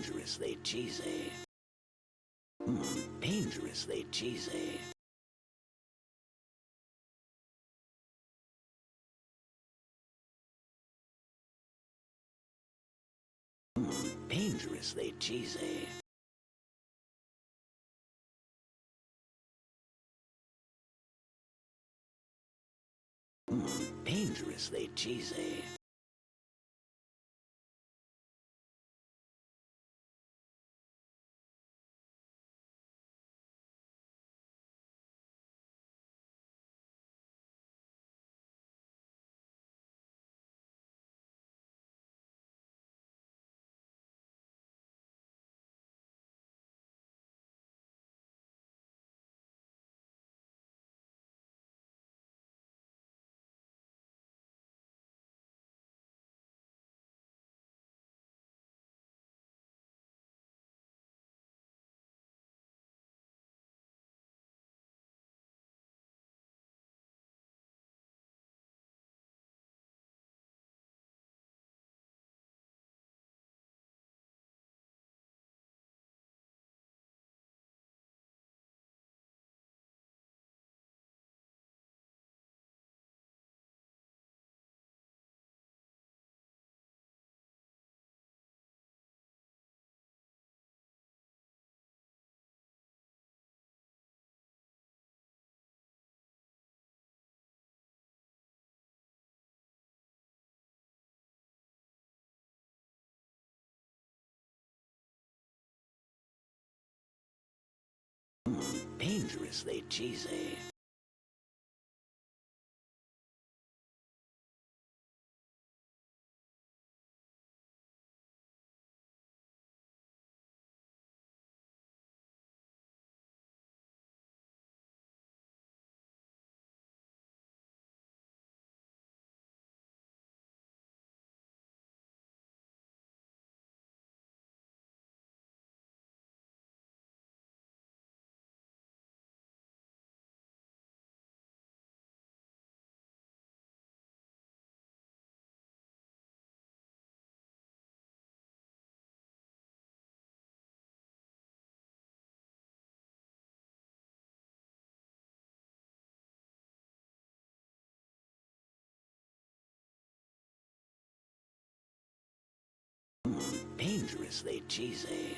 dangerously cheesy. Dangerously cheesy. Dangerously cheesy. Dangerously cheesy. Dangerously cheesy. Dangerously cheesy.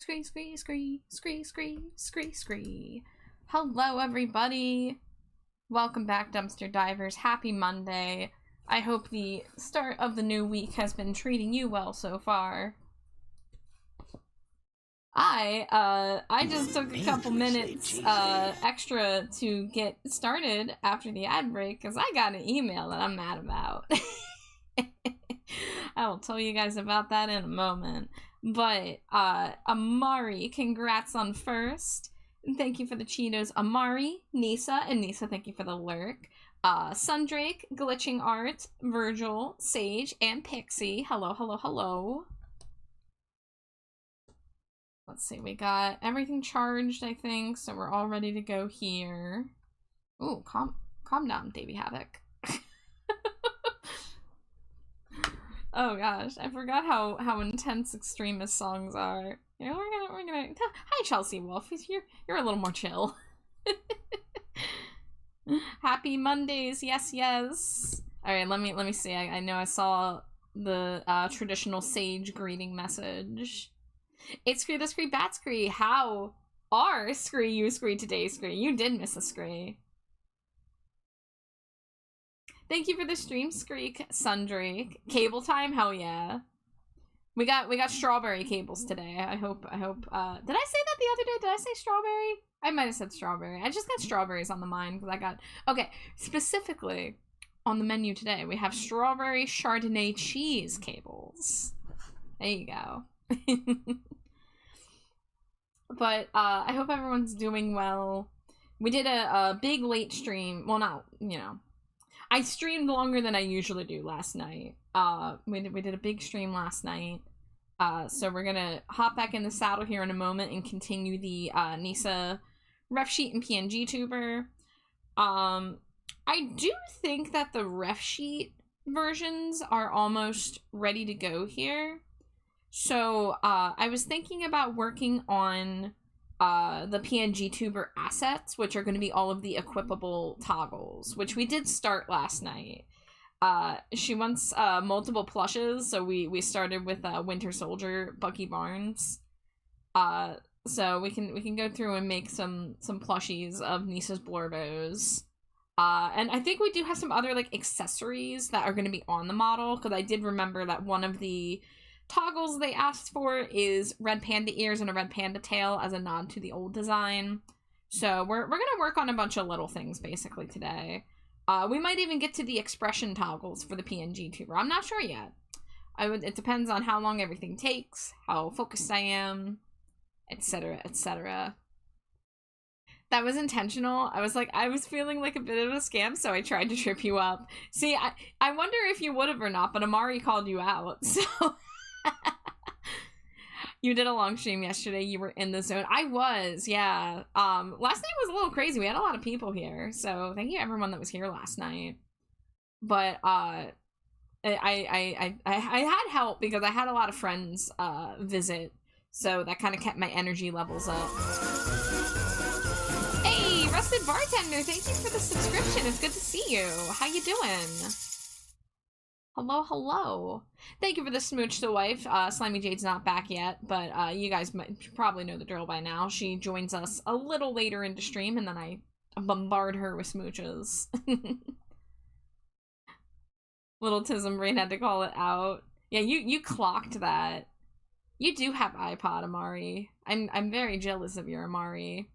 Scree. Hello, everybody. Welcome back, Dumpster Divers. Happy Monday. I hope the start of the new week has been treating you well so far. I just took a couple minutes extra to get started after the ad break because I got an email that I'm mad about. I will tell you guys about that in a moment. But Amari, congrats on first. And thank you for the Cheetos, Amari, Nisa, and Nisa, thank you for the lurk. Sundrake, Glitching Art, Virgil, Sage, and Pixie. Hello. Let's see, we got everything charged, I think, so we're all ready to go here. Ooh, calm down, Davey Havoc. Oh gosh, I forgot how intense extremist songs are. You know, we're gonna. Hi, Chelsea Wolf. You're a little more chill. Happy Mondays, yes. All right, let me see. I know I saw the traditional Sage greeting message. It's Scree the Scree Bat Scree. How are Scree you Scree today, Scree? You did miss a Scree. Thank you for the stream, Screek, Sundrake. Cable time? Hell yeah. We got strawberry cables today. I hope did I say that the other day? Did I say strawberry? I might have said strawberry. I just got strawberries on the mind because I got okay, specifically on the menu today, we have strawberry Chardonnay cheese cables. There you go. But I hope everyone's doing well. We did a big late stream. Well, not, you know. I streamed longer than I usually do last night. We did a big stream last night. So we're gonna hop back in the saddle here in a moment and continue the Nisa ref sheet and PNG tuber. I do think that the ref sheet versions are almost ready to go here. So I was thinking about working on the PNG tuber assets, which are going to be all of the equipable toggles, which we did start last night. She wants multiple plushes, so we started with Winter Soldier Bucky Barnes. So we can go through and make some plushies of Nisa's Blorbos. And I think we do have some other like accessories that are going to be on the model, because I did remember that one of the toggles they asked for is red panda ears and a red panda tail as a nod to the old design. So we're gonna work on a bunch of little things basically today. We might even get to the expression toggles for the PNG tuber. I'm not sure yet. It depends on how long everything takes, how focused I am, etc, etc. That was intentional. I was feeling like a bit of a scam, so I tried to trip you up. See, I wonder if you would have or not, but Amari called you out, so you did a long stream yesterday. You were in the zone. I was, yeah. Last night was a little crazy. We had a lot of people here, so thank you everyone that was here last night. But I had help because I had a lot of friends visit, so that kind of kept my energy levels up. Hey, Rusted Bartender, thank you for the subscription. It's good to see you. How you doing? Hello. Thank you for the smooch to wife. Slimy Jade's not back yet, but you guys might probably know the drill by now. She joins us a little later into stream, and then I bombard her with smooches. Little Tism Brain had to call it out. Yeah, you clocked that. You do have iPod, Amari. I'm very jealous of your Amari.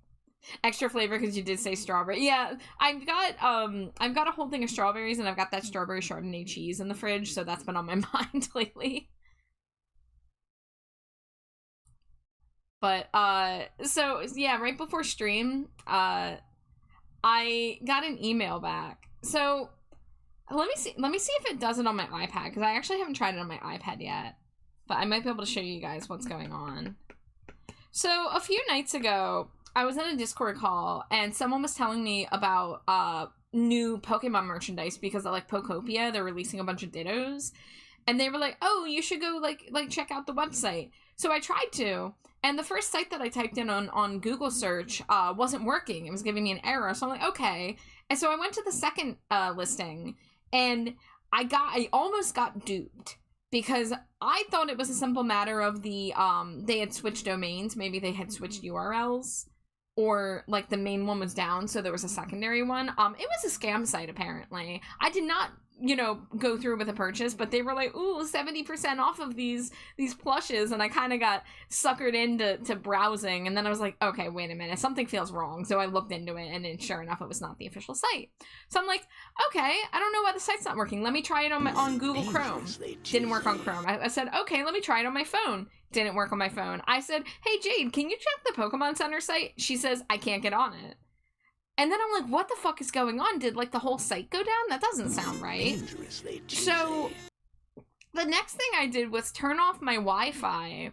Extra flavor because you did say strawberry. Yeah, I've got a whole thing of strawberries, and I've got that strawberry Chardonnay cheese in the fridge, so that's been on my mind lately. But so yeah, right before stream, I got an email back. So let me see if it does it on my iPad, because I actually haven't tried it on my iPad yet, but I might be able to show you guys what's going on. So a few nights ago, I was in a Discord call, and someone was telling me about new Pokemon merchandise because of, like, Pokopia. They're releasing a bunch of Dittos. And they were like, oh, you should go, like check out the website. So I tried to, and the first site that I typed in on Google search wasn't working. It was giving me an error. So I'm like, okay. And so I went to the second listing, and I almost got duped. because I thought it was a simple matter of the, they had switched domains. Maybe they had switched URLs, or, like, the main one was down, so there was a secondary one. It was a scam site, apparently. I did not, you know, go through with a purchase, but they were like, ooh, 70% off of these plushes, and I kind of got suckered into browsing, and then I was like, okay, wait a minute, something feels wrong, so I looked into it, and then sure enough, it was not the official site. So I'm like, okay, I don't know why the site's not working, let me try it on Google Chrome. Didn't work on Chrome. I said, okay, let me try it on my phone. Didn't work on my phone. I said, hey, Jade, can you check the Pokemon Center site? She says, I can't get on it. And then I'm like, what the fuck is going on? Did, like, the whole site go down? That doesn't sound right. So the next thing I did was turn off my Wi-Fi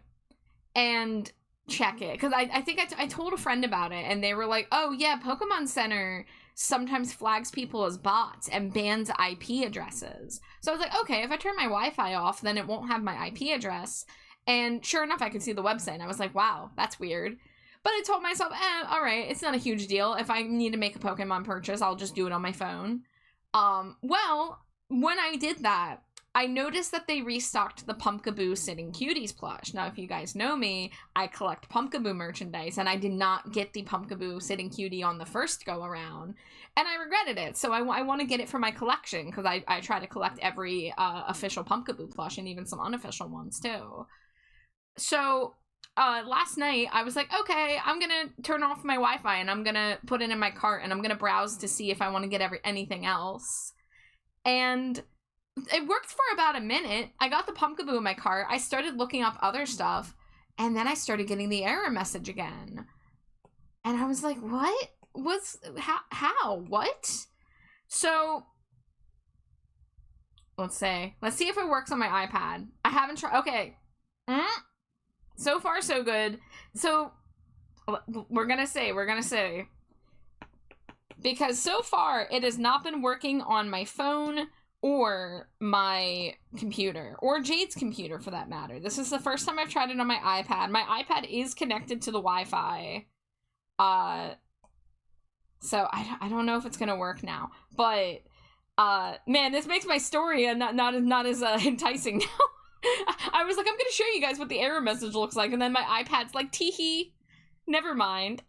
and check it. Because I think I told a friend about it, and they were like, oh, yeah, Pokemon Center sometimes flags people as bots and bans IP addresses. So I was like, okay, if I turn my Wi-Fi off, then it won't have my IP address. And sure enough, I could see the website, and I was like, wow, that's weird. But I told myself, all right, it's not a huge deal. If I need to make a Pokemon purchase, I'll just do it on my phone. Well, when I did that, I noticed that they restocked the Pumpkaboo Sitting Cuties plush. Now, if you guys know me, I collect Pumpkaboo merchandise, and I did not get the Pumpkaboo Sitting Cutie on the first go-around, and I regretted it. So I want to get it for my collection, because I try to collect every official Pumpkaboo plush, and even some unofficial ones, too. So last night I was like, okay, I'm gonna turn off my Wi-Fi and I'm gonna put it in my cart and I'm gonna browse to see if I want to get anything else. And it worked for about a minute. I got the Pumpkaboo in my cart. I started looking up other stuff, and then I started getting the error message again. And I was like, what? How? What? So let's see if it works on my iPad. I haven't tried. Okay. So far, so good. So, we're gonna say, because so far, it has not been working on my phone or my computer, or Jade's computer, for that matter. This is the first time I've tried it on my iPad. My iPad is connected to the Wi-Fi. So, I don't know if it's gonna work now. But, man, this makes my story not as enticing now. I was like, I'm gonna show you guys what the error message looks like, and then my iPad's like, tee-hee, never mind.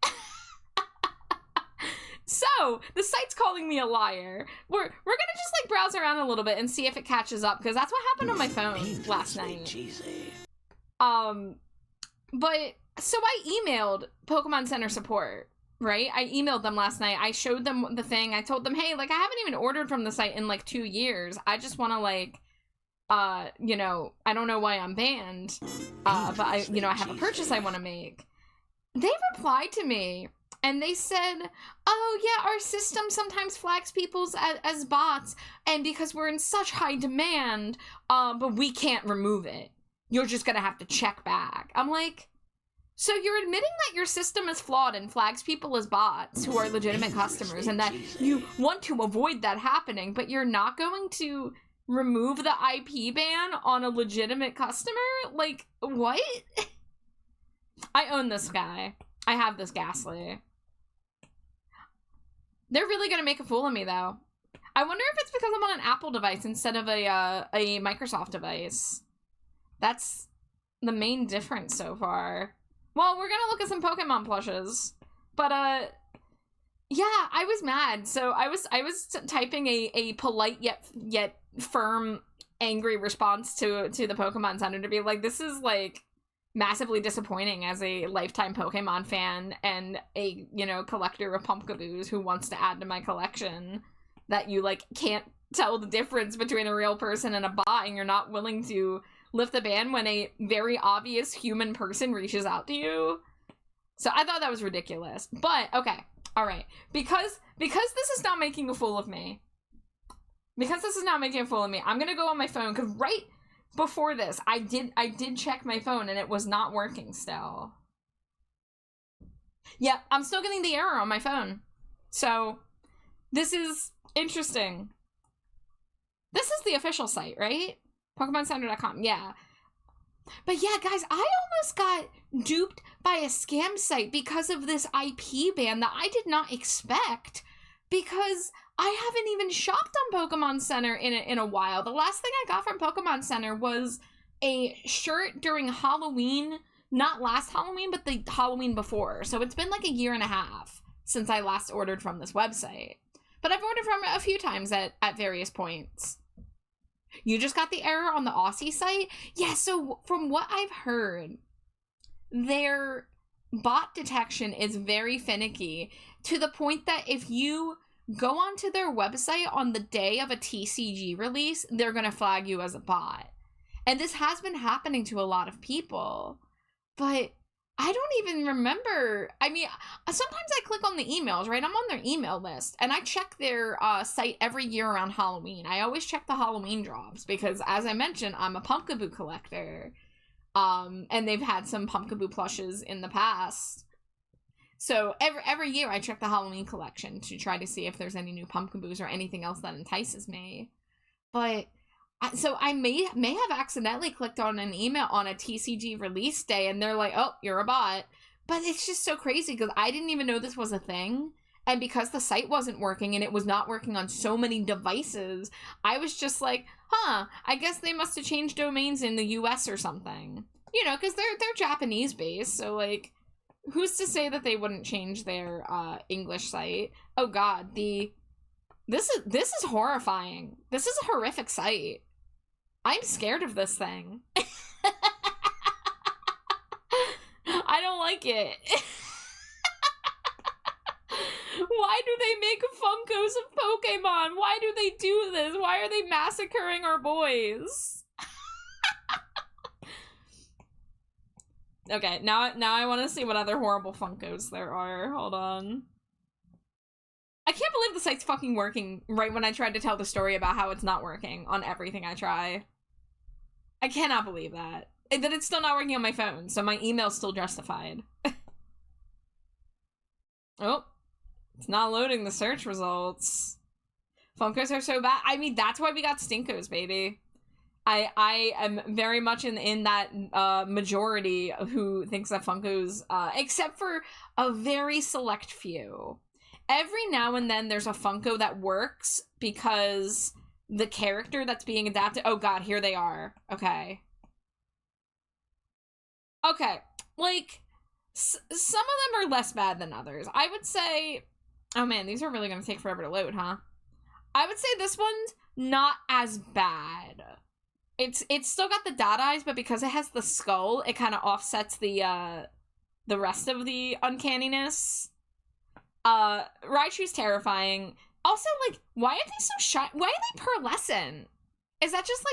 So, the site's calling me a liar. We're gonna just, like, browse around a little bit and see if it catches up, because that's what happened on my phone last night. But, so I emailed Pokemon Center support, right? I emailed them last night. I showed them the thing. I told them, hey, like, I haven't even ordered from the site in, like, 2 years. I just want to, like, you know, I don't know why I'm banned, but I have a purchase I want to make. They replied to me, and they said, oh, yeah, our system sometimes flags people as bots, and because we're in such high demand, but we can't remove it. You're just gonna have to check back. I'm like, so you're admitting that your system is flawed and flags people as bots who are legitimate customers, and that you want to avoid that happening, but you're not going to remove the IP ban on a legitimate customer? Like, what? I own this guy. I have this Ghastly. They're really gonna make a fool of me, though. I wonder if it's because I'm on an Apple device instead of a Microsoft device. That's the main difference so far. Well, we're gonna look at some Pokemon plushes. But, yeah, I was mad. So I was typing a polite yet firm, angry response to the Pokemon Center to be like, this is, like, massively disappointing as a lifetime Pokemon fan and a, collector of Pumpkaboos who wants to add to my collection, that you, like, can't tell the difference between a real person and a bot, and you're not willing to lift the ban when a very obvious human person reaches out to you. So I thought that was ridiculous. But, okay, alright. Because this is not making a fool of me, I'm gonna go on my phone, because right before this, I did check my phone, and it was not working still. Yeah, I'm still getting the error on my phone. So, this is interesting. This is the official site, right? PokemonCenter.com, yeah. But yeah, guys, I almost got duped by a scam site because of this IP ban that I did not expect. because I haven't even shopped on Pokemon Center in a while. The last thing I got from Pokemon Center was a shirt during Halloween, not last Halloween, but the Halloween before. So it's been like a year and a half since I last ordered from this website. But I've ordered from it a few times at various points. You just got the error on the Aussie site? Yeah, so from what I've heard, their bot detection is very finicky, to the point that if you go onto their website on the day of a TCG release, they're going to flag you as a bot. And this has been happening to a lot of people. But I don't even remember. I mean, sometimes I click on the emails, right? I'm on their email list, and I check their site every year around Halloween. I always check the Halloween drops because, as I mentioned, I'm a Pumpkaboo collector. And they've had some Pumpkaboo plushes in the past. So every year I check the Halloween collection to try to see if there's any new Pumpkaboos or anything else that entices me. But so I may have accidentally clicked on an email on a TCG release day, and they're like, "Oh, you're a bot." But it's just so crazy because I didn't even know this was a thing. And because the site wasn't working and it was not working on so many devices, I was just like, I guess they must have changed domains in the US or something. You know, because they're Japanese based, so like, who's to say that they wouldn't change their English site? Oh god, this is horrifying. This is a horrific site. I'm scared of this thing. I don't like it. Why do they make Funkos of Pokemon? Why do they do this? Why are they massacring our boys? Okay, now I want to see what other horrible Funkos there are. Hold on. I can't believe the site's fucking working right when I tried to tell the story about how it's not working on everything I try. I cannot believe that. And that it's still not working on my phone, so my email's still justified. Oh. It's not loading the search results. Funkos are so bad. I mean, that's why we got Stinkos, baby. I am very much in that majority who thinks that Funkos, except for a very select few. Every now and then there's a Funko that works because the character that's being adapted... Oh god, here they are. Okay. Okay. Like, some of them are less bad than others. I would say... Oh man, these are really going to take forever to load, huh? I would say this one's not as bad. It's still got the dot eyes, but because it has the skull, it kind of offsets the rest of the uncanniness. Raichu's terrifying. Also, like, why are they so shy? Why are they pearlescent? Is that just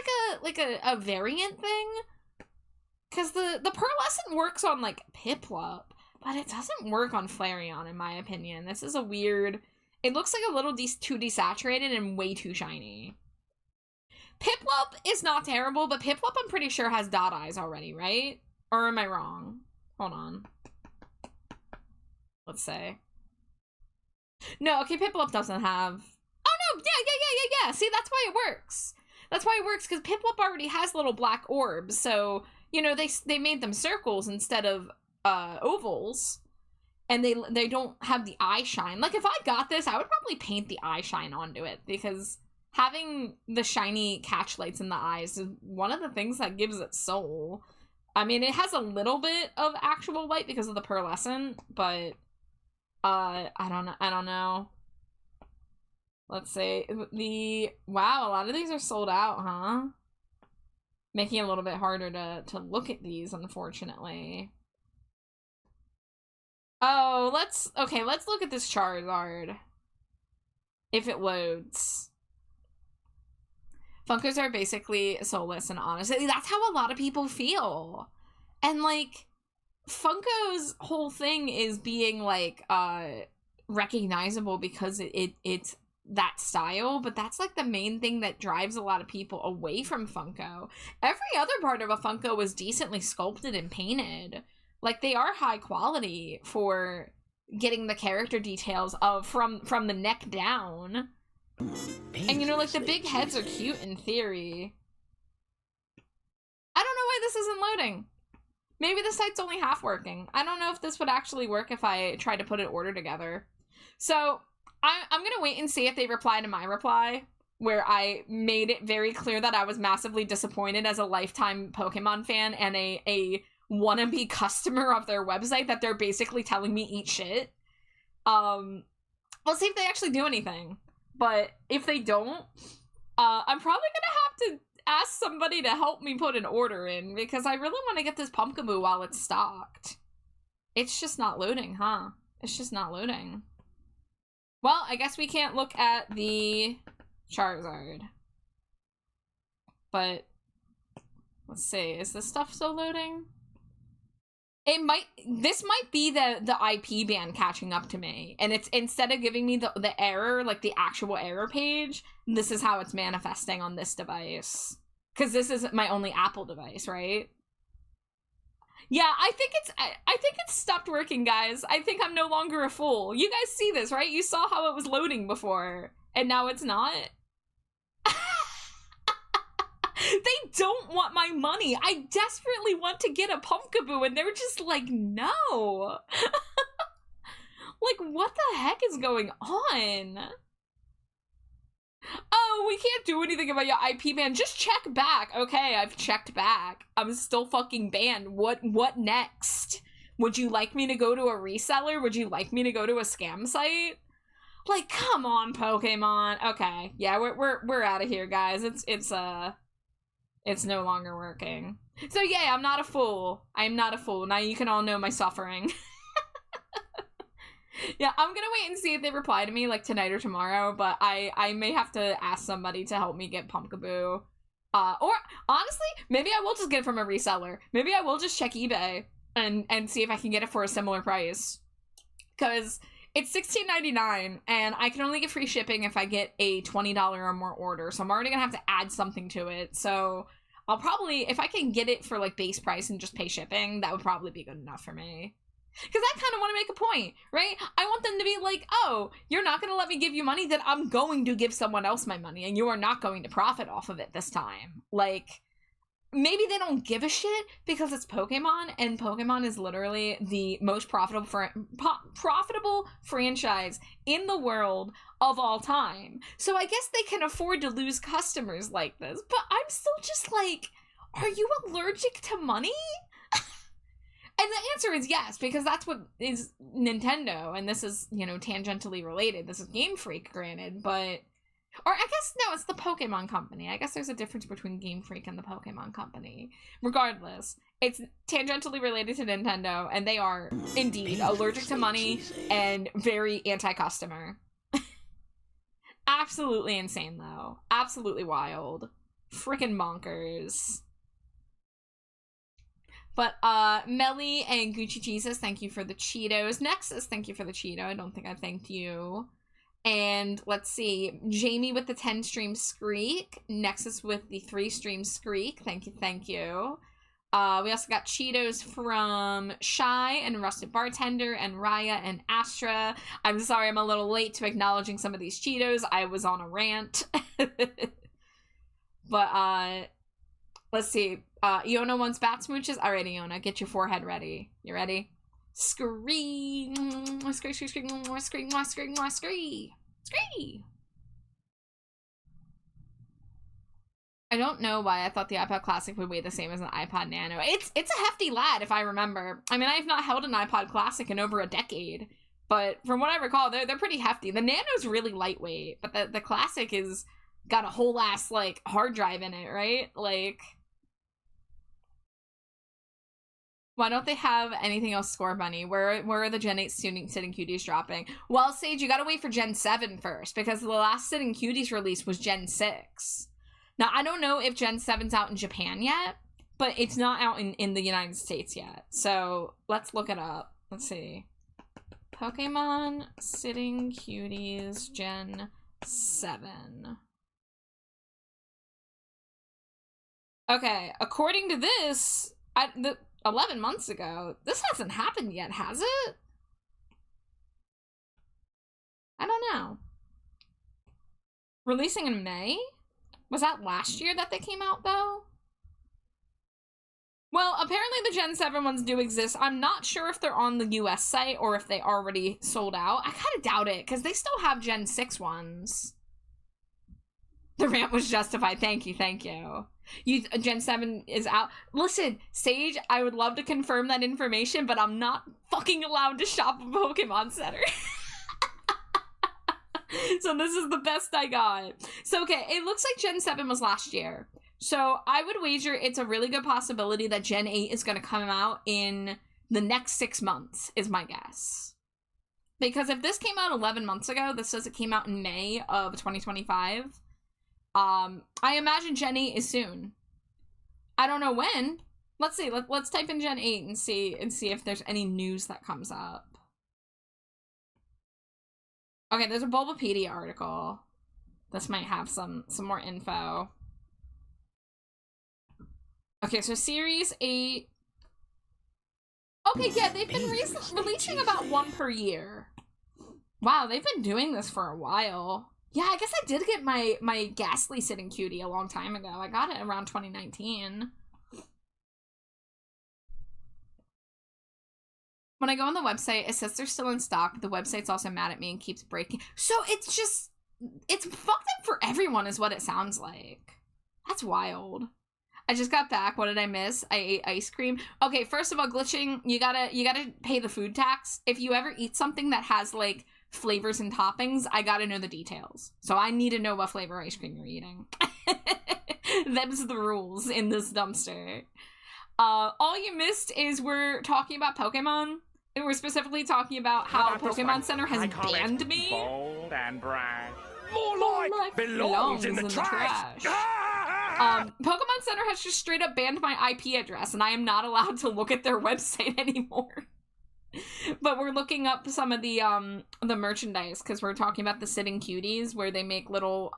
like a variant thing? Because the pearlescent works on, like, Piplup. But it doesn't work on Flareon, in my opinion. This is a weird... It looks like a little too desaturated and way too shiny. Piplup is not terrible, but Piplup I'm pretty sure has dot eyes already, right? Or am I wrong? Hold on. Let's say. No, okay, Piplup doesn't have... Oh no, yeah. See, that's why it works. That's why it works, because Piplup already has little black orbs, so, you know, they made them circles instead of ovals, and they don't have the eye shine. Like, if I got this, I would probably paint the eye shine onto it, because having the shiny catch lights in the eyes is one of the things that gives it soul. I mean, it has a little bit of actual light because of the pearlescent, but I don't know. Let's see. Wow, a lot of these are sold out, huh? Making it a little bit harder to look at these, unfortunately. Oh, let's look at this Charizard. If it loads. Funkos are basically soulless, and honestly, that's how a lot of people feel. And, like, Funko's whole thing is being, like, recognizable because it's that style, but that's, like, the main thing that drives a lot of people away from Funko. Every other part of a Funko is decently sculpted and painted. Like, they are high quality for getting the character details of from the neck down. And, you know, like, the big heads are cute in theory. I don't know why this isn't loading. Maybe the site's only half working. I don't know if this would actually work if I tried to put an order together. So, I'm gonna wait and see if they reply to my reply, where I made it very clear that I was massively disappointed as a lifetime Pokemon fan and a wannabe customer of their website, that they're basically telling me eat shit. We'll see if they actually do anything. But if they don't, I'm probably gonna have to ask somebody to help me put an order in, because I really want to get this Pumpkaboo while it's stocked. It's just not loading, huh? It's just not loading. Well, I guess we can't look at the Charizard. But let's see, is this stuff still loading? This might be the IP ban catching up to me, and it's, instead of giving me the error, like the actual error page, this is how it's manifesting on this device. Because this isn't my only Apple device, right? Yeah, I think it's stopped working, guys. I think I'm no longer a fool. You guys see this, right? You saw how it was loading before, and now it's not. They don't want my money. I desperately want to get a Pumpkaboo, and they're just like, no. Like, what the heck is going on? Oh, we can't do anything about your IP ban. Just check back. Okay, I've checked back. I'm still fucking banned. What next? Would you like me to go to a reseller? Would you like me to go to a scam site? Like, come on, Pokemon. Okay, yeah, we're out of here, guys. It's no longer working. So yeah, I'm not a fool. I'm not a fool. Now you can all know my suffering. Yeah, I'm gonna wait and see if they reply to me, like, tonight or tomorrow, but I may have to ask somebody to help me get Pumpkaboo. Or, honestly, maybe I will just get it from a reseller. Maybe I will just check eBay and see if I can get it for a similar price. Because it's $16.99, and I can only get free shipping if I get a $20 or more order, so I'm already gonna have to add something to it, so I'll probably, if I can get it for, like, base price and just pay shipping, that would probably be good enough for me. Because I kind of want to make a point, right? I want them to be like, oh, you're not going to let me give you money, then I'm going to give someone else my money, and you are not going to profit off of it this time. Like, maybe they don't give a shit because it's Pokemon, and Pokemon is literally the most profitable franchise in the world of all time. So I guess they can afford to lose customers like this, but I'm still just like, are you allergic to money? And the answer is yes, because that's what is Nintendo, and this is, you know, tangentially related. This is Game Freak, granted, but... Or I guess, no, it's the Pokemon Company. I guess there's a difference between Game Freak and the Pokemon Company. Regardless, it's tangentially related to Nintendo, and they are, indeed, allergic to money and very anti-customer. Absolutely insane, though. Absolutely wild. Frickin' bonkers. But, Melly and Gucci Jesus, thank you for the Cheetos. Nexus, thank you for the Cheeto. I don't think I thanked you. And, let's see, Jamie with the 10-stream Screek. Nexus with the 3-stream Screek. Thank you, thank you. We also got Cheetos from Shy and Rusted Bartender and Raya and Astra. I'm sorry I'm a little late to acknowledging some of these Cheetos. I was on a rant. But, let's see. Iona wants bat smooches. Alright, Iona, get your forehead ready. You ready? Scree! Scree, scree, scree, scree, scree, scree, scree. Scree! I don't know why I thought the iPod Classic would weigh the same as an iPod Nano. It's a hefty lad, if I remember. I mean, I've not held an iPod Classic in over a decade, but from what I recall, they're pretty hefty. The Nano's really lightweight, but the Classic is got a whole ass, like, hard drive in it, right? Like... Why don't they have anything else, Score Bunny? Where are the Gen 8 sitting cuties dropping? Well, Sage, you gotta wait for Gen 7 first, because the last sitting cuties release was Gen 6. Now, I don't know if Gen 7's out in Japan yet, but it's not out in the United States yet. So, let's look it up. Let's see. Pokemon Sitting Cuties Gen 7. Okay, according to this, 11 months ago. This hasn't happened yet, has it? I don't know. Releasing in May? Was that last year that they came out, though? Well, apparently the Gen 7 ones do exist. I'm not sure if they're on the US site or if they already sold out. I kind of doubt it, because they still have Gen 6 ones. The rant was justified. Thank you, thank you. Gen 7 is out. Listen, Sage, I would love to confirm that information, but I'm not fucking allowed to shop a Pokemon Center. So this is the best I got. So, okay, it looks like Gen 7 was last year. So I would wager it's a really good possibility that Gen 8 is going to come out in the next 6 months, is my guess. Because if this came out 11 months ago, this says it came out in May of 2025. I imagine Gen 8 is soon. I don't know when. Let's see. Let's type in Gen 8 and see if there's any news that comes up. Okay, there's a Bulbapedia article. This might have some more info. Okay, so Series 8. Okay, yeah, they've been releasing about one per year. Wow, they've been doing this for a while. Yeah, I guess I did get my Ghastly Sitting Cutie a long time ago. I got it around 2019. When I go on the website, it says they're still in stock. The website's also mad at me and keeps breaking. So it's just, it's fucked up for everyone is what it sounds like. That's wild. I just got back. What did I miss? I ate ice cream. Okay, first of all, glitching, you gotta pay the food tax. If you ever eat something that has, like, flavors and toppings, I gotta know the details. So I need to know what flavor ice cream you're eating. Them's the rules in this dumpster. All you missed is we're talking about Pokemon. And we're specifically talking about how Pokemon Center has banned me. Bold and brash. More like belongs in the trash. Pokemon Center has just straight up banned my IP address, and I am not allowed to look at their website anymore. But we're looking up some of the merchandise, because we're talking about the Sitting Cuties, where they make little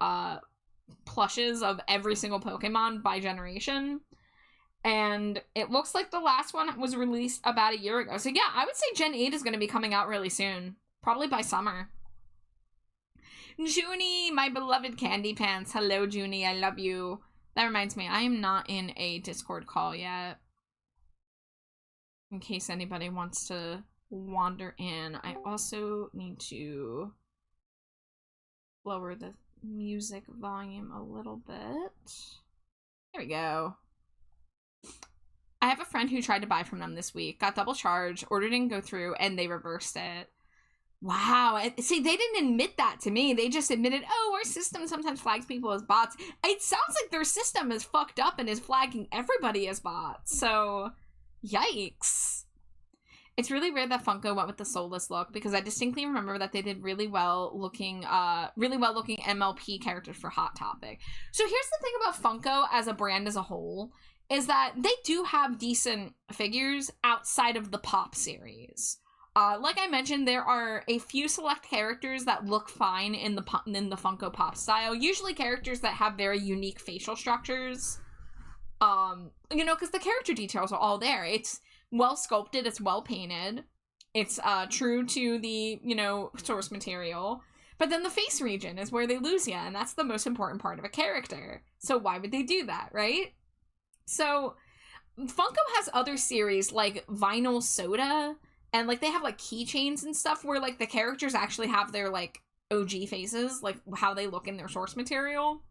plushes of every single Pokemon by generation. And it looks like the last one was released about a year ago. So yeah, I would say Gen 8 is going to be coming out really soon. Probably by summer. Junie, my beloved Candy Pants. Hello, Junie. I love you. That reminds me, I am not in a Discord call yet. In case anybody wants to wander in. I also need to lower the music volume a little bit. There we go. I have a friend who tried to buy from them this week, got double charged, order didn't go through, and they reversed it. Wow. See, they didn't admit that to me. They just admitted, oh, our system sometimes flags people as bots. It sounds like their system is fucked up and is flagging everybody as bots. So, yikes. It's really weird that Funko went with the soulless look, because I distinctly remember that they did really well looking MLP characters for Hot Topic. So here's the thing about Funko as a brand as a whole, is that they do have decent figures outside of the Pop series. Like I mentioned, there are a few select characters that look fine in the Funko Pop style. Usually characters that have very unique facial structures. You know, because the character details are all there. It's well sculpted, it's well painted. It's true to the, you know, source material. But then the face region is where they lose you, and that's the most important part of a character. So why would they do that, right? So Funko has other series like Vinyl Soda, and like they have like keychains and stuff where like the characters actually have their like OG faces, like how they look in their source material.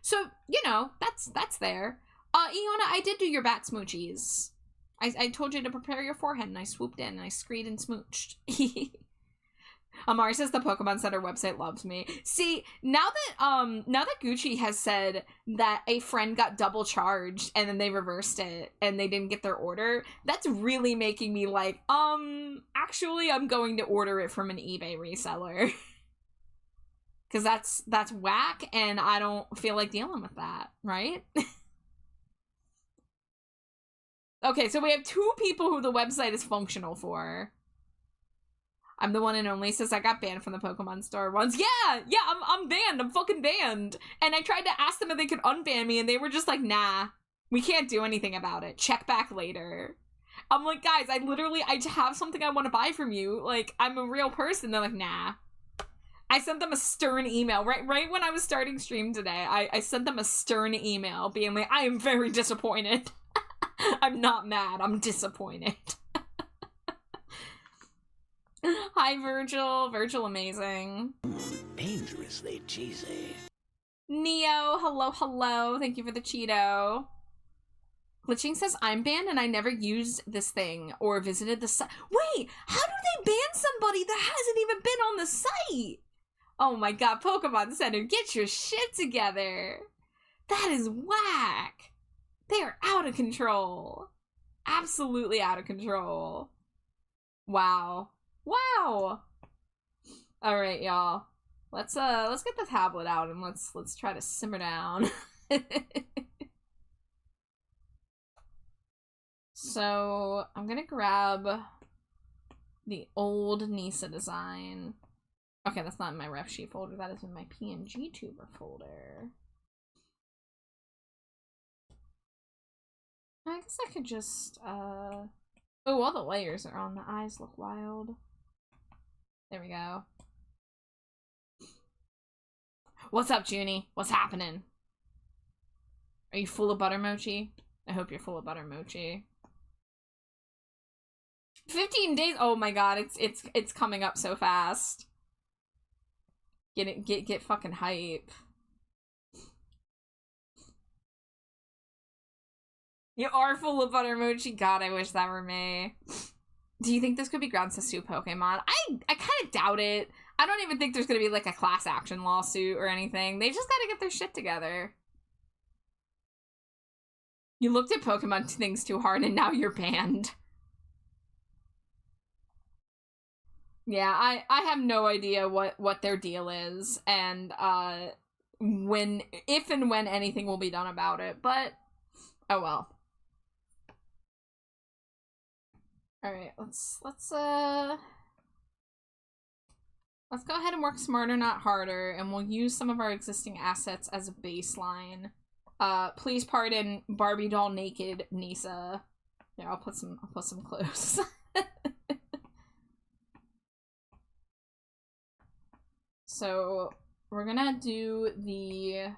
So, you know, that's there. Iona, I did do your bat smoochies. I told you to prepare your forehead, and I swooped in and I screed and smooched. Amari says the Pokemon Center website loves me. See, now that Gucci has said that a friend got double charged and then they reversed it and they didn't get their order, that's really making me like, actually I'm going to order it from an eBay reseller. Cause that's whack, and I don't feel like dealing with that, right? Okay, so we have 2 people who the website is functional for. I'm the one and only, says I got banned from the Pokemon store once. Yeah, I'm banned. I'm fucking banned. And I tried to ask them if they could unban me, and they were just like, nah, we can't do anything about it. Check back later. I'm like, guys, I have something I want to buy from you. Like, I'm a real person. They're like, nah. I sent them a stern email. Right when I was starting stream today, I sent them a stern email being like, I am very disappointed. I'm not mad. I'm disappointed. Hi, Virgil. Virgil, amazing. Dangerously cheesy. Neo, hello, hello. Thank you for the Cheeto. Glitching says, I'm banned and I never used this thing or visited the site. Wait, how do they ban somebody that hasn't even been on the site? Oh my god, Pokemon Center, get your shit together. That is whack. They are out of control. Absolutely out of control. Wow. Wow. All right, y'all. Let's get the tablet out and let's try to simmer down. So, I'm gonna grab the old Nisa design. Okay, that's not in my ref sheet folder, that is in my PNG tuber folder. I guess I could just, oh, all the layers are on. The eyes look wild. There we go. What's up, Junie? What's happening? Are you full of butter mochi? I hope you're full of butter mochi. 15 days. Oh my god, it's coming up so fast. Get fucking hype. You are full of butter mochi. God, I wish that were me. Do you think this could be grounds to sue Pokemon? I kind of doubt it. I don't even think there's gonna be like a class action lawsuit or anything. They just gotta get their shit together. You looked at Pokemon things too hard and now you're banned. Yeah, I have no idea what their deal is and if and when anything will be done about it, but oh well. Alright, let's go ahead and work smarter, not harder, and we'll use some of our existing assets as a baseline. Please pardon Barbie doll naked Nisa. Yeah, I'll put some clothes. So we're gonna do the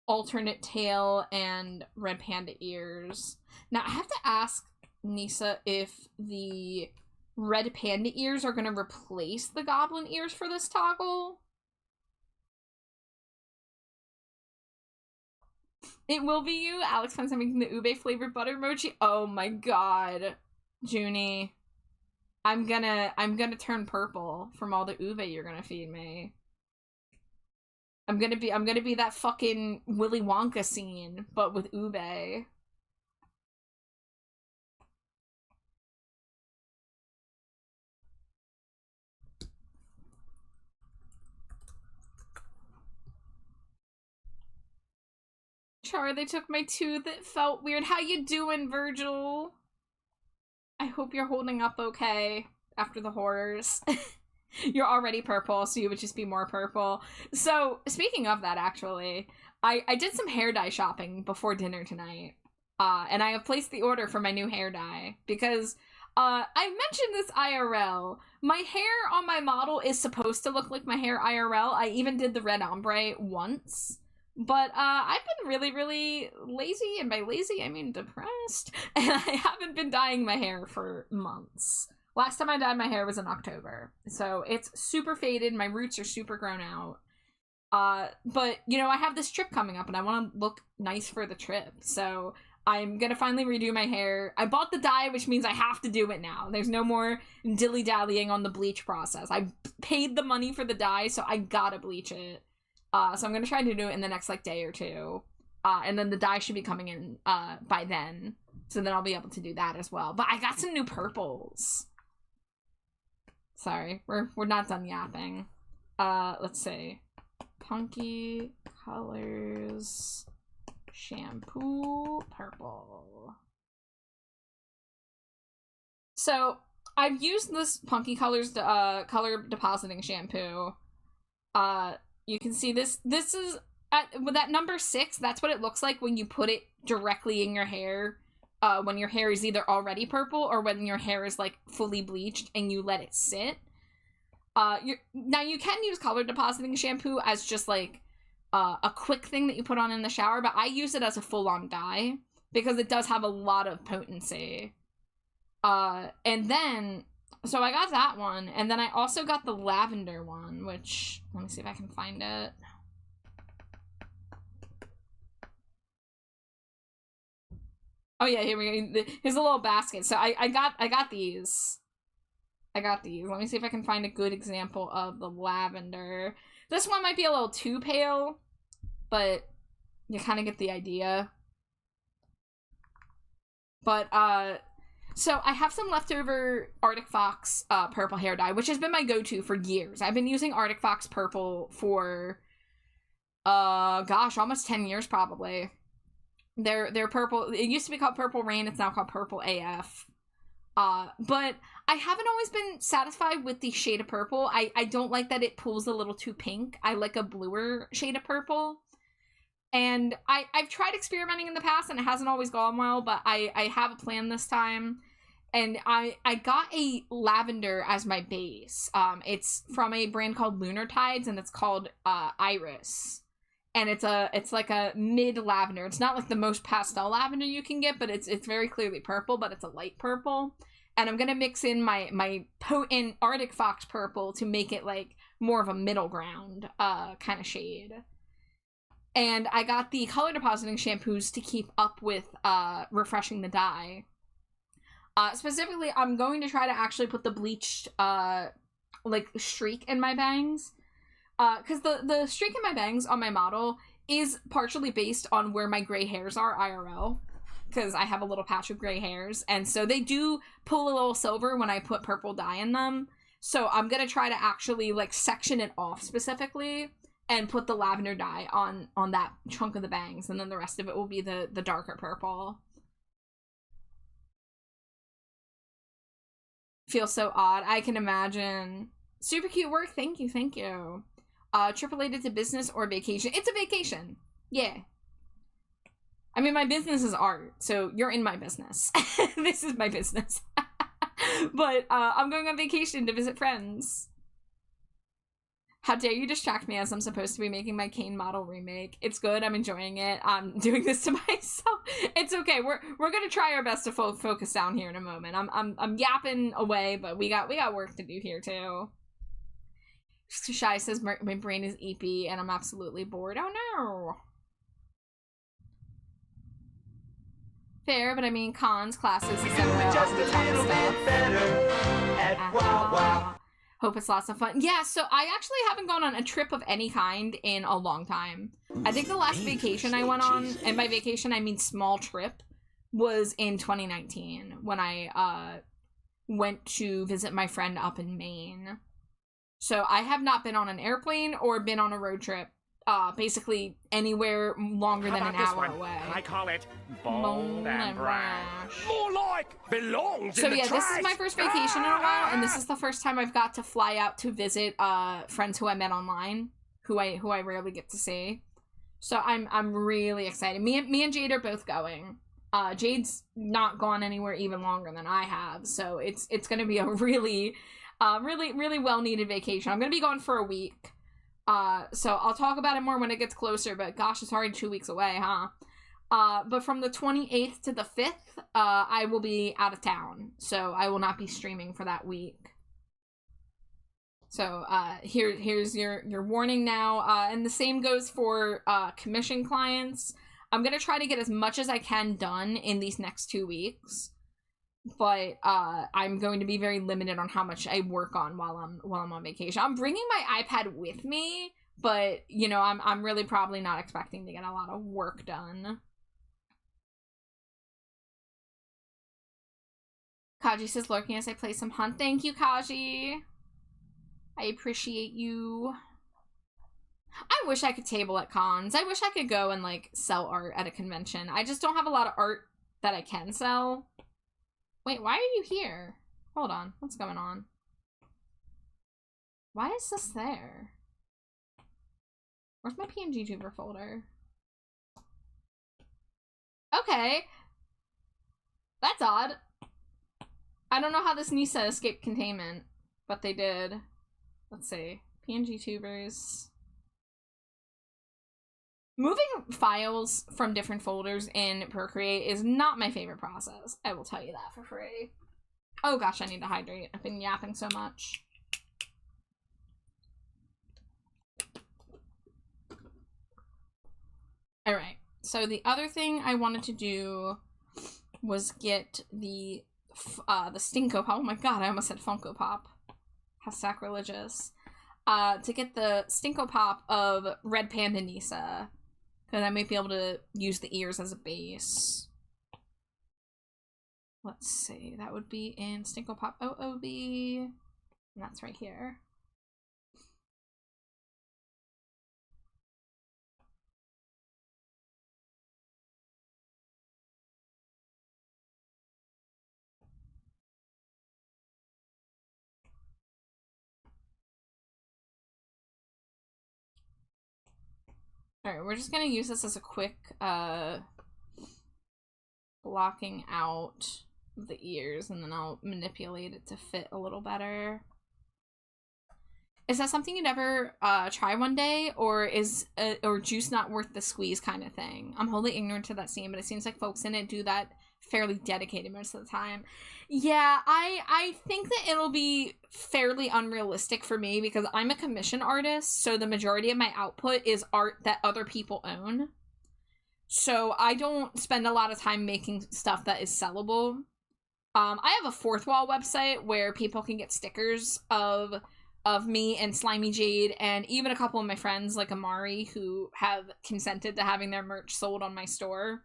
alternate tail and red panda ears. Now I have to ask Nisa if the red panda ears are gonna replace the goblin ears for this toggle. It will be you. Alex finds I'm making the ube flavored butter mochi. Oh my god, Junie. I'm gonna turn purple from all the ube you're gonna feed me. I'm gonna be that fucking Willy Wonka scene, but with ube. Char, they took my tooth. It felt weird. How you doing, Virgil? I hope you're holding up okay after the horrors. You're already purple, so you would just be more purple. So, speaking of that, actually, I did some hair dye shopping before dinner tonight. And I have placed the order for my new hair dye. Because, I mentioned this IRL. My hair on my model is supposed to look like my hair IRL. I even did the red ombre once. But, I've been really, really lazy, and by lazy, I mean depressed, and I haven't been dyeing my hair for months. Last time I dyed my hair was in October, so it's super faded, my roots are super grown out. But, you know, I have this trip coming up, and I want to look nice for the trip, so I'm gonna finally redo my hair. I bought the dye, which means I have to do it now. There's no more dilly-dallying on the bleach process. I paid the money for the dye, so I gotta bleach it. So I'm gonna try to do it in the next, like, day or two. And then the dye should be coming in, by then. So then I'll be able to do that as well. But I got some new purples. Sorry, we're not done yapping. Let's see. Punky Colors Shampoo Purple. So, I've used this Punky Colors, color depositing shampoo. You can see this is with that number 6, that's what it looks like when you put it directly in your hair, when your hair is either already purple or when your hair is like fully bleached and you let it sit. Now you can use color depositing shampoo as just like a quick thing that you put on in the shower, but I use it as a full-on dye. because it does have a lot of potency. And then, so I got that one, and then I also got the lavender one, which, let me see if I can find it. Oh yeah, here we go. Here's a little basket. So I got these. I got these. Let me see if I can find a good example of the lavender. This one might be a little too pale, but you kind of get the idea. But, so I have some leftover Arctic Fox purple hair dye, which has been my go-to for years. I've been using Arctic Fox purple for, gosh, almost 10 years probably. They're purple. It used to be called Purple Rain. It's now called Purple AF. But I haven't always been satisfied with the shade of purple. I don't like that it pulls a little too pink. I like a bluer shade of purple. And I've tried experimenting in the past and it hasn't always gone well, but I have a plan this time. And I got a lavender as my base. It's from a brand called Lunar Tides, and it's called Iris. And it's like a mid lavender. It's not like the most pastel lavender you can get, but it's very clearly purple, but it's a light purple. And I'm gonna mix in my potent Arctic Fox purple to make it like more of a middle ground kind of shade. And I got the color depositing shampoos to keep up with refreshing the dye. Specifically, I'm going to try to actually put the bleached like streak in my bangs. Because the streak in my bangs on my model is partially based on where my gray hairs are IRL. Because I have a little patch of gray hairs. And so they do pull a little silver when I put purple dye in them. So I'm going to try to actually like section it off specifically and put the lavender dye on that chunk of the bangs. And then the rest of it will be the darker purple. Feels so odd. I can imagine. Super cute work. Thank you. Thank you. Trip related to business or vacation? It's a vacation. Yeah. I mean, my business is art, so you're in my business. This is my business. But I'm going on vacation to visit friends. How dare you distract me as I'm supposed to be making my Kane model remake. It's good. I'm enjoying it. I'm doing this to myself. It's okay. We're gonna try our best to focus down here in a moment. I'm yapping away, but we got work to do here too. Shy says my brain is eepy and I'm absolutely bored. Oh no. Fair, but I mean cons, classes, etc. Just a little bit better at Wawa. Hope it's lots of fun. Yeah, so I actually haven't gone on a trip of any kind in a long time. I think the last vacation I went on, and by vacation I mean small trip, was in 2019 when I went to visit my friend up in Maine. So I have not been on an airplane or been on a road trip, basically anywhere longer than an hour away. I call it bold and brash. More like belongs So in the yeah, trash. this is my first vacation in a while, and this is the first time I've got to fly out to visit friends who I met online, who I rarely get to see. So I'm really excited. Me and Jade are both going. Jade's not gone anywhere even longer than I have, so it's gonna be a really well needed vacation. I'm gonna be gone for a week. So I'll talk about it more when it gets closer, but gosh, it's already 2 weeks away, huh? But from the 28th to the 5th, I will be out of town, so I will not be streaming for that week. So, here's your warning now, and the same goes for, commission clients. I'm gonna try to get as much as I can done in these next 2 weeks, but, I'm going to be very limited on how much I work on while I'm on vacation. I'm bringing my iPad with me, but, you know, I'm really probably not expecting to get a lot of work done. Kaji says, lurking as I play some Hunt. Thank you, Kaji. I appreciate you. I wish I could table at cons. I wish I could go and, like, sell art at a convention. I just don't have a lot of art that I can sell. Wait, why are you here? Hold on. What's going on? Why is this there? Where's my PNG tuber folder? Okay. That's odd. I don't know how this Nisa escaped containment, but they did. Let's see. PNG tubers. Moving files from different folders in Procreate is not my favorite process. I will tell you that for free. Oh gosh, I need to hydrate. I've been yapping so much. Alright, so the other thing I wanted to do was get the Stinko Pop. Oh my god, I almost said Funko Pop. How sacrilegious. To get the Stinko Pop of Red Panda Nisa. Because I might be able to use the ears as a base. Let's see, that would be in Stinko Pop OOB. And that's right here. Alright, we're just gonna use this as a quick, blocking out the ears, and then I'll manipulate it to fit a little better. Is that something you'd ever, try one day, or is, or juice not worth the squeeze kind of thing? I'm wholly ignorant to that scene, but it seems like folks in it do that fairly dedicated most of the time. Yeah, I think that it'll be fairly unrealistic for me because I'm a commission artist, so the majority of my output is art that other people own. So I don't spend a lot of time making stuff that is sellable. I have a Fourth Wall website where people can get stickers of me and Slimy Jade, and even a couple of my friends like Amari who have consented to having their merch sold on my store.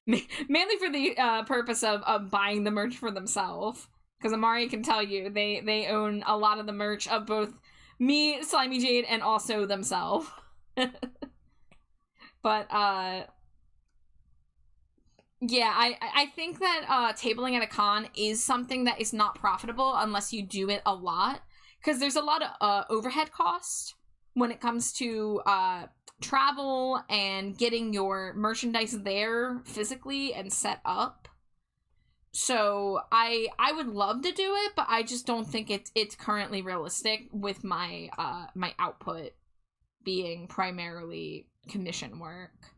Mainly for the purpose of buying the merch for themselves. Because Amari can tell you, they own a lot of the merch of both me, Slimy Jade, and also themselves. But, yeah, I think that tabling at a con is something that is not profitable unless you do it a lot. Because there's a lot of overhead cost when it comes to travel and getting your merchandise there physically and set up. So I would love to do it, but I just don't think it's currently realistic with my my output being primarily commission work.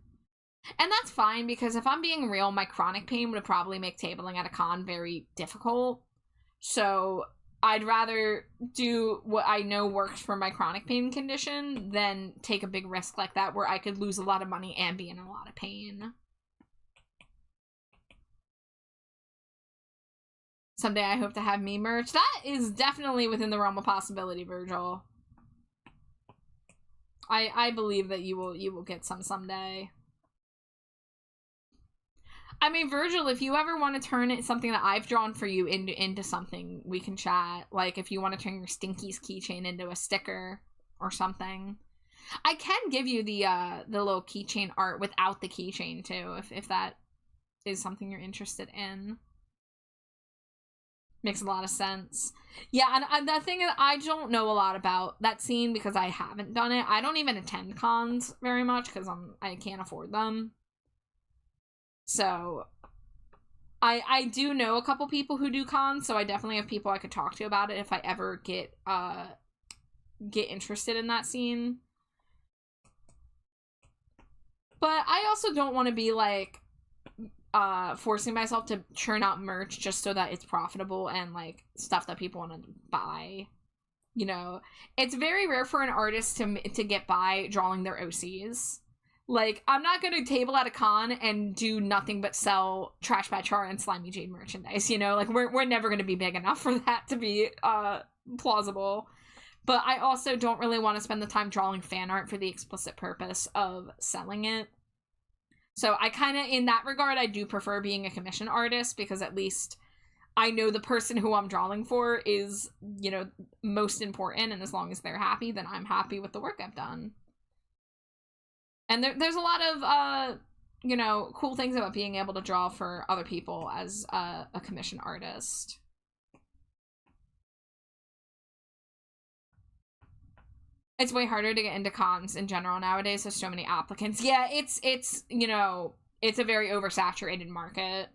And that's fine, because if I'm being real, my chronic pain would probably make tabling at a con very difficult. So I'd rather do what I know works for my chronic pain condition than take a big risk like that where I could lose a lot of money and be in a lot of pain. Someday I hope to have me merch. That is definitely within the realm of possibility, Virgil. I believe that you will get some someday. I mean, Virgil, if you ever want to turn it something that I've drawn for you into something, we can chat. Like, if you want to turn your Stinky's keychain into a sticker or something. I can give you the little keychain art without the keychain, too, if that is something you're interested in. Makes a lot of sense. Yeah, and the thing is, I don't know a lot about that scene because I haven't done it. I don't even attend cons very much because I can't afford them. So, I do know a couple people who do cons, so I definitely have people I could talk to about it if I ever get interested in that scene. But I also don't want to be, like, forcing myself to churn out merch just so that it's profitable and, like, stuff that people want to buy. You know? It's very rare for an artist to get by drawing their OCs. Like, I'm not going to table at a con and do nothing but sell Trash by Char and Slimy Jade merchandise, you know? Like, we're never going to be big enough for that to be plausible. But I also don't really want to spend the time drawing fan art for the explicit purpose of selling it. So I kind of, in that regard, I do prefer being a commission artist because at least I know the person who I'm drawing for is, you know, most important. And as long as they're happy, then I'm happy with the work I've done. And there's a lot of, you know, cool things about being able to draw for other people as a commission artist. It's way harder to get into cons in general nowadays. There's so many applicants. Yeah, it's you know, it's a very oversaturated market.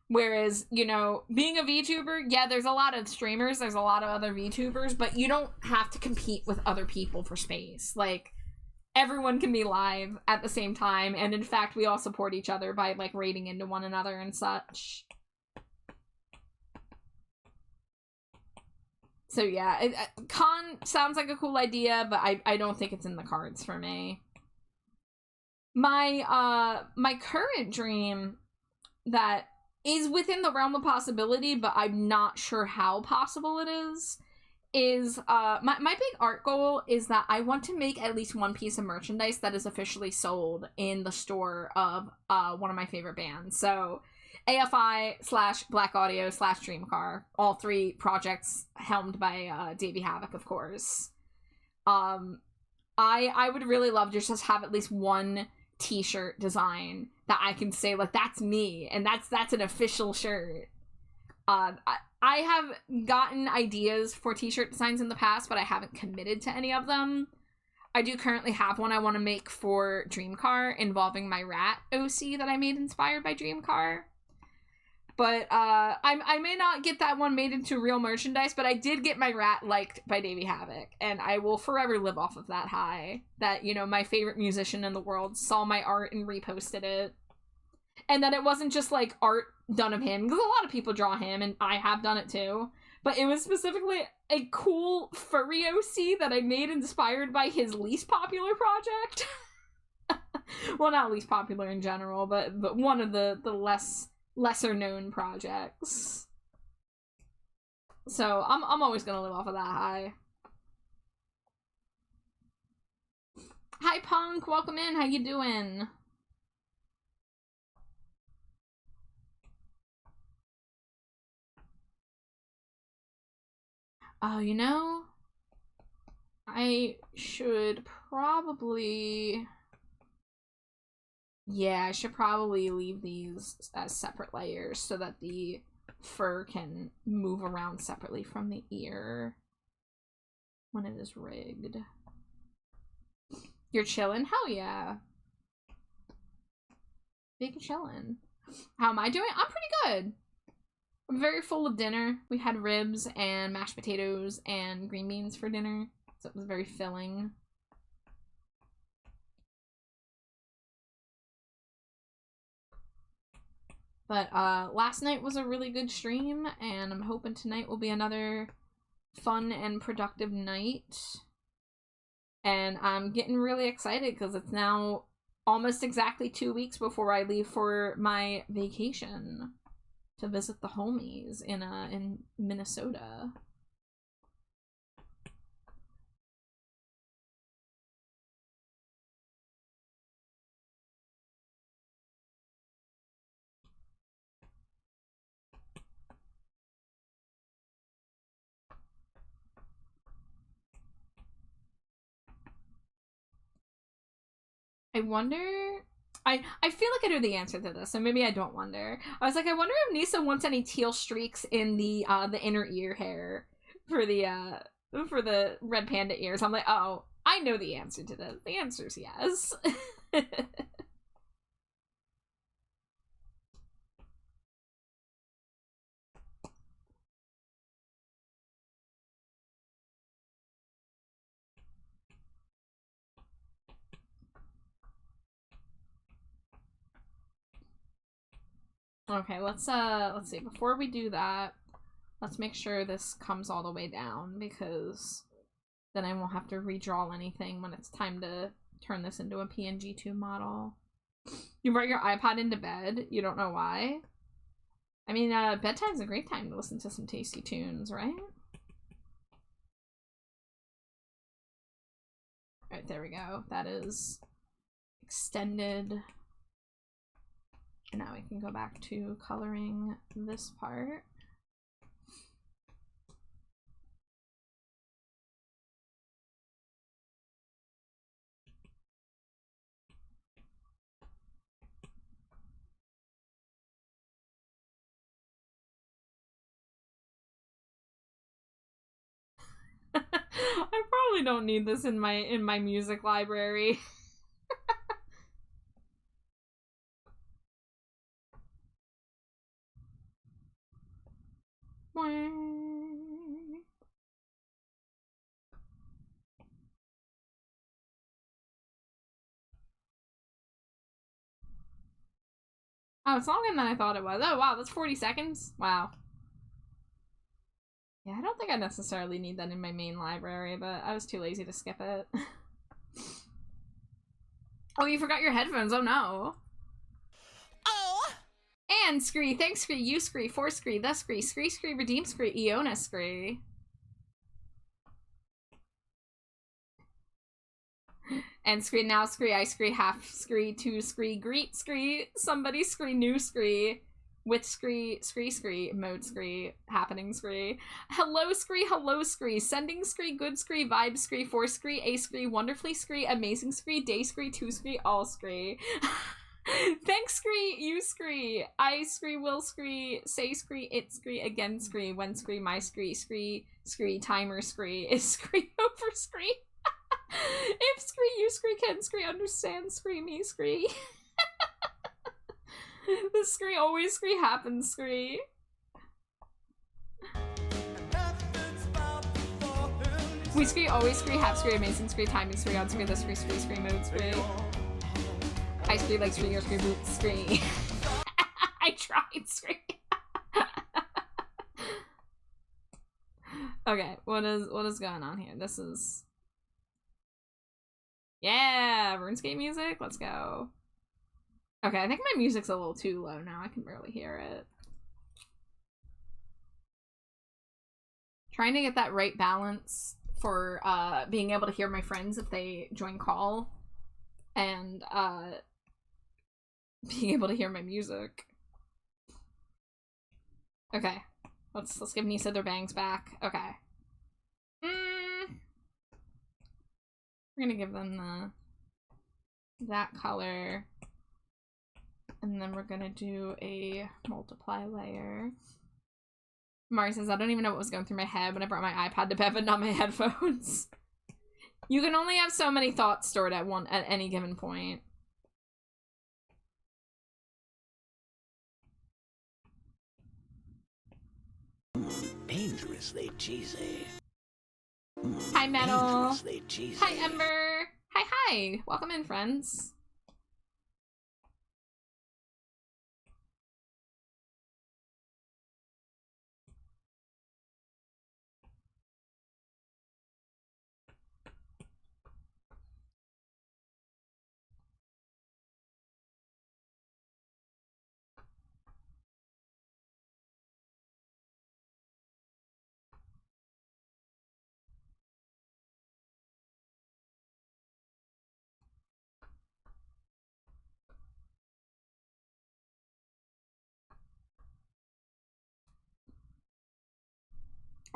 Whereas, you know, being a VTuber, yeah, there's a lot of streamers, there's a lot of other VTubers, but you don't have to compete with other people for space. Like, everyone can be live at the same time, and in fact, we all support each other by, like, raiding into one another and such. So yeah, con sounds like a cool idea, but I don't think it's in the cards for me. My current dream that is within the realm of possibility, but I'm not sure how possible it is my big art goal is that I want to make at least one piece of merchandise that is officially sold in the store of one of my favorite bands. So AFI / Black Audio / Dreamcar, all 3 projects helmed by Davey Havoc, of course. I would really love to just have at least one t-shirt design that I can say, like, that's me, and that's an official shirt. I have gotten ideas for t-shirt designs in the past, but I haven't committed to any of them. I do currently have one I want to make for Dreamcar involving my rat OC that I made inspired by Dreamcar. But I may not get that one made into real merchandise, but I did get my rat liked by Davey Havoc, and I will forever live off of that high. That, you know, my favorite musician in the world saw my art and reposted it. And that it wasn't just, like, art done of him, because a lot of people draw him, and I have done it too. But it was specifically a cool furry OC that I made inspired by his least popular project. Well, not least popular in general, but one of the lesser known projects. So I'm always gonna live off of that high. Hi Punk, welcome in. How you doing? Oh, you know, I should probably... Yeah, I should probably leave these as separate layers so that the fur can move around separately from the ear when it is rigged. You're chilling? Hell yeah. Big chillin'. How am I doing? I'm pretty good. I'm very full of dinner. We had ribs and mashed potatoes and green beans for dinner, so it was very filling. But last night was a really good stream, and I'm hoping tonight will be another fun and productive night. And I'm getting really excited because it's now almost exactly 2 weeks before I leave for my vacation to visit the homies in Minnesota. I wonder... I feel like I know the answer to this, so maybe I don't wonder. I was like, I wonder if Nisa wants any teal streaks in the inner ear hair for the red panda ears. I'm like, oh, I know the answer to this. The answer is yes. Okay, let's see. Before we do that, let's make sure this comes all the way down, because then I won't have to redraw anything when it's time to turn this into a PNG2 model. You brought your iPod into bed? You don't know why? I mean, bedtime's a great time to listen to some tasty tunes, right? Alright, there we go. That is extended. And now we can go back to coloring this part. I probably don't need this in my music library. Oh, it's longer than I thought it was. Oh, wow, that's 40 seconds? Wow. Yeah, I don't think I necessarily need that in my main library, but I was too lazy to skip it. Oh, you forgot your headphones. Oh, no. Oh! And Scree, thanks Scree, you Scree, for Scree, the Scree, Scree Scree, redeem Scree, Iona Scree. And Scree, now Scree, I Scree, half Scree, two Scree, greet Scree, somebody Scree, new Scree, with Scree, Scree Scree, mode Scree, happening Scree, hello Scree, sending Scree, good Scree, vibe Scree, for Scree, a Scree, wonderfully Scree, amazing Scree, day Scree, two Scree, all Scree. Thanks Scree, you Scree, I Scree, will Scree, say Scree, it Scree, again Scree, when Scree, my Scree, Scree, timer Scree, is Scree over Scree? If Scree, you Scree, can Scree, understand Scree, me Scree. The Scree, always Scree, happens Scree. We Scree, always Scree, half Scree, amazing Scree, timing Scree, on Scree, the Scree, Scree, mode Scree. I Scree, like Scree, your Scree, boot Scree. I tried Scree. Okay, what is going on here? This is... Yeah, RuneScape music, let's go. Okay, I think my music's a little too low now. I can barely hear it. Trying to get that right balance for being able to hear my friends if they join call, and being able to hear my music. Okay, let's give Nisa their bangs back. Okay. We're gonna give them that color. And then we're gonna do a multiply layer. Mari says, I don't even know what was going through my head when I brought my iPad to bed, but not my headphones. You can only have so many thoughts stored at any given point. Dangerously cheesy. Hi, Metal. Dangerously cheesy. Hi, Ember. Hi. Welcome in, friends.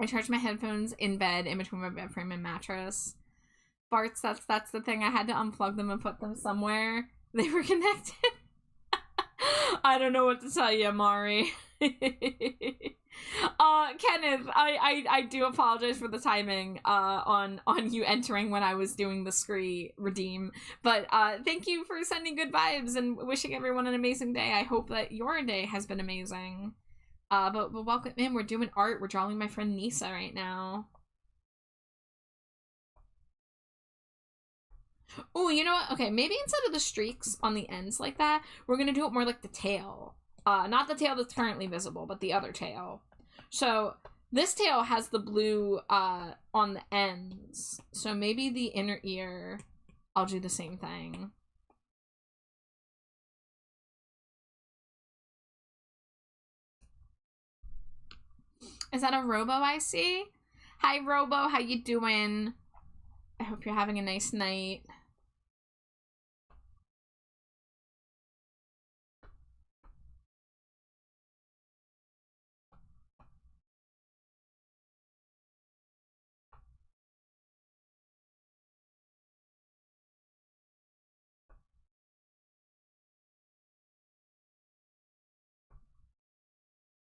I charge my headphones in bed, in between my bed frame and mattress. Farts, that's the thing. I had to unplug them and put them somewhere. They were connected. I don't know what to tell you, Mari. Kenneth, I do apologize for the timing on you entering when I was doing the Scree redeem. But thank you for sending good vibes and wishing everyone an amazing day. I hope that your day has been amazing. But welcome in. We're doing art. We're drawing my friend Nisa right now. Oh, you know what? Okay, maybe instead of the streaks on the ends like that, we're gonna do it more like the tail. Not the tail that's currently visible, but the other tail. So this tail has the blue on the ends. So maybe the inner ear, I'll do the same thing. Is that a Robo I see? Hi, Robo. How you doing? I hope you're having a nice night.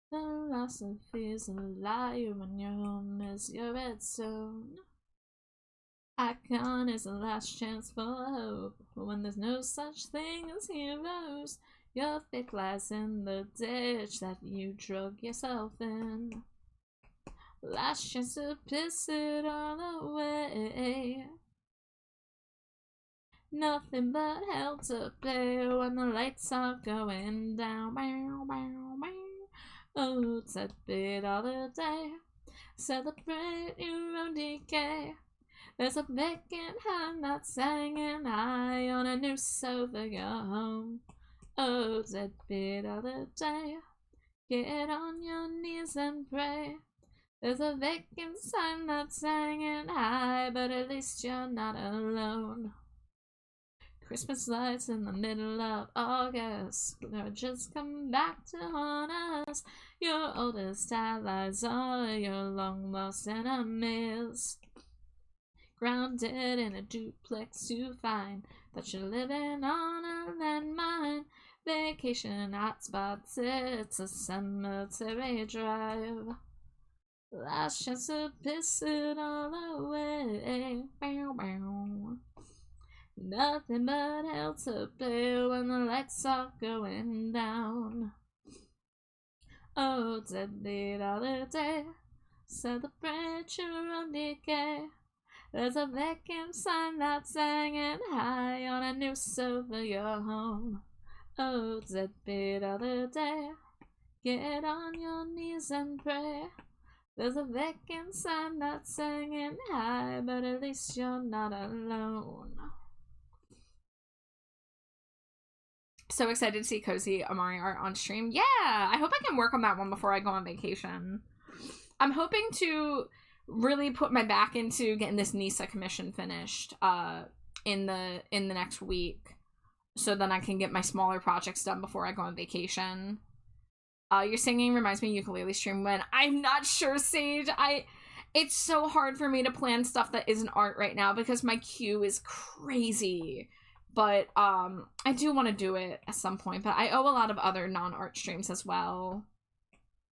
Philosophy is a lie when your home is your redstone. Icon is the last chance for hope. But when there's no such thing as heroes, your faith lies in the ditch that you drug yourself in. Last chance to piss it all away. Nothing but hell to pay when the lights are going down. Bow, bow, bow. Oh, it's a bit of the day. Celebrate your own decay. There's a vacant hand that's hanging high on a noose over your home. Oh, dead bit of the day. Get on your knees and pray. There's a vacant sign that's hanging high, but at least you're not alone. Christmas lights in the middle of August, they'll just come back to haunt us. Your oldest allies are your long lost enemies. Grounded in a duplex to find that you're living on a landmine. Vacation hotspots, it's a cemetery drive. Last chance to piss it all away. Bow, bow. Nothing but hell to pay when the lights are going down. Oh, deadbeat holiday, celebrate your own decay. There's a vacant sign that's hanging high on a noose over your home. Oh, deadbeat holiday, get on your knees and pray. There's a vacant sign that's hanging high, but at least you're not alone. So excited to see Cozy Amari art on stream. Yeah, I hope I can work on that one before I go on vacation. I'm hoping to really put my back into getting this Nisa commission finished in the next week, so then I can get my smaller projects done before I go on vacation. Your singing reminds me of ukulele stream when I'm not sure, Sage. It's so hard for me to plan stuff that isn't art right now because my queue is crazy. But I do want to do it at some point, but I owe a lot of other non-art streams as well.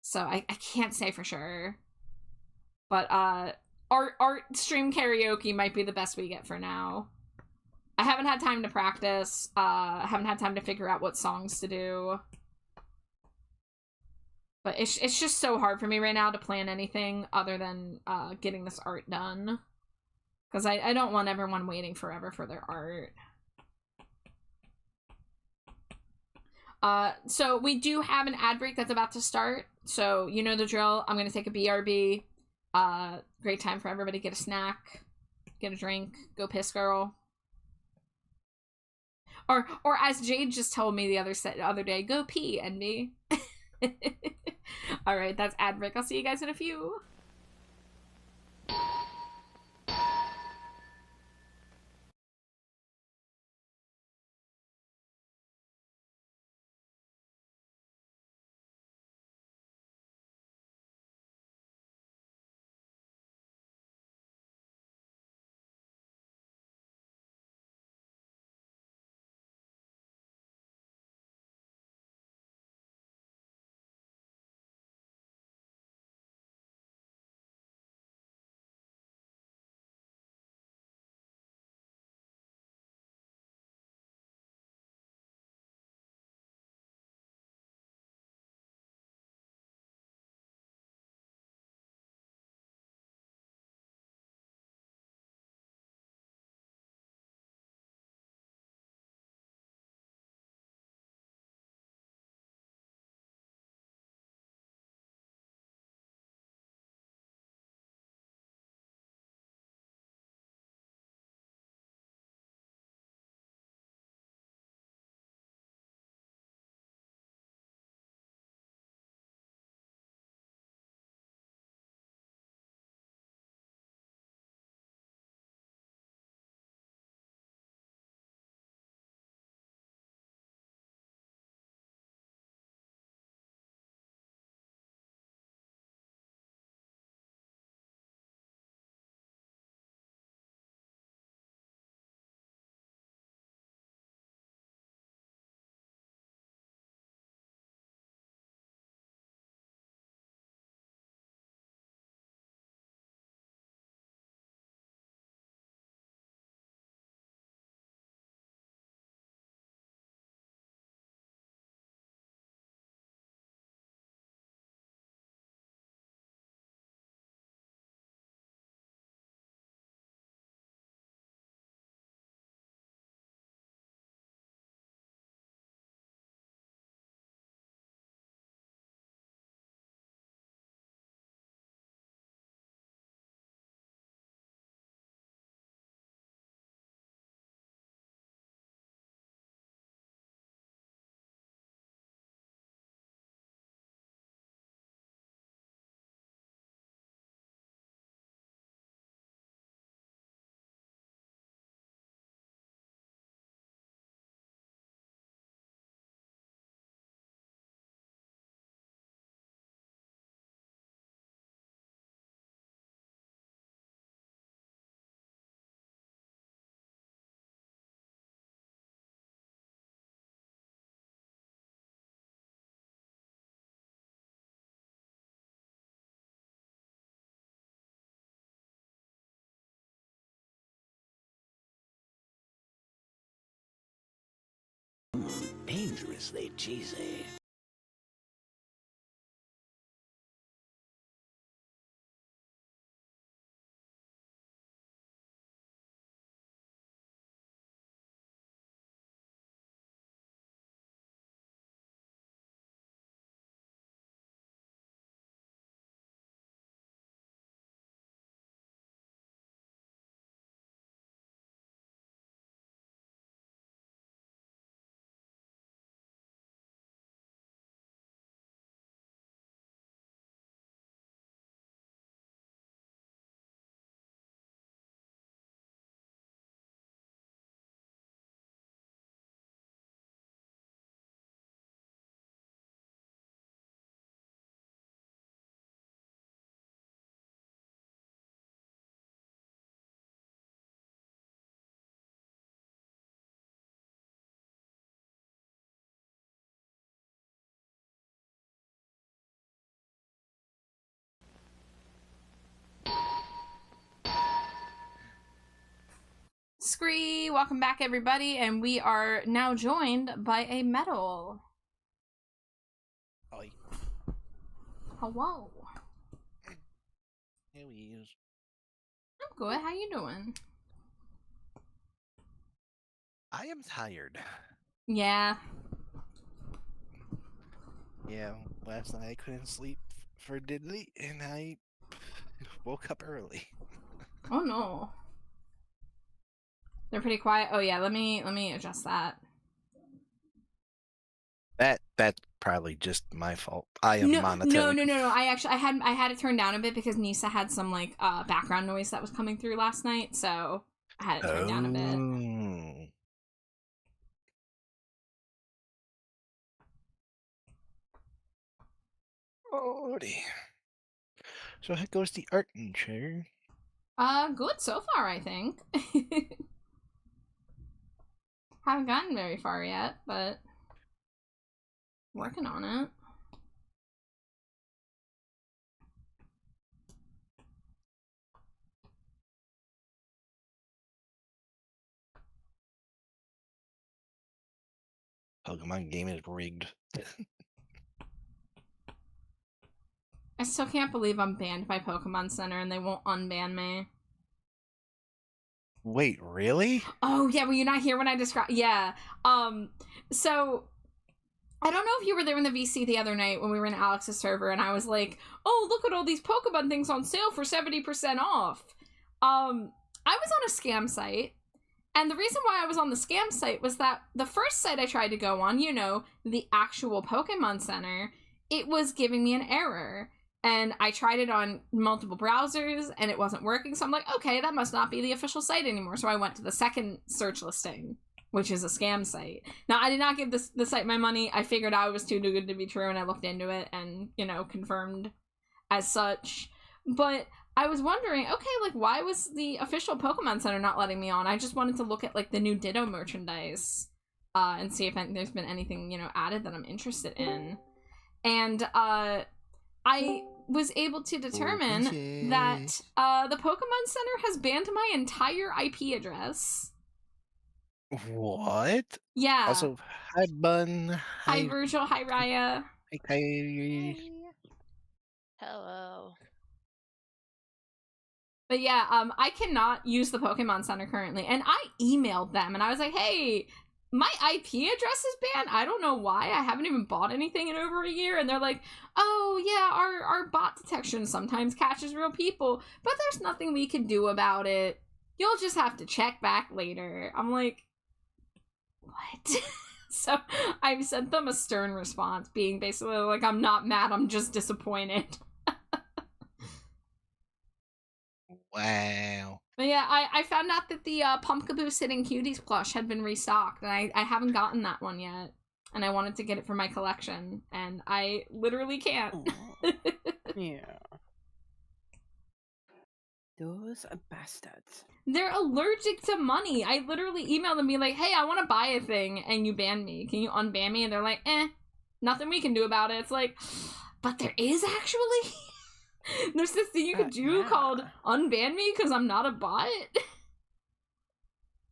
So I can't say for sure. But art stream karaoke might be the best we get for now. I haven't had time to practice. I haven't had time to figure out what songs to do. But it's just so hard for me right now to plan anything other than getting this art done. Because I don't want everyone waiting forever for their art. So we do have an ad break that's about to start. So you know the drill. I'm going to take a BRB. Great time for everybody to get a snack, get a drink, go piss girl. Or as Jade just told me the other day, go pee, Envy. Alright, that's ad break. I'll see you guys in a few. Dangerously cheesy. Scree, welcome back everybody, and we are now joined by a medal. Hi. Hello. Here he is. I'm good, how you doing? I am tired. Yeah. Yeah, last night I couldn't sleep for diddly, and I woke up early. Oh no. They're pretty quiet. Oh yeah, let me adjust that. That's probably just my fault. I am No. monotone. I had it turned down a bit because Nisa had some like background noise that was coming through last night, so I had it turned down a bit. Alrighty. So how goes the art and chair? Good so far, I think. Haven't gotten very far yet, but working on it. Pokemon game is rigged. I still can't believe I'm banned by Pokemon Center and they won't unban me. Wait, really? Oh yeah, were you not here when I described? Yeah. So I don't know if you were there in the VC the other night when we were in Alex's server, and I was like, "Oh, look at all these Pokemon things on sale for 70% off." I was on a scam site, and the reason why I was on the scam site was that the first site I tried to go on, you know, the actual Pokemon Center, it was giving me an error. And I tried it on multiple browsers and it wasn't working. So I'm like, okay, that must not be the official site anymore. So I went to the second search listing, which is a scam site. Now, I did not give the site my money. I figured out it was too good to be true and I looked into it and, you know, confirmed as such. But I was wondering, okay, like, why was the official Pokemon Center not letting me on? I just wanted to look at, like, the new Ditto merchandise and see if there's been anything, you know, added that I'm interested in. And, I was able to determine that the Pokemon Center has banned my entire IP address. What? Yeah. Also, hi Bun. Hi Virgil. Hi Raya. Hi. Hello. But yeah, I cannot use the Pokemon Center currently, and I emailed them and I was like, hey, my IP address is banned. I don't know why. I haven't even bought anything in over a year. And they're like, oh yeah, our bot detection sometimes catches real people, but there's nothing we can do about it. You'll just have to check back later. I'm like, what? So I sent them a stern response being basically like, I'm not mad, I'm just disappointed. Wow. But yeah, I found out that the Pumpkaboo Sitting Cuties plush had been restocked, and I haven't gotten that one yet. And I wanted to get it for my collection, and I literally can't. Yeah. Those bastards. They're allergic to money. I literally emailed them being like, hey, I want to buy a thing, and you banned me. Can you unban me? And they're like, nothing we can do about it. It's like, but there is actually... There's this thing you could do called unban me because I'm not a bot.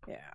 Yeah.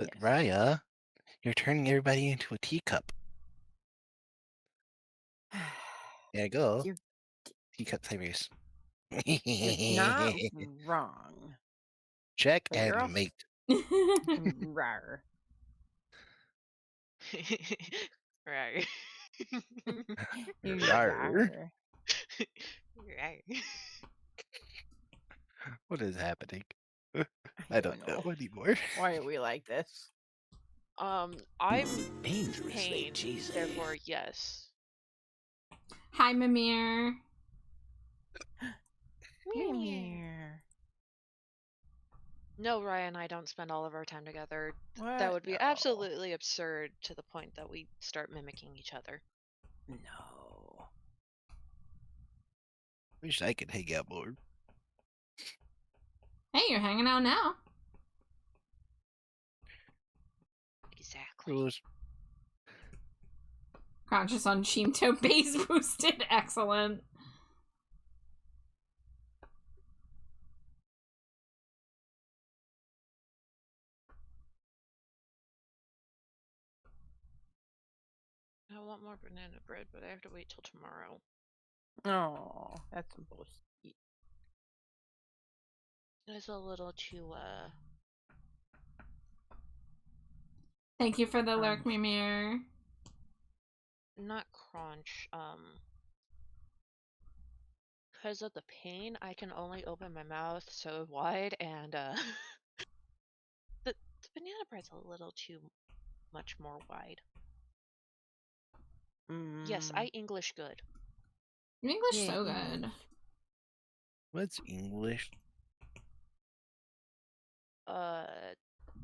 But Yes. Raya, you're turning everybody into a teacup. There you go. You're- Teacup Tiberius. It's not wrong. Check But you're and also mate. rar. Right. You Rar. rar. Right. What is happening? I don't know anymore. Why are we like this? I'm Dangerously pain, cheesy. therefore yes. Hi, Mimir. Mimir. No, Ryan and I don't spend all of our time together. What? That would be No. absolutely absurd to the point that we start mimicking each other. No. Wish I could hang out more. Hey, you're hanging out now. Exactly. Rules. Conscious on Chimto base boosted. Excellent. I want more banana bread, but I have to wait till tomorrow. Oh, that's some bullshit. It's a little too Thank you for the lurk, Mimir. not crunch. Because of the pain, I can only open my mouth so wide, and the banana bread's a little too much more wide. Yes, I English good. Your English Yeah, so English. good. What's English?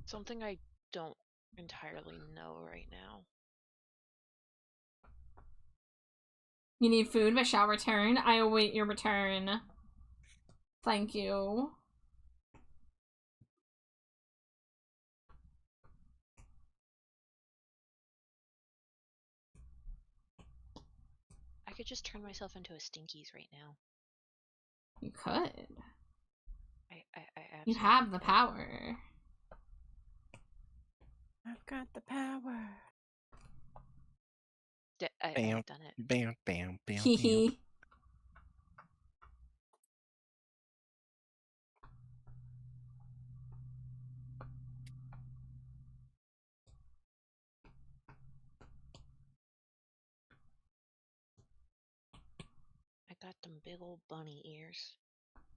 Something I don't entirely know right now. You need food, but shall return. I await your return. Thank you. I could just turn myself into a Stinkies right now. You could. I You absolutely have the could. power. I've got the power. I've Bam, done it. bam, bam, bam, Hee bam. hee. I got them big old bunny ears.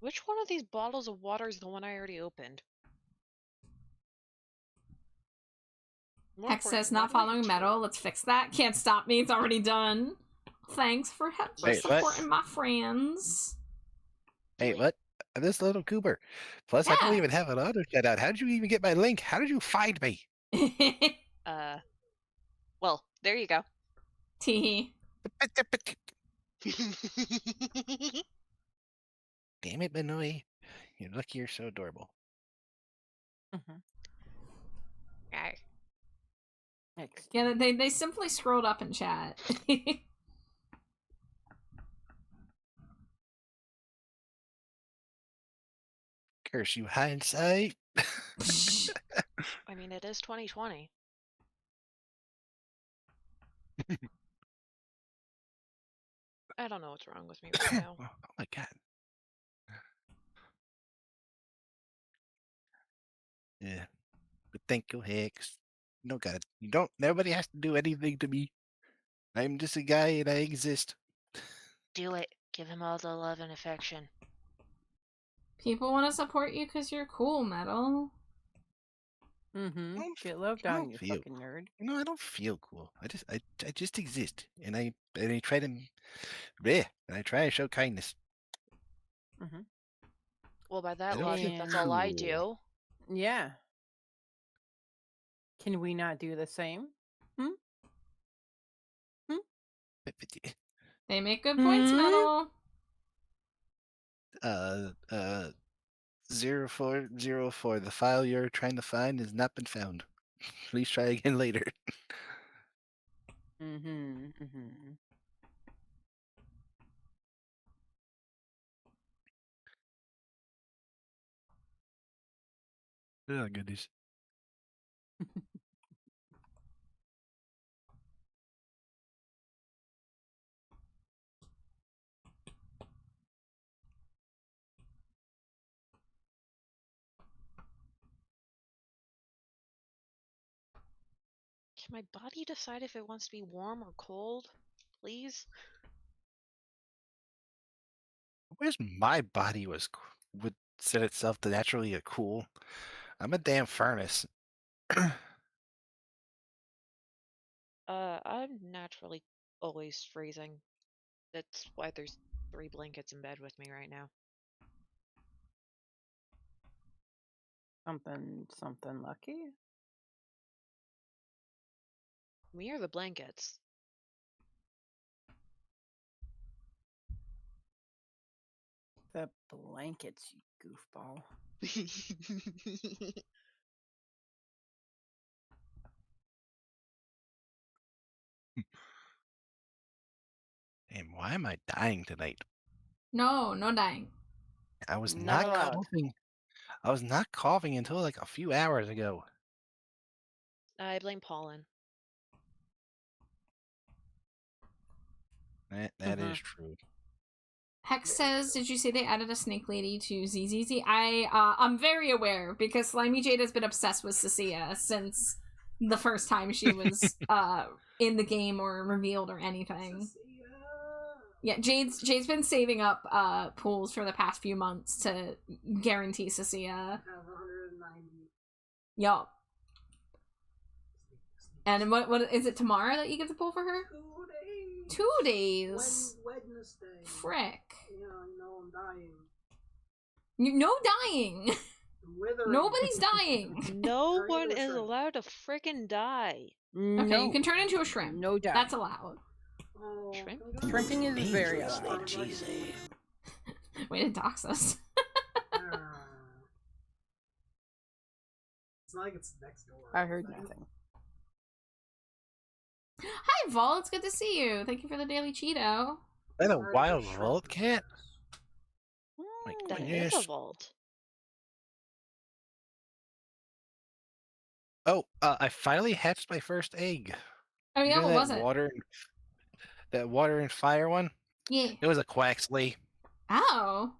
Which one of these bottles of water is the one I already opened? More Hex says importantly, why not do I have following two? metal. Let's fix that. Can't stop me. It's already done. Thanks for Wait, what? supporting my friends. Hey, what? This little goober. Plus, I don't Yeah. even have an auto shut out. How did you even get my link? How did you find me? Well, there you go. Tee. Damn it, Benoy. You're lucky you're so adorable. Right. Yeah, they simply scrolled up in chat. Curse you, hindsight. I mean, it is 2020. I don't know what's wrong with me right now. Oh my god. Yeah. But thank you, Hex. No, God. You don't. Nobody has to do anything to me. I'm just a guy and I exist. Do it. Give him all the love and affection. People want to support you because you're cool, Metal. Get loved I on, don't you feel fucking nerd. No, I don't feel cool. I just exist, and I try to, bleh, and I try to show kindness. Well, by I that don't logic, feel that's all I cool. do. Yeah. Can we not do the same? They make good points, Metal. 0404. The file you're trying to find has not been found. Please try again later. Oh goodness. Can my body decide if it wants to be warm or cold? Please? Where's my body would set itself to naturally a cool? I'm a damn furnace. I'm naturally always freezing. That's why there's 3 blankets in bed with me right now. Something lucky? Me or the blankets? The blankets, you goofball. Damn, why am I dying tonight? No, no dying. I was Not not allowed. coughing. I was not coughing until like a few hours ago. I blame pollen. That is true. Hex says, "Did you say they added a snake lady to ZZZ?" I'm very aware because Slimy Jade has been obsessed with Cecilia since the first time she was in the game or revealed or anything. Yeah, Jade's been saving up pools for the past few months to guarantee Cecilia. Have 190. Yup. And what is it tomorrow that you get the pool for her? 2 days. 2 days. Wednesday. Frick. Yeah, I know I'm dying. No dying. Withering. Nobody's dying. No Turn one into a is shrimp. allowed to frickin' die. Okay, No, you can turn into a shrimp. no doubt. That's allowed. Oh, Shrimp? can we go to Shrimping is very Dangerously allowed. cheesy. Way to dox us. Ah. It's not like it's next door. I heard nothing. Hi, Vol. It's good to see you. Thank you for the daily Cheeto. Is that a Sorry, wild the shrimp vault is cat? My That is a goodness. vault. Oh, I finally hatched my first egg. Oh yeah, You know what that was it? that water and fire one? Yeah. It was a quaxley. Oh.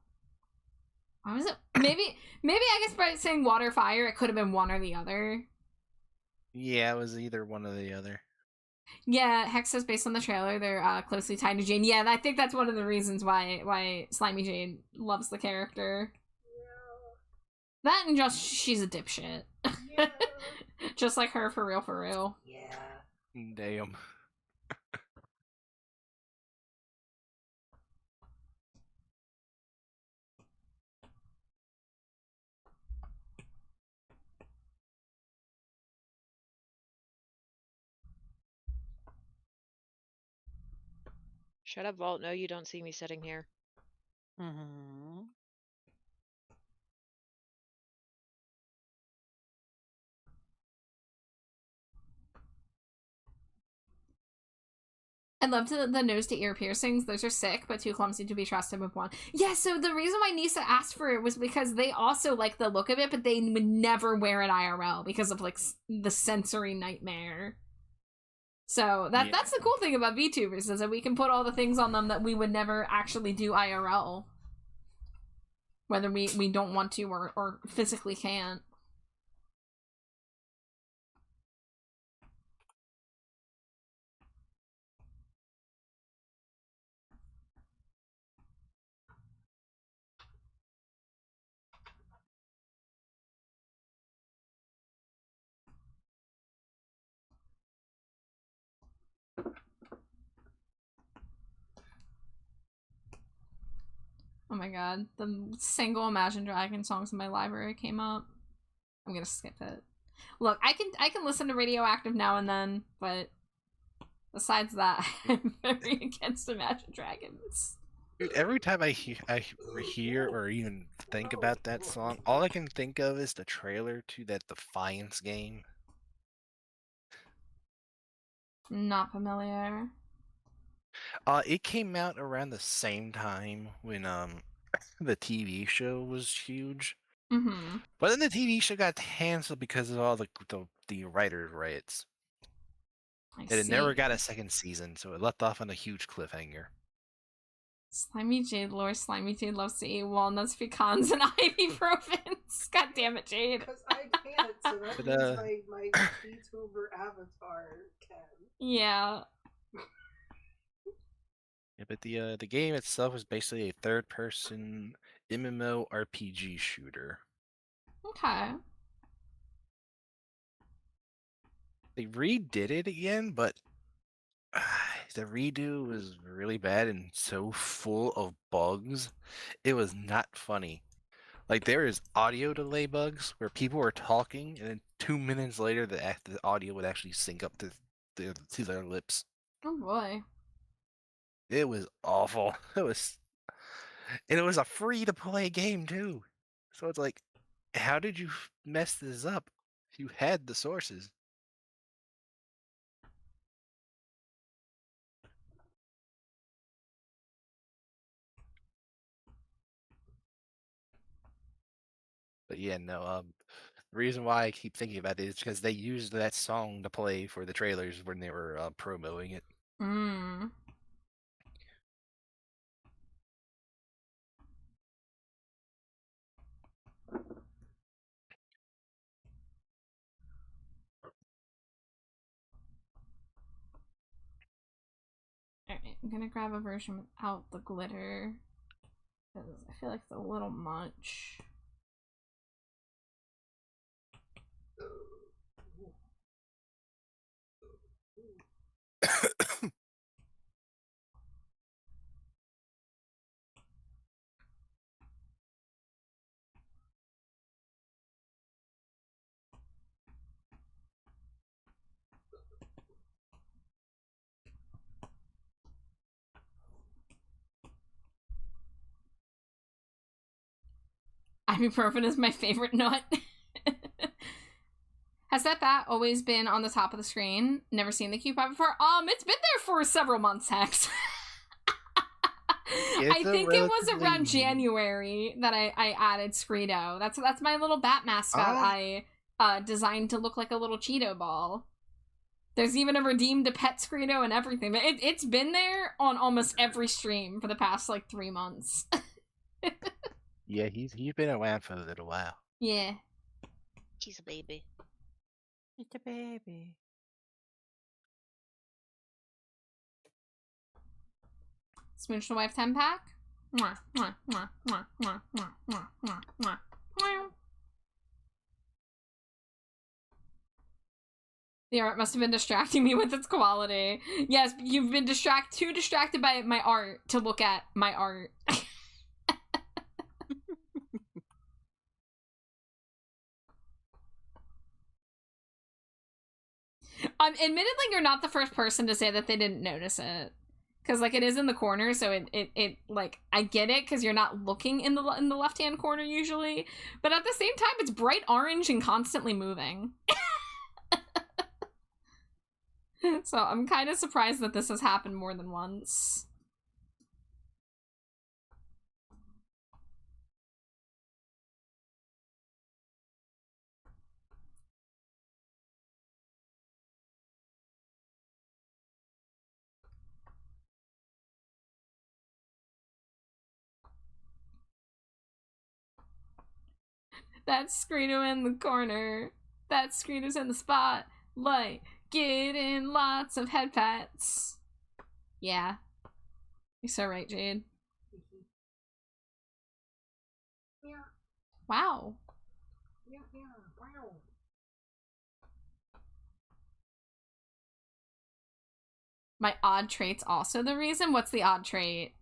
Why was it? Maybe I guess by saying water fire, it could have been one or the other. Yeah, it was either one or the other. Yeah, Hex says based on the trailer, they're closely tied to Jane. Yeah, I think that's one of the reasons why Slimy Jade loves the character. That and just she's a dipshit. Yeah. Just like her, for real, for real. Yeah. Damn. Shut up, Vault. No, you don't see me sitting here. Mm-hmm. I loved the nose to ear piercings. Those are sick, but too clumsy to be trusted with one. Yeah, so the reason why Nisa asked for it was because they also like the look of it, but they would never wear it IRL because of like the sensory nightmare. So that's the cool thing about VTubers is that we can put all the things on them that we would never actually do IRL. Whether we don't want to or physically can't. Oh my god, the single Imagine Dragon songs in my library came up. I'm gonna skip it. Look, I can listen to Radioactive now and then, but besides that, I'm very against Imagine Dragons. Dude, every time I hear or even think about that song, all I can think of is the trailer to that Defiance game. Not familiar. It came out around the same time when the TV show was huge. Mm-hmm. But then the TV show got canceled because of all the writers' riots. I And it see. never got a second season, so it left off on a huge cliffhanger. Slimy Jade lore. Slimy Jade loves to eat walnuts, pecans, and ibuprofens. God damn it, Jade. Because I can't, so that But, means my VTuber avatar can. Yeah. Yeah, but the game itself is basically a third-person MMORPG shooter. Okay. They redid it again, but the redo was really bad and so full of bugs. It was not funny. Like, there is audio delay bugs where people were talking, and then 2 minutes later, the audio would actually sync up to their lips. Oh boy. It was awful. And it was a free-to-play game too. So it's like, how did you mess this up? You had the sources. But yeah, no. The reason why I keep thinking about it is because they used that song to play for the trailers when they were promoting it. Mm. Alright, I'm gonna grab a version without the glitter. Because I feel like it's a little much. Ibuprofen is my favorite nut. Has that bat always been on the top of the screen? Never seen the cube bat before? It's been there for several months, Hex. I think it was around January that I added Screedo. That's my little bat mascot I designed to look like a little Cheeto ball. There's even a redeemed a pet Screedo and everything. But it's been there on almost every stream for the past, like, 3 months. Yeah, he's been around for a little while. Yeah. He's a baby. It's a baby. Smooch the Wife 10-pack. Mwah, mwah, mwah, mwah, mwah, mwah, mwah, mwah, mwah. Mwah. The art must have been distracting me with its quality. Yes, you've been too distracted by my art to look at my art. Admittedly, you're not the first person to say that they didn't notice it. Because, like, it is in the corner, so it like, I get it, because you're not looking in the left-hand corner, usually. But at the same time, it's bright orange and constantly moving. So I'm kind of surprised that this has happened more than once. That's Screeno in the corner. That Screener's in the spotlight. Getting lots of head pats. Yeah. You're so right, Jade. Yeah, Wow. yeah, wow. My odd trait's also the reason? What's the odd trait?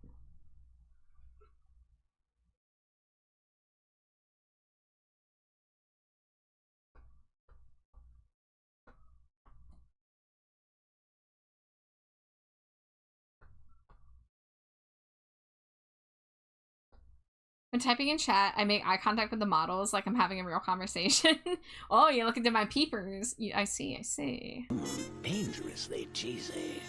When typing in chat, I make eye contact with the models like I'm having a real conversation. Oh, you're looking at my peepers. I see. Dangerously cheesy.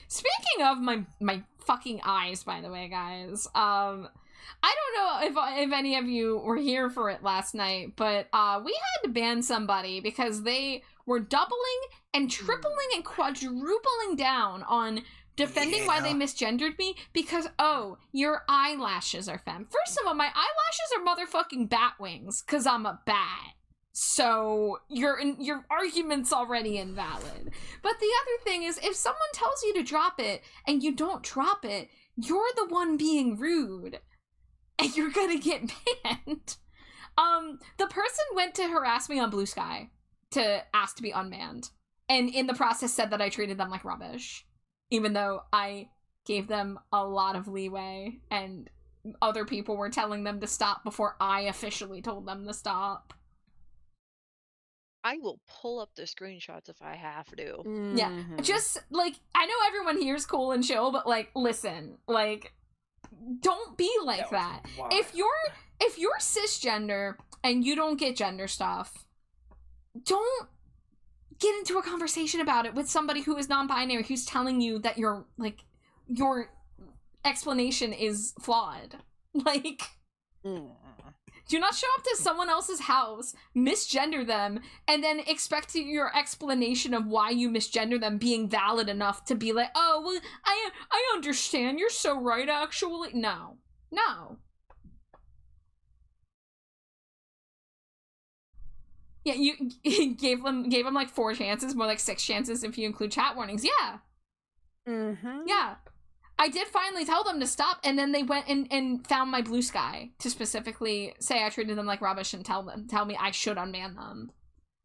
Speaking of my fucking eyes, by the way, guys, I don't know if any of you were here for it last night, but we had to ban somebody because they were doubling and tripling and quadrupling down on defending why they misgendered me because, oh, your eyelashes are femme. First of all, my eyelashes are motherfucking bat wings because I'm a bat. So your argument's already invalid. But the other thing is, if someone tells you to drop it and you don't drop it, you're the one being rude. And you're gonna get banned. The person went to harass me on Blue Sky to ask to be unmanned. And in the process said that I treated them like rubbish. Even though I gave them a lot of leeway and other people were telling them to stop before I officially told them to stop. I will pull up the screenshots if I have to. Yeah, just, like, I know everyone here is cool and chill, but, like, listen, like, don't be like that. If you're cisgender and you don't get gender stuff, don't get into a conversation about it with somebody who is non-binary who's telling you that your explanation is flawed. Like, do not show up to someone else's house, misgender them, and then expect your explanation of why you misgender them being valid enough to be like, oh, well, I understand, you're so right, actually. No. Yeah, you gave them like 4 chances, more like 6 chances if you include chat warnings. Yeah. Yeah. I did finally tell them to stop, and then they went and found my Blue Sky to specifically say I treated them like rubbish and tell me I should unban them.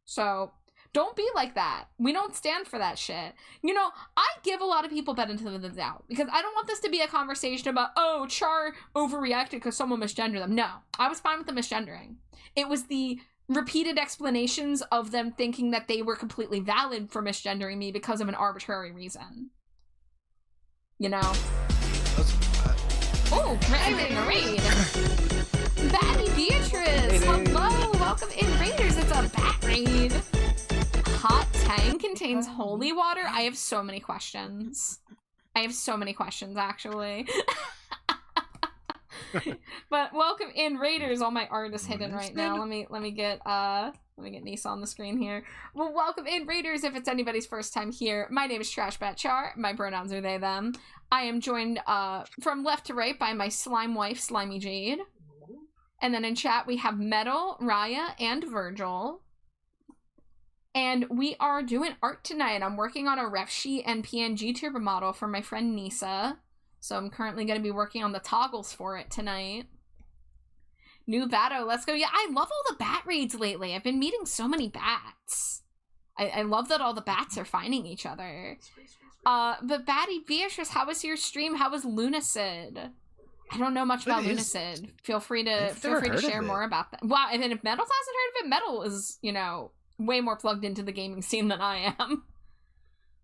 So, don't be like that. We don't stand for that shit. You know, I give a lot of people benefit of the doubt, because I don't want this to be a conversation about, oh, Char overreacted because someone misgendered them. No, I was fine with the misgendering. It was the repeated explanations of them thinking that they were completely valid for misgendering me because of an arbitrary reason. You know? Oh, getting a raid. Batty Beatrice! Hello! Welcome in, Raiders! It's a bat raid! Hot Tang contains holy water? I have so many questions. Actually. But welcome in, Raiders! All my art is hidden right now. Let me get Nisa on the screen here. Well, welcome in, Raiders, if it's anybody's first time here. My name is Trashbat Char. My pronouns are they, them. I am joined from left to right by my slime wife, Slimy Jade. And then in chat we have Metal, Raya, and Virgil. And we are doing art tonight. I'm working on a ref sheet and PNG turbo model for my friend Nisa. So I'm currently going to be working on the toggles for it tonight. New Batto, let's go. Yeah, I love all the bat raids lately. I've been meeting so many bats. I love that all the bats are finding each other. But Batty Beatrice, how was your stream? How was Lunacid? I don't know much about Lunacid. Feel free to share more about that. Wow, and if Metal hasn't heard of it, Metal is, you know, way more plugged into the gaming scene than I am.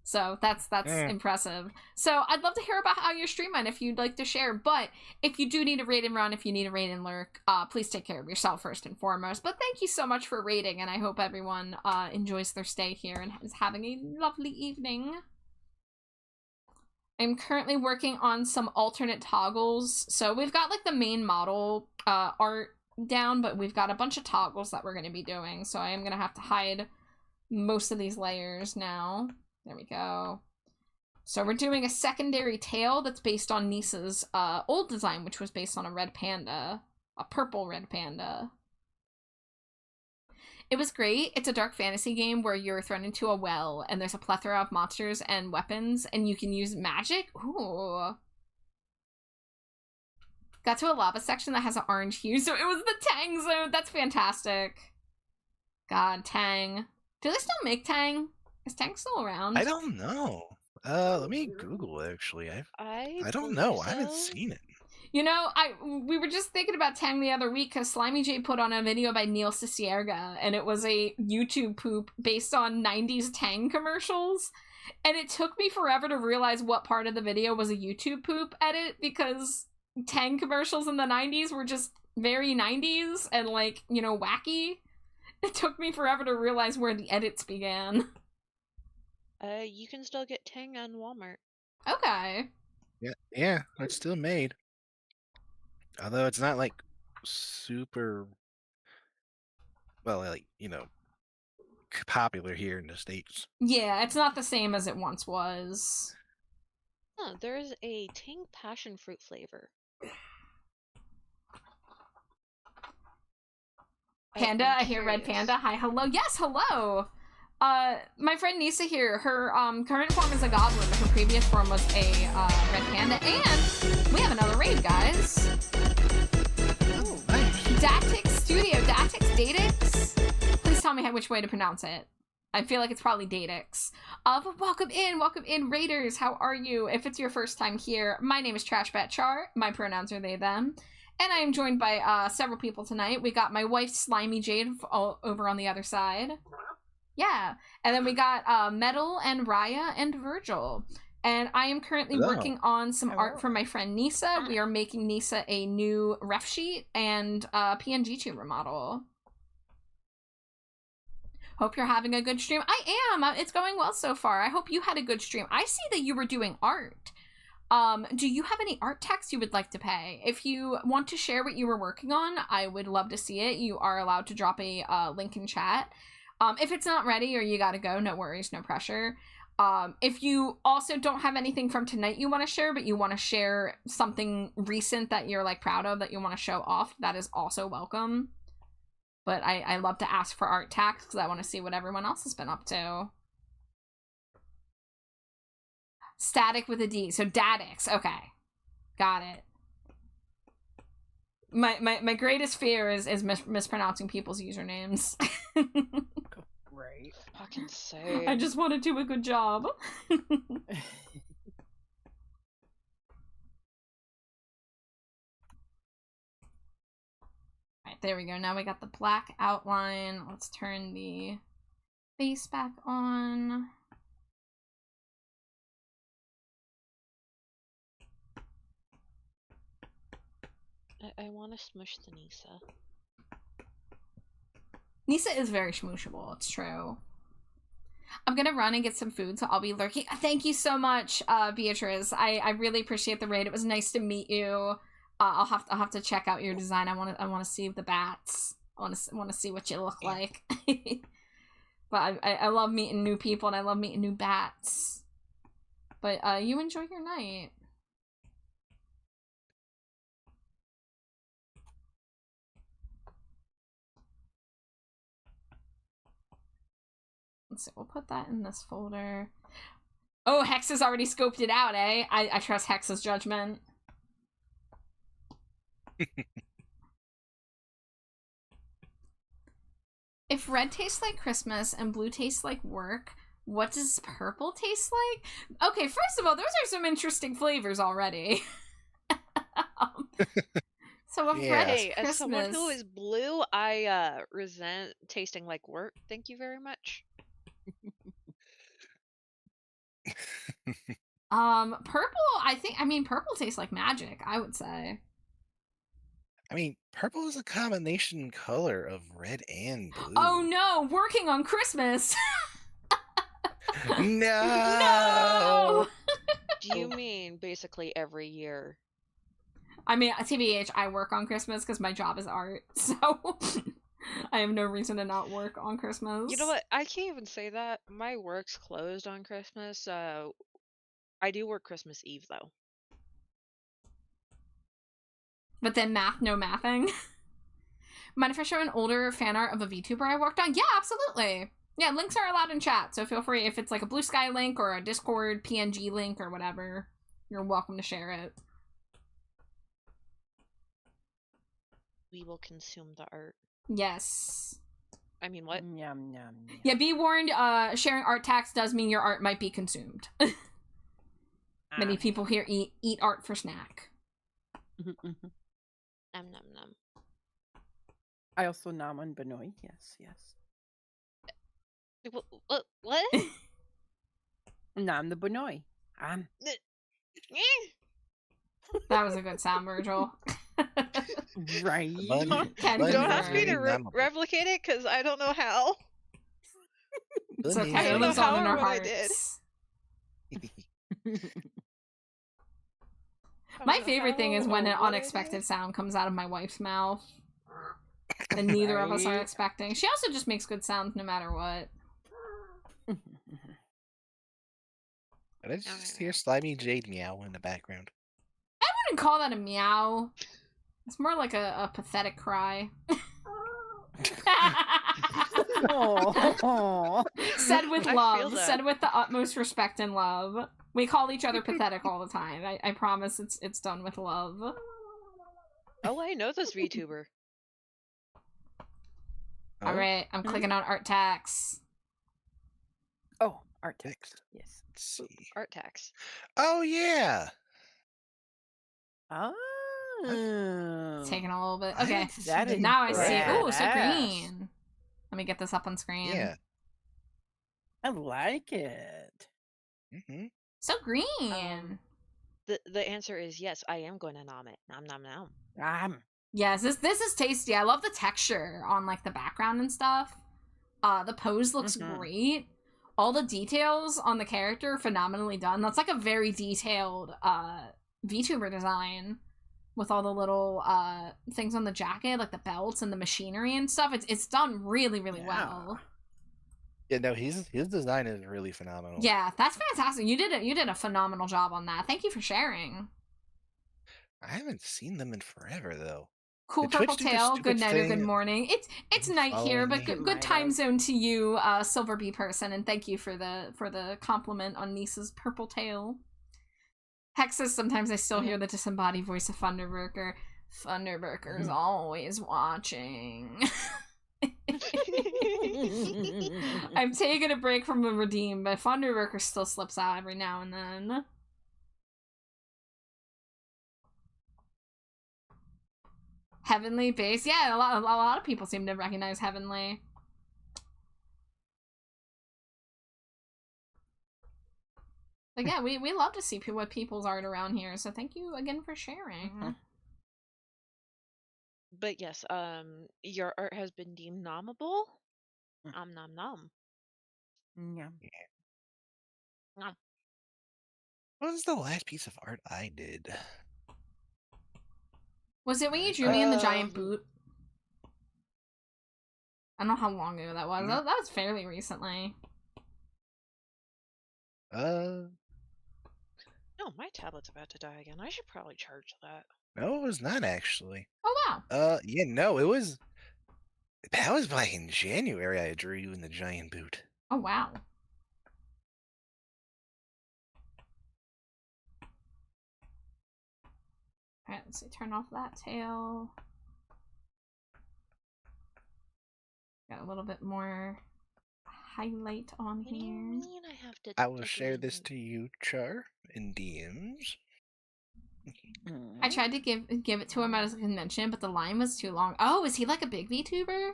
So that's impressive. So I'd love to hear about how your stream went if you'd like to share. But if you do need a raid and run, if you need a raid and lurk, please take care of yourself first and foremost. But thank you so much for raiding, and I hope everyone enjoys their stay here and is having a lovely evening. I'm currently working on some alternate toggles. So we've got like the main model art down, but we've got a bunch of toggles that we're going to be doing. So I am going to have to hide most of these layers now. There we go. So we're doing a secondary tail that's based on Nisa's old design, which was based on a red panda. A purple red panda. It was great. It's a dark fantasy game where you're thrown into a well and there's a plethora of monsters and weapons and you can use magic. Ooh. Got to a lava section that has an orange hue, so it was the Tang zone. That's fantastic. God, Tang. Do they still make Tang? Is Tang still around? I don't know. Let me Google it, actually. I don't know. I haven't seen it. You know, we were just thinking about Tang the other week because Slimy J put on a video by Neil Cicierga, and it was a YouTube poop based on 90s Tang commercials. And it took me forever to realize what part of the video was a YouTube poop edit because Tang commercials in the 90s were just very 90s and, like, you know, wacky. It took me forever to realize where the edits began. You can still get Tang on Walmart. Okay. Yeah, it's still made. Although it's not like super well, like popular here in the States. Yeah, it's not the same as it once was. Huh, there's a Tang passion fruit flavor. Panda, I'm I hear Red curious. Panda. Hi, hello. Yes, hello. My friend Nisa here. Her current form is a goblin, but her previous form was a Red Panda, and we have another raid, guys. Oh, nice. Datix Studio, Datix. Please tell me which way to pronounce it. I feel like it's probably Datix. But welcome in, Raiders. How are you? If it's your first time here, my name is Trashbat Char. My pronouns are they, them. And I am joined by several people tonight. We got my wife, Slimy Jade, over on the other side. Yeah. And then we got Metal and Raya and Virgil. And I am currently working on some art for my friend Nisa. We are making Nisa a new ref sheet and PNG tuber model. Hope you're having a good stream. I am. It's going well so far. I hope you had a good stream. I see that you were doing art. Do you have any art tax you would like to pay? If you want to share what you were working on, I would love to see it. You are allowed to drop a link in chat. If it's not ready or you gotta go, no worries, no pressure. If you also don't have anything from tonight you want to share, but you want to share something recent that you're like proud of that you want to show off, that is also welcome. But I love to ask for art tax because I want to see what everyone else has been up to. Static with a D, so Datix. Okay, got it. My greatest fear is mispronouncing people's usernames. Right. Fucking say. I just want to do a good job. Alright, there we go. Now we got the black outline. Let's turn the face back on. I want to smush the Nisa. Nisa is very schmooshable, it's true. I'm gonna run and get some food, so I'll be lurking. Thank you so much, Beatrice. I really appreciate the raid. It was nice to meet you. I'll have to check out your design. I want to see the bats. I want to see what you look like. But I love meeting new people and I love meeting new bats. But you enjoy your night. Let's see, we'll put that in this folder. Oh, Hex has already scoped it out, eh? I trust Hex's judgment. If red tastes like Christmas and blue tastes like work, what does purple taste like? Okay, first of all, those are some interesting flavors already. So if red is Hey, Christmas... as someone who is blue, I resent tasting like work. Thank you very much. Purple, purple tastes like magic, I would say. I mean, purple is a combination color of red and blue. Oh no, working on Christmas! No! No! Do you mean basically every year? I mean, TBH, I work on Christmas because my job is art, so I have no reason to not work on Christmas. You know what? I can't even say that. My work's closed on Christmas. I do work Christmas Eve, though. But then no mathing. Mind if I show an older fan art of a VTuber I worked on? Yeah, absolutely. Yeah, links are allowed in chat, so feel free. If it's like a Blue Sky link or a Discord PNG link or whatever, you're welcome to share it. We will consume the art. Yes. I mean, what? Yum, yum, yum. Yeah, be warned, sharing art tax does mean your art might be consumed. Many people here eat art for snack. Nom nom nom. I also nom on Benoit. Yes, yes. What? Nom the Benoit. That was a good sound, Virgil. Right. You don't ask me to replicate it because I don't know how. It's okay. I It don't know lives how on in or our what I did. hearts. My favorite thing is when an What unexpected sound comes out of my wife's mouth. And neither of us are Right. expecting. She also just makes good sounds no matter what. Did I just hear Slimy Jade meow in the background? I wouldn't call that a meow. It's more like a pathetic cry. Oh. Said with I feel love. that. Said with the utmost respect and love. We call each other pathetic all the time. I promise it's done with love. Oh, I know this VTuber. Oh, Alright, I'm clicking on art tax. Oh, art text. thanks. Yes. Let's see. Art tax. Oh yeah. Oh. It's taking a little bit. I Okay. haven't seen That them is Now I see. badass. Ooh, so green. Let me get this up on screen. Yeah. I like it. hmm So green. The answer is yes, I am going to nom it. Nom nom nom. Yes, this is tasty. I love the texture on like the background and stuff. The pose looks Mhm. great. All the details on the character are phenomenally done. That's like a very detailed VTuber design with all the little things on the jacket, like the belts and the machinery and stuff. It's done really, really well. Yeah, no, his design is really phenomenal. Yeah, that's fantastic. You did a phenomenal job on that. Thank you for sharing. I haven't seen them in forever though. Cool Did Twitch purple do the tail. Good stupid night or good thing? morning. It's night here, Following but me? good Might time have. zone to you, Silver Bee person, and thank you for the compliment on Nisa's purple tail. Hex says sometimes I still hear the disembodied voice of Thunderburker. Thunderburker's always watching. I'm taking a break from the redeem, but Thunderburker still slips out every now and then. Heavenly base, yeah, a lot of people seem to recognize Heavenly. But yeah, we love to see what people's art around here, so thank you again for sharing. But yes, your art has been deemed nommable. Mm. Nom nom nom. Yeah. What was the last piece of art I did? Was it when you drew me in the giant Um, boot? I don't know how long ago that was. Mm. That was fairly recently. No, my tablet's about to die again. I should probably charge that. No, it was not actually. Oh wow. Yeah, no, it was. That was back in January. I drew you in the giant boot. Oh wow. Alright, let's see. Turn off that tail. Got a little bit more highlight on What do you here. mean I have to? I will dig share in this and- to you, Char, in DMs. I tried to give it to him at a convention, but the line was too long. Oh, is he like a big VTuber?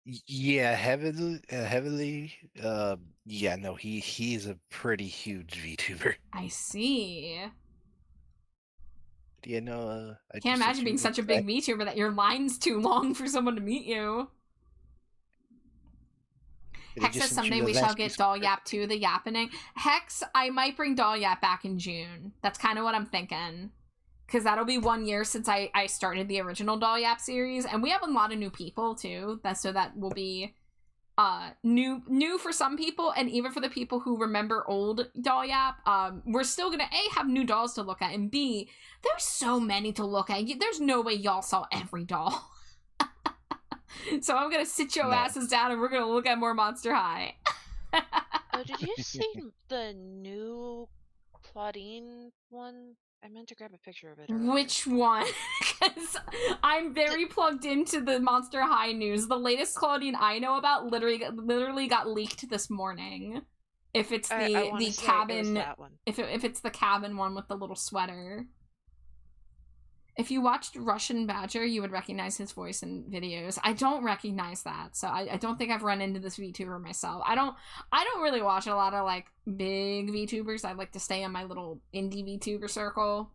Yeah, heavily. Yeah, no, he's a pretty huge VTuber. I see. Yeah, no, I Can't just imagine being such a big VTuber that your line's too long for someone to meet you. Hex says someday we shall get Doll Yap 2, the yappening. Hex, I might bring Doll Yap back in June. That's kind of what I'm thinking. Because that'll be 1 year since I started the original Doll Yap series. And we have a lot of new people, too. So that will be new for some people. And even for the people who remember old Doll Yap, we're still going to, A, have new dolls to look at. And B, there's so many to look at. There's no way y'all saw every doll. So I'm gonna sit your asses down and we're gonna look at more Monster High. Oh, did you see the new Claudine one? I meant to grab a picture of it. Earlier. Which one? Because I'm very plugged into the Monster High news. The latest Claudine I know about literally got leaked this morning. If it's I wanna the say it was cabin, that one. if it's the cabin one with the little sweater. If you watched Russian Badger, you would recognize his voice in videos. I don't recognize that, so I don't think I've run into this VTuber myself. I don't really watch a lot of like big VTubers. I like to stay in my little indie VTuber circle.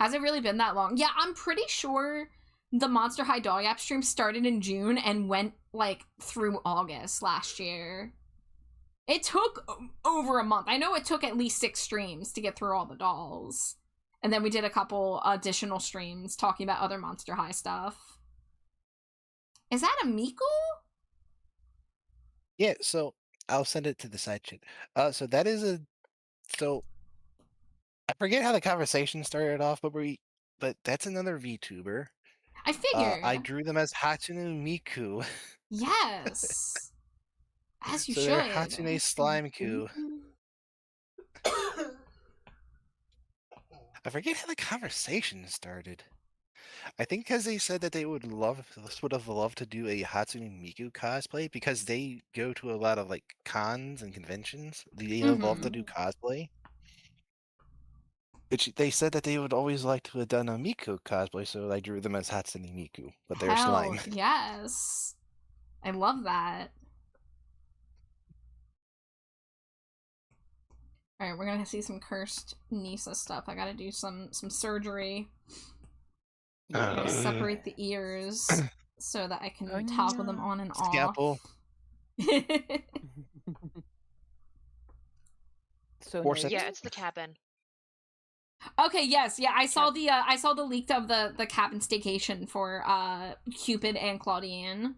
Has it really been that long? Yeah, I'm pretty sure the Monster High Doll Yap stream started in June and went like through August last year. It took over a month. I know it took at least 6 streams to get through all the dolls. And then we did a couple additional streams talking about other Monster High stuff. Is that a Miku? Yeah, so I'll send it to the side chat. So that is so I forget how the conversation started off, but that's another VTuber. I figured. I drew them as Hatsune Miku. Yes. As you So should. they're Hatsune Slime Ku. I forget how the conversation started. I think because they said that they would have loved to do a Hatsune Miku cosplay because they go to a lot of like cons and conventions. They love to do cosplay. Which they said that they would always like to have done a Miku cosplay, so I drew them as Hatsune Miku, but they're slime. Yes. I love that. Alright, we're gonna see some cursed Nisa stuff. I gotta do some surgery. I'm gonna separate the ears so that I can toggle them on and off. Scalpel. So Yeah, it's the cabin. Okay, yes, yeah, I saw the leaked of the cabin staycation for Cupid and Claudiane.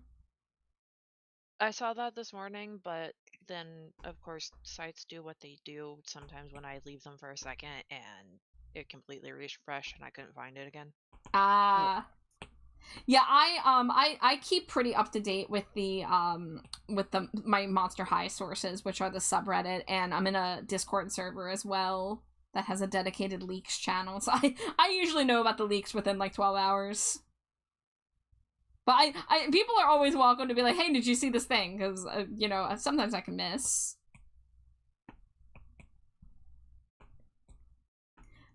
I saw that this morning, but then of course sites do what they do sometimes when I leave them for a second and it completely refreshed and I couldn't find it again. Yeah, I keep pretty up to date with my Monster High sources, which are the subreddit, and I'm in a Discord server as well that has a dedicated leaks channel. So I usually know about the leaks within like 12 hours. But I people are always welcome to be like, hey, did you see this thing? Because you know, sometimes I can miss.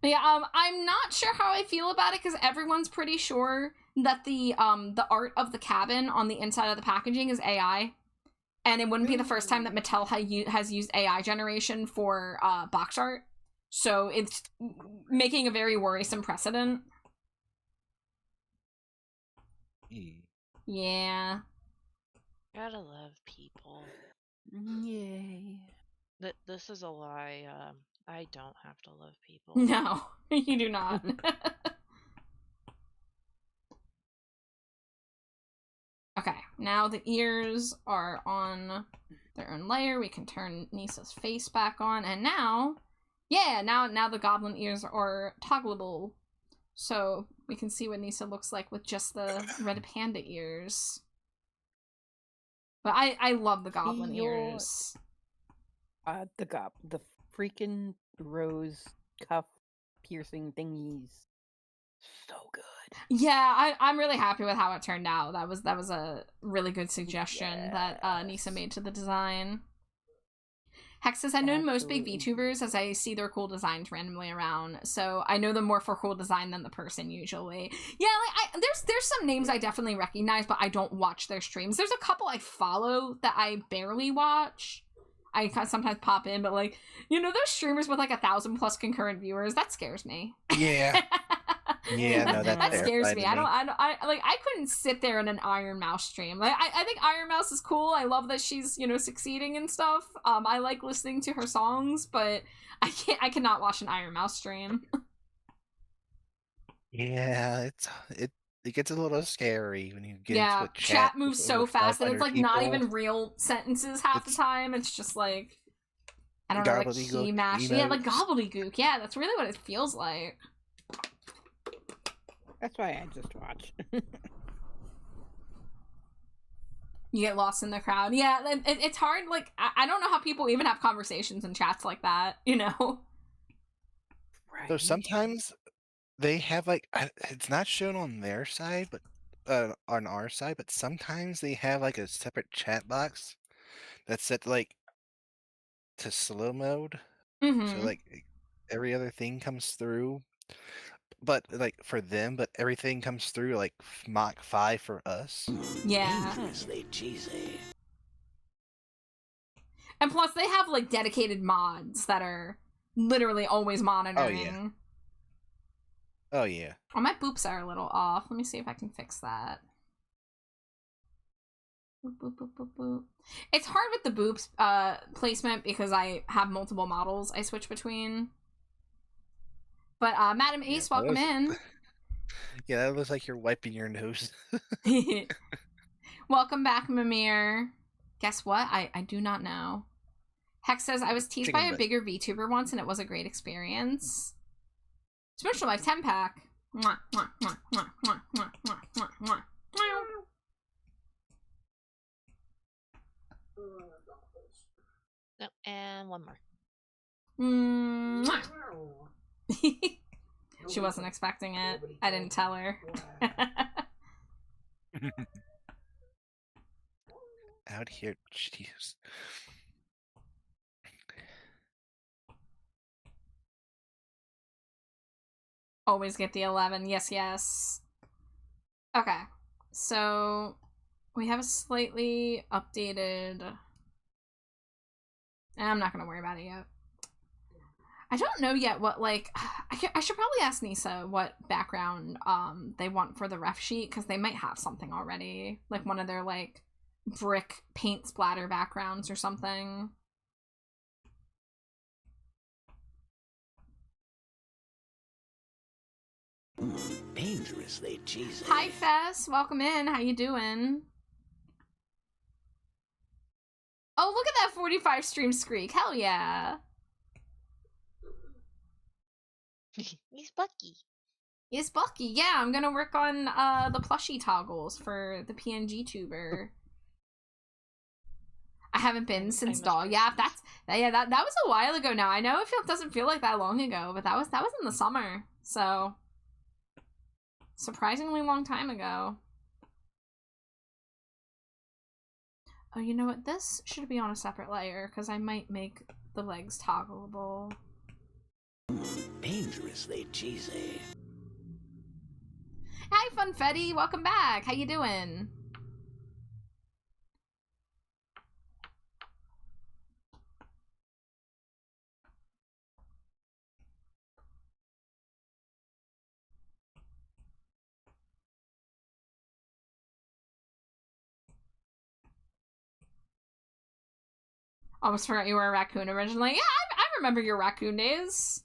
But yeah, I'm not sure how I feel about it because everyone's pretty sure that the art of the cabin on the inside of the packaging is AI, and it wouldn't be the first time that Mattel has used AI generation for box art. So it's making a very worrisome precedent. Yeah. Gotta love people. Yay. This is a lie. I don't have to love people. No, you do not. Okay, now the ears are on their own layer. We can turn Nisa's face back on, and now, yeah, now the goblin ears are toggleable. So we can see what Nisa looks like with just the red panda ears. But I love the goblin ears. The freaking rose cuff piercing thingies. So good. Yeah, I'm really happy with how it turned out. That was a really good suggestion that Nisa made to the design. Hex says, I've known most big VTubers as I see their cool designs randomly around, so I know them more for cool design than the person usually. Yeah, like there's some names I definitely recognize, but I don't watch their streams. There's a couple I follow that I barely watch. I sometimes pop in, but like, you know, those streamers with like 1,000+ concurrent viewers, that scares me. Yeah. Yeah, no, that scares me. I couldn't sit there in an Iron Mouse stream. Like, I think Iron Mouse is cool. I love that she's, you know, succeeding and stuff. I like listening to her songs, but I cannot watch an Iron Mouse stream. Yeah, it gets a little scary when you get into a chat moves so fast that it's like not people. even real sentences half the time. It's just like, I don't know, like key mash. Yeah, like gobbledygook. Yeah, that's really what it feels like. That's why I just watch. You get lost in the crowd. Yeah, it's hard. Like, I don't know how people even have conversations in chats like that, you know? Right. So sometimes they have like, it's not shown on their side, but on our side, but sometimes they have like a separate chat box that's set like to slow mode. Mm-hmm. So like every other thing comes through. But like for them, but everything comes through like Mach 5 for us. Yeah. Dangerously cheesy. And plus they have like dedicated mods that are literally always monitoring. Oh yeah. Oh, my boops are a little off. Let me see if I can fix that. Boop, boop, boop, boop, boop. It's hard with the boobs placement because I have multiple models I switch between. But Madam Ace, Yeah, welcome in. Yeah, that looks like you're wiping your nose. Welcome back, Mimir. Guess what? I do not know. Hex says, I was teased Chicken by a butt. bigger VTuber once and it was a great experience. Special Life 10 pack. Mwah, mwah, mwah, mwah, mwah, mwah, mwah, mwah, mwah. No, and one more. Mwah. She wasn't expecting it. I didn't tell her. Out here, jeez. Always get the 11. Yes, yes. Okay. So we have a slightly updated... I'm not going to worry about it yet. I don't know yet what, like... I should probably ask Nisa what background they want for the ref sheet, because they might have something already. Like one of their, like, brick paint splatter backgrounds or something. Dangerously cheesy. Hi, Fess. Welcome in. How you doing? Oh, look at that 45 stream streak. Hell yeah. He's Bucky. It's Bucky. Yeah, I'm gonna work on the plushie toggles for the PNG tuber. I haven't been since Doll. Yeah, that was a while ago now. I know it doesn't feel like that long ago, but that was in the summer. So surprisingly long time ago. Oh, you know what? This should be on a separate layer because I might make the legs toggleable. Dangerously cheesy. Hi, Funfetti. Welcome back. How you doing? Almost forgot you were a raccoon originally. Yeah, I remember your raccoon days.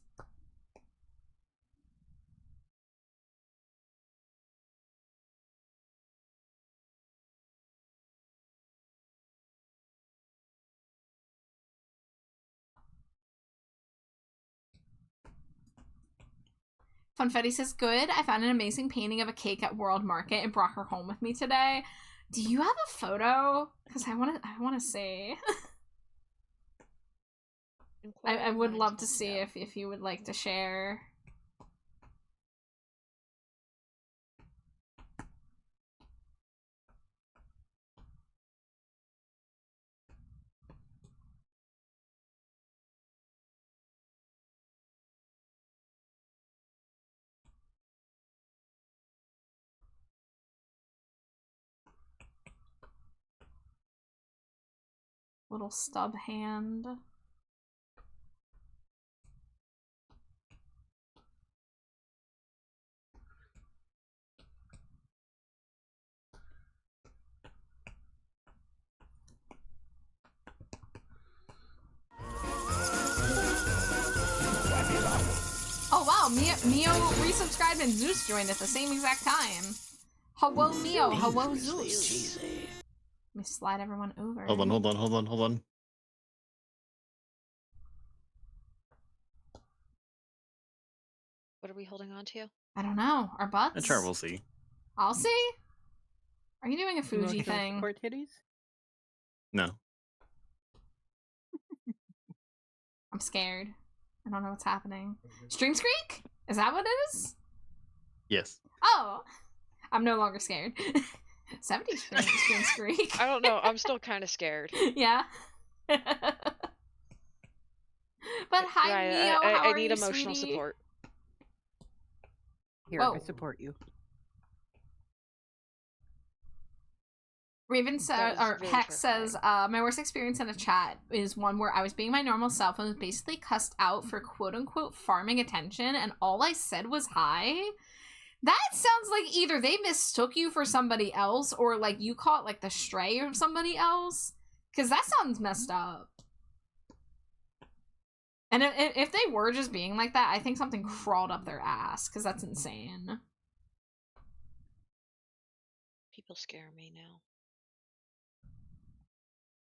Funfetti says, good. I found an amazing painting of a cake at World Market and brought her home with me today. Do you have a photo? Because I want to see. I would love to see if you would like to share. Little stub hand. Oh wow, Mio resubscribed and Zeus joined at the same exact time. Hello Mio, hello Zeus. Cheesy. Let me slide everyone over. Hold on. What are we holding on to? I don't know. Our butts? I'm sure we'll see. I'll see. Are you doing a Fuji Emotional thing? support titties? No. I'm scared. I don't know what's happening. Stream Screek? Is that what it is? Yes. Oh! I'm no longer scared. 70 Stream Screek. I don't know. I'm still kind of scared. Yeah. But hi, Yeah, Mio. How I are need you, emotional sweetie? support. Here, Whoa. I support you. Raven That says, was or very Hex terrifying. says, my worst experience in a chat is one where I was being my normal self and was basically cussed out for quote unquote farming attention, and all I said was hi. That sounds like either they mistook you for somebody else or like you caught like the stray of somebody else. Because that sounds messed up. And if they were just being like that, I think something crawled up their ass. Because that's insane. People scare me now.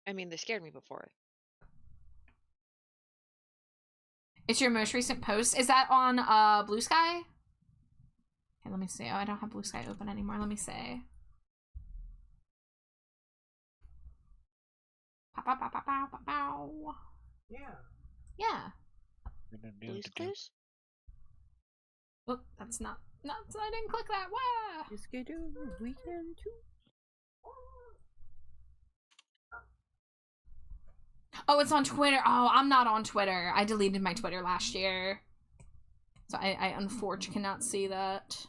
I mean, they scared me before. It's your most recent post. Is that on Blue Sky? Okay, let me see. Oh, I don't have Blue Sky open anymore. Let me see. Pow, pow, pow, pow, pow, pow, pow. Yeah. Yeah. Blue's Clues? Oh, that's not. No, I didn't click that. Wow. Weekend too. Oh, it's on Twitter. Oh, I'm not on Twitter. I deleted my Twitter last year. So I unfortunately cannot see that.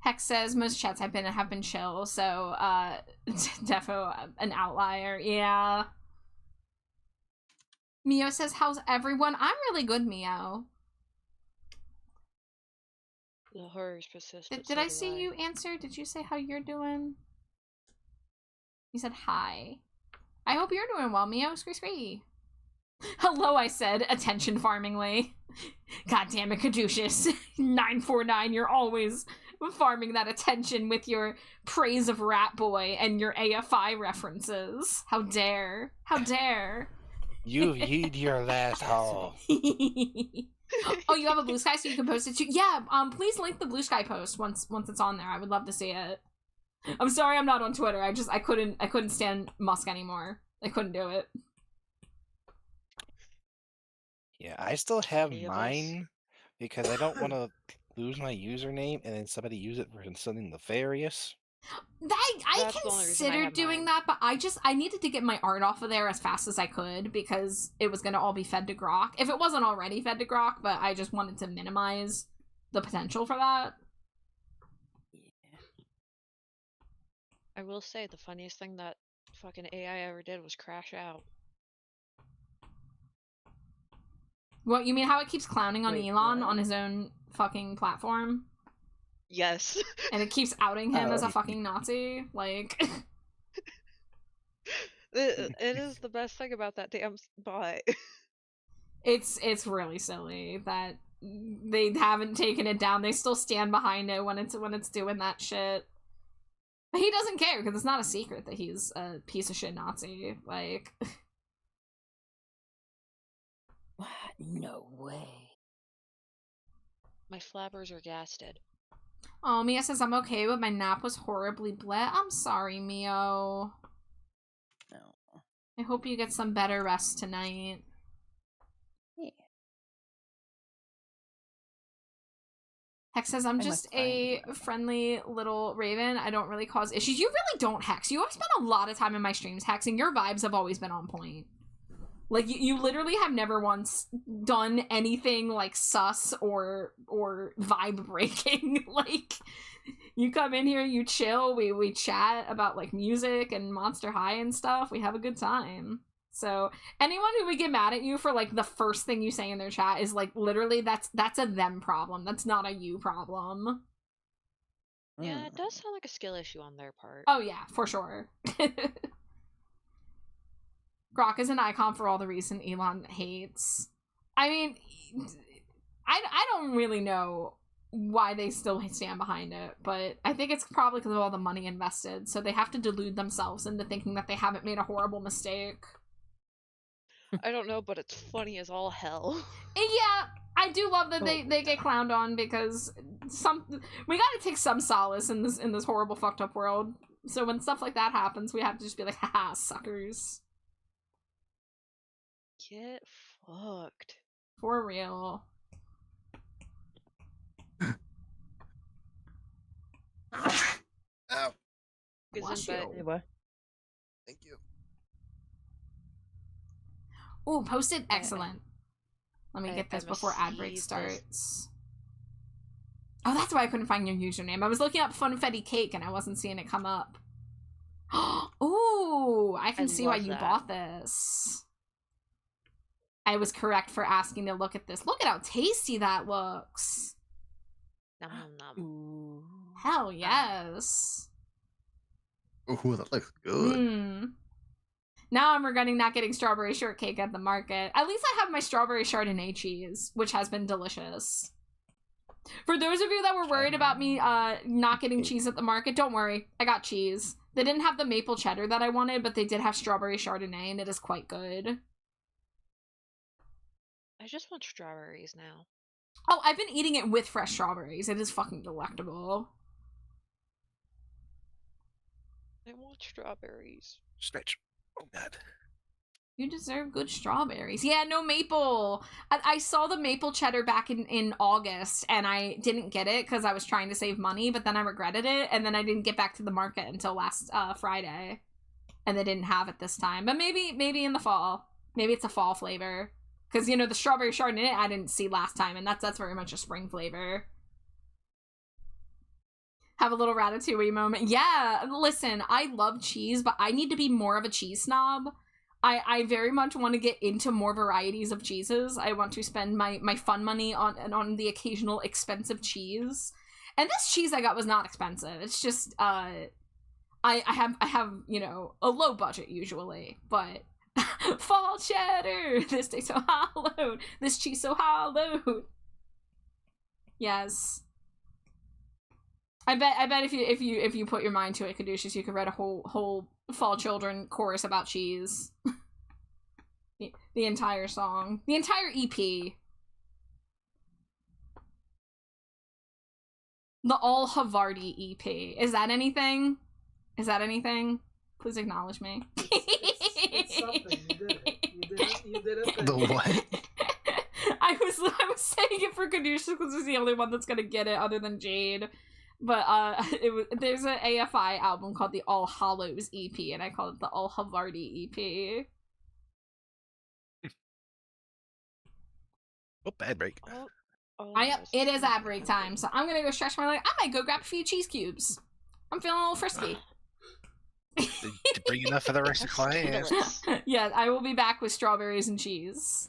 Hex says most chats have been chill, so defo an outlier. Yeah. Mio says, how's everyone? I'm really good, Mio. The horrors persist. Did I see you answer? Did you say how you're doing? You said hi. I hope you're doing well, Mio. Scree scree. Hello, I said, attention farmingly. God damn it, Caduceus. 949, you're always farming that attention with your praise of Rat Boy and your AFI references. How dare. How dare. You've heed your last haul. Oh, you have a Blue Sky so you can post it too? Yeah, please link the Blue Sky post once it's on there. I would love to see it. I'm sorry I'm not on Twitter. I couldn't stand Musk anymore. I couldn't do it. Yeah, I still have Any of us? mine because I don't want to lose my username and then somebody use it for something nefarious. I That's the only reason I considered have doing mine. that, but I needed to get my art off of there as fast as I could because it was going to all be fed to Grok. If it wasn't already fed to Grok, but I just wanted to minimize the potential for that. I will say the funniest thing that fucking AI ever did was crash out. What, you mean how it keeps clowning on Wait, Elon what? on his own fucking platform? Yes. And it keeps outing him as a Oh. fucking Nazi? Like... It is the best thing about that damn bot. It's really silly that they haven't taken it down. They still stand behind it when it's doing that shit. But he doesn't care because it's not a secret that he's a piece of shit Nazi. Like, What? No way. My flappers are gasted. oh, Mia says I'm okay, but my nap was horribly bleh. I'm sorry, Mio. No. I hope you get some better rest tonight. Yeah. Hex says, I'm I just must find a one. friendly little raven. I don't really cause issues. You really don't, Hex. You always spend a lot of time in my streams, Hex, and your vibes have always been on point. Like, you literally have never once done anything, like, sus or vibe breaking. Like, you come in here, you chill, we chat about, like, music and Monster High and stuff. We have a good time. So, anyone who would get mad at you for, like, the first thing you say in their chat is, like, literally, that's a them problem. That's not a you problem. Yeah, it does sound like a skill issue on their part. Oh, yeah, for sure. Grok is an icon for all the reason Elon hates. I mean, I don't really know why they still stand behind it, but I think it's probably because of all the money invested, so they have to delude themselves into thinking that they haven't made a horrible mistake. I don't know, but it's funny as all hell. Yeah, I do love that they get clowned on because we gotta take some solace in this horrible fucked up world. So when stuff like that happens, we have to just be like, haha, suckers. Get fucked. For real. Oh, Is Bless in bed. you. What? thank you. Ooh, posted excellent. Let me get this I before must ad break see this. starts. Oh, that's why I couldn't find your username. I was looking up Funfetti Cake and I wasn't seeing it come up. Ooh, I can see why love you that. bought this. I was correct for asking to look at this. Look at how tasty that looks. Nom nom nom. Ooh. Hell yes. Ooh, that looks good. Mm. Now I'm regretting not getting strawberry shortcake at the market. At least I have my strawberry Chardonnay cheese, which has been delicious. For those of you that were worried about me not getting cheese at the market, don't worry. I got cheese. They didn't have the maple cheddar that I wanted, but they did have strawberry Chardonnay, and it is quite good. I just want strawberries now. Oh, I've been eating it with fresh strawberries. It is fucking delectable. I want strawberries. Stretch. Oh god. You deserve good strawberries. Yeah, no maple. I saw the maple cheddar back in August, and I didn't get it because I was trying to save money, but then I regretted it, and then I didn't get back to the market until last Friday. And they didn't have it this time. But maybe in the fall. Maybe it's a fall flavor. Because, you know, the strawberry Chardonnay I didn't see last time, and that's very much a spring flavor. Have a little Ratatouille moment. Yeah, listen, I love cheese, but I need to be more of a cheese snob. I very much want to get into more varieties of cheeses. I want to spend my fun money on the occasional expensive cheese. And this cheese I got was not expensive. It's just I have, you know, a low budget usually, but fall cheddar, this day so hallowed, this cheese so hallowed. Yes. I bet if you put your mind to it, Caduceus, you could write a whole fall children chorus about cheese. the entire song. The entire EP. The All Havarti EP. Is that anything? Is that anything? Please acknowledge me. It's something. You did it. The what? I was saying it for Caduceus because he's the only one that's gonna get it other than Jade. But there's an AFI album called the All Hallows EP, and I call it the All Havarti EP. Oh, bad break. It is ad break time, so I'm gonna go stretch my leg. I might go grab a few cheese cubes. I'm feeling a little frisky. To bring enough for the rest of class. Yeah, I will be back with strawberries and cheese.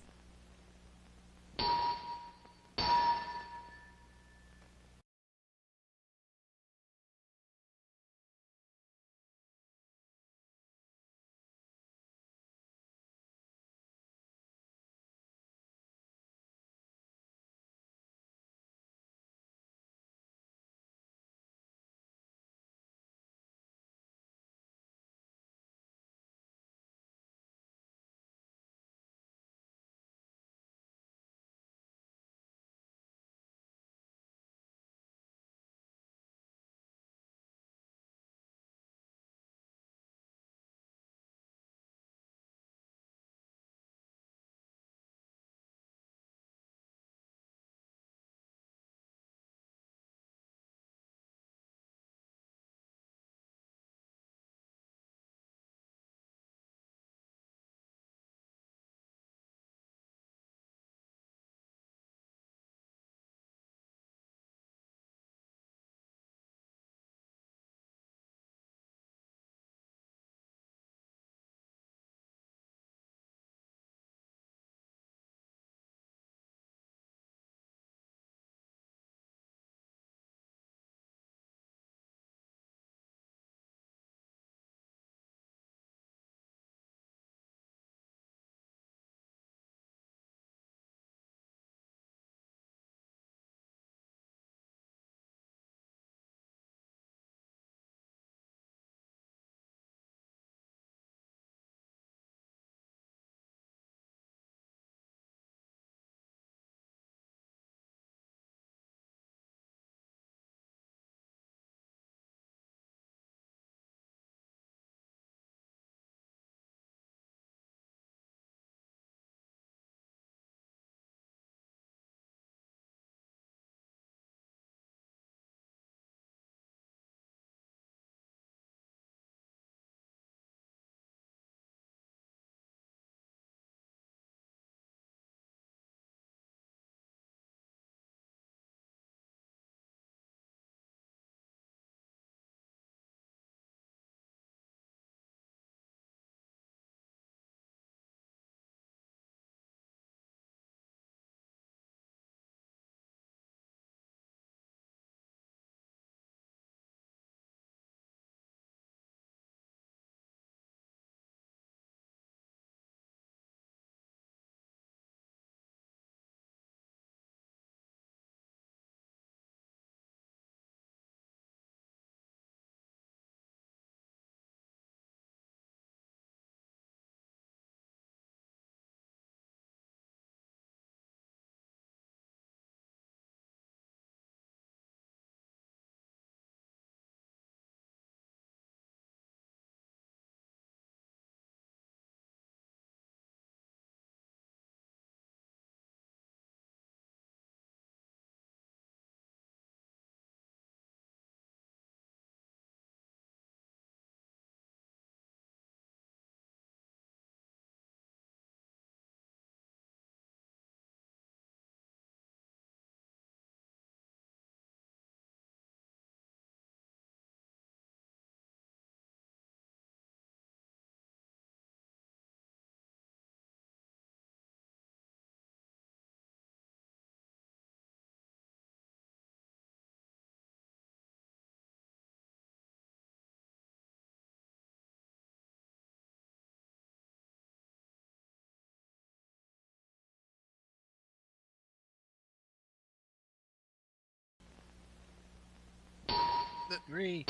Agree.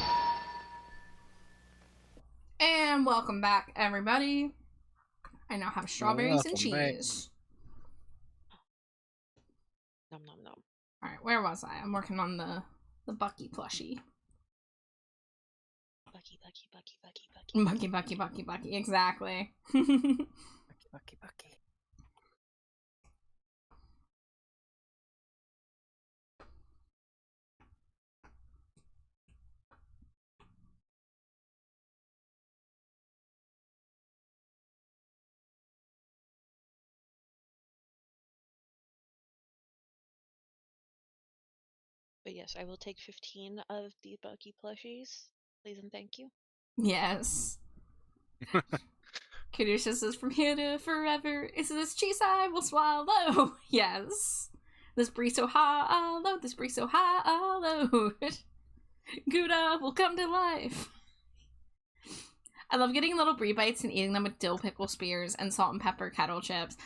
And welcome back, everybody. I now have strawberries and Welcome back. cheese. Nom nom nom. All right, where was I? I'm working on the Bucky plushie. Bucky, Bucky, Bucky, Bucky, Bucky. Bucky, Bucky, Bucky, Bucky. Exactly. Bucky. But yes, I will take 15 of the Bucky plushies. Please and thank you. Yes. Kadusha says, from here to forever, is this cheese I will swallow? Yes. This brie so hollow, this brie so hollow. Gouda will come to life. I love getting little brie bites and eating them with dill pickle spears and salt and pepper kettle chips.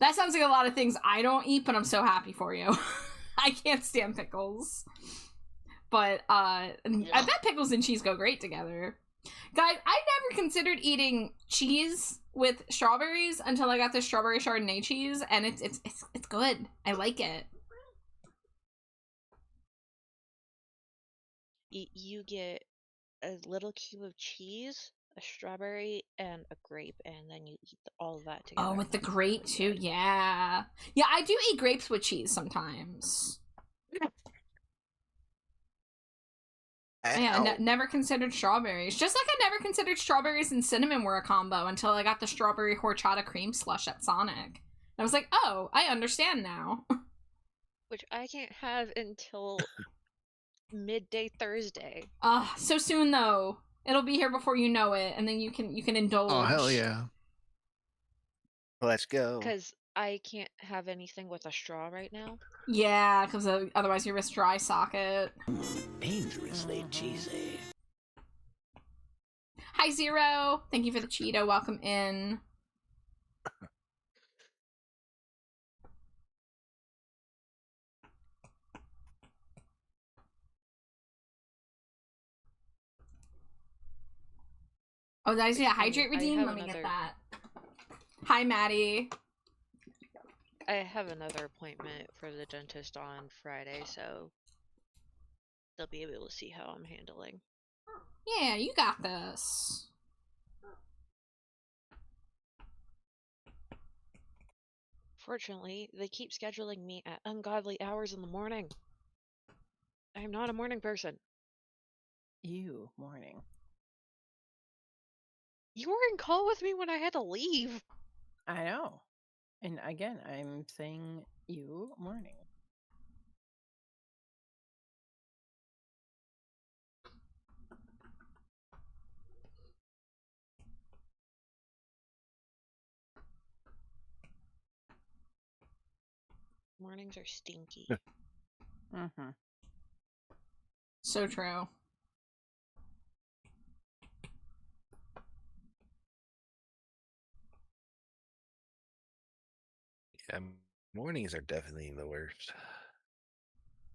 That sounds like a lot of things I don't eat, but I'm so happy for you. I can't stand pickles. But I bet pickles and cheese go great together. Guys, I never considered eating cheese with strawberries until I got the strawberry Chardonnay cheese, and it's good. I like it. You get a little cube of cheese, a strawberry, and a grape, and then you eat all of that together. Oh, with the and that's grape really too. good. Yeah. Yeah, I do eat grapes with cheese sometimes. Yeah, never considered strawberries. Just like I never considered strawberries and cinnamon were a combo until I got the strawberry horchata cream slush at Sonic. I was like, oh, I understand now. Which I can't have until midday Thursday. So soon though. It'll be here before you know it, and then you can indulge. Oh hell yeah! Let's go. Because I can't have anything with a straw right now. Yeah, because otherwise you risk dry socket. Dangerously cheesy. Hi Zero, thank you for the Cheeto. Welcome in. Oh, did I see a hydrate redeem? Let me get that. Hi, Maddie. I have another appointment for the dentist on Friday, so they'll be able to see how I'm handling. Yeah, you got this. Fortunately, they keep scheduling me at ungodly hours in the morning. I am not a morning person. Ew, morning. You were in call with me when I had to leave. I know. And again, I'm saying you morning. Mornings are stinky. Mm-hmm. So true. Yeah, mornings are definitely the worst.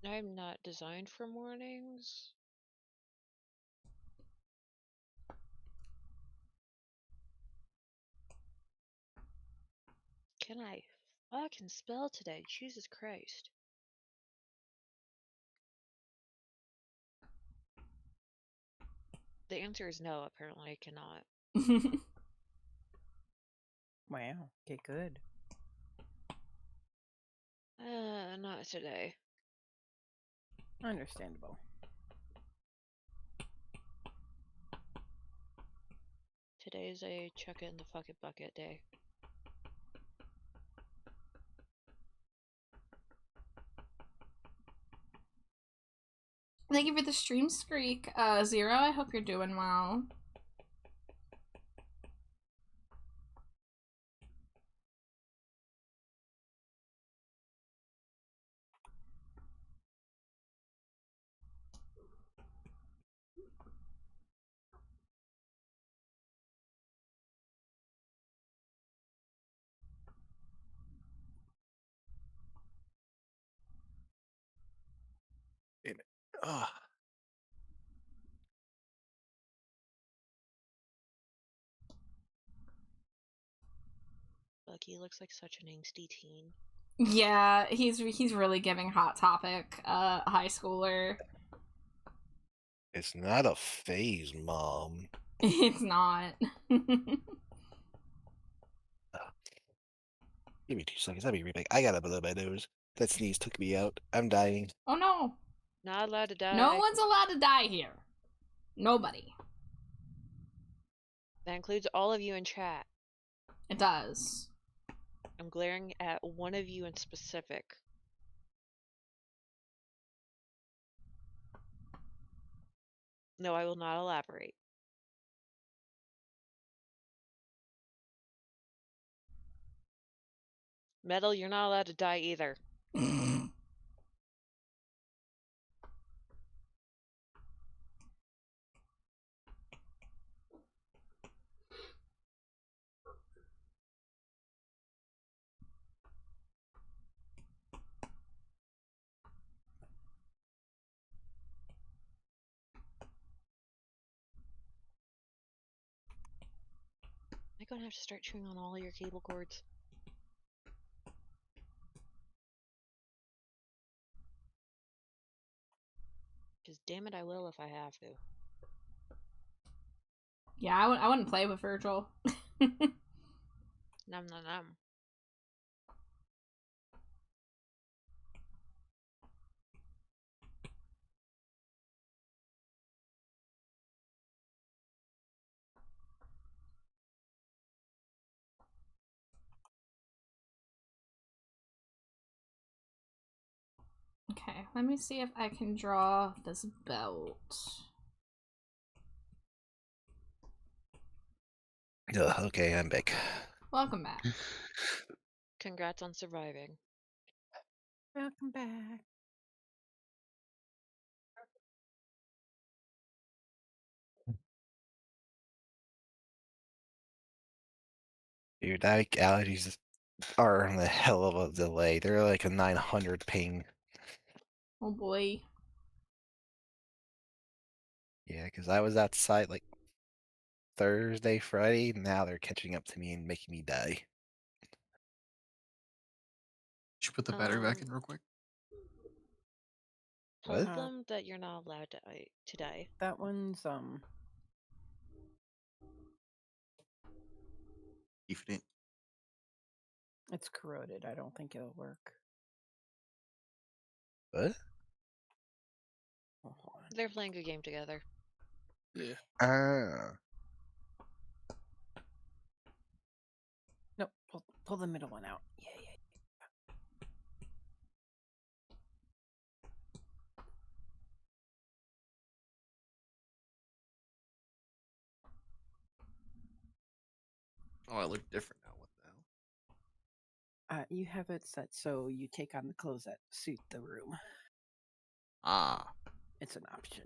I'm not designed for mornings. Can I fucking spell today? Jesus Christ. The answer is no, apparently I cannot. Wow. Okay, good. Not today. Understandable. Today is a chuck it in the fucking bucket day. Thank you for the stream streak, Zero. I hope you're doing well. Wait a minute. Oh. look. He looks like such an angsty teen. Yeah, he's really giving Hot Topic high schooler. It's not a phase, Mom. It's not. Give me 2 seconds. I'll be right back. I gotta blow my nose. That sneeze took me out. I'm dying. Oh no. Not allowed to die. No one's allowed to die here. Nobody. That includes all of you in chat. It does. I'm glaring at one of you in specific. No, I will not elaborate. Metal, you're not allowed to die either. I'm gonna have to start chewing on all your cable cords. Because damn it, I will if I have to. Yeah, I wouldn't play with Virgil. Num num num. Okay, let me see if I can draw this belt. Ugh, okay, I'm back. Welcome back. Congrats on surviving. Welcome back. Dude, that allergies are on a hell of a delay. They're like a 900 ping. Oh boy. Yeah, because I was outside like Thursday, Friday. Now they're catching up to me and making me die. Should put the battery back in real quick. Told What? them that you're not allowed to die. That one's If it's corroded. I don't think it'll work. What? Oh, hold on. They're playing a game together. Yeah. Nope. Pull the middle one out. Yeah, yeah. Oh, I look different now. What the hell? You have it set so you take on the clothes that suit the room. Ah. It's an option.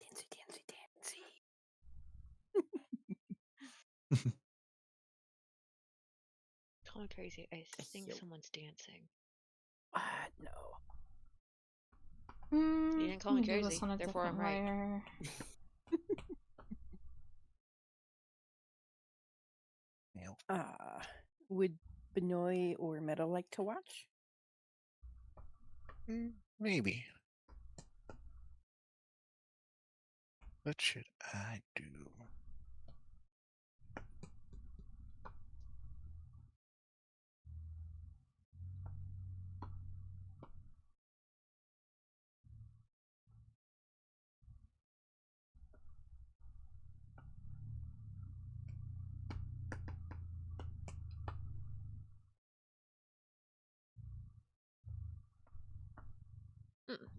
Dancey, dancey, dancey. Calling crazy. I think Yo. someone's dancing. No. You didn't call me Do this crazy, on a therefore I'm different right. layer. Would Benoit or Metal like to watch? Maybe. What should I do?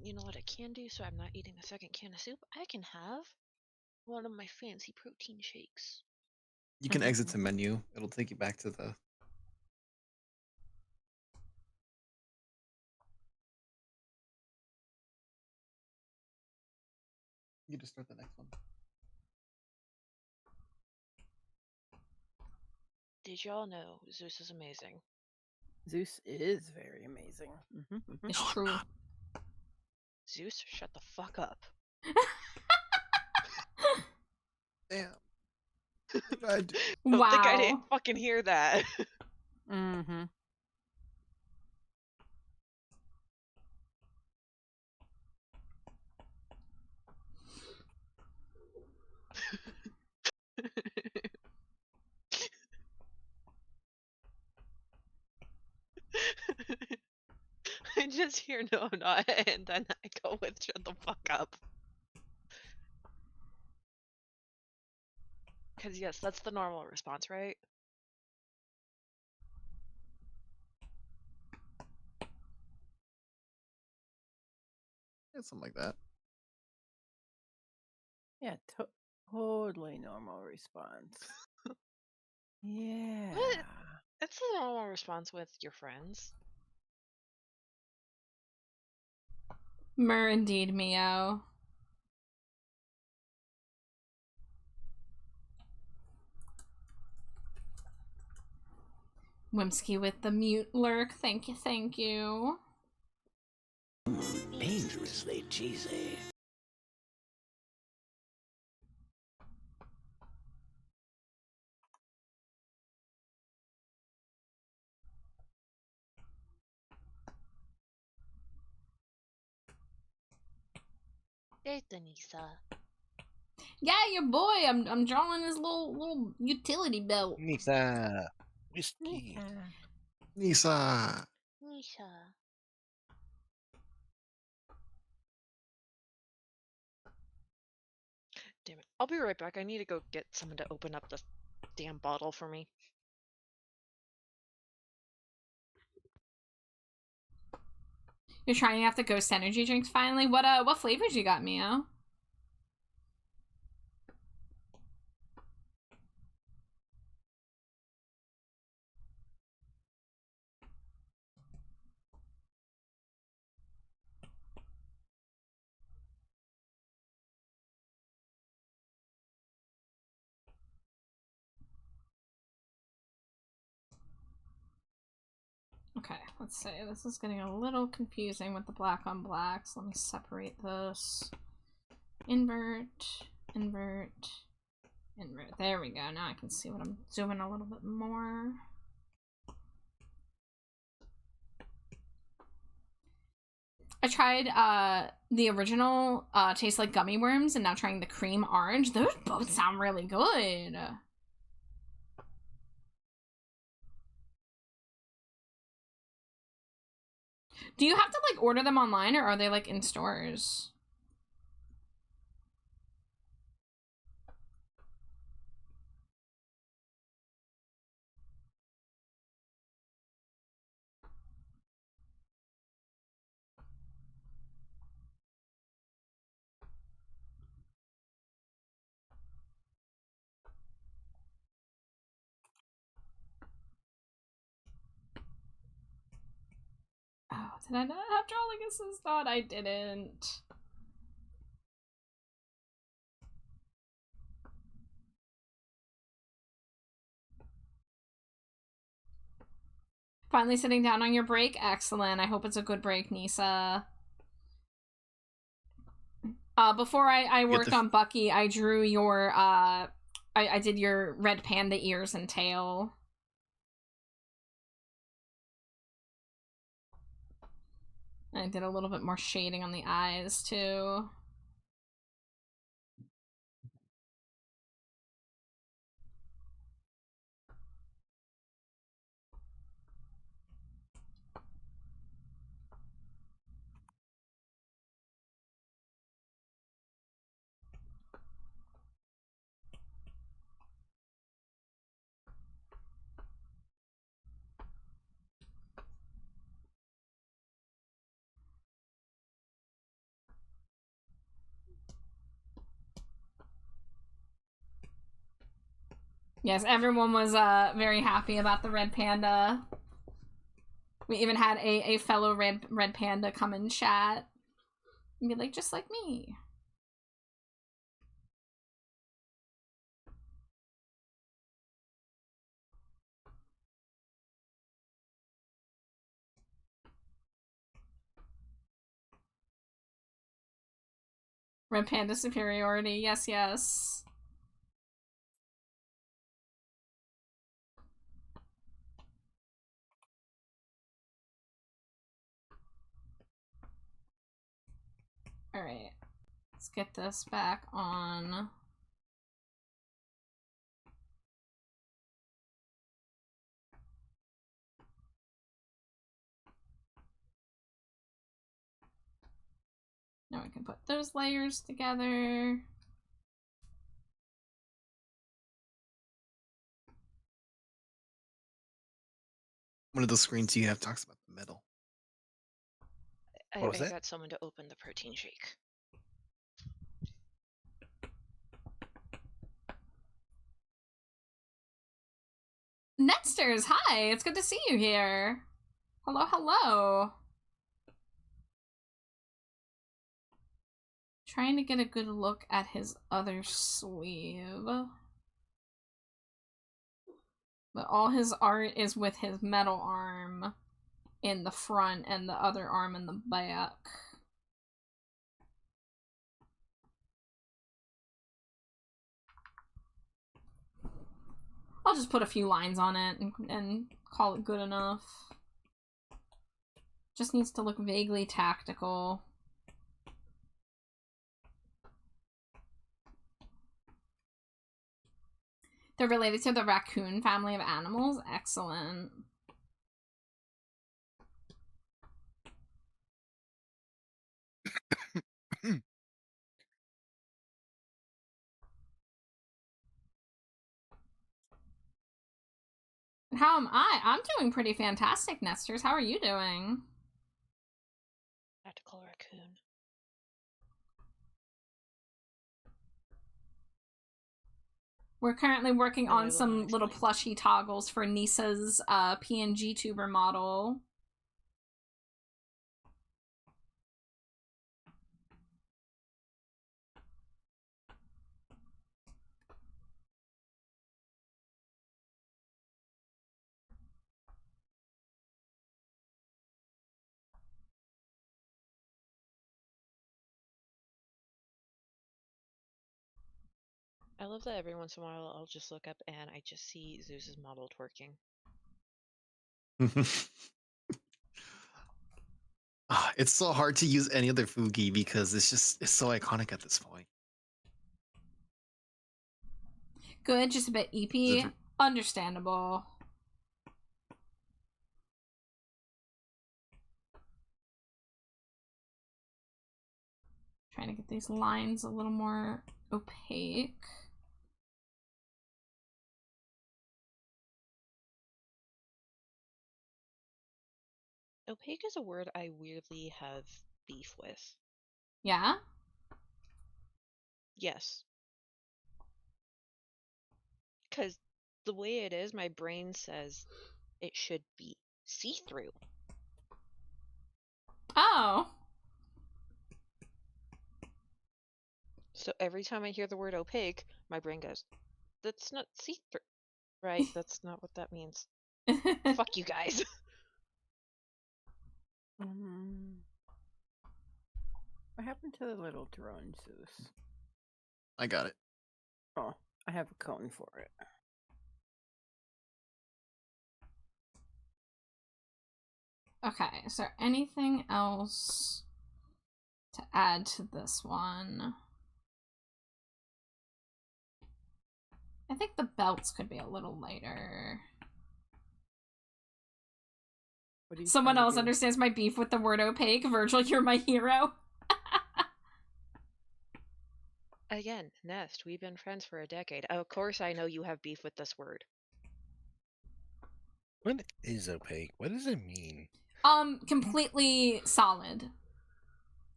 You know what I can do so I'm not eating a second can of soup? I can have one of my fancy protein shakes. You can exit to menu. It'll take you back to the. You just start the next one. Did y'all know Zeus is amazing? Zeus is very amazing. It's true. Zeus, shut the fuck up. Damn. I do. Don't think I Wow. didn't fucking hear that. Mm-hmm. I just hear no, not, and then I go with shut the fuck up. Because yes, that's the normal response, right? Yeah, something like that. Yeah, totally normal response. Yeah. It's the normal response with your friends. Mer indeed, Mio. Whimsky with the mute lurk. Thank you, thank you. Dangerously cheesy. Hey, Denisa. Yeah, your boy. I'm drawing his little utility belt. Nisa. Whiskey. Nisa. Nisha. Damn it. I'll be right back. I need to go get someone to open up this damn bottle for me. You're trying out the ghost energy drinks finally. What flavors you got, Mio? Okay, let's see. This is getting a little confusing with the black on blacks. Let me separate this. Invert, invert, invert. There we go. Now I can see what I'm doing a little bit more. I tried the original tastes like gummy worms and now trying the cream orange. Those both sound really good. Do you have to like order them online or are they like in stores? Oh, did I not have Drawling Assist on? I didn't. Finally sitting down on your break? Excellent. I hope it's a good break, Nisa. Before I worked on Bucky, I drew your, I did your red panda ears and tail. I did a little bit more shading on the eyes, too. Yes, everyone was very happy about the red panda. We even had a fellow red panda come in chat and be like, just like me. Red Panda superiority. Yes, yes. Alright. Let's get this back on. Now we can put those layers together. One of those screens you have talks about the metal. I was that? got someone to open the protein shake. Netsters, hi! It's good to see you here. Hello, hello. Trying to get a good look at his other sleeve. But all his art is with his metal arm in the front and the other arm in the back. I'll just put a few lines on it and call it good enough. Just needs to look vaguely tactical. They're related to the raccoon family of animals. Excellent. How am I? I'm doing pretty fantastic, Nesters. How are you doing? Tactical raccoon. We're currently working Oh, I on will some not little explain. plushy toggles for Nisa's PNG tuber model. I love that every once in a while I'll just look up and I just see Zeus's model twerking. It's so hard to use any other Fugi because it's so iconic at this point. Good, just a bit EP. Understandable. Trying to get these lines a little more opaque. Opaque is a word I weirdly have beef with. Yeah? Yes. Because the way it is, my brain says it should be see-through. Oh. So every time I hear the word opaque, my brain goes, that's not see-through. Right? That's not what that means. Fuck you guys. What happened to the little drone, Zeus? I got it. Oh, I have a cone for it. Okay, is there anything else to add to this one? I think the belts could be a little lighter. Someone else understands my beef with the word opaque. Virgil, you're my hero. Again, Nest, we've been friends for a decade. Of course I know you have beef with this word. What is opaque? What does it mean? Completely solid.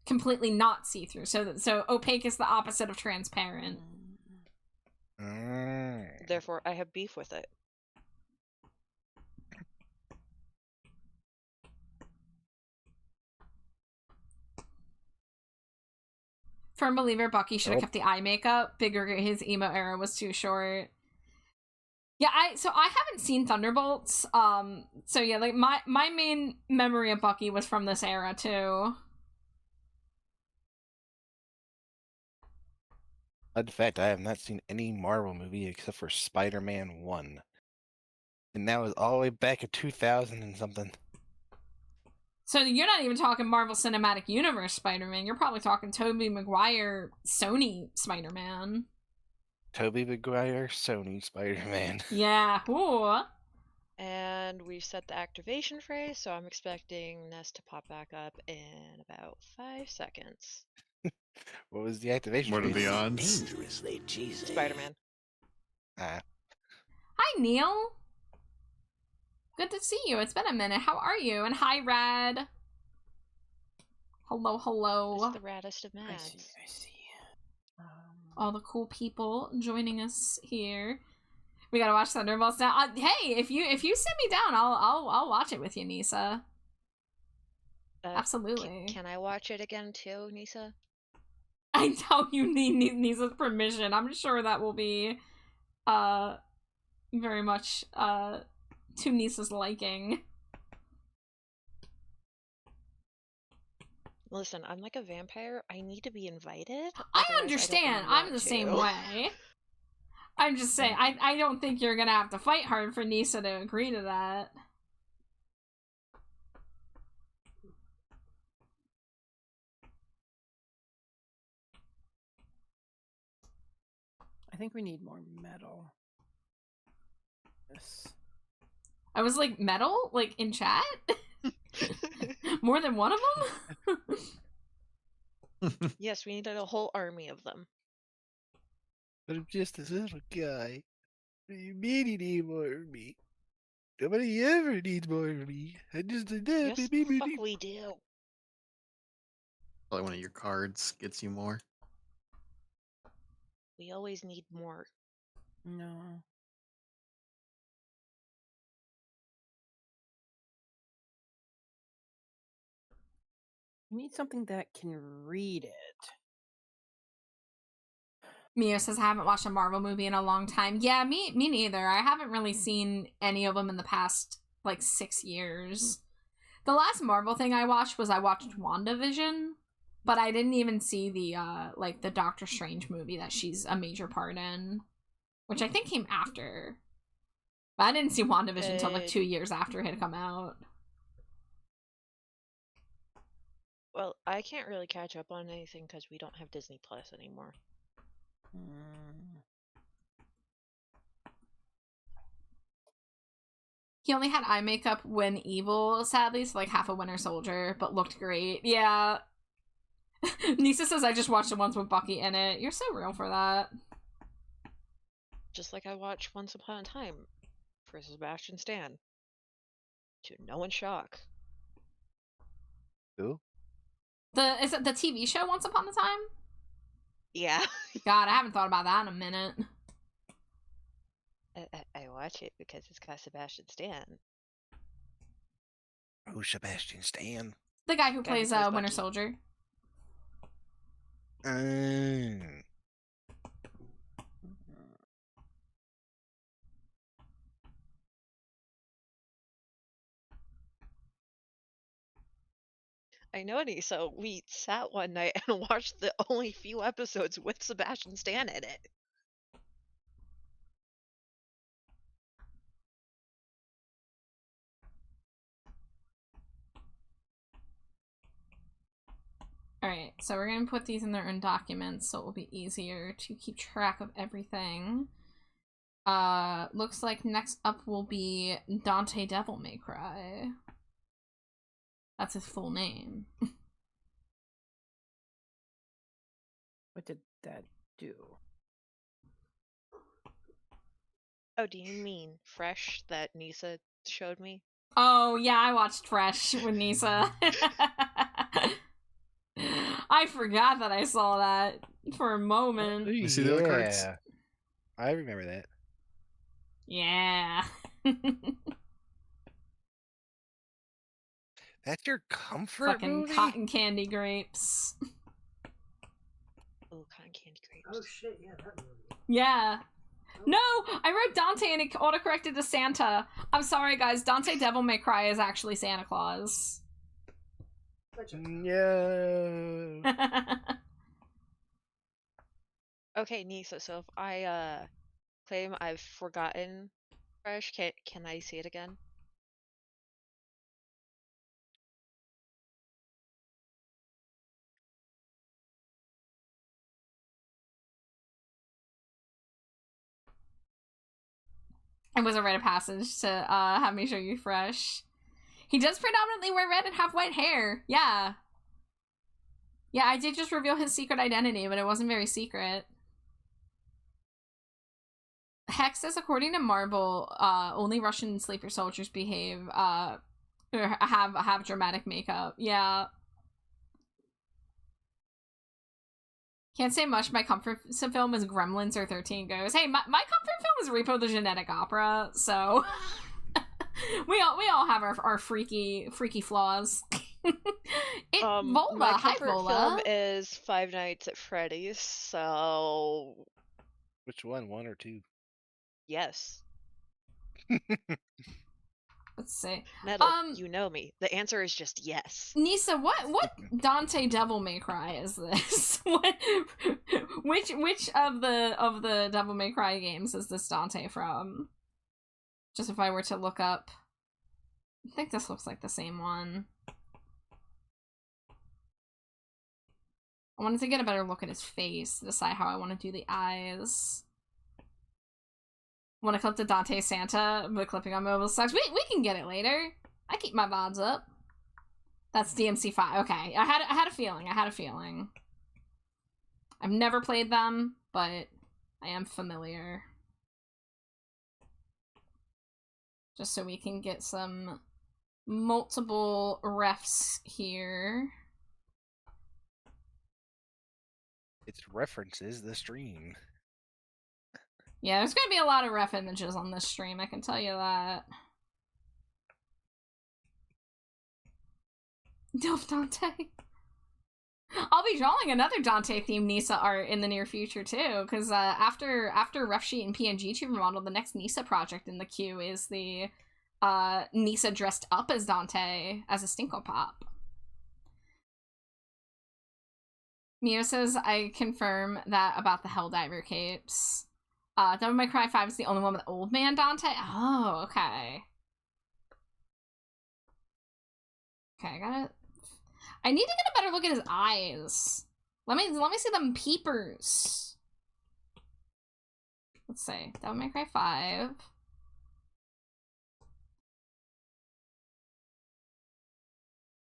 Completely not see-through. So opaque is the opposite of transparent. Therefore, I have beef with it. Firm believer Bucky should have kept the eye makeup. Bigger his emo era was too short. Yeah, I haven't seen Thunderbolts. So yeah, like my main memory of Bucky was from this era too. Fun fact, I have not seen any Marvel movie except for Spider-Man 1. And that was all the way back in 2000 and something. So you're not even talking Marvel Cinematic Universe Spider-Man. You're probably talking Tobey Maguire, Sony Spider-Man. Tobey Maguire, Sony Spider-Man. Yeah. Ooh. And we've set the activation phrase, so I'm expecting Ness to pop back up in about 5 seconds. What was the activation? What are the phrase? odds? Dangerously cheesy. Spider-Man. Ah, Hi, Neil. Good to see you. It's been a minute. How are you? And hi, Rad. Hello, hello. It's the raddest of I mads. see. I see. All the cool people joining us here. We gotta watch Thunderbolts now. Hey, if you sit me down, I'll watch it with you, Nisa. Absolutely. Can I watch it again too, Nisa? I doubt you need Nisa's permission. I'm sure that will be very much to Nisa's liking. Listen, I'm like a vampire. I need to be invited. I otherwise understand. don't I'm want the same to. way. I'm just saying, I don't think you're gonna have to fight hard for Nisa to agree to that. I think we need more metal. Yes. I was like, metal? Like, in chat? More than one of them? Yes, we needed a whole army of them. but I'm just this little guy. What do you mean you need more of me? Nobody ever needs more of me. I just did that. Yes, fuck we do. Probably one of your cards gets you more. We always need more. No. We need something that can read it. Mio says, I haven't watched a Marvel movie in a long time. Yeah, me neither. I haven't really seen any of them in the past, like, 6 years. The last Marvel thing I watched WandaVision, but I didn't even see the Doctor Strange movie that she's a major part in, which I think came after. But I didn't see WandaVision until, like, 2 years after it had come out. Well, I can't really catch up on anything because we don't have Disney Plus anymore. He only had eye makeup when evil, sadly, so like half a Winter Soldier, but looked great. Yeah. Nisa says, I just watched it once with Bucky in it. You're so real for that. Just like I watched Once Upon a Time for Sebastian Stan. To no one's shock. Who? Is it the TV show Once Upon a Time? Yeah. God, I haven't thought about that in a minute. I watch it because it's got Sebastian Stan. Who's Sebastian Stan? The guy who Guy who plays plays Winter Bucky. Soldier. I know it. So we sat one night and watched the only few episodes with Sebastian Stan in it. Alright, so we're gonna put these in their own documents so it will be easier to keep track of everything. Looks like next up will be Dante Devil May Cry. That's his full name. What did that do? Oh, do you mean Fresh that Nisa showed me? Oh, yeah, I watched Fresh with Nisa. I forgot that I saw that for a moment. You see the other cards? I remember that. Yeah. That's your comfort Fucking movie? cotton candy grapes. Oh, cotton candy grapes. Oh shit, yeah, that movie. Yeah. No, I wrote Dante and it autocorrected to Santa. I'm sorry, guys. Dante Devil May Cry is actually Santa Claus. No. Okay, Nisa, so if I claim I've forgotten fresh, can I see it again? It was a rite of passage to have me show you fresh. He does predominantly wear red and have white hair. Yeah. Yeah, I did just reveal his secret identity, but it wasn't very secret. Hex says, according to Marvel, only Russian sleeper soldiers behave, or have dramatic makeup. Yeah. Can't say much. My comfort film is Gremlins or 13 Ghosts. Hey, my comfort film is Repo the Genetic Opera, so we all have our freaky flaws. Vola, My hi comfort Vola. film is Five Nights at Freddy's, so Which one? 1 or 2? yes. Let's see. Metal, you know me. The answer is just yes. Nisa, what Dante Devil May Cry is this? Which of the Devil May Cry games is this Dante from? Just if I were to look up, I think this looks like the same one. I wanted to get a better look at his face to decide how I want to do the eyes. Want to clip the Dante Santa, but clipping on mobile sucks. We can get it later. I keep my VODs up. That's DMC5. Okay, I had a feeling. I've never played them, but I am familiar. Just so we can get some multiple refs here. It references the stream. Yeah, there's gonna be a lot of ref images on this stream, I can tell you that. Delph Dante. I'll be drawing another Dante-themed Nisa art in the near future, too, because after Ref Sheet and PNG Tuber Model, the next Nisa project in the queue is the Nisa dressed up as Dante as a Stinko Pop. Mio says, I confirm that about the Helldiver capes. Devil May Cry 5 is the only one with Old Man Dante? Oh, okay. Okay, I need to get a better look at his eyes. Let me see them peepers. Let's see. Devil May Cry 5.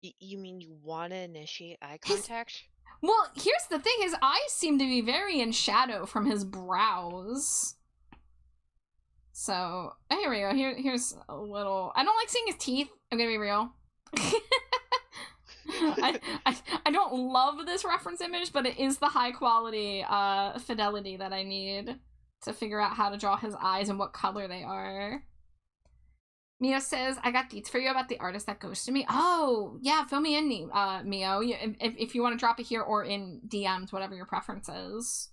You mean you want to initiate eye contact? Well, here's the thing. His eyes seem to be very in shadow from his brows. So, here we go. Here's a little... I don't like seeing his teeth. I'm gonna be real. I don't love this reference image, but it is the high quality fidelity that I need to figure out how to draw his eyes and what color they are. Mio says, I got deets for you about the artist that goes to me. Oh, yeah, fill me in, Mio. If you want to drop it here or in DMs, whatever your preference is.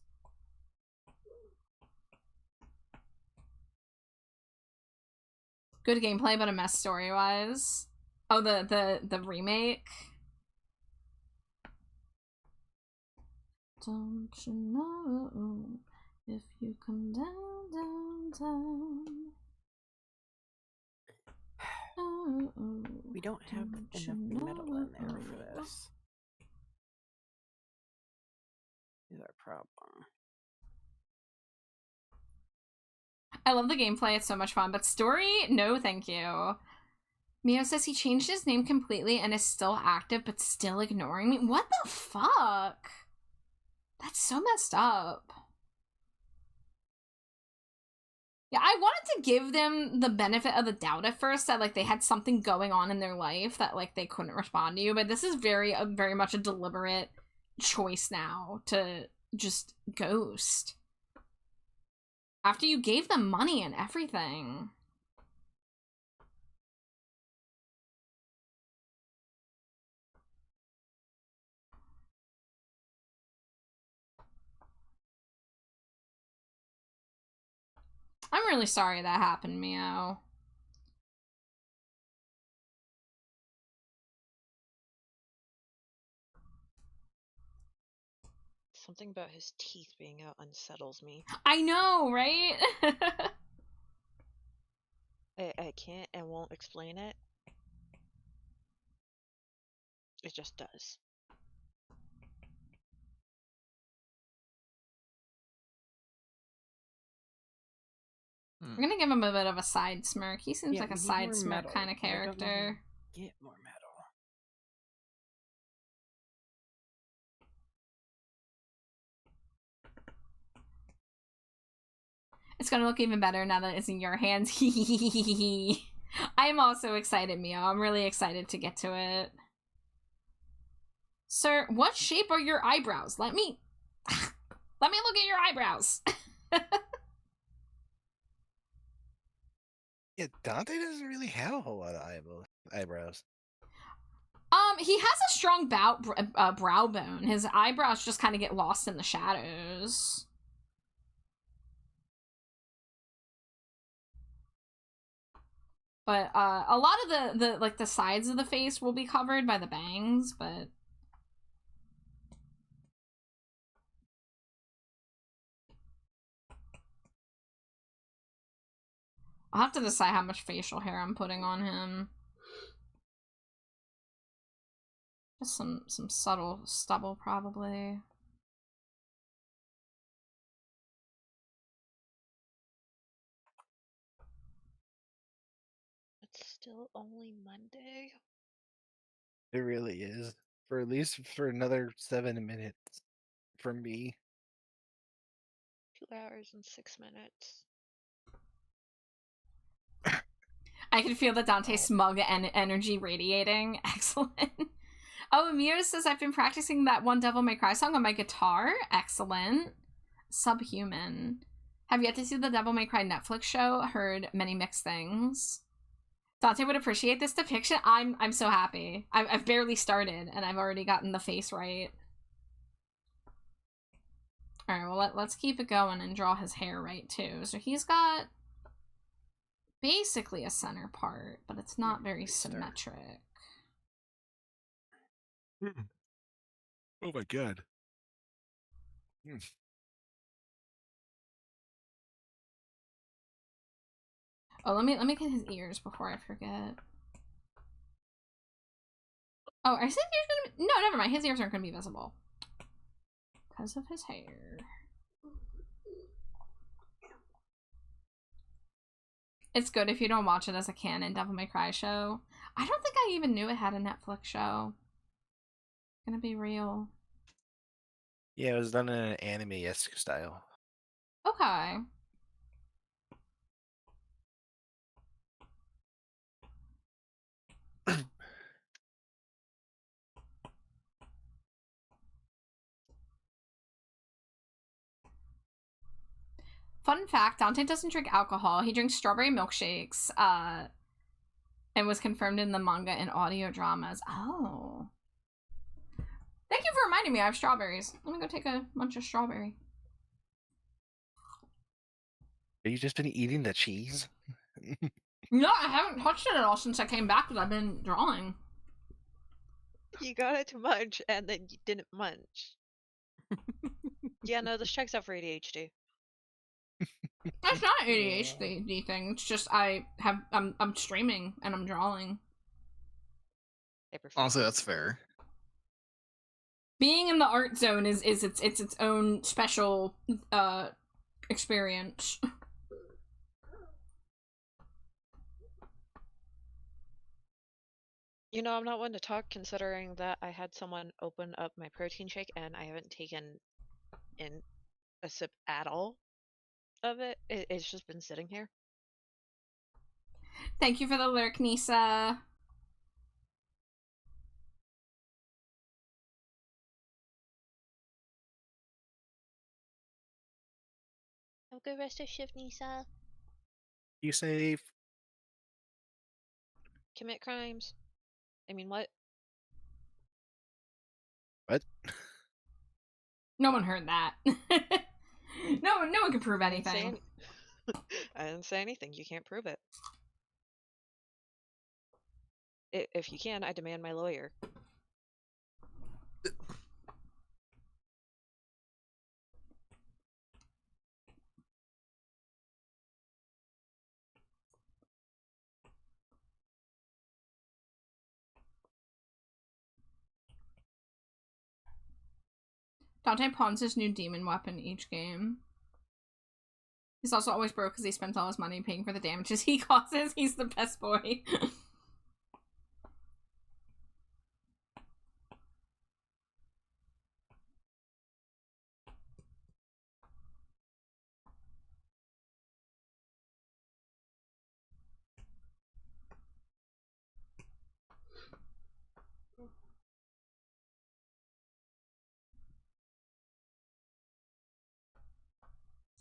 Good gameplay, but a mess story-wise. Oh, the remake. Don't you know if you come down, down, down. We don't have enough metal in there for this. Is our problem. I love the gameplay, it's so much fun, but story, no thank you. Mio says he changed his name completely and is still active, but still ignoring me. What the fuck? That's so messed up. Yeah, I wanted to give them the benefit of the doubt at first, that, like, they had something going on in their life that, like, they couldn't respond to you, but this is very much a deliberate choice now to just ghost. After you gave them money and everything. I'm really sorry that happened, Mio. Something about his teeth being out unsettles me. I know, right? I can't and won't explain it. It just does. I'm gonna give him a bit of a side smirk. He seems Yeah, like a we need side more smirk metal. kind of Why don't we character. Get more metal. It's gonna look even better now that it's in your hands. I am also excited, Mio. I'm really excited to get to it. Sir, what shape are your eyebrows? Let me look at your eyebrows. Yeah, Dante doesn't really have a whole lot of eyebrows. He has a strong brow bone. His eyebrows just kind of get lost in the shadows. But a lot of the sides of the face will be covered by the bangs, but I'll have to decide how much facial hair I'm putting on him. Just some subtle stubble, probably. It's still only Monday. It really is. For at least for another 7 minutes from me. 2 hours and 6 minutes. I can feel the Dante smug energy radiating. Excellent. Oh, Mio says, I've been practicing that one Devil May Cry song on my guitar. Excellent. Subhuman. Have yet to see the Devil May Cry Netflix show. Heard many mixed things. Dante would appreciate this depiction. I'm so happy. I've barely started, and I've already gotten the face right. Alright, well, let's keep it going and draw his hair right, too. So he's got basically a center part, but it's not very symmetric. Oh my god. Oh, let me get his ears before I forget. Oh, are his ears gonna be... No, never mind. His ears aren't gonna be visible. Because of his hair. It's good if you don't watch it as a canon Devil May Cry show. I don't think I even knew it had a Netflix show. Gonna be real. Yeah, it was done in an anime-esque style. Okay. Fun fact, Dante doesn't drink alcohol. He drinks strawberry milkshakes, and was confirmed in the manga and audio dramas. Oh. Thank you for reminding me I have strawberries. Let me go take a bunch of strawberry. Have you just been eating the cheese? No, I haven't touched it at all since I came back because I've been drawing. You got it to munch and then you didn't munch. Yeah, no, this checks out for ADHD. It's not an ADHD thing. It's just I'm streaming and I'm drawing. Also, that's fair. Being in the art zone is its own special experience. You know, I'm not one to talk considering that I had someone open up my protein shake and I haven't taken in a sip at all of it. It's just been sitting here. Thank you for the lurk, Nisa. Have a good rest of shift, Nisa. You safe? Commit crimes. I mean, what? What? No one heard that. no one can prove I didn't say anything. I didn't say anything. You can't prove it. If you can, I demand my lawyer. Dante pawns his new demon weapon each game. He's also always broke because he spends all his money paying for the damages he causes. He's the best boy.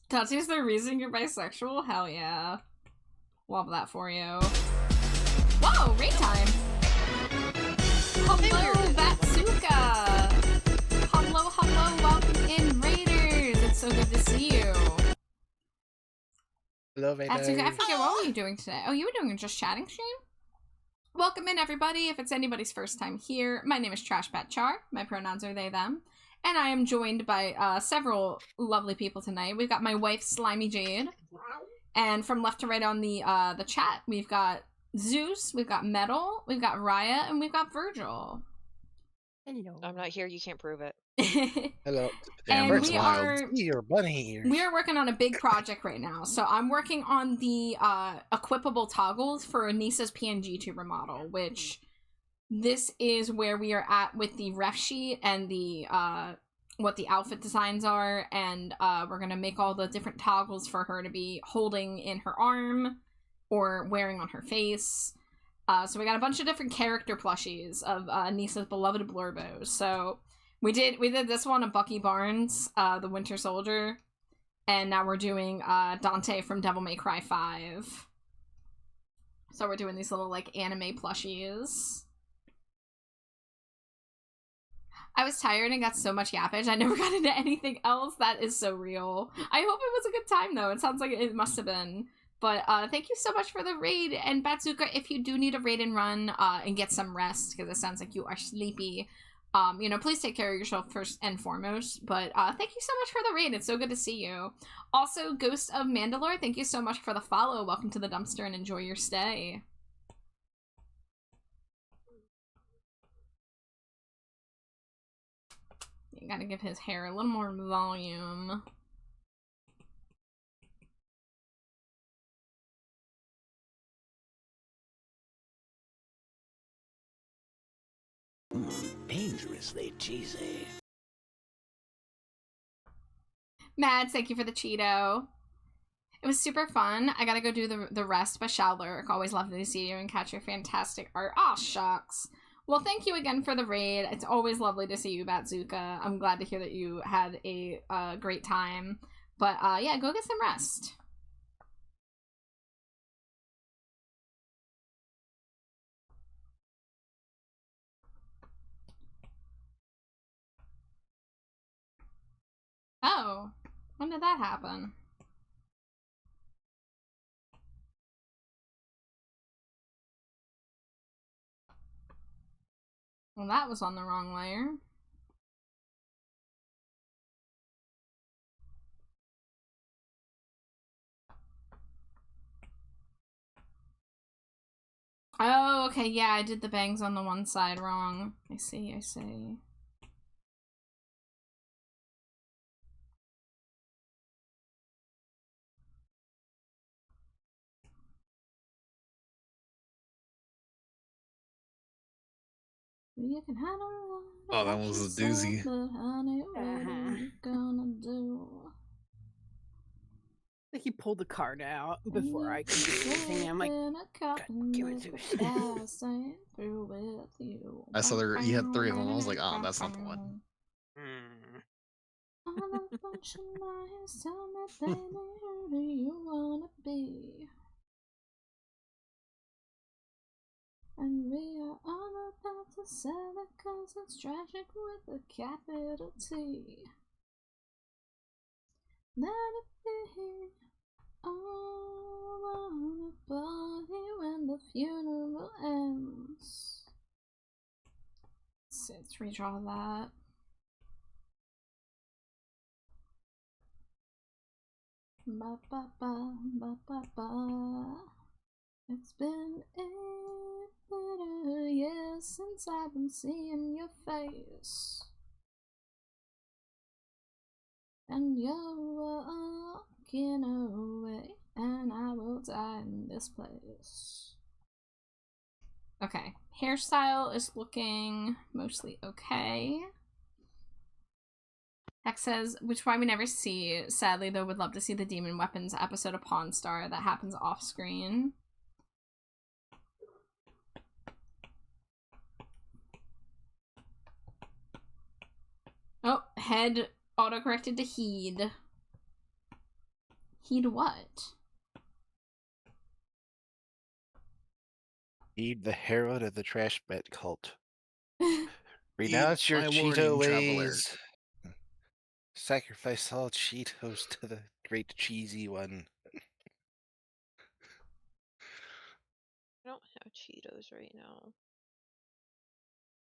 Dante's the reason you're bisexual? Hell yeah. Love that for you. Whoa, raid time! Hello, Batsuka! Hello, welcome in, Raiders! It's so good to see you. Hello, Vader. Batsuka, I forget, what were you doing today? Oh, you were doing a Just Chatting stream? Welcome in, everybody. If it's anybody's first time here, my name is Trashbat My pronouns are they, them. And I am joined by several lovely people tonight. We've got my wife, Slimy Jade. And from left to right on the chat, we've got Zeus, we've got Metal, we've got Raya, and we've got Virgil. Hello. I'm not here. You can't prove it. Hello. And Damn, we wild. are Your bunny ears. we are working on a big project right now. So I'm working on the equipable toggles for Anissa's PNG tuber model, which this is where we are at with the ref sheet and the what the outfit designs are, and we're gonna make all the different toggles for her to be holding in her arm or wearing on her face. So we got a bunch of different character plushies of Anissa's beloved Blurbos. So we did this one of Bucky Barnes, the Winter Soldier, and now we're doing Dante from Devil May Cry 5. So we're doing these little like anime plushies. I was tired and got so much yappage. I never got into anything else. That is so real. I hope it was a good time, though. It sounds like it must have been. But thank you so much for the raid. And Batsuka, if you do need a raid and run and get some rest, because it sounds like you are sleepy, please take care of yourself first and foremost. But thank you so much for the raid. It's so good to see you. Also, Ghost of Mandalore, thank you so much for the follow. Welcome to the dumpster and enjoy your stay. You gotta give his hair a little more volume. Dangerously cheesy. Mads, thank you for the Cheeto. It was super fun. I gotta go do the rest, but shall lurk. Always lovely to see you and catch your fantastic art. Aw, shucks. Well, thank you again for the raid. It's always lovely to see you, Batsuka. I'm glad to hear that you had a great time. But yeah, go get some rest. Oh, when did that happen? Well, that was on the wrong layer. Oh, okay, yeah, I did the bangs on the one side wrong. I see. You can handle Oh, that was a doozy. Honey, what are you gonna do? Like he pulled the card out before I could do anything. I'm like, God, give it to me. I saw there you had 3 of them. I was like, oh, that's not the one. On a bunch of lies, tell me, baby, who do you wanna be? And we are all about to sell it 'cause it's tragic with a capital T. Let it be. Oh, I wanna party when the funeral ends. Let's redraw that. Ba ba ba ba ba ba. It's been 8 bitter years since I've been seeing your face. And you're walking away, and I will die in this place. Okay, hairstyle is looking mostly okay. Hex says, which why we never see. Sadly, though, would love to see the Demon Weapons episode of Pawn Star that happens off screen. Oh, head autocorrected to heed. Heed what? Heed the herald of the trash bet cult. Heed Renounce your my Cheeto warning, traveler. ways. Sacrifice all Cheetos to the great cheesy one. I don't have Cheetos right now.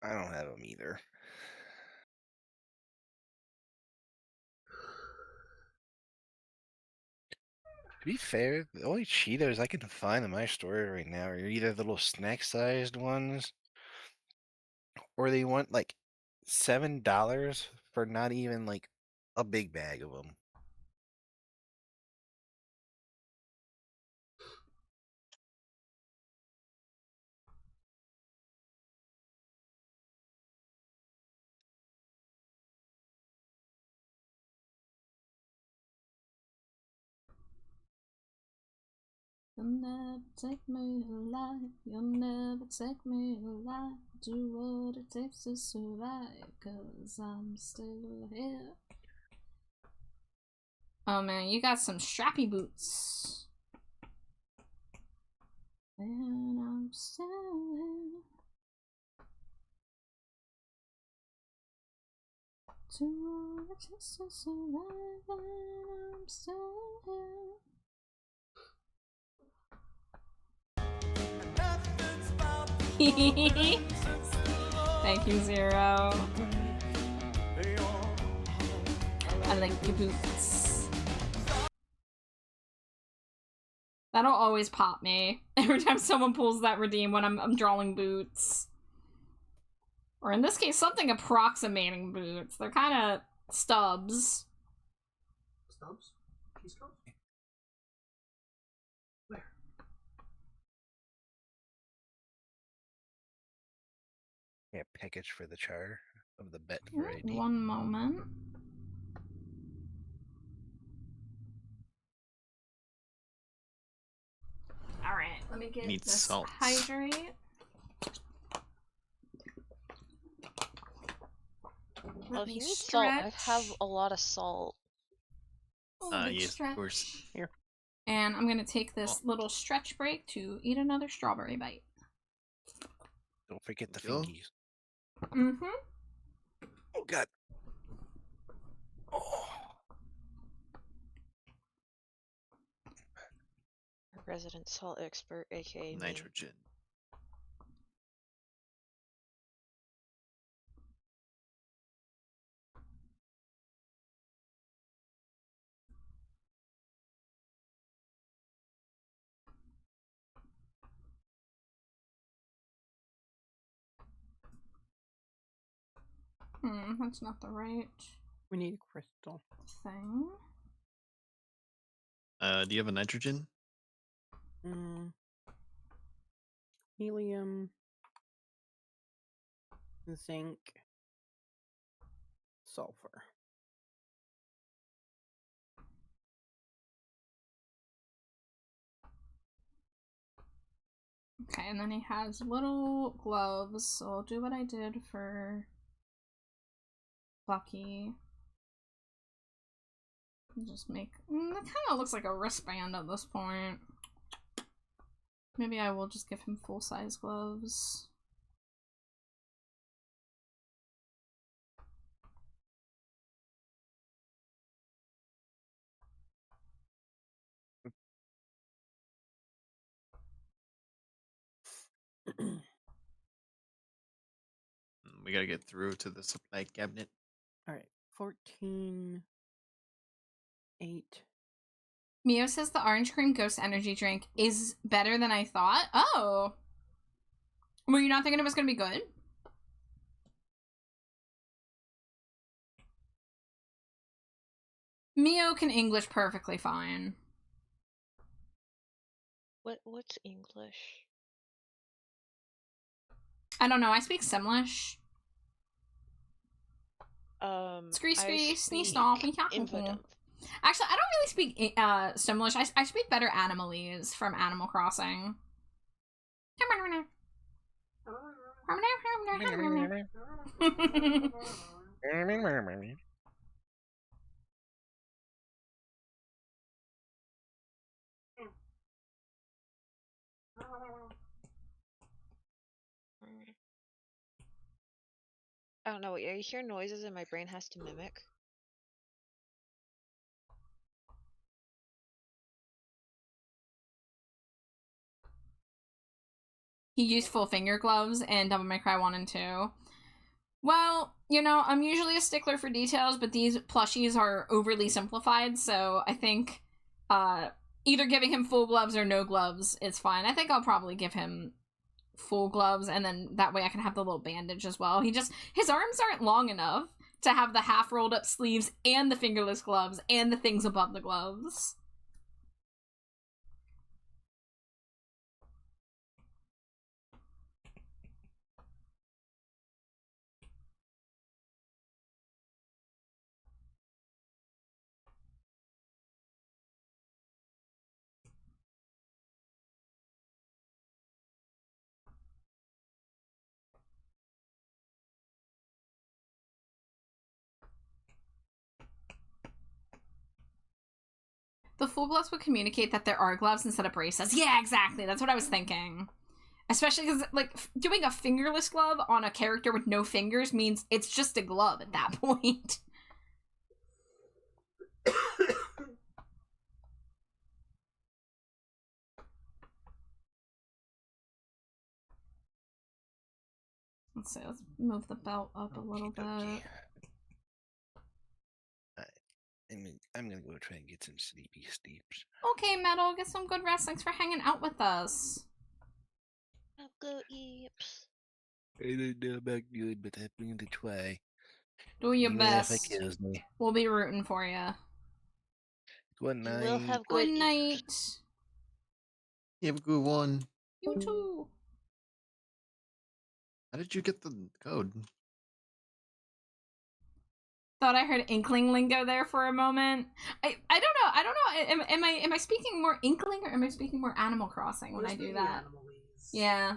I don't have them either. To be fair, the only Cheetos I can find in my store right now are either the little snack-sized ones, or they want like $7 for not even like a big bag of them. You'll never take me alive. You'll never take me alive. Do what it takes to survive, 'cause I'm still here. Oh man, you got some strappy boots. And I'm still here. Do what it takes to survive, and I'm still here. Thank you, Zero. I like your boots. That'll always pop me every time someone pulls that redeem when I'm drawing boots. Or in this case, something approximating boots. They're kind of stubs. Stubs? Key stubs? Where? Yeah, package for the char of the bet variety. One moment. Alright, let me get Need this salts. hydrate. Well, Let if me you need salt, I stretch. have a lot of salt. Let me Yes, stretch. of course. Here. And I'm gonna take this little stretch break to eat another strawberry bite. Don't forget the Go. fingies. Mm-hmm. Oh god. Oh. Resident salt expert, aka me. Nitrogen. That's not the right We need a crystal. thing. Do you have a nitrogen? Helium. Zinc. Sulfur. Okay, and then he has little gloves, so I'll do what I did for Bucky. Just make... that kind of looks like a wristband at this point. Maybe I will just give him full-size gloves. We gotta get through to the supply cabinet. Alright. 14. 8. Mio says the orange cream ghost energy drink is better than I thought. Oh! Were you not thinking it was gonna be good? Mio can English perfectly fine. What's English? I don't know. I speak Simlish. Scree I scree, snee speak stomp, and Infodump. Actually, I don't really speak Simlish. I speak better Animalese from Animal Crossing. I don't know. I hear noises and my brain has to mimic. He used full finger gloves in Devil May Cry 1 and 2. Well, you know, I'm usually a stickler for details, but these plushies are overly simplified, so I think either giving him full gloves or no gloves is fine. I think I'll probably give him full gloves, and then that way I can have the little bandage as well. His arms aren't long enough to have the half rolled up sleeves and the fingerless gloves and the things above the gloves. The full gloves would communicate that there are gloves instead of braces. Yeah, exactly. That's what I was thinking. Especially because, like, doing a fingerless glove on a character with no fingers means it's just a glove at that point. Let's see, let's move the belt up a little bit. I'm gonna go try and get some sleepy sleeps. Okay, Metal, get some good rest. Thanks for hanging out with us. I'll go eat. I don't know about good, but I'm going to try. Do your Even best. if it kills me. We'll be rooting for you. Good night. You will have Good good night. You have a good one. You too. How did you get the code? Thought I heard Inkling lingo there for a moment. I don't know. Am I speaking more Inkling or am I speaking more Animal Crossing when I do that? Yeah.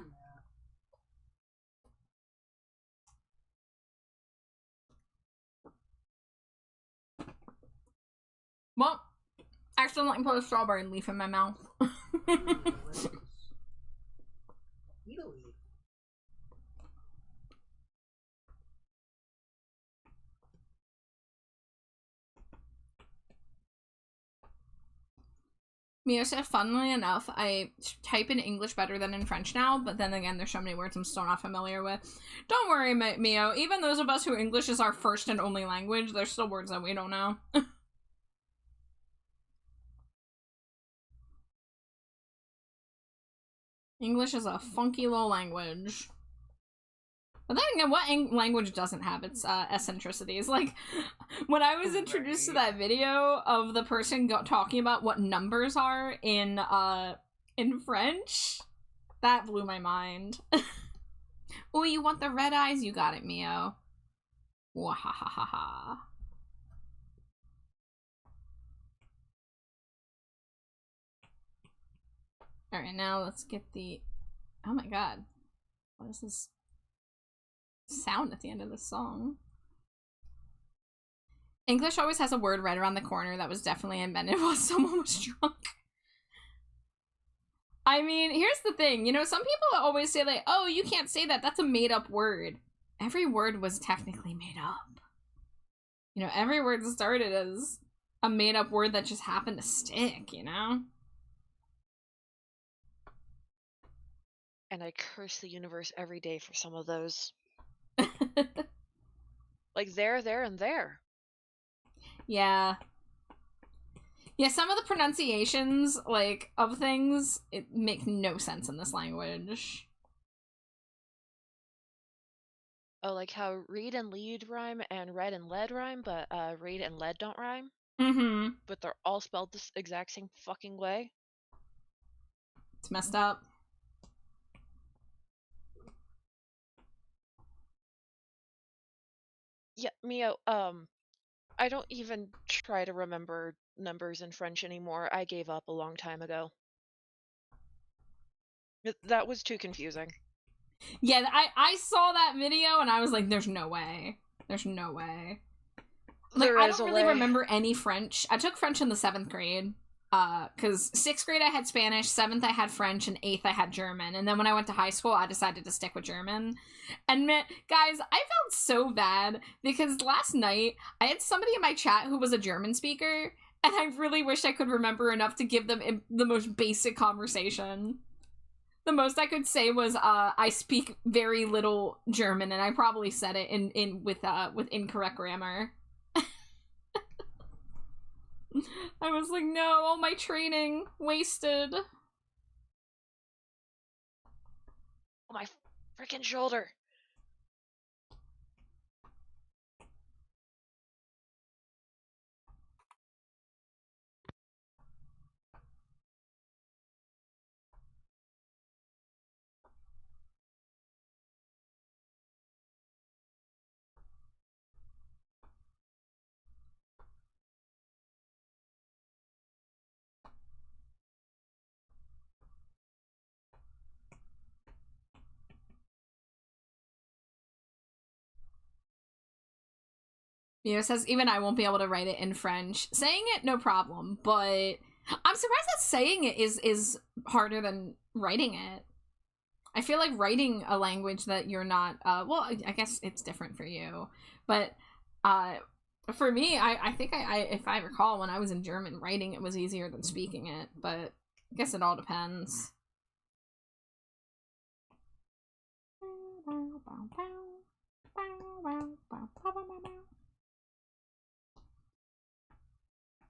Well, accidentally put a strawberry leaf in my mouth. Eat a leaf. Mio said, funnily enough, I type in English better than in French now, but then again, there's so many words I'm still not familiar with. Don't worry, Mio. Even those of us who English is our first and only language, there's still words that we don't know. English is a funky little language. But then again, what language doesn't have its eccentricities? Like, when I was introduced to that video of the person talking about what numbers are in French, that blew my mind. Oh, you want the red eyes? You got it, Mio. Wahahaha. Alright, now let's get the... Oh my god. What is this sound at the end of the song? English always has a word right around the corner that was definitely invented while someone was drunk. I mean, here's the thing. You know, some people always say, like, oh, you can't say that. That's a made-up word. Every word was technically made up. You know, every word started as a made-up word that just happened to stick, you know? And I curse the universe every day for some of those. Like there, and there. Yeah. Yeah, some of the pronunciations, like, of things, it make no sense in this language. Oh, like how read and lead rhyme and red and lead rhyme, but read and lead don't rhyme? Mm-hmm. but they're all spelled this exact same fucking way. It's messed up. Yeah, Mio, I don't even try to remember numbers in French anymore. I gave up a long time ago. That was too confusing. Yeah, I saw that video and I was like, there's no way. There's no way. Like, There I is don't a really way. remember any French. I took French in the 7th grade. Because 6th grade I had Spanish, 7th I had French, and 8th I had German. And then when I went to high school, I decided to stick with German. And guys, I felt so bad because last night I had somebody in my chat who was a German speaker, and I really wish I could remember enough to give them the most basic conversation. The most I could say was, I speak very little German, and I probably said it with incorrect grammar. I was like, no, all my training wasted. Oh, my freaking shoulder. You know, it says even I won't be able to write it in French. Saying it, no problem, but I'm surprised that saying it is harder than writing it. I feel like writing a language that you're not, well, I guess it's different for you, but for me, I think if I recall, when I was in German, writing it was easier than speaking it, but I guess it all depends.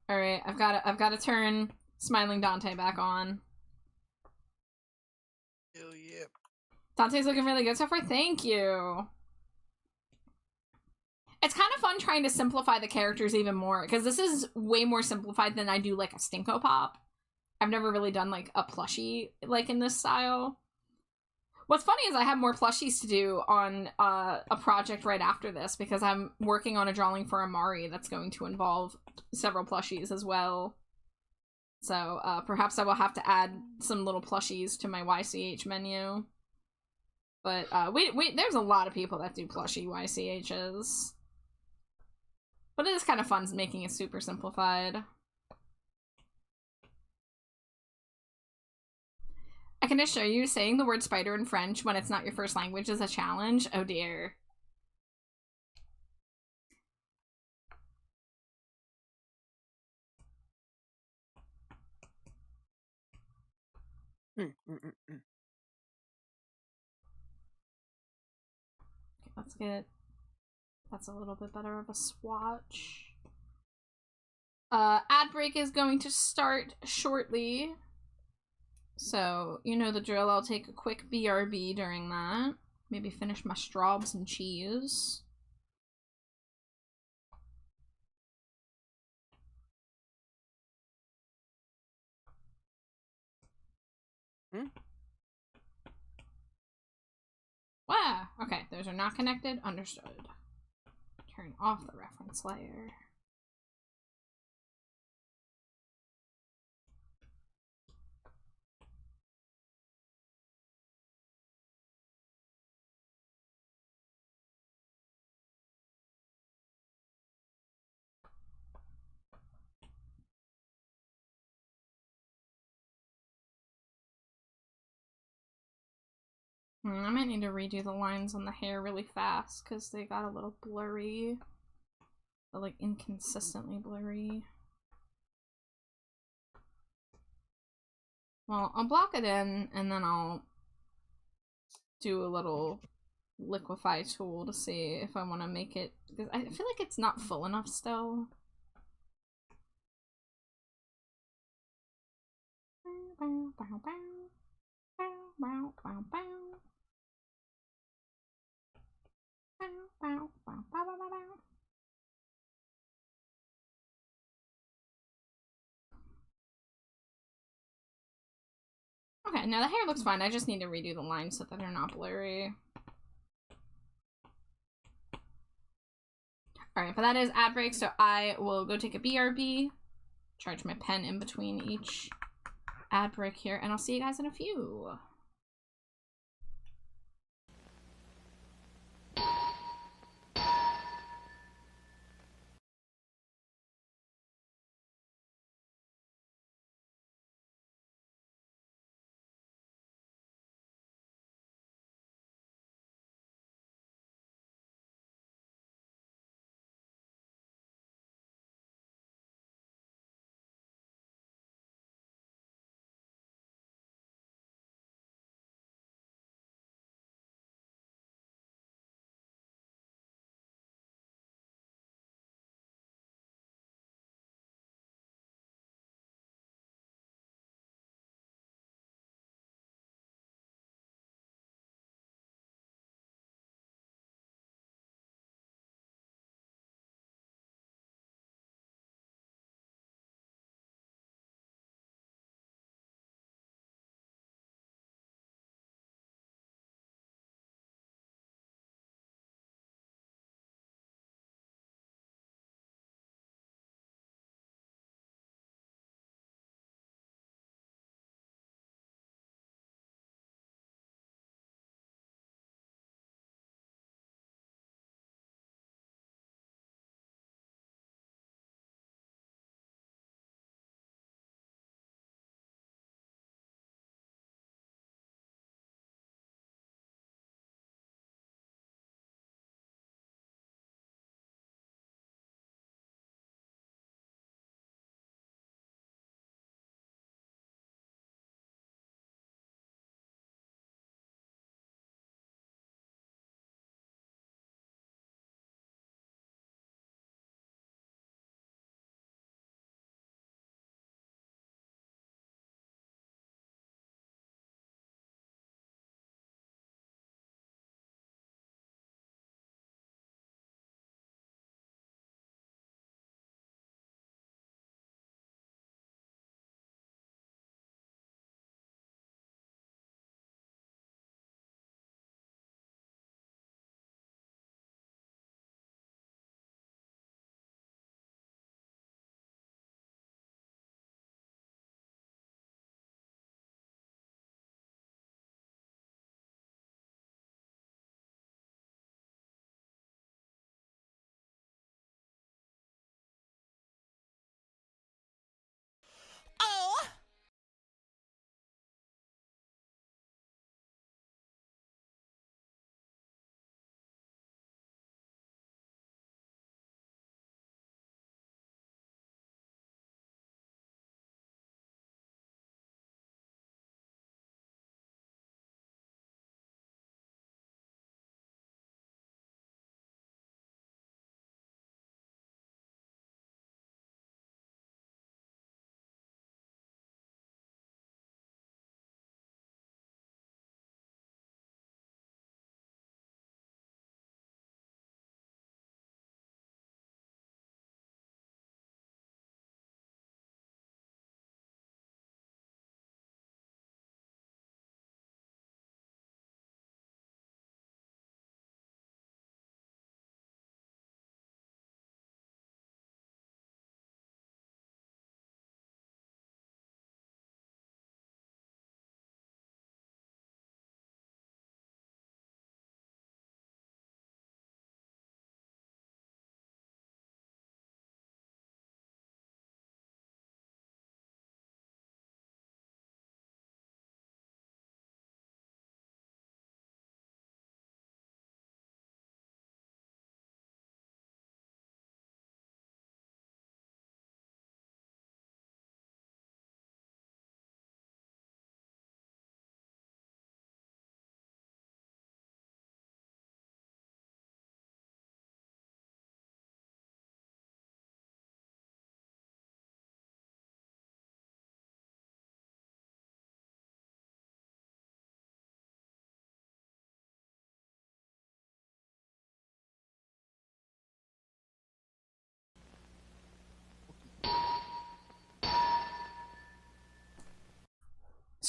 All right, I've got to turn Smiling Dante back on. Hell yeah. Dante's looking really good so far. Thank you. It's kind of fun trying to simplify the characters even more, because this is way more simplified than I do like a Stinko Pop. I've never really done like a plushie like in this style. What's funny is I have more plushies to do on a project right after this, because I'm working on a drawing for Amari that's going to involve several plushies as well. So perhaps I will have to add some little plushies to my YCH menu. But there's a lot of people that do plushie YCHs. But it is kind of fun making it super simplified. I can assure you, saying the word spider in French when it's not your first language is a challenge. Oh dear. Let's get... That's a little bit better of a swatch. Ad break is going to start shortly. So, you know the drill. I'll take a quick BRB during that. Maybe finish my straws and cheese. Wow. Okay, those are not connected. Understood. Turn off the reference layer. I might need to redo the lines on the hair really fast because they got a little blurry. But like inconsistently blurry. Well, I'll block it in and then I'll do a little liquefy tool to see if I want to make it, because I feel like it's not full enough still. Okay, now the hair looks fine. I just need to redo the lines so that they're not blurry. Alright, but that is ad break, so I will go take a BRB. Charge my pen in between each ad break here, and I'll see you guys in a few.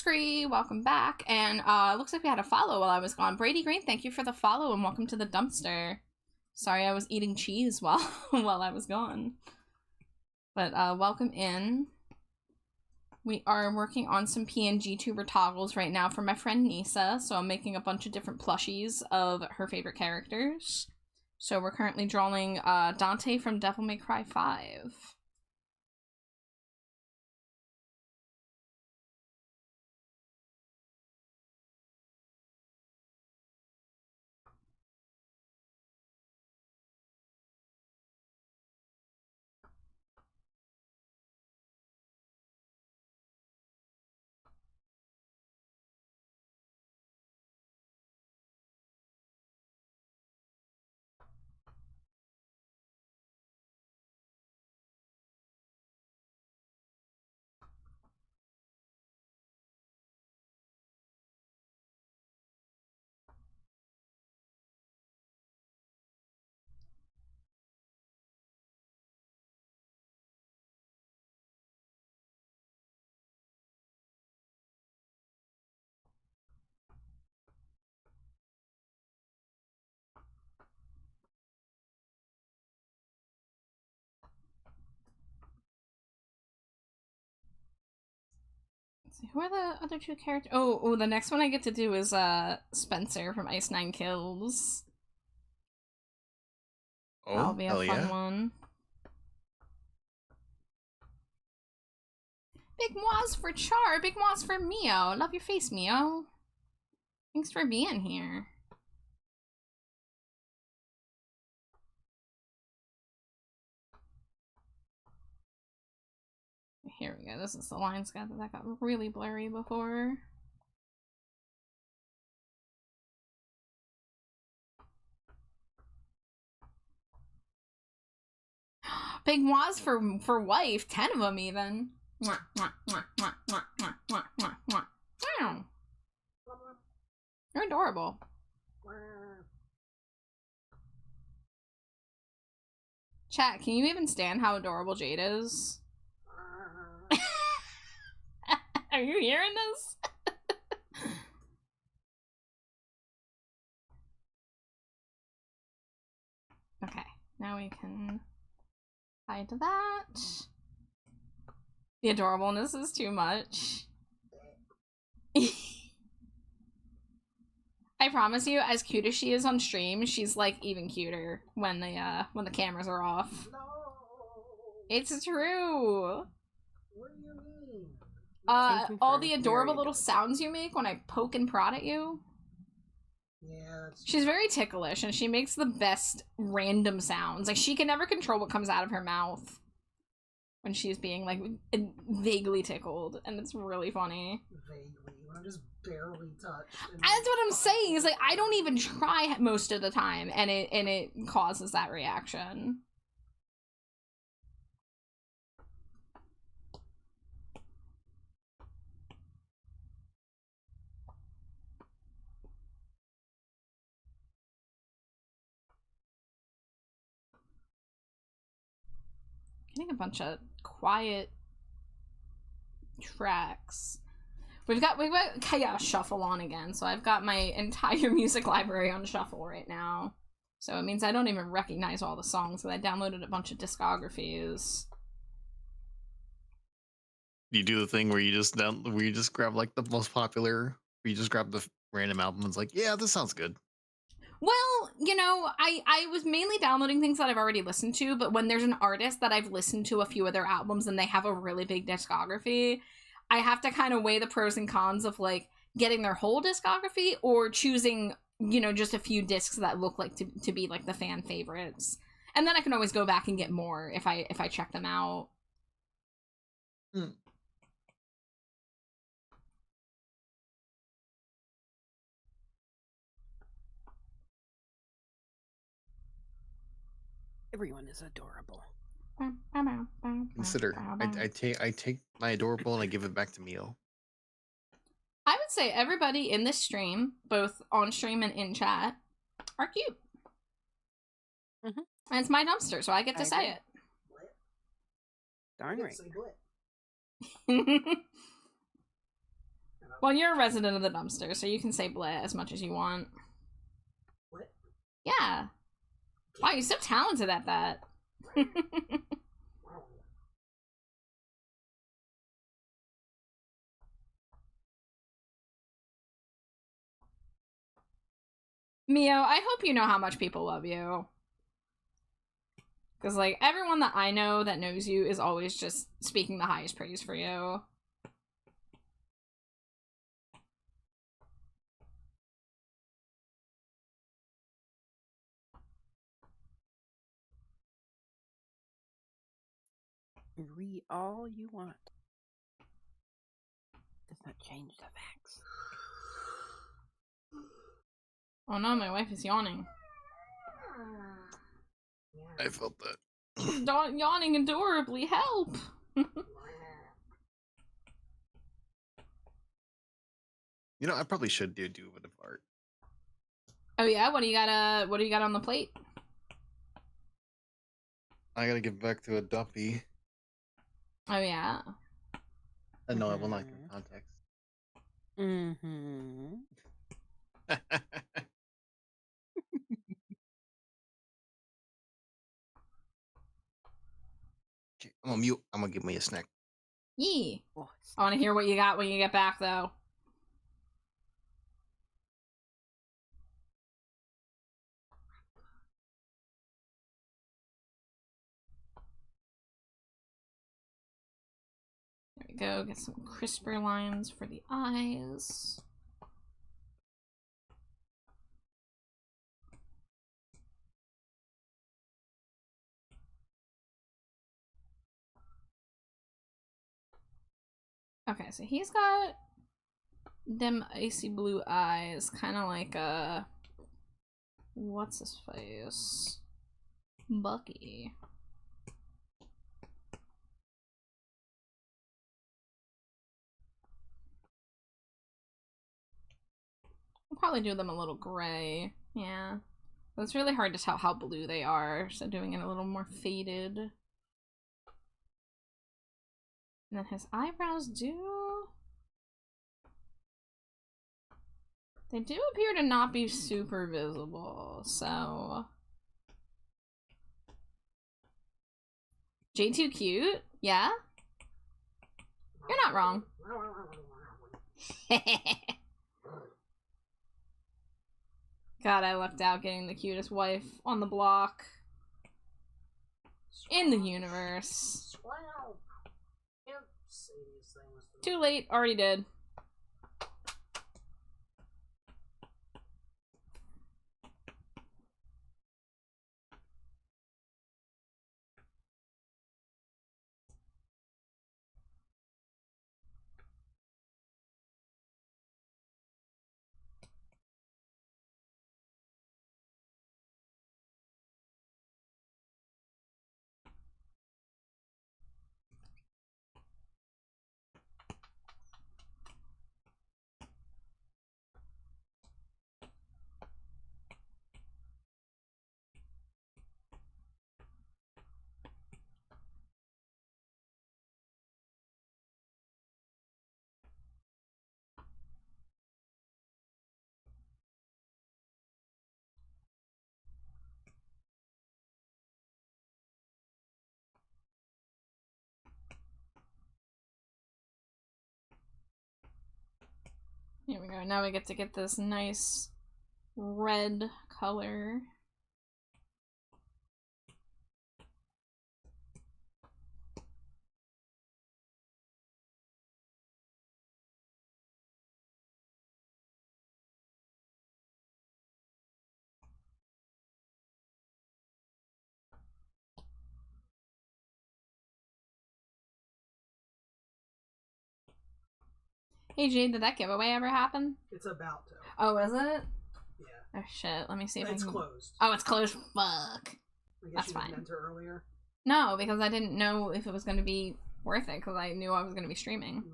Scree, welcome back. And looks like we had a follow while I was gone. Brady Green, thank you for the follow and welcome to the dumpster. Sorry I was eating cheese while while I was gone. But welcome in. We are working on some PNG tuber toggles right now for my friend Nisa, so I'm making a bunch of different plushies of her favorite characters. So we're currently drawing Dante from Devil May Cry 5. Who are the other two characters? Oh, the next one I get to do is Spencer from Ice Nine Kills. Oh, that'll be a fun yeah. one. Big Moz for Char, Big Moz for Mio. Love your face, Mio. Thanks for being here. Here we go. This is the line scat that got really blurry before. Big Moz for wife. 10 of them even. Mwah, mwah, mwah, mwah, mwah, mwah, mwah, mwah, mwah. Wow. You're adorable. Chat, can you even stand how adorable Jade is? Are you hearing this? Okay, now we can hide that. The adorableness is too much. I promise you, as cute as she is on stream, she's like even cuter when the cameras are off. No. It's true. What do you mean? All the adorable little sounds you make when I poke and prod at you. Yeah, She's very ticklish, and she makes the best random sounds. Like, she can never control what comes out of her mouth when she's being, like, vaguely tickled, and it's really funny. vaguely. When I'm just barely touched. That's what I'm saying, is, like, I don't even try most of the time, and it causes that reaction. Getting a bunch of quiet tracks. We've got Chaos Shuffle on again, so I've got my entire music library on shuffle right now. So it means I don't even recognize all the songs, because I downloaded a bunch of discographies. You do the thing where you just grab like the most popular, where you just grab the random album and it's like, yeah, this sounds good. Well, you know, I was mainly downloading things that I've already listened to, but when there's an artist that I've listened to a few of their albums and they have a really big discography, I have to kind of weigh the pros and cons of, like, getting their whole discography or choosing, you know, just a few discs that look like to be, like, the fan favorites. And then I can always go back and get more if I check them out. Hmm. Everyone is adorable. Consider, I take my adorable and I give it back to Mio. I would say everybody in this stream, both on stream and in chat, are cute. Mm-hmm. And it's my dumpster, so I get to say it. Darn right. Say glit. And Well, you're a resident of the dumpster, so you can say bleh as much as you want. What? Yeah. Wow, you're so talented at that. Mio, I hope you know how much people love you. Because, like, everyone that I know that knows you is always just speaking the highest praise for you. Read all you want. Does not change the facts. Oh no, my wife is yawning. I felt that. She's yawning adorably. Help! You know, I probably should do a bit of art. Oh yeah, what do you got on the plate? I gotta get back to a duppy. Oh yeah. No, I will not give context. Mm-hmm. Okay, I'm gonna mute. I'm gonna give me a snack. Yee. Oh, I want to hear what you got when you get back, though. There we go. Get some crisper lines for the eyes. Okay, so he's got them icy blue eyes, kind of like a... What's his face? Bucky. I'll probably do them a little gray. Yeah. But it's really hard to tell how blue they are, so doing it a little more faded. And then his eyebrows do... They do appear to not be super visible, so... J2 cute? Yeah? You're not wrong. God, I lucked out getting the cutest wife on the block. In the universe. Too late, already did. Here we go. Now we get to get this nice red color. Hey Jade, did that giveaway ever happen? It's about to. Oh, is it? Yeah. Oh shit, let me see if It's I can... closed. Oh, it's closed? Fuck. I guess That's you didn't fine. enter earlier. No, because I didn't know if it was going to be worth it, because I knew I was going to be streaming.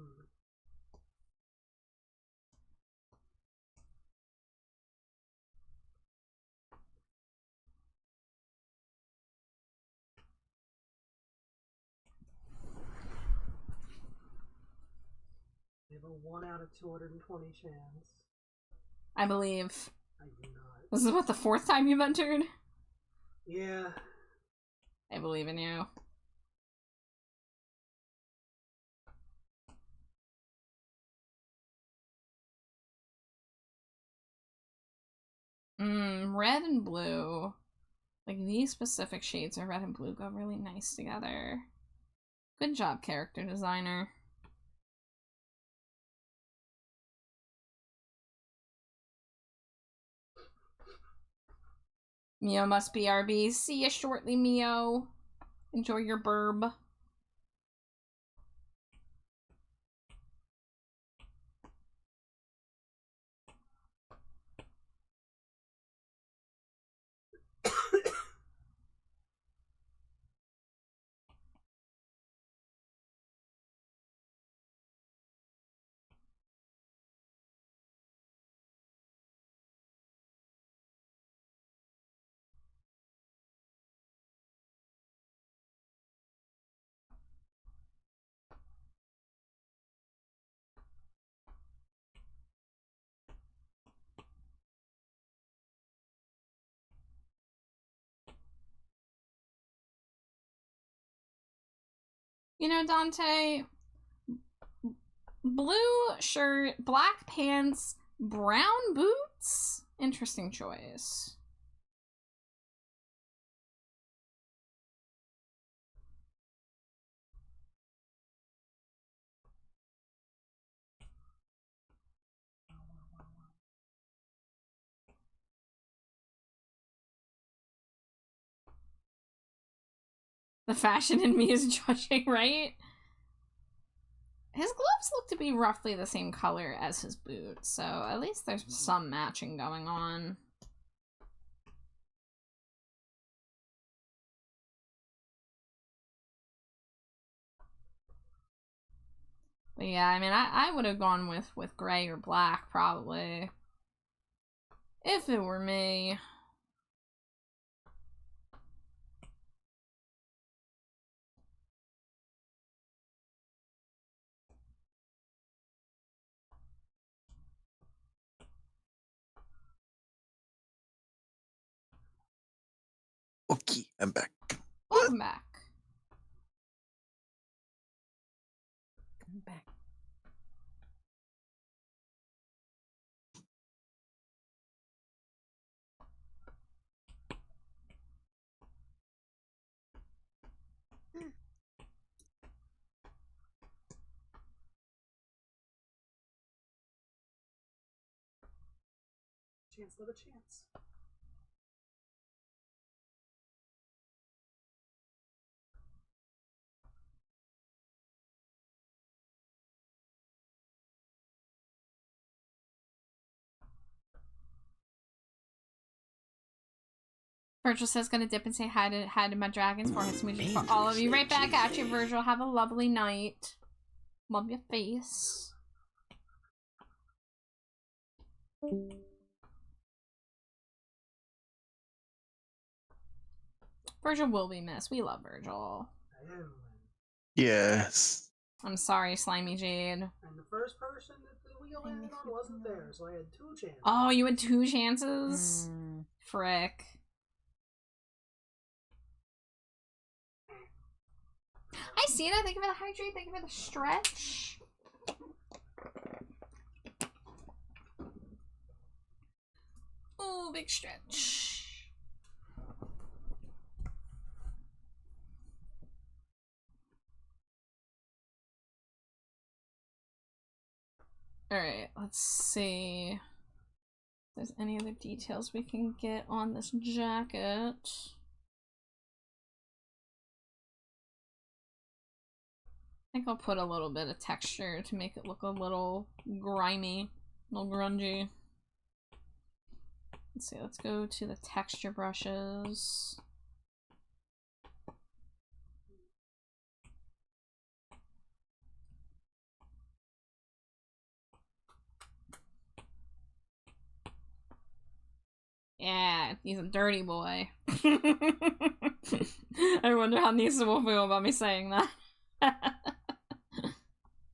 We have a 1 out of 220 chance. I believe. I do not. This is what, the 4th time you've entered? Yeah. I believe in you. Red and blue. Like, these specific shades of red and blue go really nice together. Good job, character designer. Mio must be RB. See ya shortly, Mio. Enjoy your burb. You know, Dante, blue shirt, black pants, brown boots? Interesting choice. The fashion in me is judging, right? His gloves look to be roughly the same color as his boots, so at least there's some matching going on. But yeah, I mean, I would have gone with gray or black, probably. If it were me. Okay, I'm back. Welcome back. I'm back. Chance, love a chance. Virgil says gonna dip and say hi to my dragons for his smooches for all of you. Right back at you, Virgil. Have a lovely night. Love your face. Virgil will be missed. We love Virgil. Yes. I'm sorry, Slimy Jade. And the first person that the wheel landed on wasn't there, so I had 2 chances. Oh, you had 2 chances? Frick. Hi, Cena. Thank you for the hydrate. Thank you for the stretch. Oh, big stretch. Alright, let's see if there's any other details we can get on this jacket. I think I'll put a little bit of texture to make it look a little grimy, a little grungy. Let's see, let's go to the texture brushes. Yeah, he's a dirty boy. I wonder how Nisa will feel about me saying that.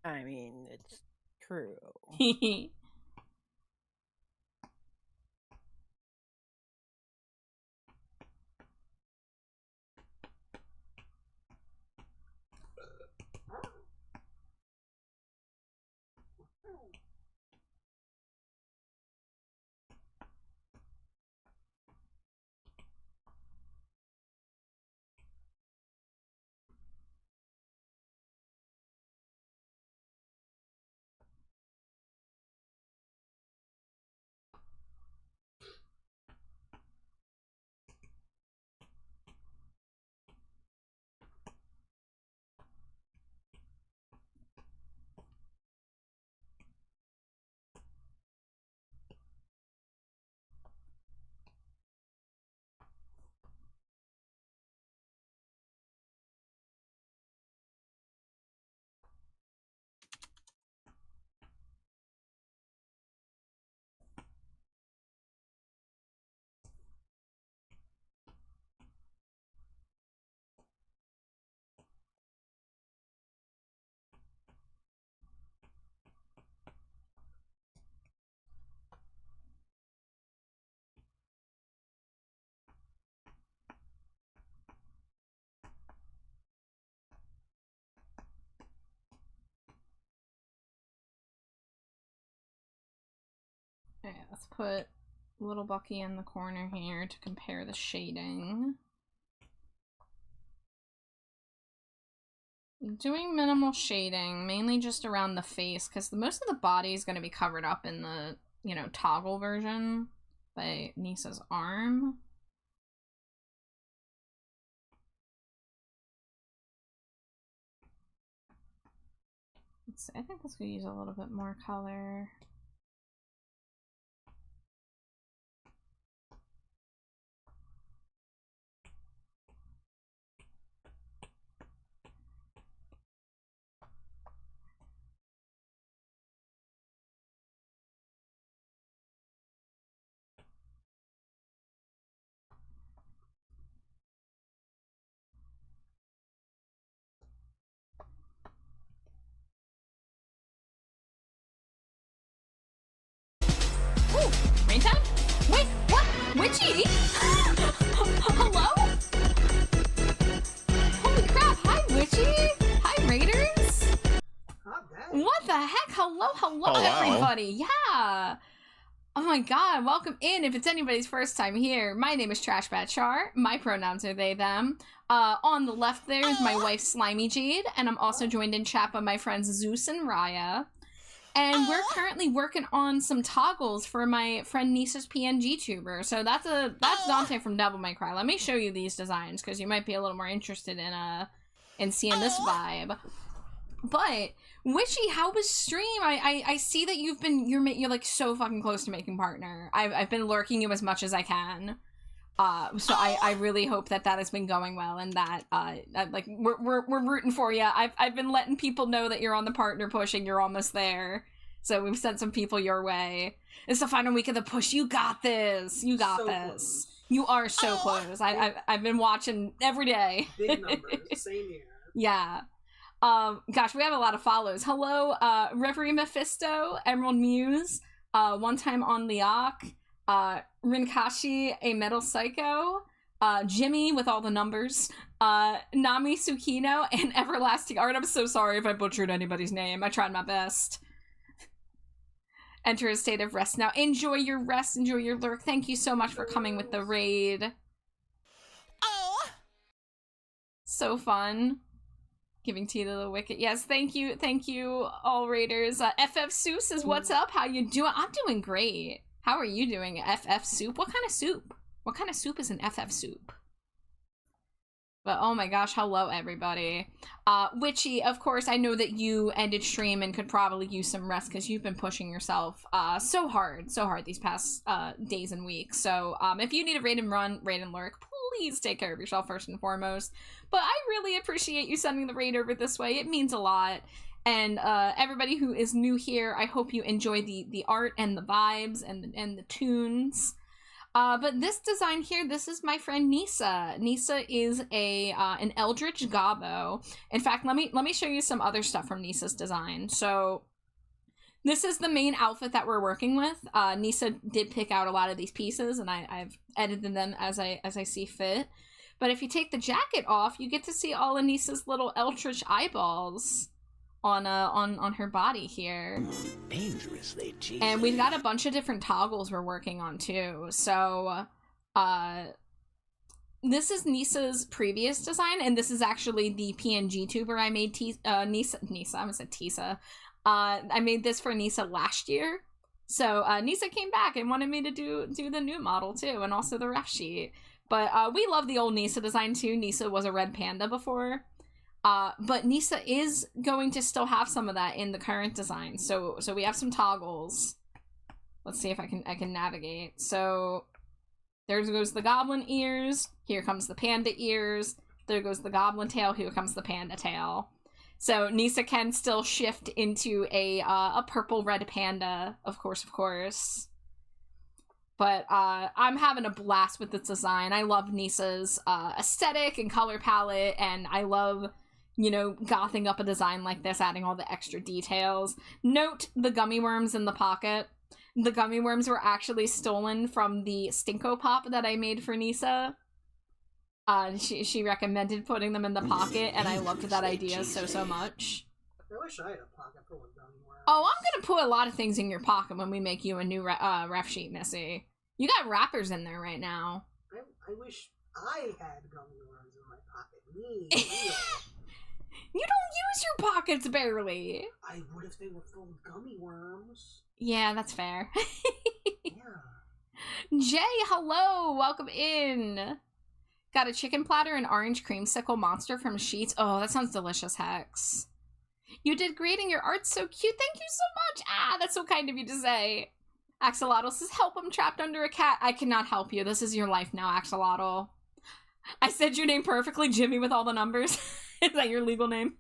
I mean, it's True. Okay, let's put little Bucky in the corner here to compare the shading. Doing minimal shading, mainly just around the face, because most of the body is going to be covered up in the, you know, toggle version by Nisa's arm. I think this could use a little bit more color. Ooh, rain time? Wait, what? Witchy? Hello? Holy crap, hi Witchy! Hi Raiders! What the heck? Hello, everybody! Yeah! Oh my god, welcome in if it's anybody's first time here. My name is TrashBatChar. My pronouns are they, them. On the left there is my wife Slimy Jade, and I'm also joined in chat by my friends Zeus and Raya. And we're currently working on some toggles for my friend Nisa's PNG tuber. So that's Dante from Devil May Cry. Let me show you these designs because you might be a little more interested in seeing this vibe. But Witchy, how was stream? I see that you're like so fucking close to making partner. I've been lurking you as much as I can. So I really hope that has been going well and that like we're rooting for you. I've been letting people know that you're on the partner push and you're almost there. So we've sent some people your way. It's the final week of the push. You got this. You got this. Close. You are so close. I've been watching every day. Big numbers. Same here. Yeah. Gosh, we have a lot of follows. Hello, Reverie Mephisto, Emerald Muse, One Time on Liak, Rinkashi, A Metal Psycho, Jimmy with all the numbers, Nami Tsukino, and Everlasting Art. I'm so sorry if I butchered anybody's name. I tried my best. Enter a state of rest now. Enjoy your rest, enjoy your lurk. Thank you so much for coming with the raid. Oh! So fun. Giving tea to the wicked. Yes, thank you, all raiders. FF Soup says, what's up? How you doing? I'm doing great. How are you doing, FF Soup? What kind of soup? What kind of soup is an FF Soup? But oh my gosh, hello everybody. Witchy, of course, I know that you ended stream and could probably use some rest because you've been pushing yourself so hard these past days and weeks. So if you need a raid and run, raid and lurk, please take care of yourself first and foremost. But I really appreciate you sending the raid over this way. It means a lot. And everybody who is new here, I hope you enjoy the art and the vibes and the tunes. But this design here, this is my friend Nisa. Nisa is an Eldritch Gobbo. In fact, let me show you some other stuff from Nisa's design. So This is the main outfit that we're working with. Nisa did pick out a lot of these pieces, and I've edited them as I see fit. But if you take the jacket off, you get to see all of Nisa's little eldritch eyeballs on her body here. Dangerously cheesy. And we've got a bunch of different toggles we're working on too. So, this is Nisa's previous design, and this is actually the PNG tuber I made. Nisa, I almost said Tisa. I made this for Nisa last year. So Nisa came back and wanted me to do the new model too, and also the ref sheet. But we love the old Nisa design too. Nisa was a red panda before. But Nisa is going to still have some of that in the current design. So we have some toggles. Let's see if I can navigate. So there goes the goblin ears. Here comes the panda ears. There goes the goblin tail. Here comes the panda tail. So Nisa can still shift into a purple red panda, of course. But I'm having a blast with this design. I love Nisa's aesthetic and color palette, and I love, you know, gothing up a design like this, adding all the extra details. Note the gummy worms in the pocket. The gummy worms were actually stolen from the Stinko Pop that I made for Nisa. She recommended putting them in the pocket, and I loved that idea so much. I wish I had a pocket full of gummy worms. Oh, I'm gonna put a lot of things in your pocket when we make you a new ref sheet, Missy. You got wrappers in there right now. I wish I had gummy worms in my pocket. Me. You don't use your pockets barely. I would if they were full of gummy worms. Yeah, that's fair. Yeah. Jay, hello, welcome in. Got a chicken platter and orange creamsicle monster from Sheets. Oh, that sounds delicious, Hex. You did great and your art's so cute. Thank you so much. Ah, that's so kind of you to say. Axolotl says, help, I'm trapped under a cat. I cannot help you. This is your life now, Axolotl. I said your name perfectly, Jimmy with all the numbers. Is that your legal name?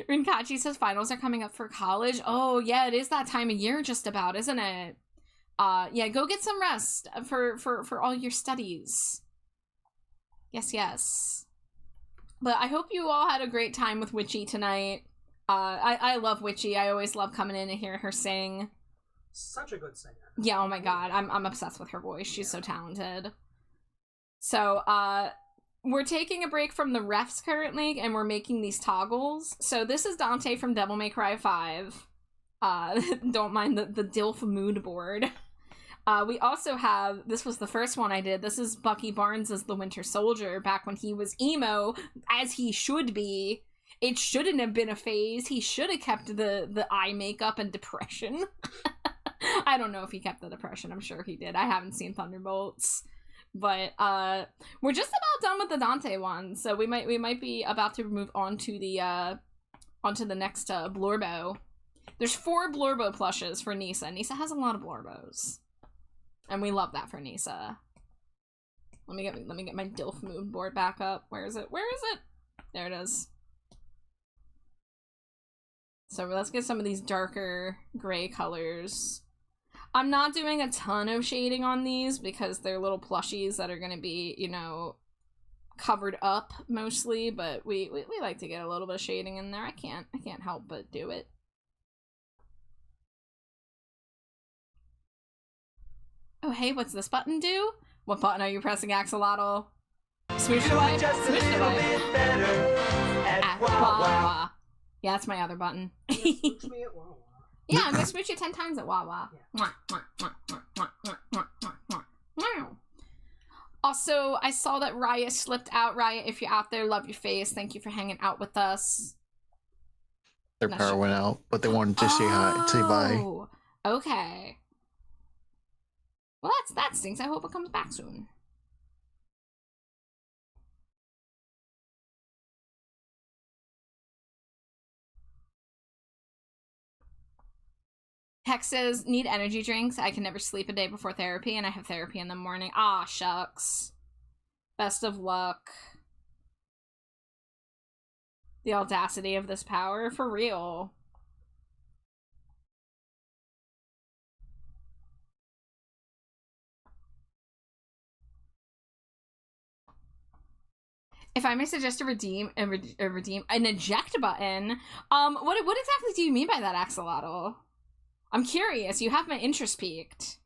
Rinkachi says finals are coming up for college. Oh, yeah, it is that time of year just about, isn't it? Yeah, go get some rest for all your studies. Yes. But I hope you all had a great time with Witchy tonight. I love Witchy. I always love coming in and hear her sing. Such a good singer. Yeah, oh my god, I'm obsessed with her voice. She's so talented. So, we're taking a break from the refs currently, and we're making these toggles. So this is Dante from Devil May Cry 5. Don't mind the DILF mood board. We also have, this was the first one I did, this is Bucky Barnes as the Winter Soldier, back when he was emo, as he should be. It shouldn't have been a phase. He should have kept the eye makeup and depression. I don't know if he kept the depression. I'm sure he did. I haven't seen Thunderbolts. But we're just about done with the Dante one, so we might be about to move on to the next Blorbo. There's 4 Blorbo plushes for Nisa. Nisa has a lot of Blorbos, and we love that for Nisa. Let me get my DILF mood board back up. Where is it? There it is. So let's get some of these darker gray colors. I'm not doing a ton of shading on these because they're little plushies that are going to be, you know, covered up mostly, but we like to get a little bit of shading in there. I can't help but do it. Oh, hey, what's this button do? What button are you pressing, Axolotl? Swoosh away? Just a little bit better at Wawa. Yeah, that's my other button. Smooch me at Wawa. Yeah, I'm gonna smooch you 10 times at Wawa. Yeah. Also, I saw that Raya slipped out. Raya, if you're out there, love your face. Thank you for hanging out with us. Their power went out, but they wanted to say hi, say bye. Oh, okay. Well, that stinks. I hope it comes back soon. Hex says, need energy drinks. I can never sleep a day before therapy, and I have therapy in the morning. Ah, shucks. Best of luck. The audacity of this power, for real. If I may suggest a redeem an eject button, what exactly do you mean by that, Axolotl? I'm curious. You have my interest peaked.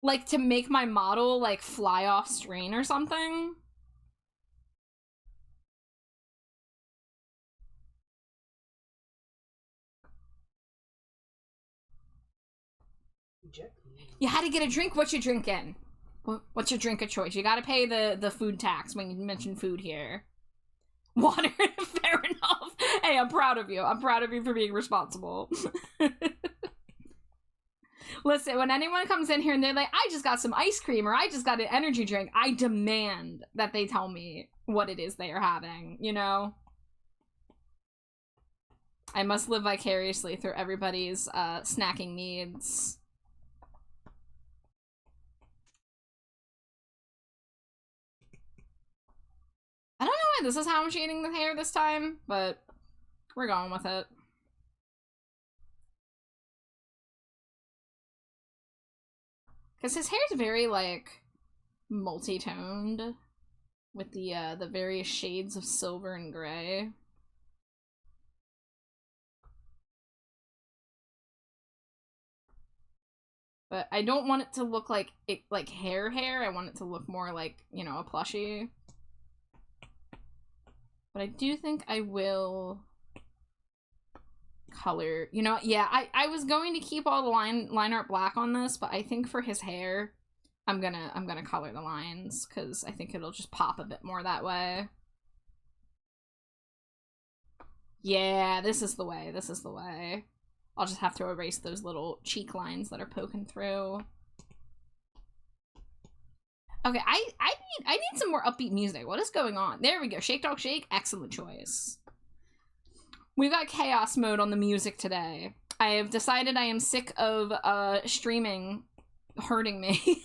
Like to make my model like fly off screen or something? You had to get a drink. What you drinking? What's your drink of choice? You gotta pay the food tax when you mention food here. Water, fair enough. Hey, I'm proud of you. I'm proud of you for being responsible. Listen, when anyone comes in here and they're like, I just got some ice cream or I just got an energy drink, I demand that they tell me what it is they are having, you know? I must live vicariously through everybody's snacking needs. I don't know why this is how I'm shading the hair this time, but we're going with it. Because his hair is very, like, multi-toned with the various shades of silver and gray. But I don't want it to look like hair. I want it to look more like, you know, a plushie. But I do think I will color, you know, yeah, I was going to keep all the line art black on this, but I think for his hair, I'm gonna color the lines, because I think it'll just pop a bit more that way. Yeah, this is the way, this is the way. I'll just have to erase those little cheek lines that are poking through. Okay, I need some more upbeat music. What is going on? There we go. Shake Dog Shake. Excellent choice. We've got chaos mode on the music today. I have decided I am sick of streaming hurting me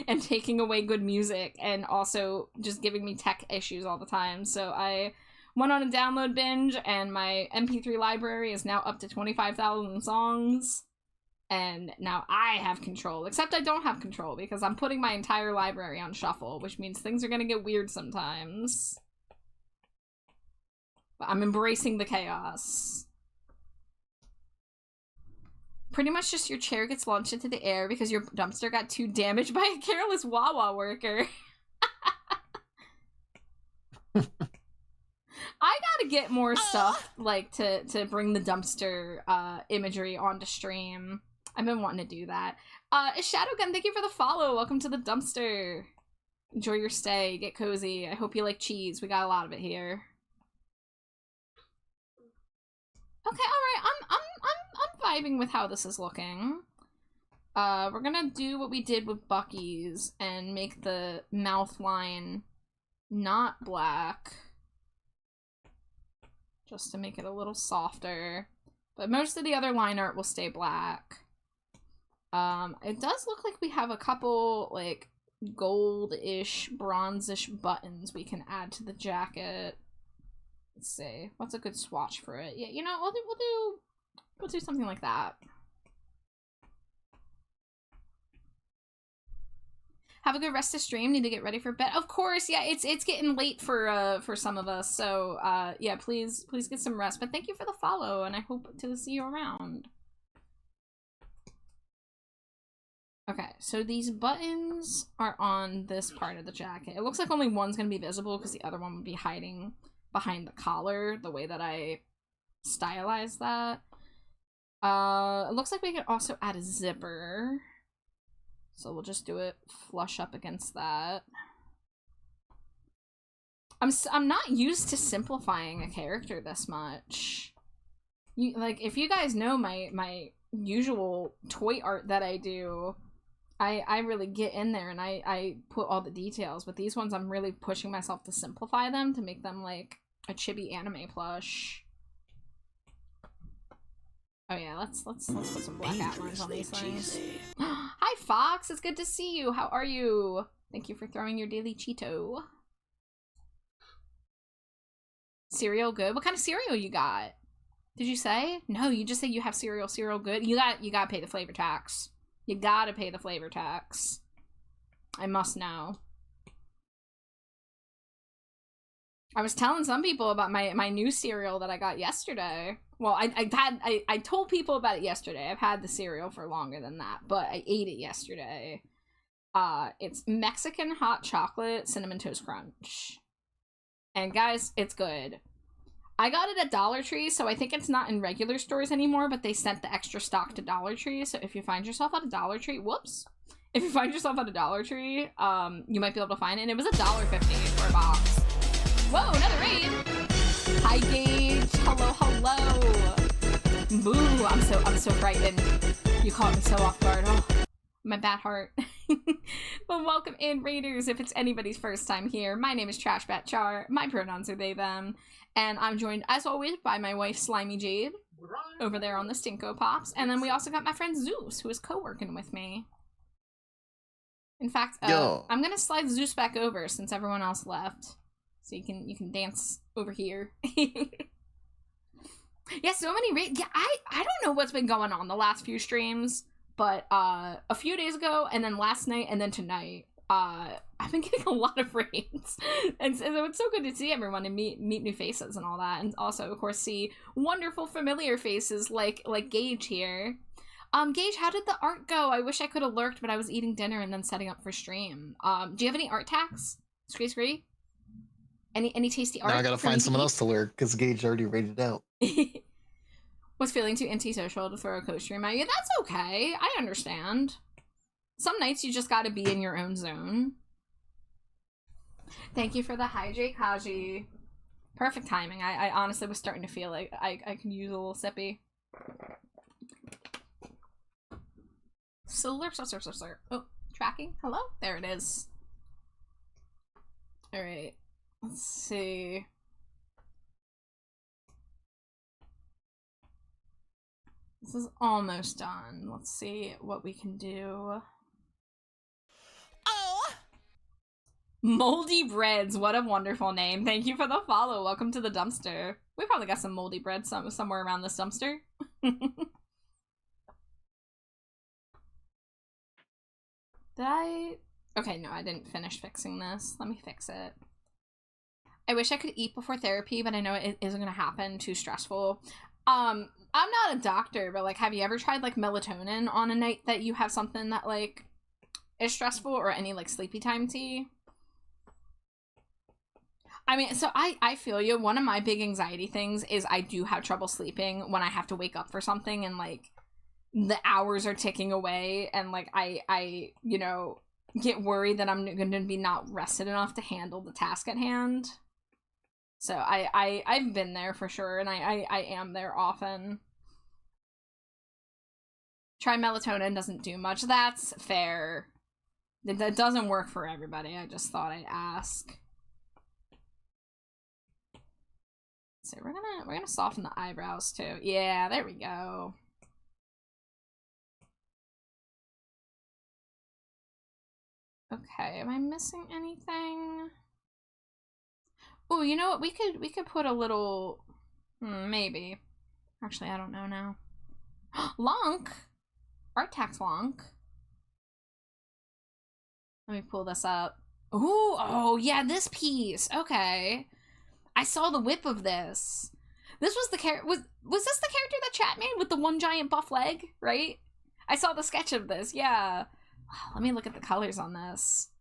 and taking away good music and also just giving me tech issues all the time. So I went on a download binge and my MP3 library is now up to 25,000 songs. And now I have control, except I don't have control because I'm putting my entire library on shuffle, which means things are gonna get weird sometimes. But I'm embracing the chaos. Pretty much just your chair gets launched into the air because your dumpster got too damaged by a careless Wawa worker. I gotta get more stuff, like, to bring the dumpster imagery onto stream. I've been wanting to do that. Shadowgun, thank you for the follow. Welcome to the dumpster. Enjoy your stay. Get cozy. I hope you like cheese. We got a lot of it here. Okay, alright. I'm vibing with how this is looking. We're gonna do what we did with Bucky's and make the mouth line not black. Just to make it a little softer. But most of the other line art will stay black. It does look like we have a couple, like, gold-ish, bronze-ish buttons we can add to the jacket. Let's see. What's a good swatch for it? Yeah, you know, we'll do something like that. Have a good rest of stream. Need to get ready for bed. Of course, yeah, it's getting late for some of us. So, yeah, please get some rest. But thank you for the follow, and I hope to see you around. Okay, so these buttons are on this part of the jacket. It looks like only one's gonna be visible because the other one would be hiding behind the collar, the way that I stylized that. It looks like we could also add a zipper. So we'll just do it flush up against that. I'm not used to simplifying a character this much. If you guys know my usual toy art that I do, I really get in there and I put all the details, but these ones I'm really pushing myself to simplify them to make them like a chibi anime plush. Oh yeah, let's put some black outlines on these things. Hi Fox, it's good to see you. How are you? Thank you for throwing your daily Cheeto. Cereal good? What kind of cereal you got? Did you say? No, you just said you have cereal. Cereal good? You gotta pay the flavor tax. You gotta pay the flavor tax. I must know. I was telling some people about my new cereal that I got yesterday. Well, I told people about it yesterday. I've had the cereal for longer than that, but I ate it yesterday. It's Mexican hot chocolate cinnamon toast crunch. And guys, it's good. I got it at Dollar Tree, so I think it's not in regular stores anymore, but they sent the extra stock to Dollar Tree. So if you find yourself at a Dollar Tree, whoops. If you find yourself at a Dollar Tree, you might be able to find it. And it was $1.50 for a box. Whoa, another raid! Hi, Gage. Hello, hello. Boo, I'm so frightened. You caught me so off guard. Oh, my bad heart. But welcome in, raiders. If it's anybody's first time here, my name is TrashBatChar. My pronouns are they, them. And I'm joined, as always, by my wife, Slimy Jade, over there on the Stinko Pops. And then we also got my friend Zeus, who is co-working with me. In fact, I'm gonna slide Zeus back over since everyone else left. So you can dance over here. Yeah, so many raids. Yeah, I don't know what's been going on the last few streams, but a few days ago, and then last night, and then tonight, I've been getting a lot of raids. And so it's so good to see everyone and meet new faces and all that. And also, of course, see wonderful familiar faces like Gage here. Gage, how did the art go? I wish I could have lurked, but I was eating dinner and then setting up for stream. Do you have any art tags? Scree? Any tasty art? Now I gotta find someone else to lurk, because Gage already rated out. Was feeling too antisocial to throw a co-stream at you. That's okay. I understand. Some nights you just gotta be in your own zone. Thank you for the hydrate, Kaji. Perfect timing. I honestly was starting to feel like I could use a little sippy. Slurp. Oh, tracking? Hello? There it is. Alright. Let's see. This is almost done. Let's see what we can do. Oh! Moldy Breads. What a wonderful name. Thank you for the follow. Welcome to the dumpster. We probably got some moldy bread somewhere around this dumpster. Did I? Okay, no, I didn't finish fixing this. Let me fix it. I wish I could eat before therapy, but I know it isn't gonna happen. Too stressful. I'm not a doctor, but like, have you ever tried like melatonin on a night that you have something that like is stressful, or any like sleepy time tea? I mean, so I feel you. One of my big anxiety things is I do have trouble sleeping when I have to wake up for something and like the hours are ticking away, and like I you know, get worried that I'm going to be not rested enough to handle the task at hand. So I've been there for sure, and I am there often. Try melatonin, doesn't do much. That's fair. That doesn't work for everybody. I just thought I'd ask. So we're gonna soften the eyebrows too. Yeah, there we go. Okay, am I missing anything? Oh, you know what? We could put a little, maybe. Actually, I don't know now. Lonk, art tax Lonk. Let me pull this up. Ooh, oh yeah, this piece. Okay, I saw the whip of this. This was the character. Was this the character that chat made with the one giant buff leg? Right? I saw the sketch of this. Yeah. Wow, let me look at the colors on this.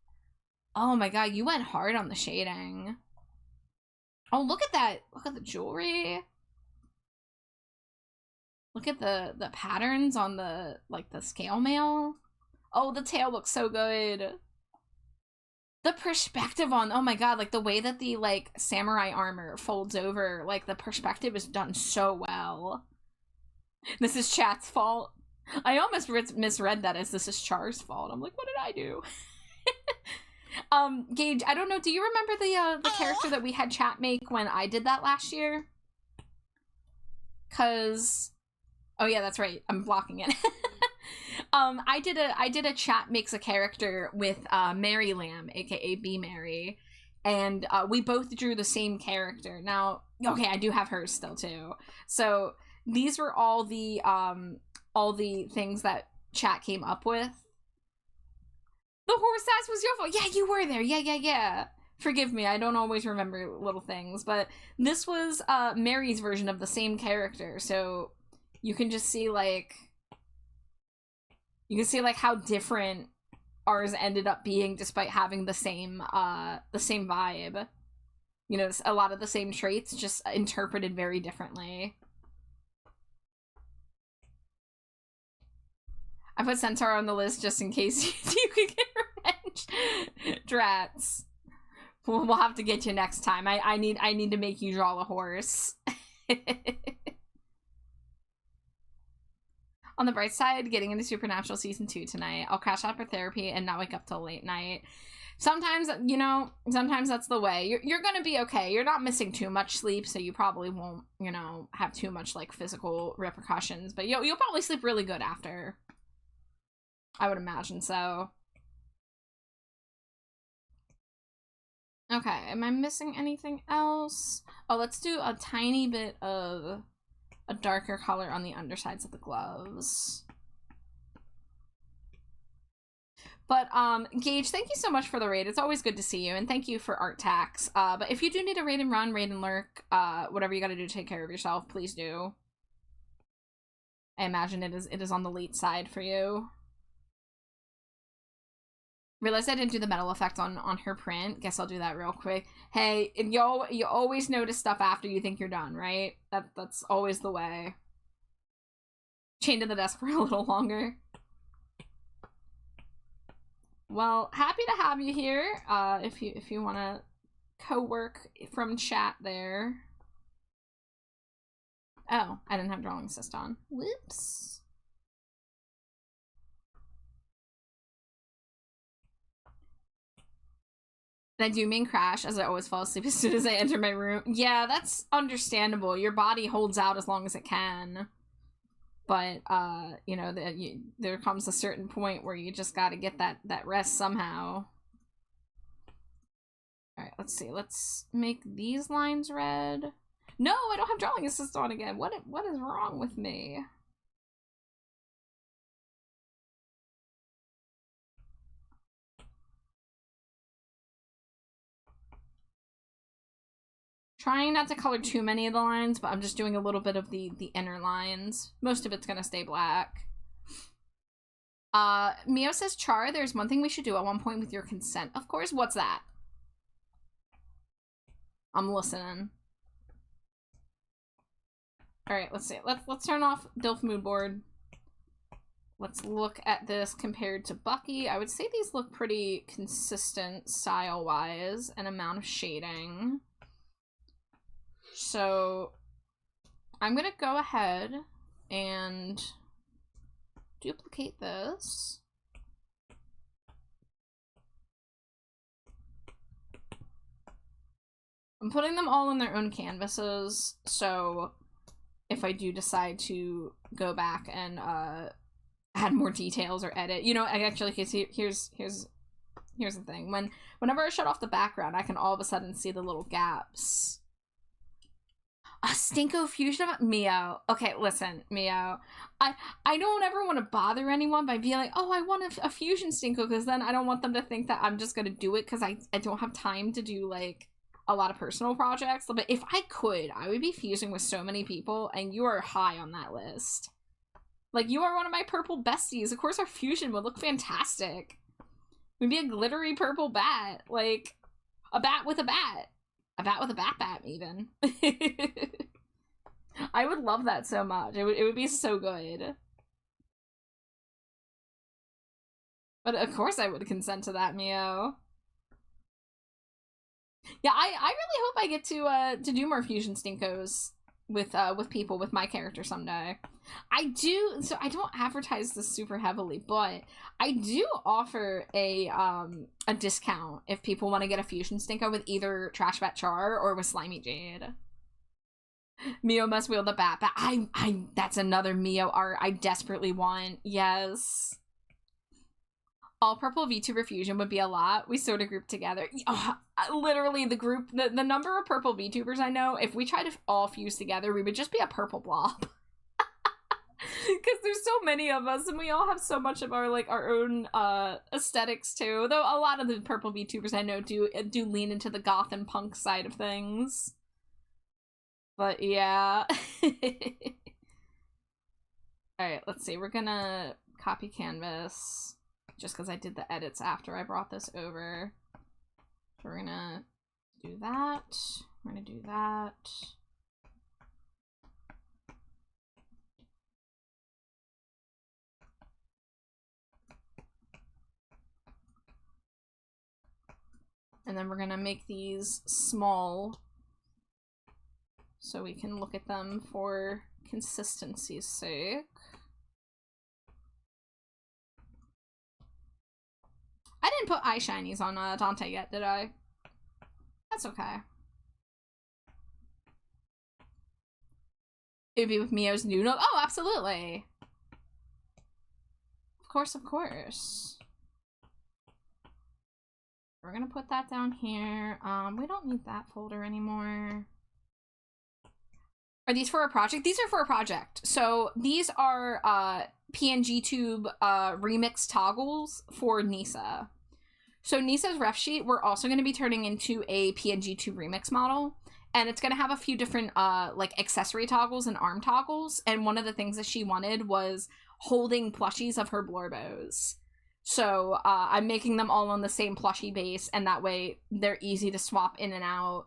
Oh my god, you went hard on the shading. Oh, look at that. Look at the jewelry. Look at the patterns on the, like, the scale mail. Oh, the tail looks so good. The perspective on, oh my god, like, the way that the, like, samurai armor folds over, like, the perspective is done so well. This is chat's fault. I almost misread that as this is Char's fault. I'm like, what did I do? Gage, I don't know, do you remember the character that we had chat make when I did that last year? Cause, oh yeah, that's right, I'm blocking it. I did a chat makes a character with Mary Lamb, aka B Mary, and we both drew the same character. Now, okay, I do have hers still too. So these were all the things that chat came up with. The horse ass was your fault. Yeah, you were there. Yeah. Forgive me, I don't always remember little things, but this was Mary's version of the same character, so you can just see like how different ours ended up being despite having the same vibe. You know, a lot of the same traits, just interpreted very differently. I put Centaur on the list just in case you could get revenge. Drats. We'll have to get you next time. I need to make you draw a horse. On the bright side, getting into Supernatural Season 2 tonight. I'll crash out for therapy and not wake up till late night. Sometimes, you know, sometimes that's the way. You're gonna be okay. You're not missing too much sleep, so you probably won't, you know, have too much, like, physical repercussions. But you'll probably sleep really good after. I would imagine so. Okay, am I missing anything else? Oh, let's do a tiny bit of a darker color on the undersides of the gloves. But, Gage, thank you so much for the raid. It's always good to see you, and thank you for art tax. But if you do need a raid and run, raid and lurk, whatever you gotta do to take care of yourself, please do. I imagine it is on the late side for you. Realized I didn't do the metal effect on her print. Guess I'll do that real quick. Hey, you always notice stuff after you think you're done, right? That's always the way. Chained to the desk for a little longer. Well, happy to have you here. If you want to co-work from chat there. Oh, I didn't have drawing assist on. Whoops. I do mean crash, as I always fall asleep as soon as I enter my room. Yeah, that's understandable. Your body holds out as long as it can. But, you know, there comes a certain point where you just gotta get that rest somehow. Alright, let's see. Let's make these lines red. No, I don't have drawing assist on again. What is wrong with me? Trying not to color too many of the lines, but I'm just doing a little bit of the inner lines. Most of it's gonna stay black. Mio says, Char, there's one thing we should do at one point with your consent. Of course, what's that? I'm listening. Alright, let's see. Let's turn off Dilf Mood Board. Let's look at this compared to Bucky. I would say these look pretty consistent style-wise and amount of shading. So I'm gonna go ahead and duplicate this. I'm putting them all on their own canvases, so if I do decide to go back and add more details or edit, you know, I actually, here's the thing. Whenever I shut off the background, I can all of a sudden see the little gaps. A Stinko fusion of Mio. Okay, listen, Mio. I don't ever want to bother anyone by being like, oh, I want a fusion Stinko, because then I don't want them to think that I'm just gonna do it because I don't have time to do, like, a lot of personal projects. But if I could, I would be fusing with so many people, and you are high on that list. Like, you are one of my purple besties. Of course our fusion would look fantastic. We'd be a glittery purple bat. Like, a bat with a bat. A bat with a bat, even. I would love that so much. It would be so good. But of course I would consent to that, Mio. Yeah, I really hope I get to do more fusion Stinkos with people with my character someday. I don't advertise this super heavily, but I do offer a discount if people want to get a fusion Stinko with either Trash Bat Char or with Slimy Jade. Mio must wield the bat. That's another Mio art I desperately want. Yes. All purple VTuber fusion would be a lot. We sort of group together. Oh, literally, the number of purple VTubers I know, if we tried to all fuse together, we would just be a purple blob. Because there's so many of us, and we all have so much of our like our own aesthetics too. Though a lot of the purple VTubers I know do lean into the goth and punk side of things. But yeah. Alright, let's see. We're gonna copy canvas just because I did the edits after I brought this over. So we're gonna do that. We're gonna do that. And then we're gonna make these small so we can look at them for consistency's sake. I didn't put eye shinies on Dante yet, did I? That's okay. It would be with Mio's new note. Oh, absolutely. Of course, of course. We're gonna put that down here. We don't need that folder anymore. Are these for a project? These are for a project. So these are PNG Tube remix toggles for Nisa. So Nisa's ref sheet, we're also going to be turning into a PNG Tube remix model. And it's going to have a few different like accessory toggles and arm toggles. And one of the things that she wanted was holding plushies of her Blorbos. So I'm making them all on the same plushie base, and that way they're easy to swap in and out.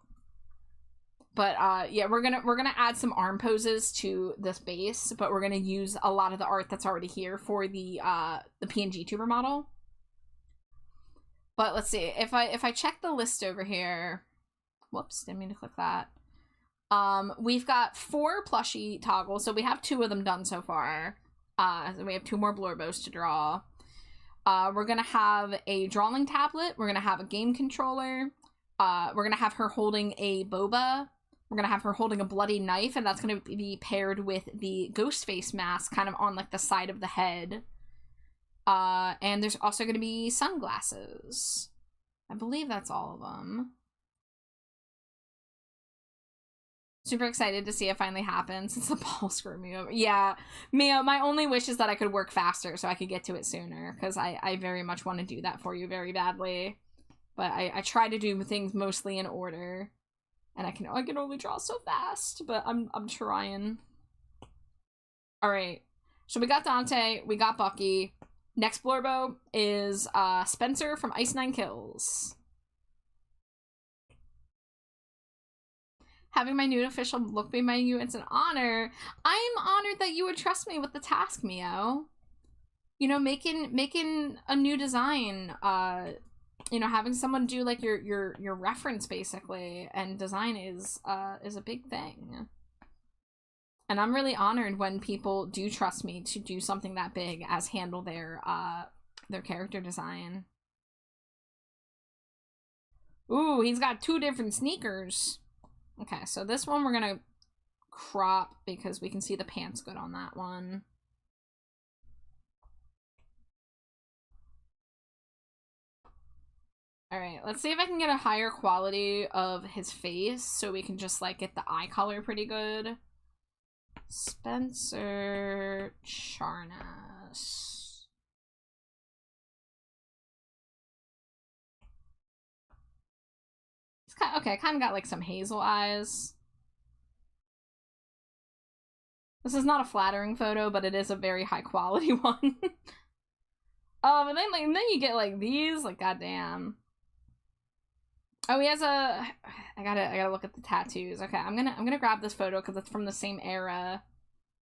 But yeah, we're gonna add some arm poses to this base, but we're gonna use a lot of the art that's already here for the PNG Tuber model. But let's see, if I check the list over here, whoops, didn't mean to click that. We've got 4 plushie toggles, so we have 2 of them done so far. And we have 2 more Blorbos to draw. We're gonna have a drawing tablet. We're gonna have a game controller. We're gonna have her holding a boba. We're gonna have her holding a bloody knife, and that's gonna be paired with the ghost face mask kind of on like the side of the head. And there's also gonna be sunglasses. I believe that's all of them. Super excited to see it finally happen since the ball screwed me over. Yeah, Mio, my only wish is that I could work faster so I could get to it sooner, because I very much want to do that for you very badly. But I try to do things mostly in order. And I can only draw so fast, but I'm trying. Alright. So we got Dante, we got Bucky. Next Blorbo is Spencer from Ice 9 Kills. Having my new official look be my new, it's an honor. I am honored that you would trust me with the task, Mio. You know, making a new design, you know, having someone do like your reference basically and design is a big thing. And I'm really honored when people do trust me to do something that big as handle their character design. Ooh, he's got 2 different sneakers. Okay, so this one we're gonna crop because we can see the pants good on that one. Alright, let's see if I can get a higher quality of his face so we can just like get the eye color pretty good. Spencer Charnas. It's kind of, okay, kind of got like some hazel eyes. This is not a flattering photo, but it is a very high quality one. And then you get like these, like goddamn. Oh, he has a. I gotta look at the tattoos. Okay, I'm gonna grab this photo because it's from the same era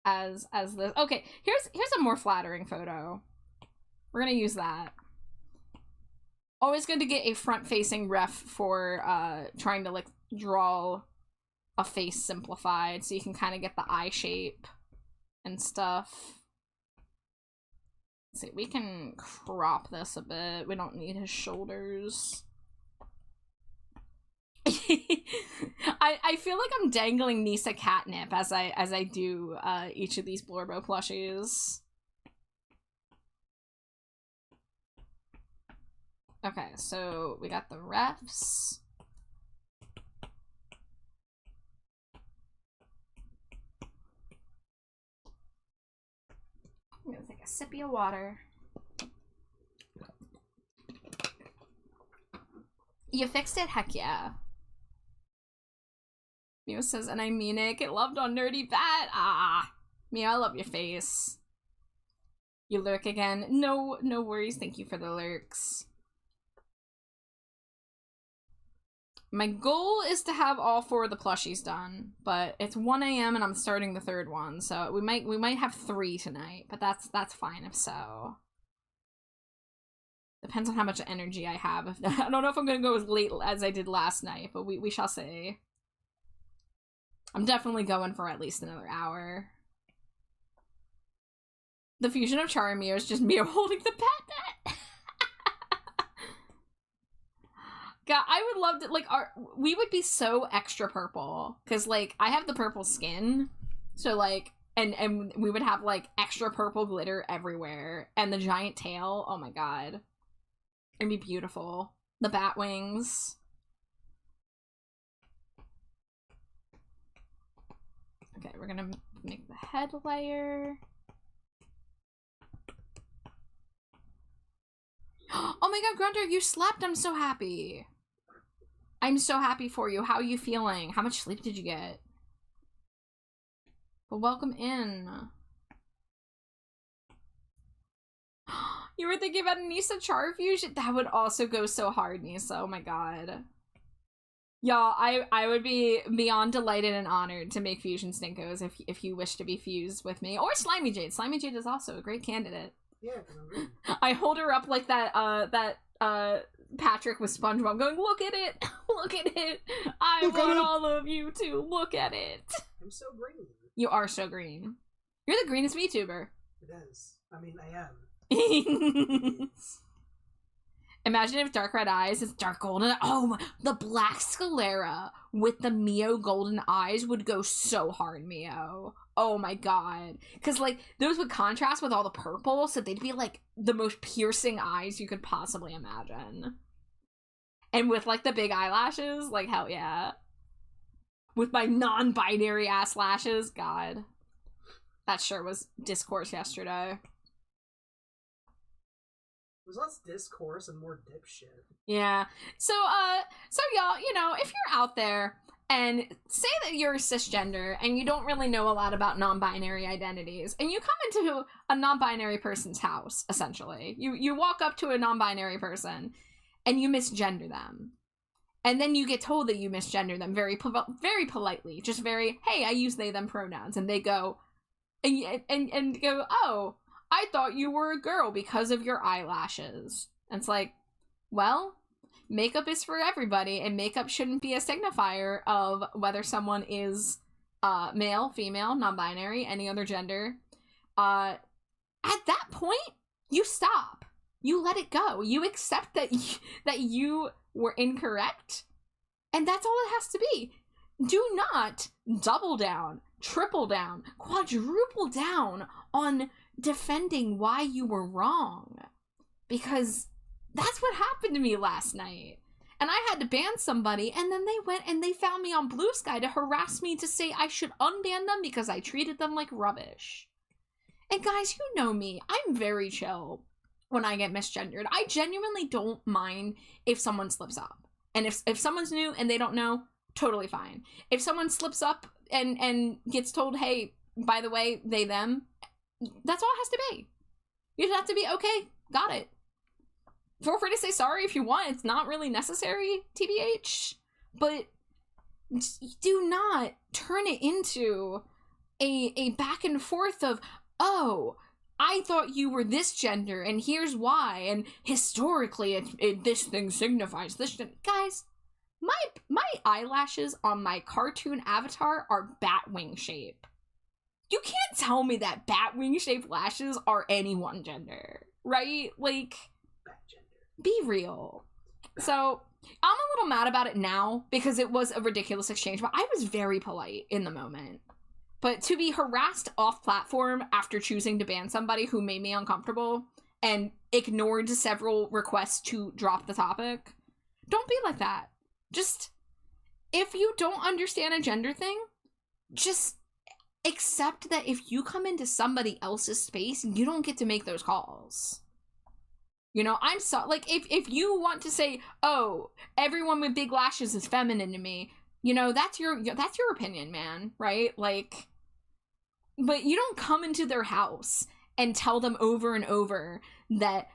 as this. Okay, here's a more flattering photo. We're gonna use that. Always good to get a front-facing ref for trying to like draw a face simplified, so you can kind of get the eye shape and stuff. Let's see, we can crop this a bit. We don't need his shoulders. I feel like I'm dangling Nisa catnip as I do each of these Blorbo plushies. Okay, so we got the refs. a sippy of water. You fixed it? Heck yeah. Mio says, and I mean it. Get loved on Nerdy Bat. Ah. Mio, I love your face. You lurk again. No worries. Thank you for the lurks. My goal is to have all 4 of the plushies done, but it's 1 a.m. and I'm starting the 3rd one, so we might have 3 tonight, but that's fine if so. Depends on how much energy I have. I don't know if I'm gonna go as late as I did last night, but we shall see. I'm definitely going for at least another hour. The fusion of Charmio is just Mio holding the pet. God, I would love to, like, we would be so extra purple, because, like, I have the purple skin, so, like, and we would have, like, extra purple glitter everywhere, and the giant tail, oh my god. It'd be beautiful. The bat wings. Okay, we're gonna make the head layer. Oh my god, Grunter, you slept! I'm so happy! I'm so happy for you. How are you feeling? How much sleep did you get? Well, welcome in. You were thinking about a Nisa Char fusion? That would also go so hard, Nisa. Oh my god. Y'all, I would be beyond delighted and honored to make Fusion Stinkos if you wish to be fused with me. Or Slimy Jade. Slimy Jade is also a great candidate. Yeah, 'cause I'm green. I hold her up like that Patrick with SpongeBob going, look at it! Look at it! I want all of you to look at it! I'm so green. You are so green. You're the greenest VTuber. It is. I mean, I am. Imagine if Dark Red Eyes is dark golden. Oh my, the black sclera with the Mio golden eyes would go so hard, Mio. Oh my god. Because, like, those would contrast with all the purple, so they'd be, like, the most piercing eyes you could possibly imagine. And with, like, the big eyelashes, like, hell yeah. With my non-binary ass lashes, god. That sure was discourse yesterday. There's less discourse and more dipshit. Yeah. So y'all, you know, if you're out there and say that you're cisgender and you don't really know a lot about non-binary identities, and you come into a non-binary person's house, essentially. You walk up to a non-binary person and you misgender them. And then you get told that you misgender them very politely. Just very, hey, I use they, them pronouns. And they go, and go, oh, I thought you were a girl because of your eyelashes. And it's like, well, makeup is for everybody, and makeup shouldn't be a signifier of whether someone is male, female, non-binary, any other gender. At that point, you stop. You let it go. You accept that you were incorrect, and that's all it has to be. Do not double down, triple down, quadruple down on defending why you were wrong, because that's what happened to me last night. And I had to ban somebody, and then they went and they found me on Blue Sky to harass me to say I should unban them because I treated them like rubbish. And guys, you know me, I'm very chill when I get misgendered. I genuinely don't mind if someone slips up. And if someone's new and they don't know, totally fine. If someone slips up and gets told, hey, by the way, they, them, that's all it has to be. You just have to be, okay, got it. Feel free to say sorry if you want. It's not really necessary, TBH. But do not turn it into a back and forth of, oh, I thought you were this gender, and here's why, and historically this thing signifies this. Guys, my eyelashes on my cartoon avatar are bat wing shape. You can't tell me that bat wing shaped lashes are any one gender, right? Like, be real. So, I'm a little mad about it now because it was a ridiculous exchange, but I was very polite in the moment. But to be harassed off platform after choosing to ban somebody who made me uncomfortable and ignored several requests to drop the topic, don't be like that. Just, if you don't understand a gender thing, just Except that if you come into somebody else's space, you don't get to make those calls. You know, I'm so like if you want to say, oh, everyone with big lashes is feminine to me, you know, that's your opinion, man, right? Like, but you don't come into their house and tell them over and over that,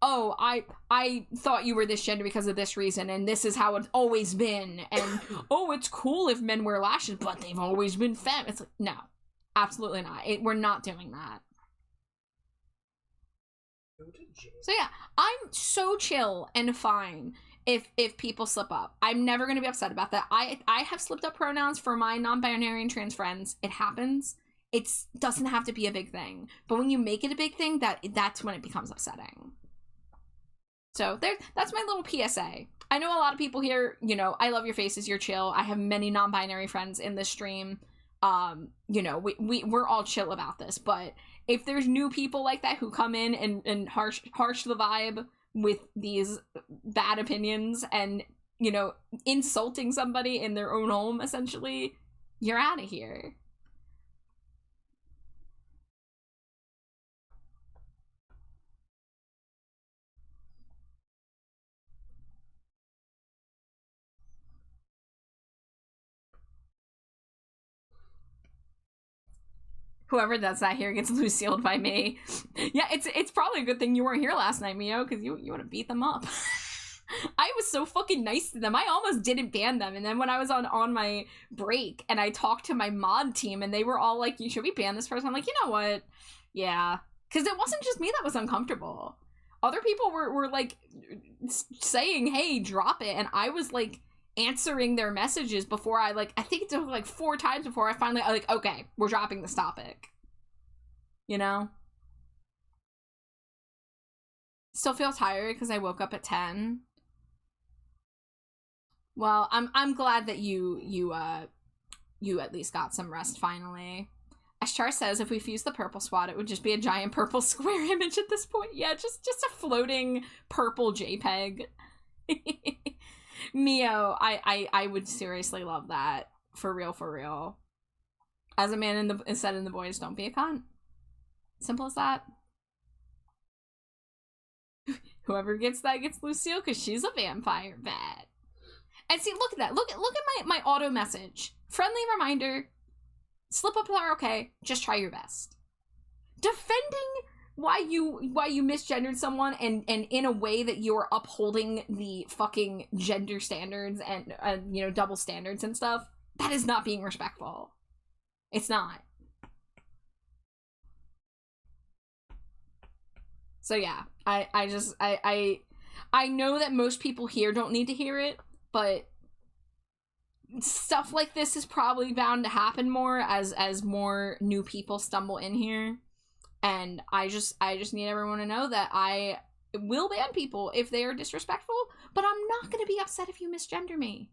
oh, I thought you were this gender because of this reason, and this is how it's always been, and oh, it's cool if men wear lashes, but they've always been femme. It's like, no, absolutely not. We're not doing that. So yeah, I'm so chill and fine if people slip up. I'm never going to be upset about that. I have slipped up pronouns for my non-binary and trans friends. It happens. It doesn't have to be a big thing. But when you make it a big thing, that's when it becomes upsetting. So that's my little PSA. I know a lot of people here, you know, I love your faces, you're chill. I have many non-binary friends in this stream. You know, we're all chill about this, but if there's new people like that who come in and harsh the vibe with these bad opinions and, you know, insulting somebody in their own home, essentially, you're out of here. Whoever does that here gets Lucille'd by me. Yeah, it's probably a good thing you weren't here last night, Mio, because you would have beat them up. I was so fucking nice to them. I almost didn't ban them. And then when I was on my break and I talked to my mod team and they were all like, should we ban this person? I'm like, you know what? Yeah. Because it wasn't just me that was uncomfortable. Other people were like saying, hey, drop it. And I was like answering their messages before I think it took like 4 times before I finally like, okay, we're dropping this topic. You know? Still feel tired because I woke up at 10. Well, I'm glad that you at least got some rest finally. As Char says, if we fuse the purple SWAT, it would just be a giant purple square image at this point. Yeah, just a floating purple JPEG. Mio, I would seriously love that. For real, for real. As a man said in The Boys, don't be a cunt. Simple as that. Whoever gets that gets Lucille because she's a vampire. Bad. And see, look at that. Look at my auto message. Friendly reminder. Slip ups are okay. Just try your best. Defending why you misgendered someone and in a way that you're upholding the fucking gender standards and you know, double standards and stuff. That is not being respectful. It's not. So yeah, I know that most people here don't need to hear it, but stuff like this is probably bound to happen more as more new people stumble in here. And I just need everyone to know that I will ban people if they are disrespectful, but I'm not going to be upset if you misgender me.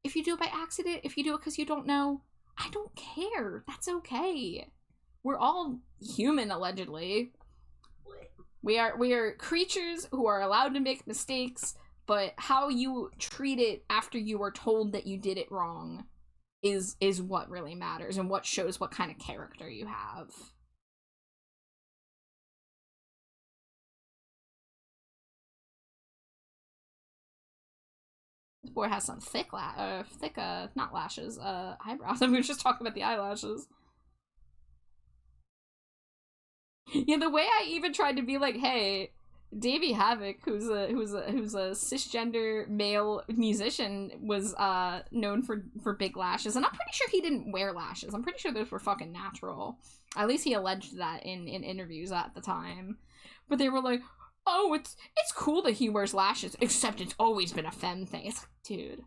If you do it by accident, if you do it because you don't know, I don't care. That's okay. We're all human, allegedly. We are creatures who are allowed to make mistakes, but how you treat it after you are told that you did it wrong is what really matters and what shows what kind of character you have. This boy has some thick not lashes, eyebrows. We were just talking about the eyelashes. Yeah, the way I even tried to be like, hey, Davey Havoc, who's a cisgender male musician, was known for big lashes, and I'm pretty sure he didn't wear lashes. I'm pretty sure those were fucking natural. At least he alleged that in interviews at the time. But they were like, oh, it's cool that he wears lashes, except it's always been a femme thing. It's like, dude,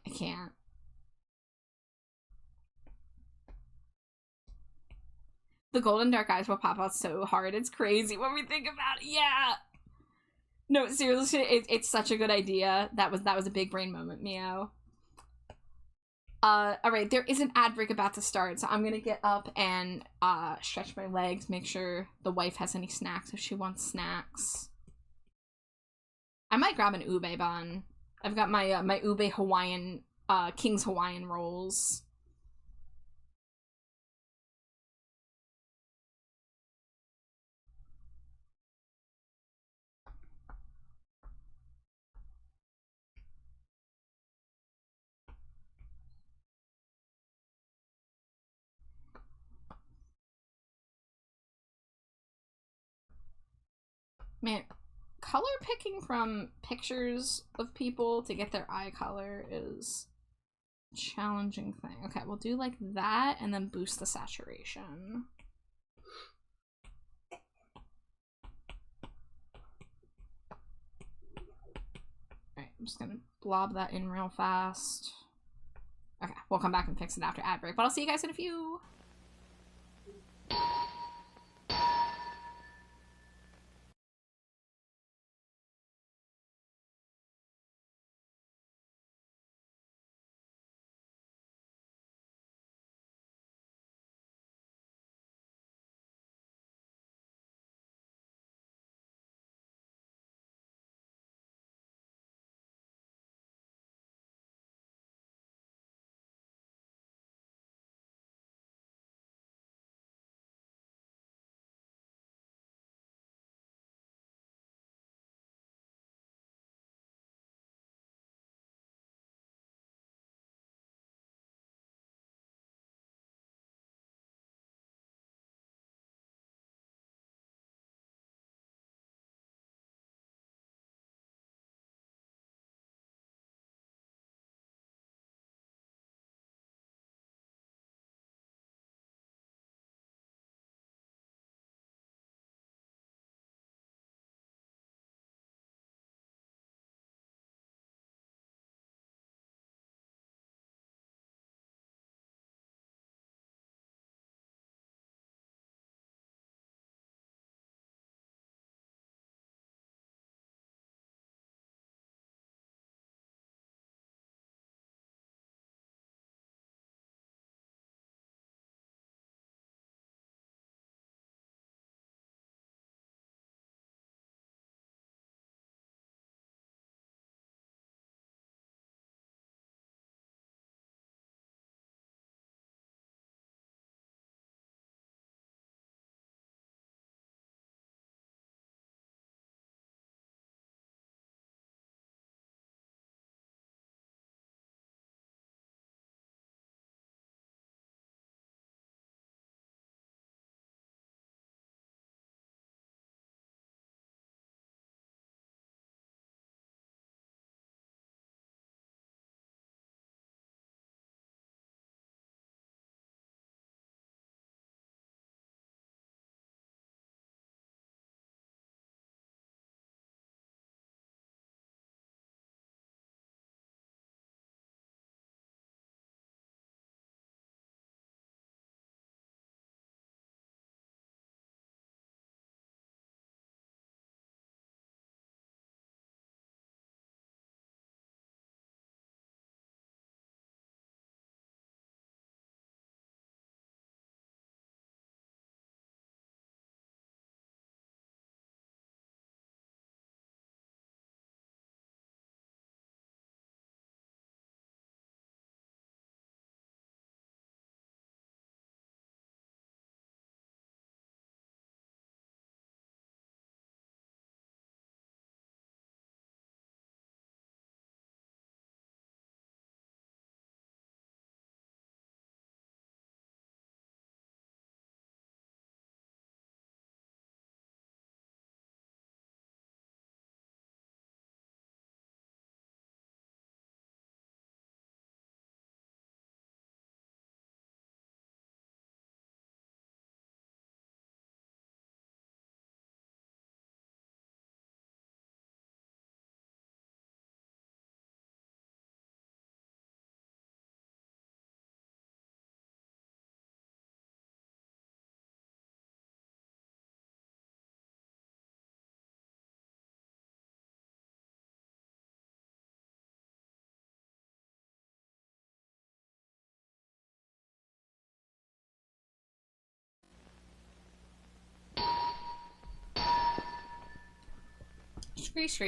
I can't. The golden dark eyes will pop out so hard. It's crazy when we think about it. Yeah. No, seriously, it's such a good idea. That was a big brain moment, Meow. Alright, there is an ad break about to start, so I'm gonna get up and stretch my legs, make sure the wife has any snacks if she wants snacks. I might grab an ube bun. I've got my my ube Hawaiian King's Hawaiian rolls. Man, color picking from pictures of people to get their eye color is a challenging thing. Okay, we'll do like that and then boost the saturation. Alright, I'm just gonna blob that in real fast. Okay, we'll come back and fix it after ad break, but I'll see you guys in a few.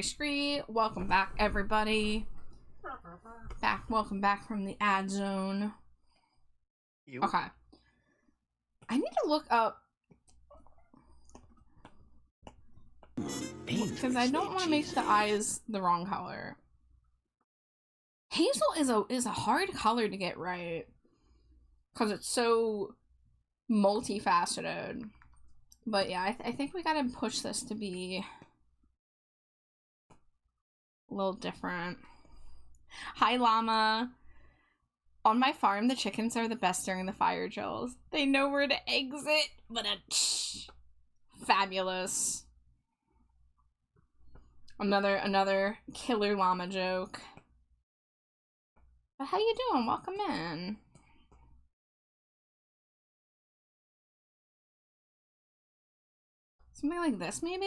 Scree. Welcome back, everybody. Welcome back from the ad zone. Okay. I need to look up because I don't want to make the eyes the wrong color. Hazel is a hard color to get right because it's so multifaceted. But yeah, I think we gotta push this to be a little different. Hi, llama. On my farm, the chickens are the best during the fire drills. They know where to exit, but fabulous. Another killer llama joke. But how you doing? Welcome in. Something like this, maybe?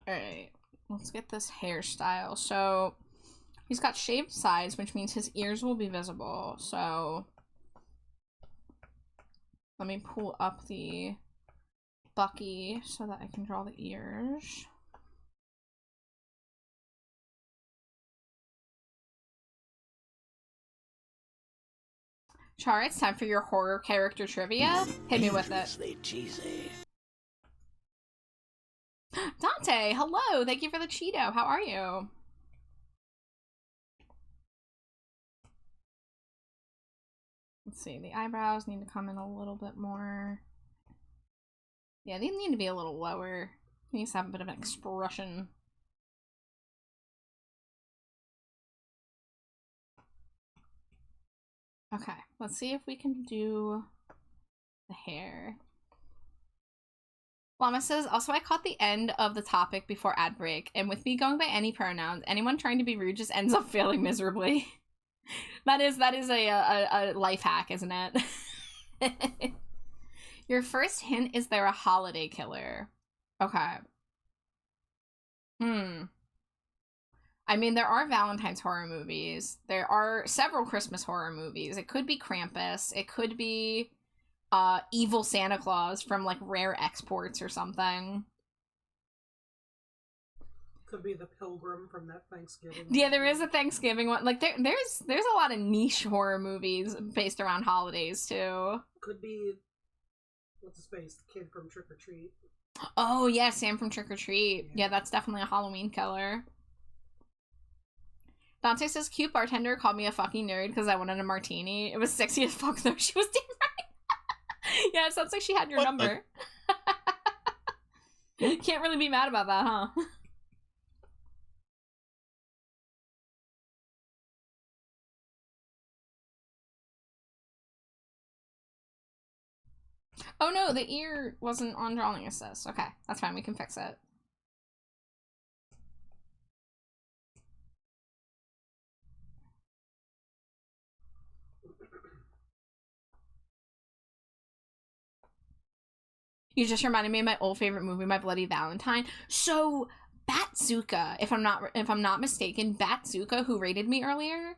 Alright, let's get this hairstyle. So, he's got shaved sides, which means his ears will be visible. So, let me pull up the Bucky so that I can draw the ears. Char, it's time for your horror character trivia. Hit me with it. Cheesy. Dante, hello! Thank you for the Cheeto. How are you? Let's see, the eyebrows need to come in a little bit more. Yeah, these need to be a little lower. He needs to have a bit of an expression. Okay, let's see if we can do the hair. Llama says, also I caught the end of the topic before ad break, and with me going by any pronouns, anyone trying to be rude just ends up failing miserably. that is a life hack, isn't it? Your first hint is they're a holiday killer. Okay. I mean, there are Valentine's horror movies. There are several Christmas horror movies. It could be Krampus. It could be evil Santa Claus from like Rare Exports or something. Could be the Pilgrim from that Thanksgiving. Yeah, there is a Thanksgiving one. Like there's a lot of niche horror movies based around holidays too. Could be what's his face, the kid from Trick or Treat. Oh yeah, Sam from Trick or Treat. Yeah, that's definitely a Halloween killer. Dante says, cute bartender called me a fucking nerd because I wanted a martini. It was sexy as fuck though. She was damn right. Yeah, it sounds like she had your number. Can't really be mad about that, huh? Oh no, the ear wasn't on drawing assist. Okay, that's fine, we can fix it. You just reminded me of my old favorite movie, My Bloody Valentine. So Batsuka, if I'm not mistaken, Batsuka, who rated me earlier,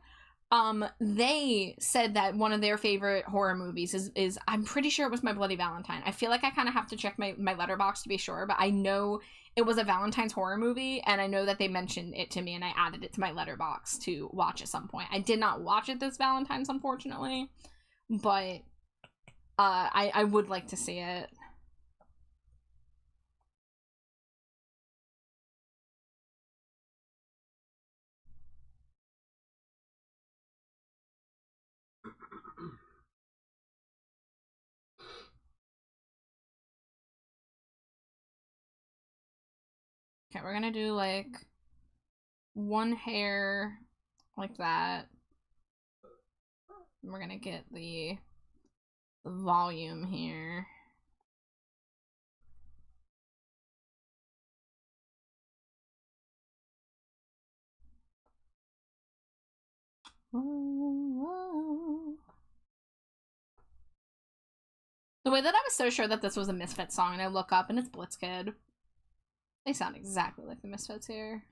they said that one of their favorite horror movies is I'm pretty sure it was My Bloody Valentine. I feel like I kind of have to check my letterbox to be sure, but I know it was a Valentine's horror movie, and I know that they mentioned it to me, and I added it to my letterbox to watch at some point. I did not watch it this Valentine's, unfortunately, but I would like to see it. Okay, we're gonna do like one hair like that. And we're gonna get the volume here. Whoa, whoa. The way that I was so sure that this was a Misfits song, and I look up and it's Blitzkid. They sound exactly like the Misfits here.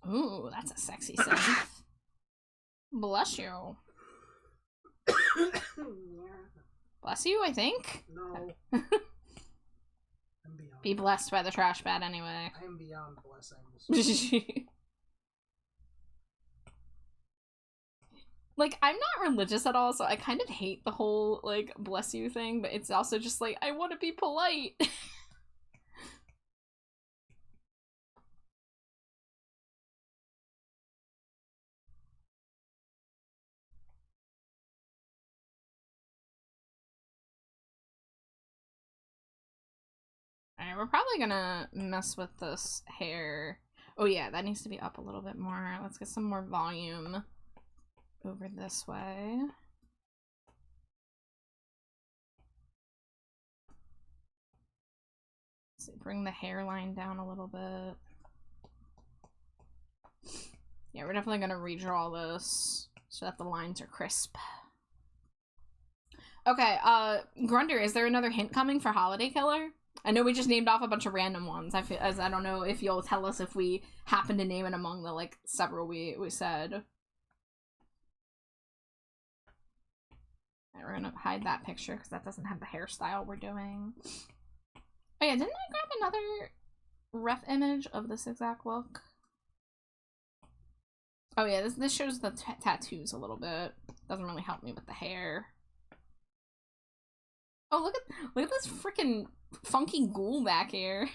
Ooh, that's a sexy synth. Bless you. Yeah. Bless you, I think. No. I'm Be blessed by the trash bag anyway. I am beyond blessings. Like, I'm not religious at all, so I kind of hate the whole, like, bless you thing, but it's also just like, I want to be polite. Alright, we're probably gonna mess with this hair. Oh yeah, that needs to be up a little bit more. Let's get some more volume over this way. Let's see, bring the hairline down a little bit. Yeah, we're definitely gonna redraw this so that the lines are crisp. Okay, Grunder, is there another hint coming for Holiday Killer? I know we just named off a bunch of random ones. I don't know if you'll tell us if we happen to name it among the, like, several we said. Alright, we're gonna hide that picture because that doesn't have the hairstyle we're doing. Oh yeah, didn't I grab another ref image of this exact look? Oh yeah, this shows the tattoos a little bit. Doesn't really help me with the hair. Oh, look at this freaking funky ghoul back here.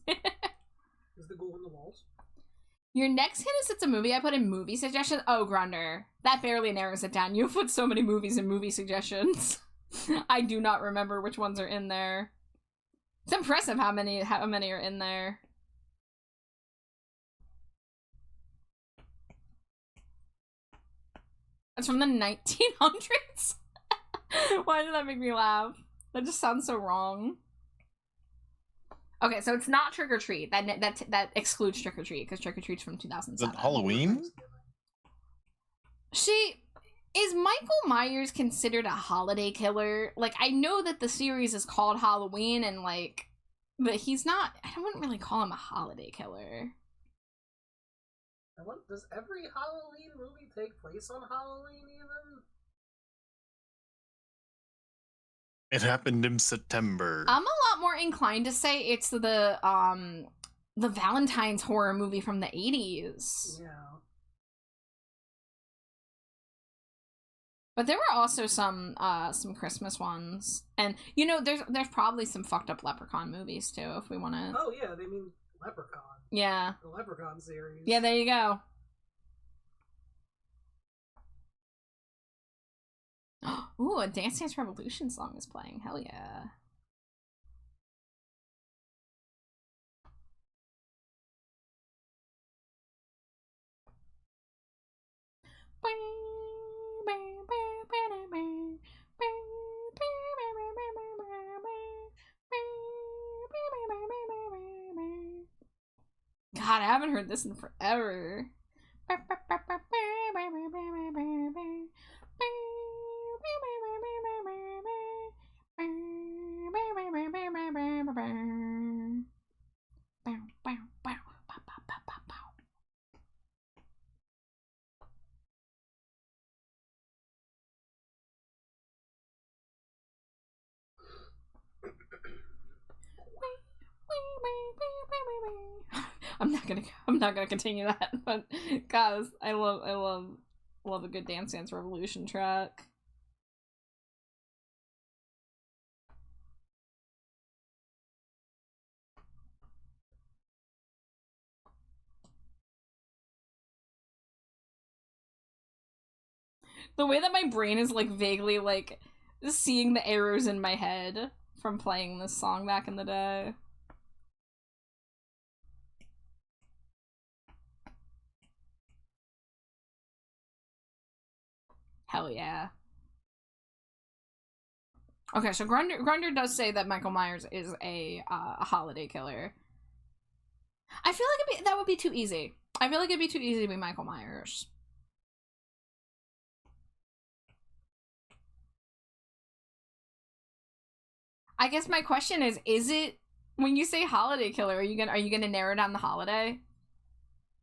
Is the ghoul in the walls? Your next hint is it's a movie. I put in movie suggestions. Oh, Grunder. That barely narrows it down. You put so many movies in movie suggestions. I do not remember which ones are in there. It's impressive how many are in there. That's from the 1900s? Why did that make me laugh? That just sounds so wrong. Okay, so it's not Trick or Treat. That excludes Trick or Treat because Trick or Treat's from 2007. Is it Halloween? Is Michael Myers considered a holiday killer? Like, I know that the series is called Halloween and, like, but he's not. I wouldn't really call him a holiday killer. Does every Halloween movie take place on Halloween even? It happened in September. I'm a lot more inclined to say it's the Valentine's horror movie from the 80s. Yeah. But there were also some Christmas ones. And you know, there's probably some fucked up Leprechaun movies too, if we wanna. Oh yeah, they mean Leprechaun. Yeah. The Leprechaun series. Yeah, there you go. Ooh, a Dance Dance Revolution song is playing. Hell yeah. God, I haven't heard this in forever. I'm not gonna continue that, but guys, I love a good Dance Dance Revolution track. The way that my brain is like vaguely like seeing the arrows in my head from playing this song back in the day. Hell yeah. Okay, so Grunder does say that Michael Myers is a holiday killer. I feel like that would be too easy. I feel like it'd be too easy to be Michael Myers. I guess my question is it when you say holiday killer, are you gonna narrow down the holiday?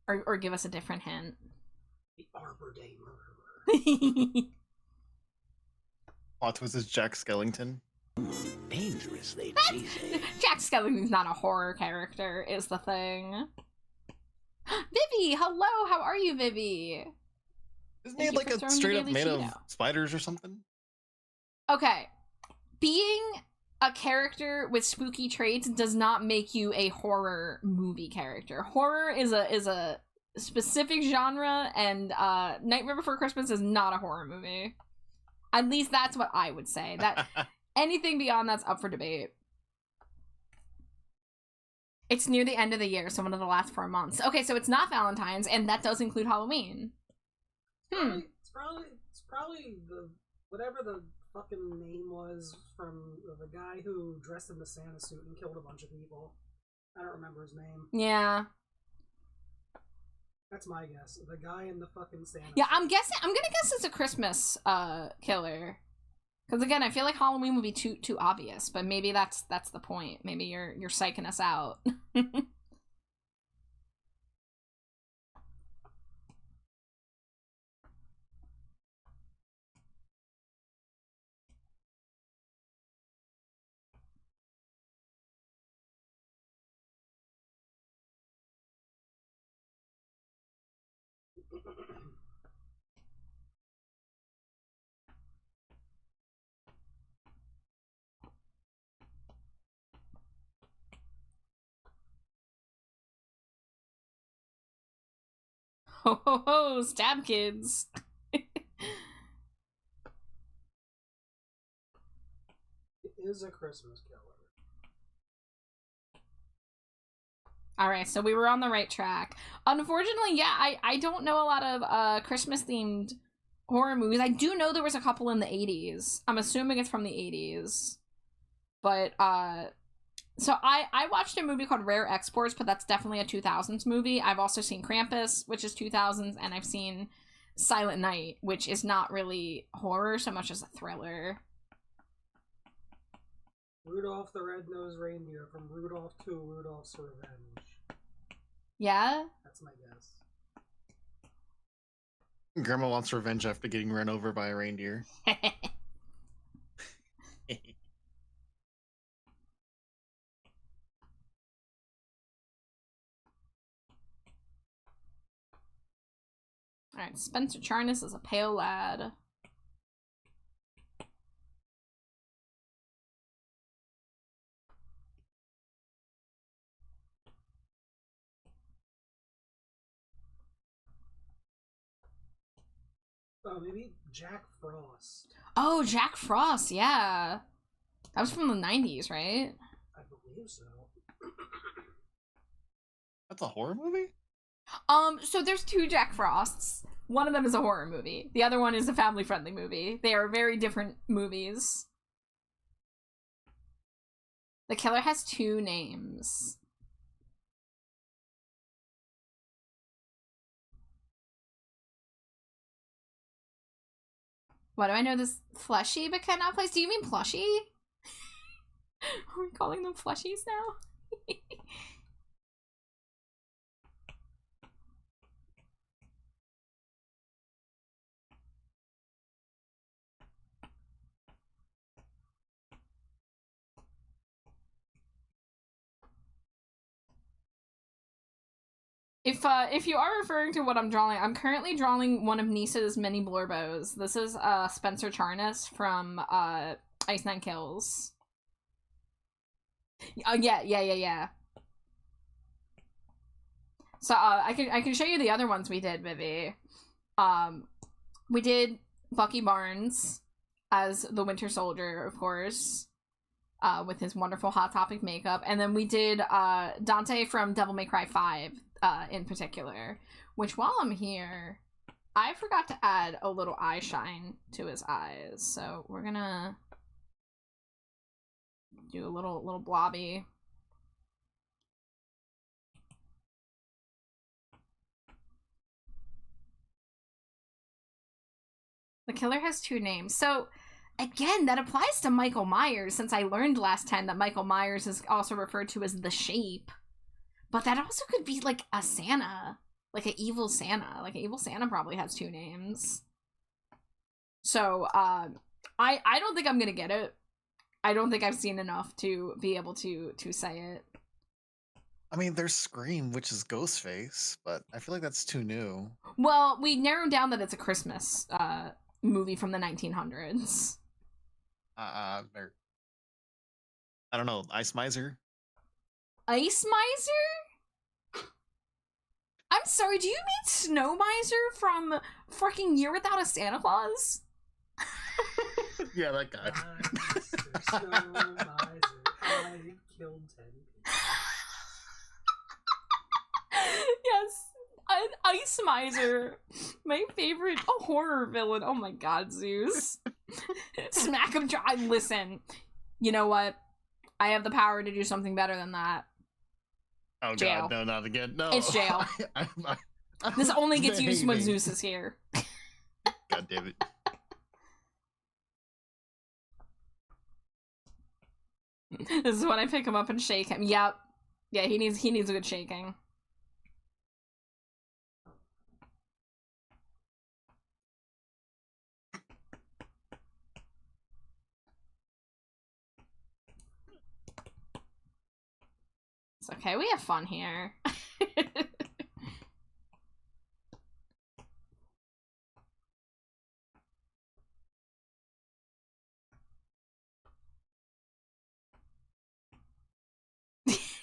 Or give us a different hint? The Arbor Day murderer. Plot twist is Jack Skellington. Dangerously cheesy. Jack Skellington's not a horror character, is the thing. Vivi, hello, how are you, Vivi? Isn't he like a straight up made of spiders or something? Okay. Being a character with spooky traits does not make you a horror movie character. Horror is a specific genre, and Nightmare Before Christmas is not a horror movie. At least that's what I would say. That anything beyond that's up for debate. It's near the end of the year, so one of the last 4 months. Okay, so it's not Valentine's, and that does include Halloween. It's probably the whatever the fucking name was from the guy who dressed in the Santa suit and killed a bunch of people. I don't remember his name. Yeah. That's my guess. The guy in the fucking Santa Yeah, suit. I'm gonna guess it's a Christmas killer. Because again, I feel like Halloween would be too obvious, but maybe that's the point. Maybe you're psyching us out. Ho ho ho! Stab kids. It is a Christmas killer. Alright, so we were on the right track. Unfortunately, yeah, I don't know a lot of Christmas-themed horror movies. I do know there was a couple in the 80s. I'm assuming it's from the 80s. But, so I watched a movie called Rare Exports, but that's definitely a 2000s movie. I've also seen Krampus, which is 2000s, and I've seen Silent Night, which is not really horror so much as a thriller. Rudolph the Red-Nosed Reindeer from Rudolph 2, Rudolph's Revenge. Yeah? That's my guess. Grandma wants revenge after getting run over by a reindeer. Alright, Spencer Charnas is a pale lad. Oh, maybe Jack Frost. Oh, Jack Frost, yeah. That was from the 90s, right? I believe so. That's a horror movie? So there's two Jack Frosts. One of them is a horror movie. The other one is a family-friendly movie. They are very different movies. The killer has two names. Why do I know this? Fleshy but cannot place? Do you mean plushy? Are we calling them fleshies now? If you are referring to what I'm drawing, I'm currently drawing one of Nisa's mini Blorbos. This is Spencer Charnas from Ice Nine Kills. Oh yeah. So I can show you the other ones we did, Vivi. We did Bucky Barnes as the Winter Soldier, of course, with his wonderful Hot Topic makeup, and then we did Dante from Devil May Cry 5 in particular. Which, while I'm here, I forgot to add a little eye shine to his eyes, so we're gonna do a little blobby. The killer has two names. So, again, that applies to Michael Myers, since I learned last time that Michael Myers is also referred to as the Shape. But that also could be, like, a Santa. Like, an evil Santa. Like, an evil Santa probably has two names. So, I don't think I'm gonna get it. I don't think I've seen enough to be able to say it. I mean, there's Scream, which is Ghostface, but I feel like that's too new. Well, we narrowed down that it's a Christmas movie from the 1900s. I don't know, Ice Miser? Ice Miser? I'm sorry, do you mean Snow Miser from fucking Year Without a Santa Claus? Yeah, that guy. Snow Miser, I killed 10 people. Yes, an Ice Miser. My favorite horror villain. Oh my god, Zeus. Smack him dry. Listen, you know what? I have the power to do something better than that. Oh Jail. god, no, not again. No. It's jail. This only gets used when Zeus is here. God damn it. This is when I pick him up and shake him. Yep. Yeah, he needs a good shaking. It's okay, we have fun here.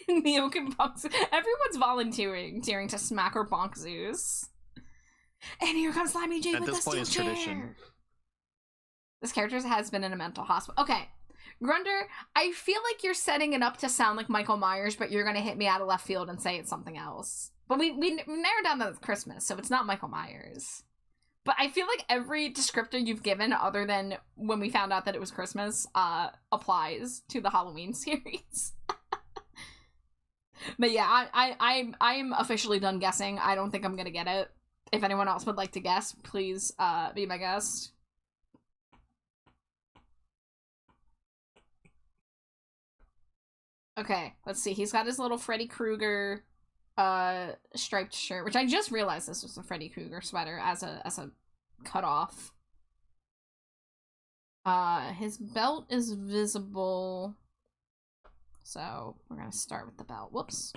Neo can bonk. Everyone's volunteering to smack or bonk Zeus. And here comes Slimy J At with the this point, steel it's chair. tradition. This character has been in a mental hospital. Okay, Grunder, I feel like you're setting it up to sound like Michael Myers, but you're gonna hit me out of left field and say it's something else. But we narrowed down that it's Christmas, so it's not Michael Myers. But I feel like every descriptor you've given, other than when we found out that it was Christmas, applies to the Halloween series. But yeah, I'm officially done guessing. I don't think I'm gonna get it. If anyone else would like to guess, please be my guest. Okay, let's see. He's got his little Freddy Krueger striped shirt, which I just realized this was a Freddy Krueger sweater as a cutoff. His belt is visible. So we're gonna start with the belt. Whoops.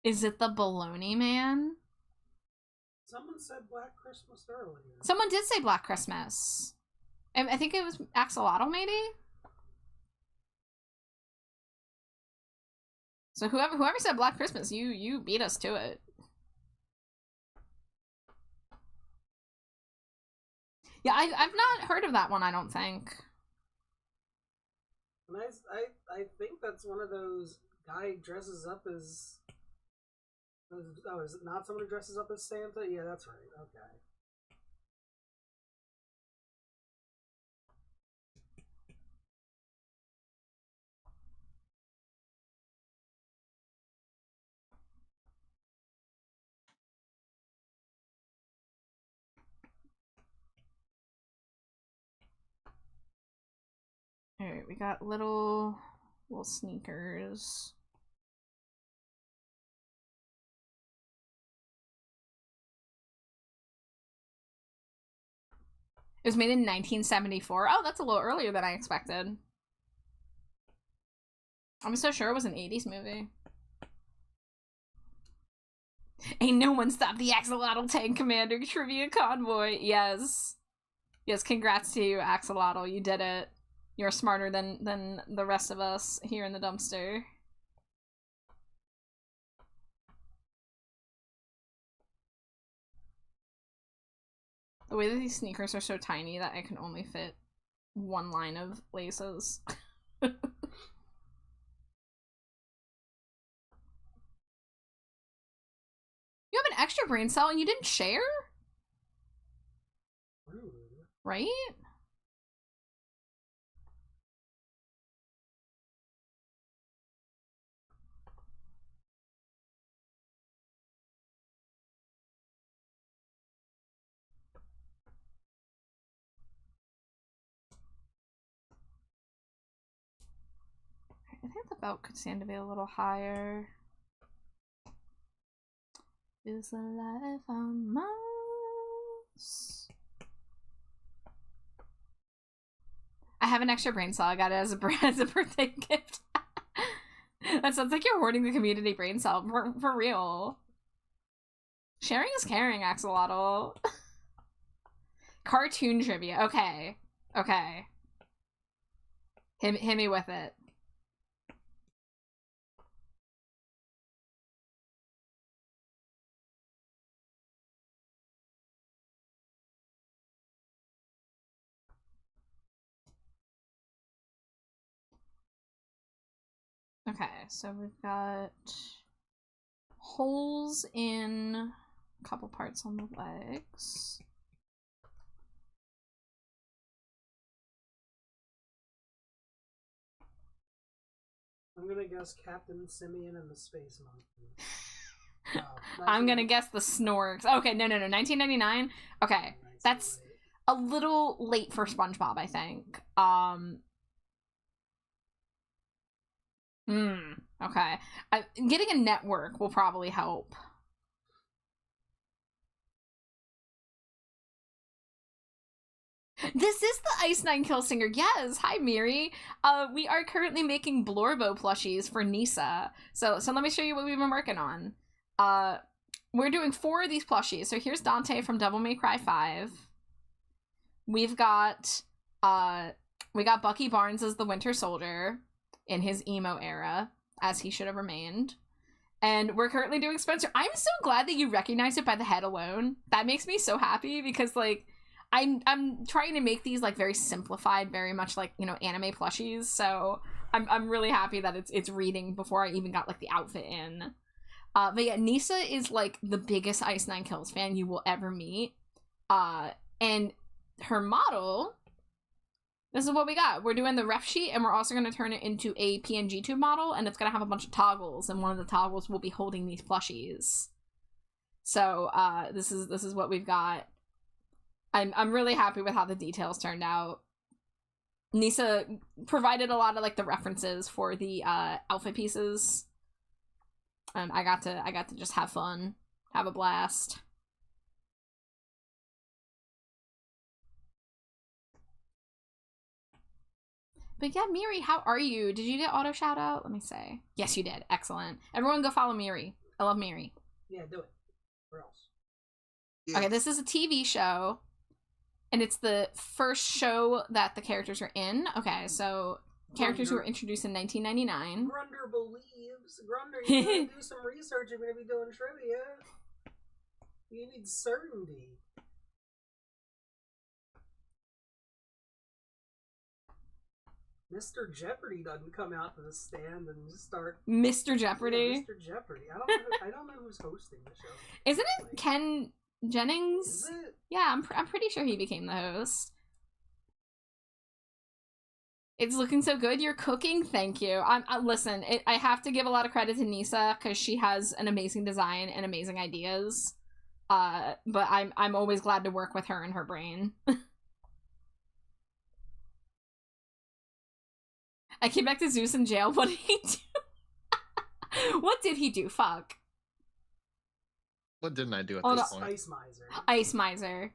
Is it the Baloney Man? Someone said Black Christmas earlier. Someone did say Black Christmas. I think it was Axolotl, maybe? So whoever said Black Christmas, you beat us to it. Yeah, I've not heard of that one, I don't think. And I think that's one of those guy dresses up as... Oh, is it not someone who dresses up as Santa? Yeah, that's right. Okay. Alright, we got little sneakers. It was made in 1974. Oh, that's a little earlier than I expected. I'm so sure it was an 80s movie. Ain't no one stopped the Axolotl Tank Commander Trivia Convoy. Yes. Yes, congrats to you, Axolotl. You did it. You're smarter than the rest of us here in the dumpster. The way that these sneakers are so tiny that I can only fit one line of laces. You have an extra brain cell and you didn't share? Rude. Right? I think the belt could stand to be a little higher. Is the life on Mars? have an extra brain cell. I got it as a birthday gift. That sounds like you're hoarding the community brain cell for real. Sharing is caring, Axolotl. Cartoon trivia. Okay. Okay. Hit me with it. Okay, so we've got holes in a couple parts on the legs. I'm gonna guess Captain Simeon and the Space Monkey. I'm gonna guess the Snorks. Okay, no, 1999? Okay, that's a little late for SpongeBob, I think. Okay. Getting a network will probably help. This is the Ice Nine Kill Singer. Yes. Hi, Miri. We are currently making Blorbo plushies for Nisa. So let me show you what we've been working on. We're doing 4 of these plushies. So here's Dante from Devil May Cry 5. We've got Bucky Barnes as the Winter Soldier in his emo era, as he should have remained. And we're currently doing Spencer. I'm so glad that you recognize it by the head alone. That makes me so happy because, like, I'm trying to make these, like, very simplified, very much like, you know, anime plushies. So I'm really happy that it's reading before I even got, like, the outfit in. But yeah, Nisa is, like, the biggest Ice Nine Kills fan you will ever meet. And her model, this is what we got. We're doing the ref sheet, and we're also going to turn it into a PNG tube model, and it's going to have a bunch of toggles, and one of the toggles will be holding these plushies. So this is what we've got. I'm really happy with how the details turned out. Nisa provided a lot of, like, the references for the outfit pieces. And I got to just have fun, have a blast. But yeah, Miri, how are you? Did you get auto shout out? Let me say. Yes, you did. Excellent. Everyone go follow Miri. I love Miri. Yeah, do it. Where else? Okay, this is a TV show. And it's the first show that the characters are in. Okay, so characters who were introduced in 1999. Grunder believes. Grunder, you gotta do some research if you're gonna be doing trivia. You need certainty. Mr. Jeopardy doesn't come out to the stand and just start. Mr. Jeopardy? Yeah, Mr. Jeopardy. I don't know who's hosting the show. Isn't it Ken Jennings? Is it? Yeah, I'm pretty sure he became the host. It's looking so good. You're cooking. Thank you. Listen. I have to give a lot of credit to Nisa because she has an amazing design and amazing ideas. But I'm always glad to work with her and her brain. I came back to Zeus in jail. What did he do? What did he do? Fuck. What didn't I do at Oh, this no. point? Ice Miser. Ice Miser.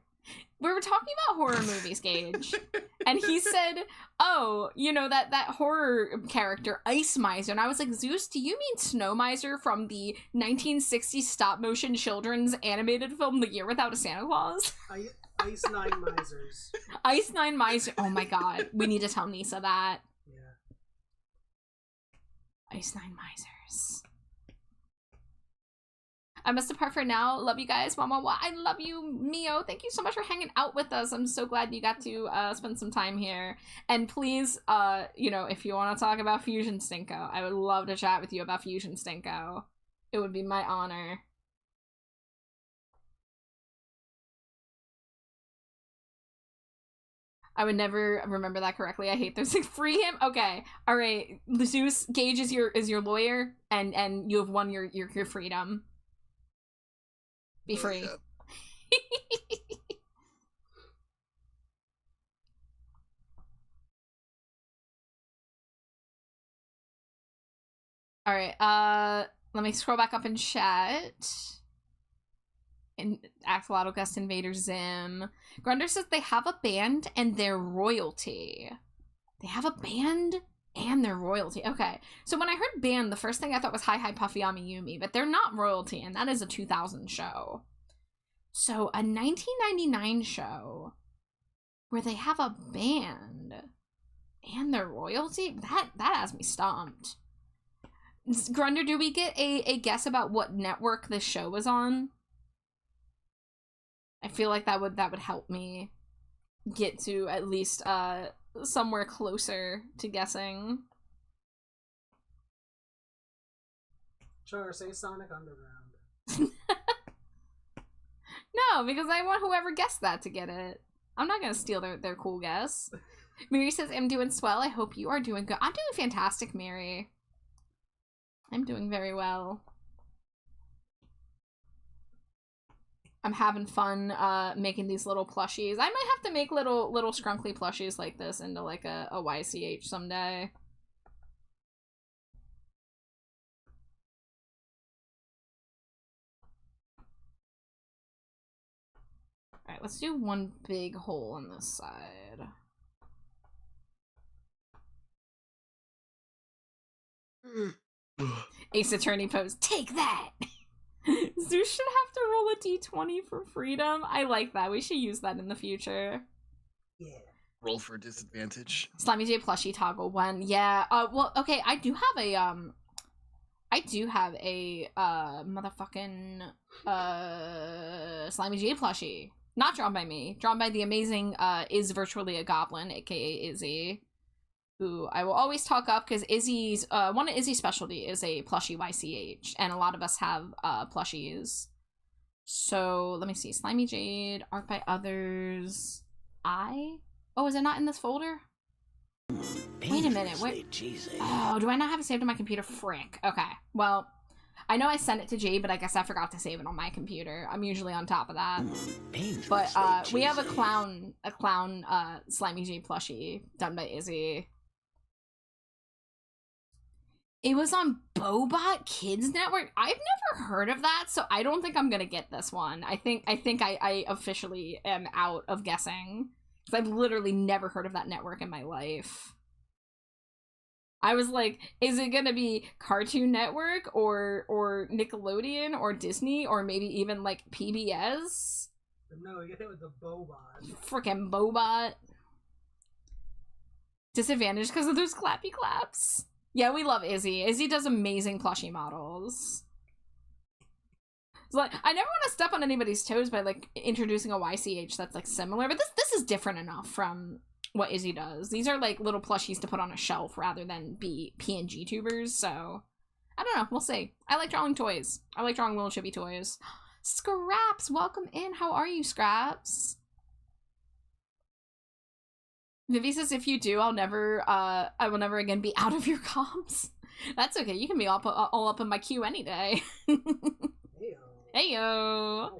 We were talking about horror movies, Gage. And he said, oh, you know, that horror character, Ice Miser. And I was like, Zeus, do you mean Snow Miser from the 1960s stop-motion children's animated film, The Year Without a Santa Claus? Ice Nine Misers. Ice Nine Miser. Oh my god. We need to tell Nisa that. Yeah. Ice Nine Misers. I must depart for now. Love you guys. Mama, I love you, Mio. Thank you so much for hanging out with us. I'm so glad you got to spend some time here. And please, you know, if you want to talk about Fusion Stinko, I would love to chat with you about Fusion Stinko. It would be my honor. I would never remember that correctly. I hate those things. Free him? Okay. All right. Zeus, Gage is your lawyer, and you have won your freedom. Be free. Yeah. All right. Let me scroll back up in chat. And Axolotl Gust Invader Zim. Grunder says they have a band and they're royalty. They have a band and they're royalty. Okay, so when I heard band, the first thing I thought was Hi Hi Puffy Ami Yumi, but they're not royalty, and that is a 2000 show. So a 1999 show where they have a band and they're royalty? That has me stumped. Grunder, do we get a guess about what network this show was on? I feel like that would help me get to at least somewhere closer to guessing. Sure, say Sonic Underground. No, because I want whoever guessed that to get it. I'm not gonna steal their cool guess. Mary says, I'm doing swell. I hope you are doing good. I'm doing fantastic, Mary. I'm doing very well. I'm having fun making these little plushies. I might have to make little scrunkly plushies like this into like a YCH someday. Alright, let's do one big hole on this side. Ace Attorney pose. Take that! Zeus should have to roll a d20 for freedom. I like that. We should use that in the future. Yeah. Roll for disadvantage. Slimy J plushie toggle one. Yeah. Well, okay. I do have a motherfucking Slimy J plushie. Not drawn by me. Drawn by the amazing Is Virtually a Goblin, aka Izzy, who I will always talk up because Izzy's one of Izzy's specialty is a plushie YCH, and a lot of us have plushies. So let me see. Slimy Jade, art by others. Oh, is it not in this folder? Wait a minute. Where? Oh, do I not have it saved on my computer? Frick. Okay. Well, I know I sent it to Jade, but I guess I forgot to save it on my computer. I'm usually on top of that. But we have a clown Slimy Jade plushie done by Izzy. It was on Bobot Kids Network. I've never heard of that, so I don't think I'm gonna get this one. I think I officially am out of guessing. Because I've literally never heard of that network in my life. I was like, is it gonna be Cartoon Network or Nickelodeon or Disney or maybe even like PBS? But no, you get hit with the Bobot. Frickin' Bobot. Disadvantage because of those clappy claps. Yeah, we love Izzy. Izzy does amazing plushie models. So, like, I never want to step on anybody's toes by like introducing a YCH that's like similar, but this is different enough from what Izzy does. These are like little plushies to put on a shelf rather than be PNG tubers, so I don't know, we'll see. I like drawing toys. I like drawing little chibi toys. Scraps, welcome in. How are you, Scraps? Vivi says, if you do, I will never again be out of your comps. That's okay. You can be all up in my queue any day. Heyo.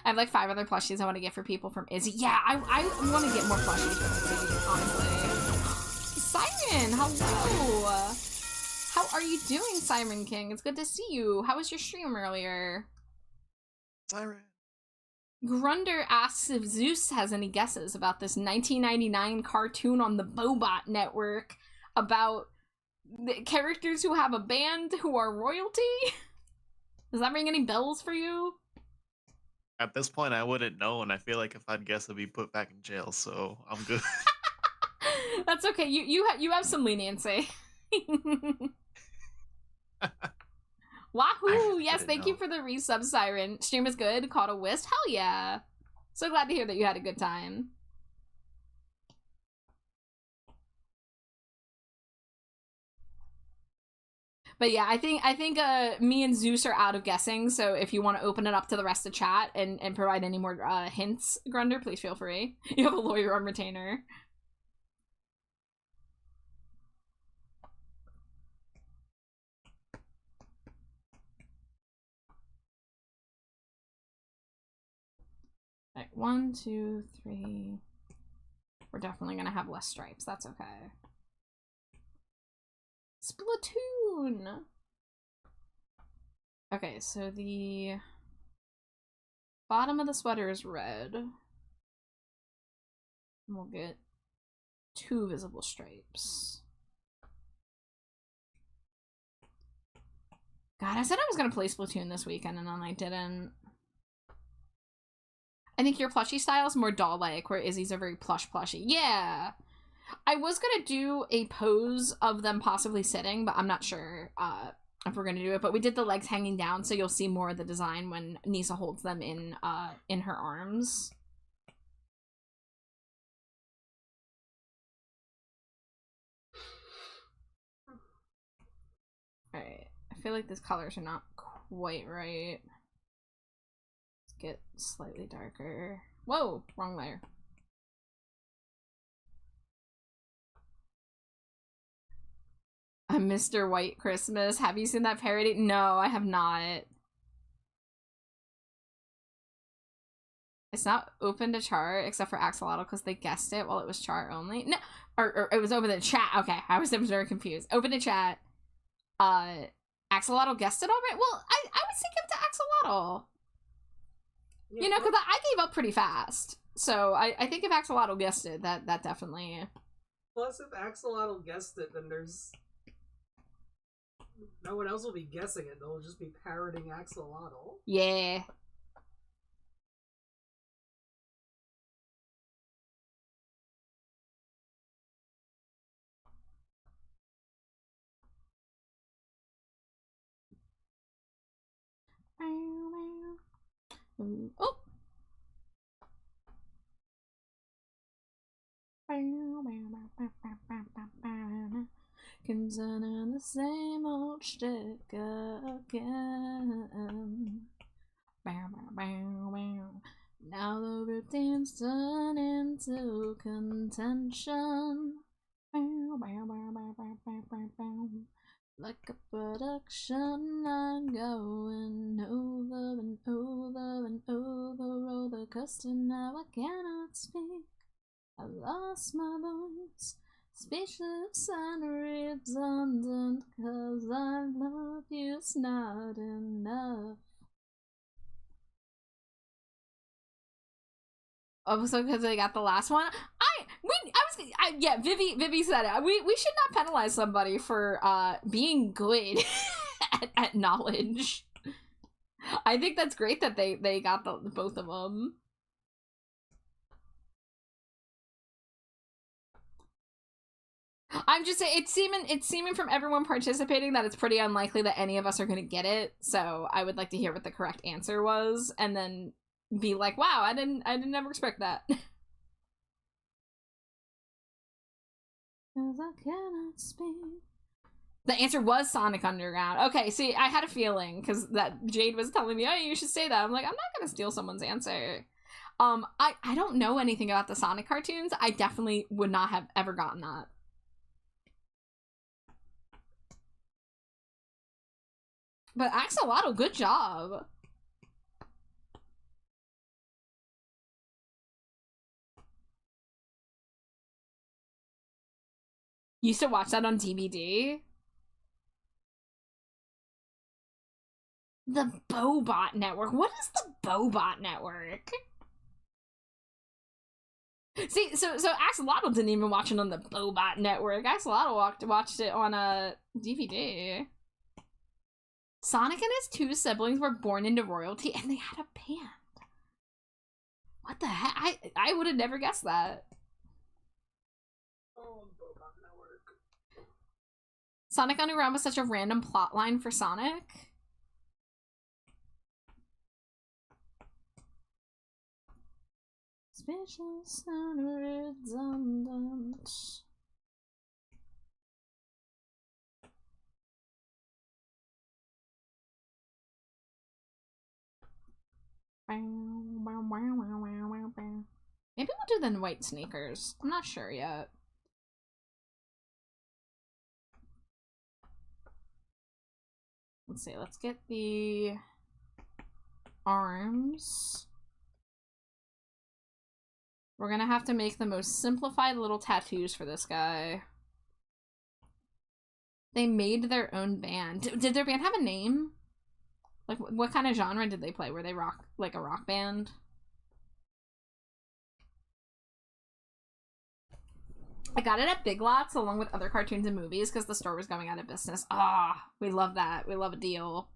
I have like 5 other plushies I want to get for people from Izzy. Yeah, I want to get more plushies from Izzy, honestly. Siren, hello. How are you doing, Siren King? It's good to see you. How was your stream earlier? Siren. Grunder asks if Zeus has any guesses about this 1999 cartoon on the Bobot network about the characters who have a band who are royalty. Does that ring any bells for you? At this point, I wouldn't know, and I feel like if I'd guess, I'd be put back in jail, so I'm good. That's okay. You have some leniency. Wahoo! Yes, thank you for the resub, Siren. Stream is good. Caught a whist. Hell yeah! So glad to hear that you had a good time. But yeah, I think me and Zeus are out of guessing, so if you want to open it up to the rest of chat and provide any more hints, Grunder, please feel free. You have a lawyer on retainer. Alright, 1, 2, 3. We're definitely gonna have less stripes, that's okay. Splatoon! Okay, so the bottom of the sweater is red. We'll get 2 visible stripes. God, I said I was gonna play Splatoon this weekend and then I didn't. I think your plushie style is more doll-like, where Izzy's are very plushy. Yeah! I was gonna do a pose of them possibly sitting, but I'm not sure if we're gonna do it. But we did the legs hanging down, so you'll see more of the design when Nisa holds them in her arms. Alright, I feel like these colors are not quite right. Let's get slightly darker. Whoa, wrong layer. A Mr. White Christmas. Have you seen that parody? No, I have not. It's not open to chart except for Axolotl because they guessed it while it was chart only. No, or it was open to chat. Okay, I was very confused. Open to chat. Axolotl guessed it already? Well, I would say give it to Axolotl. Yeah, you know, because I gave up pretty fast. So I think if Axolotl guessed it, that definitely... Plus, if Axolotl guessed it, then there's... no one else will be guessing it. They'll just be parroting Axolotl. Yeah. Oh! Concerning the same old shtick again. Now the routine's turned into contention. Like a production line going over and over and over, roller coaster. Now I cannot speak. I lost my voice, speechless and redundant, 'cause I love you's not enough. Oh, so because they got the last one? Yeah, Vivi said it. We should not penalize somebody for being good at knowledge. I think that's great that they got both of them. I'm just saying, it's seeming from everyone participating that it's pretty unlikely that any of us are going to get it. So I would like to hear what the correct answer was, and then be like, wow, I didn't ever expect that. 'Cause I cannot speak. The answer was Sonic Underground. Okay, see, I had a feeling, because that Jade was telling me, oh, you should say that. I'm like, I'm not gonna steal someone's answer. I don't know anything about the Sonic cartoons. I definitely would not have ever gotten that. But Axolotl, good job. You used to watch that on DVD? The Bobot Network. What is the Bobot Network? See, so Axolotl didn't even watch it on the Bobot Network. Axolotl watched it on a DVD. Sonic and his 2 siblings were born into royalty, and they had a band. What the heck? I would have never guessed that. Oh, Bobot Network. Sonic Underground was such a random plotline for Sonic. Speechless and redundant. Maybe we'll do the white sneakers. I'm not sure yet. Let's see, let's get the arms. We're gonna have to make the most simplified little tattoos for this guy. They made their own band. Did their band have a name? Like, what kind of genre did they play? Were they rock, like a rock band? I got it at Big Lots along with other cartoons and movies because the store was going out of business. Ah, we love that. We love a deal.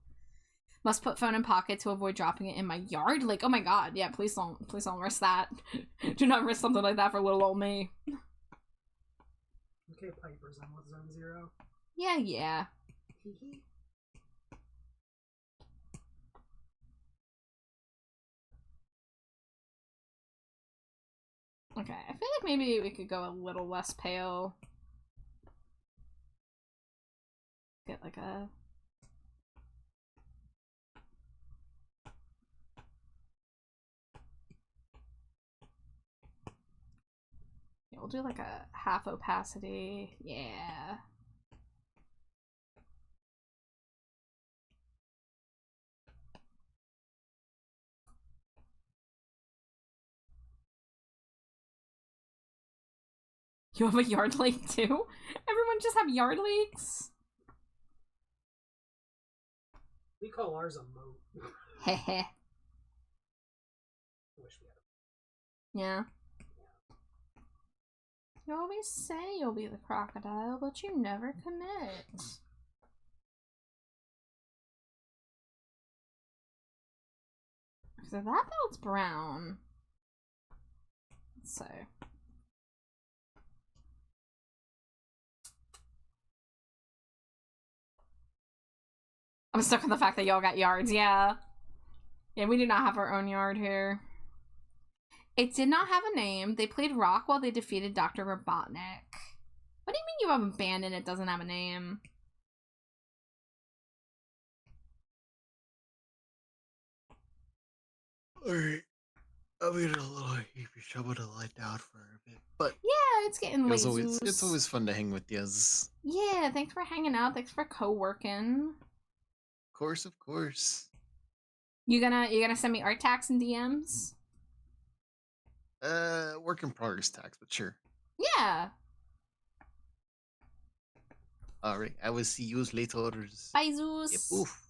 Must put phone in pocket to avoid dropping it in my yard. Like, oh my god, yeah, please don't risk that. Do not risk something like that for little old me. Okay, Piper's on with Zone Zero. Yeah. Okay, I feel like maybe we could go a little less pale. Get like a... Yeah, we'll do like a half opacity. Yeah. You have a yard lake too? Everyone just have yard lakes? We call ours a moat. Heh. Wish we had Yeah. You always say you'll be the crocodile, but you never commit. So that belt's brown. So. I'm stuck on the fact that y'all got yards, yeah. Yeah, we do not have our own yard here. It did not have a name. They played rock while they defeated Dr. Robotnik. What do you mean you have a band and it doesn't have a name? Alright. I'm getting a little heapish. I'm gonna lie down for a bit. But yeah, it's getting late. It's always fun to hang with yous. Yeah, thanks for hanging out. Thanks for co-working. Of course. You gonna send me art tags and DMs? Work in progress tags, but sure. Yeah. Alright, I will see you later. Bye, Zeus. Yep, oof.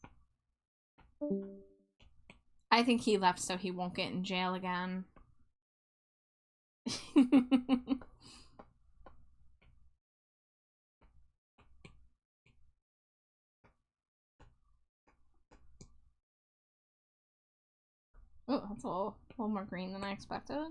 I think he left so he won't get in jail again. Oh, that's a little more green than I expected.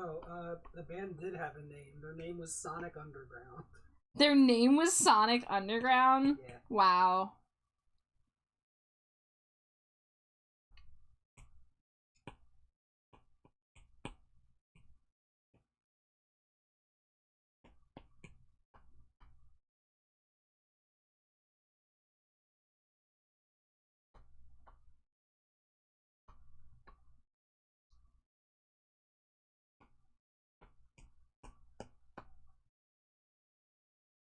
Oh, the band did have a name. Their name was Sonic Underground. Their name was Sonic Underground? Yeah. Wow.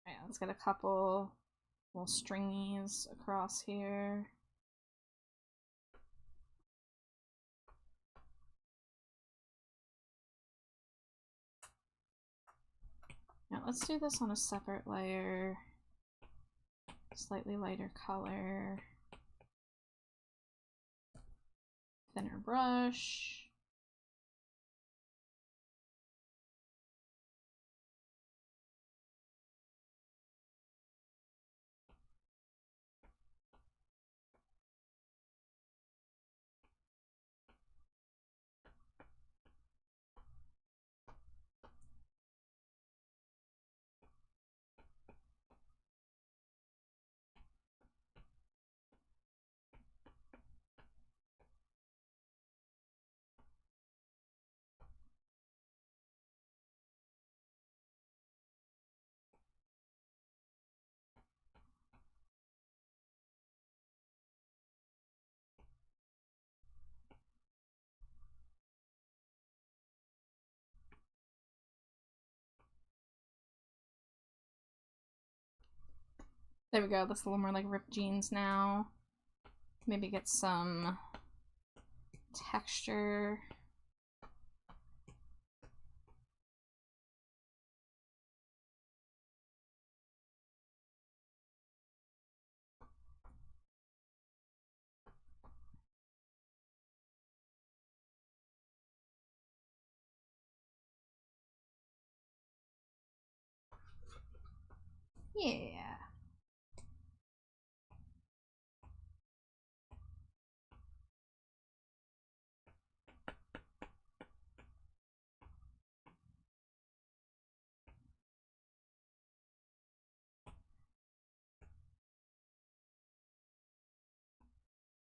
Alright, let's get a couple little stringies across here. Now let's do this on a separate layer. Slightly lighter color. Thinner brush. There we go. That's a little more like ripped jeans now. Maybe get some texture. Yeah.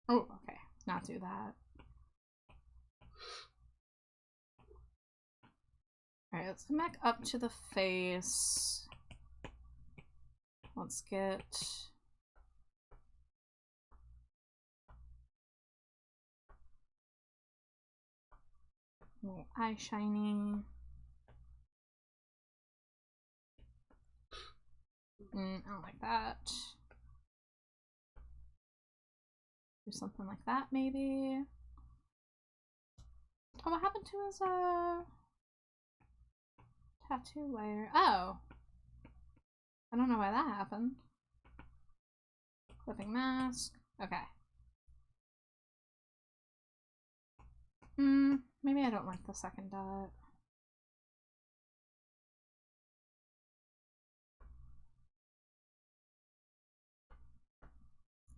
Oh, okay. Not do that. Alright, let's come back up to the face. Let's get... a little eye shiny. I don't like that. Do something like that, maybe. Oh, what happened to his, tattoo layer? Oh! I don't know why that happened. Clipping mask. Okay. Maybe I don't like the second dot.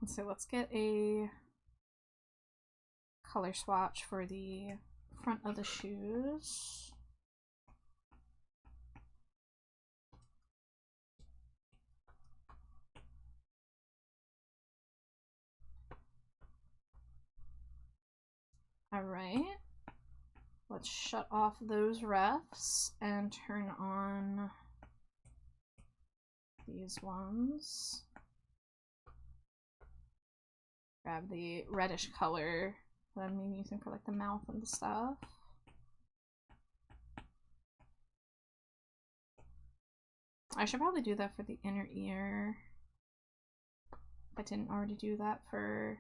So let's get a color swatch for the front of the shoes. Alright. Let's shut off those refs and turn on these ones. Grab the reddish color that I'm using for like the mouth and the stuff. I should probably do that for the inner ear. If I didn't already do that for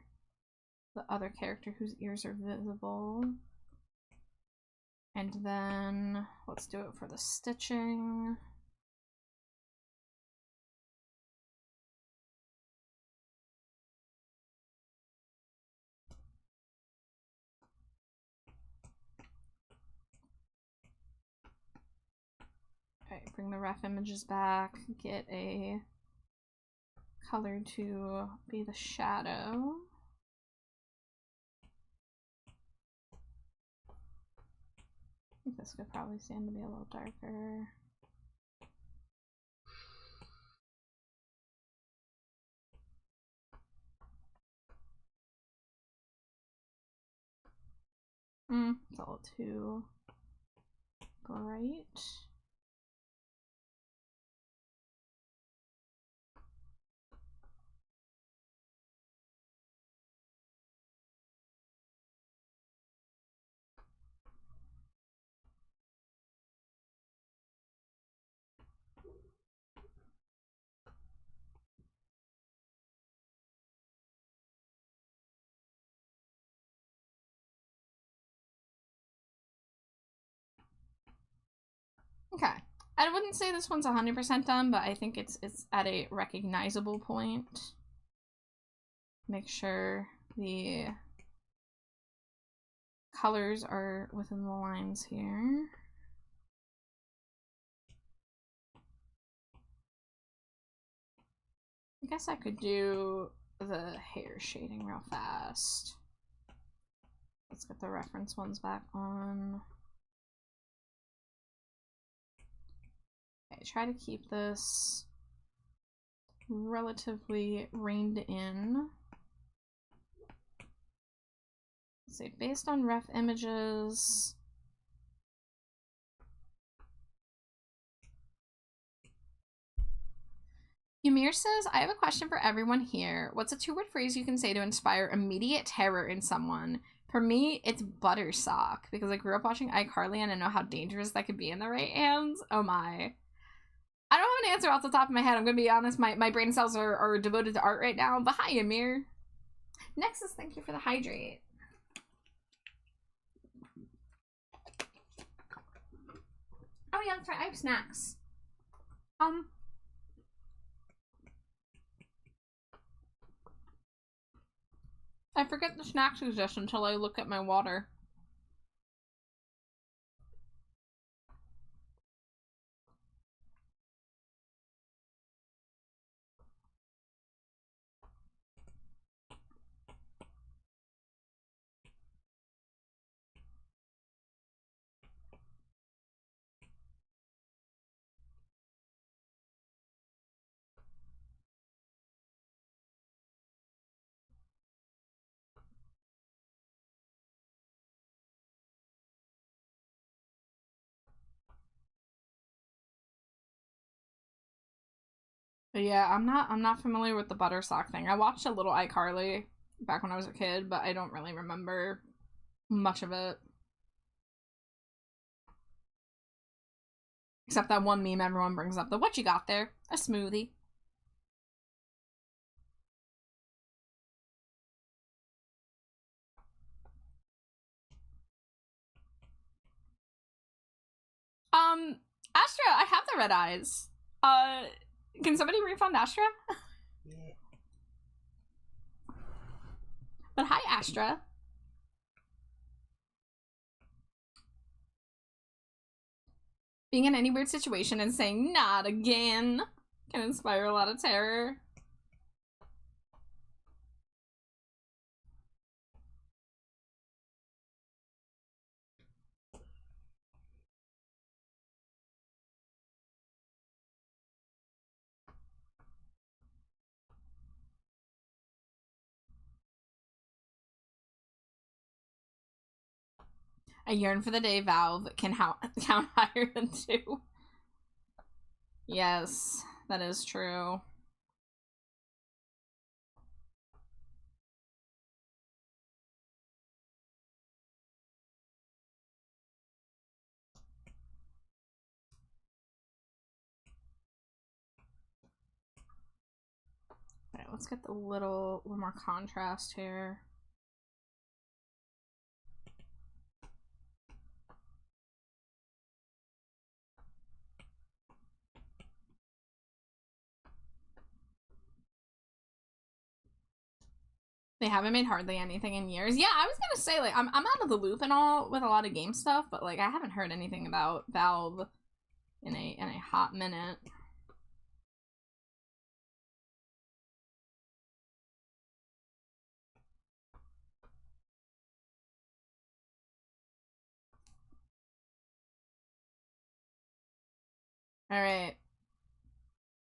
the other character whose ears are visible. And then let's do it for the stitching. Alright, bring the ref images back, get a color to be the shadow. I think this could probably stand to be a little darker. It's a little too bright. Okay. I wouldn't say this one's 100% done, but I think it's at a recognizable point. Make sure the colors are within the lines here. I guess I could do the hair shading real fast. Let's get the reference ones back on. Okay, try to keep this relatively reined in. Let's see, based on ref images. Ymir says, I have a question for everyone here. What's a two-word phrase you can say to inspire immediate terror in someone? For me, it's buttersock, because I grew up watching iCarly and I know how dangerous that could be in the right hands. Oh my. I don't have an answer off the top of my head. I'm gonna be honest. My brain cells are devoted to art right now. But hi, Amir. Nexus, thank you for the hydrate. Oh yeah, that's right. I have snacks. I forget the snacks exist until I look at my water. But yeah, I'm not familiar with the butter sock thing. I watched a little iCarly back when I was a kid, but I don't really remember much of it. Except that one meme everyone brings up, the what you got there? A smoothie. Astra, I have the red eyes. Can somebody refund Astra? Yeah. But hi, Astra. Being in any weird situation and saying, not again, can inspire a lot of terror. I yearn for the day Valve can count higher than 2. Yes, that is true. Alright, let's get the little more contrast here. They haven't made hardly anything in years. Yeah, I was gonna say, like, I'm out of the loop and all with a lot of game stuff, but like I haven't heard anything about Valve in a hot minute. Alright.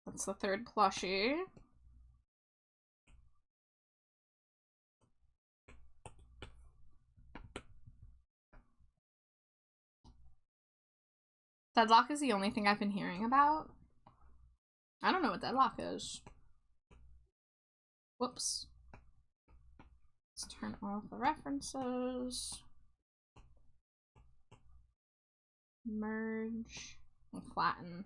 That's the third plushie. Deadlock is the only thing I've been hearing about. I don't know what Deadlock is. Whoops. Let's turn off the references. Merge and flatten.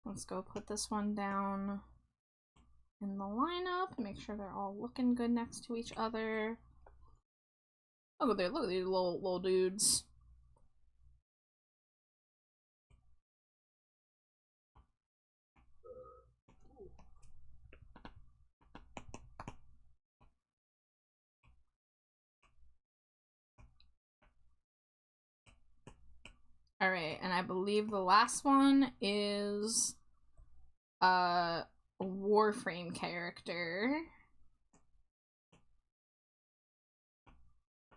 Let's go put this one down in the lineup and make sure they're all looking good next to each other. Oh, look at these little dudes. Alright, and I believe the last one is a Warframe character.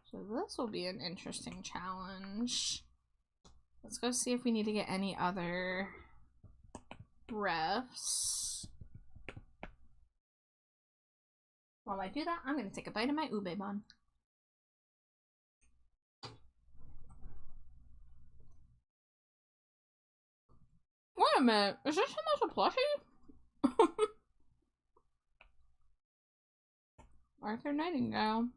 So this will be an interesting challenge. Let's go see if we need to get any other refs. While I do that, I'm going to take a bite of my ube bun. a minute. Is this almost a plushie? Arthur Nightingale.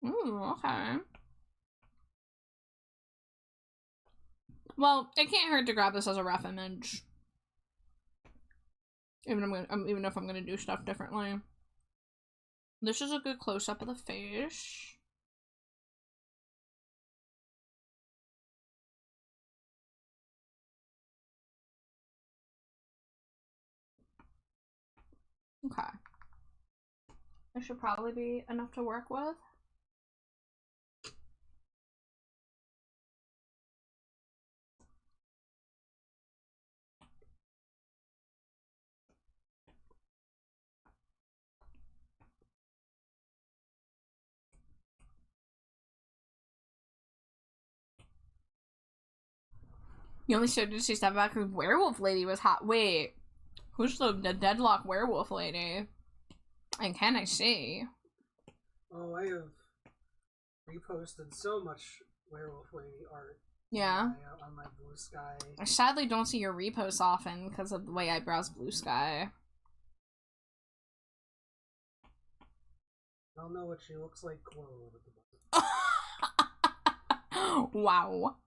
Ooh, okay. Well, it can't hurt to grab this as a ref image. Even if I'm gonna do stuff differently. This is a good close-up of the face. Okay. This should probably be enough to work with. You only showed to step back because werewolf lady was hot. Wait, who's the deadlock werewolf lady? And can I see? Oh, I have reposted so much werewolf lady art. Yeah. On my Blue Sky. I sadly don't see your reposts often because of the way I browse Blue Sky. I don't know what she looks like clothed at the Wow.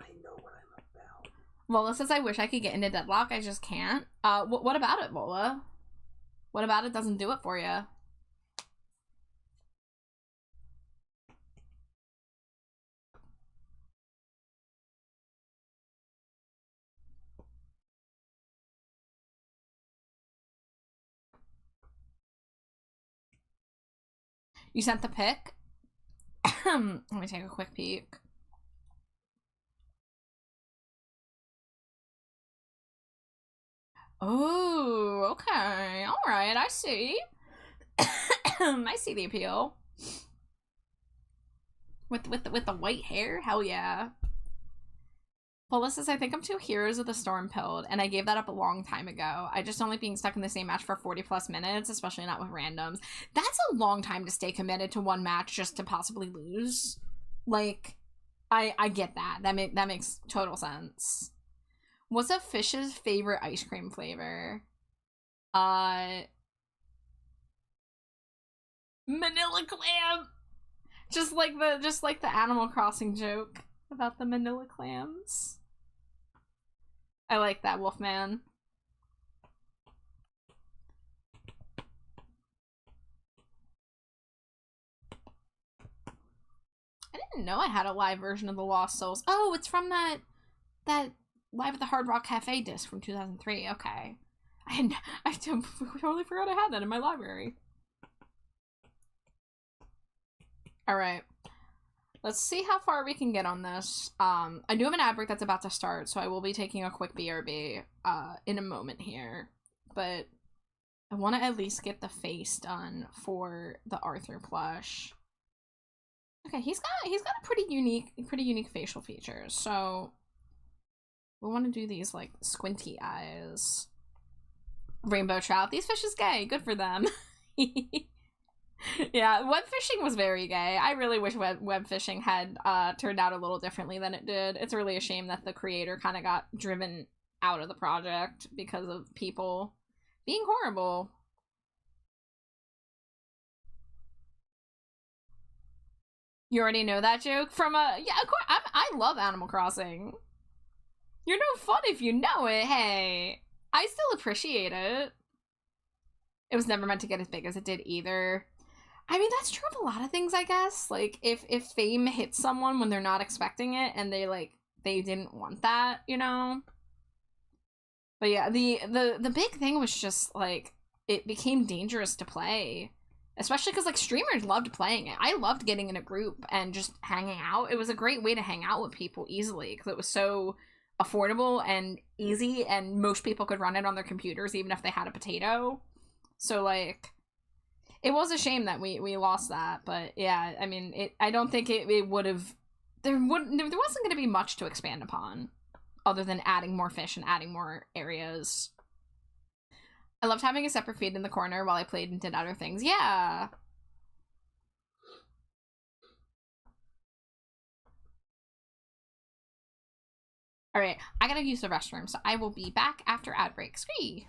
I know what I'm about. Vola says, I wish I could get into deadlock. I just can't. What about it, Vola? What about it doesn't do it for you? You sent the pic? Let me take a quick peek. Oh, okay. Alright, I see. I see the appeal. With the white hair? Hell yeah. Paula says, I think I'm too Heroes of the Storm pilled, and I gave that up a long time ago. I just don't like being stuck in the same match for 40 plus minutes, especially not with randoms. That's a long time to stay committed to one match just to possibly lose. Like, I get that. That makes total sense. What's a fish's favorite ice cream flavor? Manila clam! Just like the Animal Crossing joke about the Manila clams. I like that, Wolfman. I didn't know I had a live version of the Lost Souls. Oh, it's from that Live at the Hard Rock Cafe disc from 2003. Okay. I totally forgot I had that in my library. Alright. Let's see how far we can get on this. I do have an ad break that's about to start, so I will be taking a quick BRB in a moment here. But I want to at least get the face done for the Arthur plush. Okay, he's got a pretty unique facial features. So we want to do these like squinty eyes. Rainbow trout. These fish is gay. Good for them. Yeah, web fishing was very gay. I really wish web fishing had turned out a little differently than it did. It's really a shame that the creator kind of got driven out of the project because of people being horrible. You already know that joke from yeah, of course. I love Animal Crossing. You're no fun if you know it. Hey, I still appreciate it. It was never meant to get as big as it did either. I mean, that's true of a lot of things, I guess. Like, if fame hits someone when they're not expecting it and they didn't want that, you know? But yeah, the big thing was just, like, it became dangerous to play. Especially because, like, streamers loved playing it. I loved getting in a group and just hanging out. It was a great way to hang out with people easily because it was so affordable and easy and most people could run it on their computers even if they had a potato. So, like, it was a shame that we lost that, but yeah, I mean, I don't think it would have, there wasn't going to be much to expand upon other than adding more fish and adding more areas. I loved having a separate feed in the corner while I played and did other things. Yeah. All right, I gotta use the restroom, so I will be back after ad break. Scree.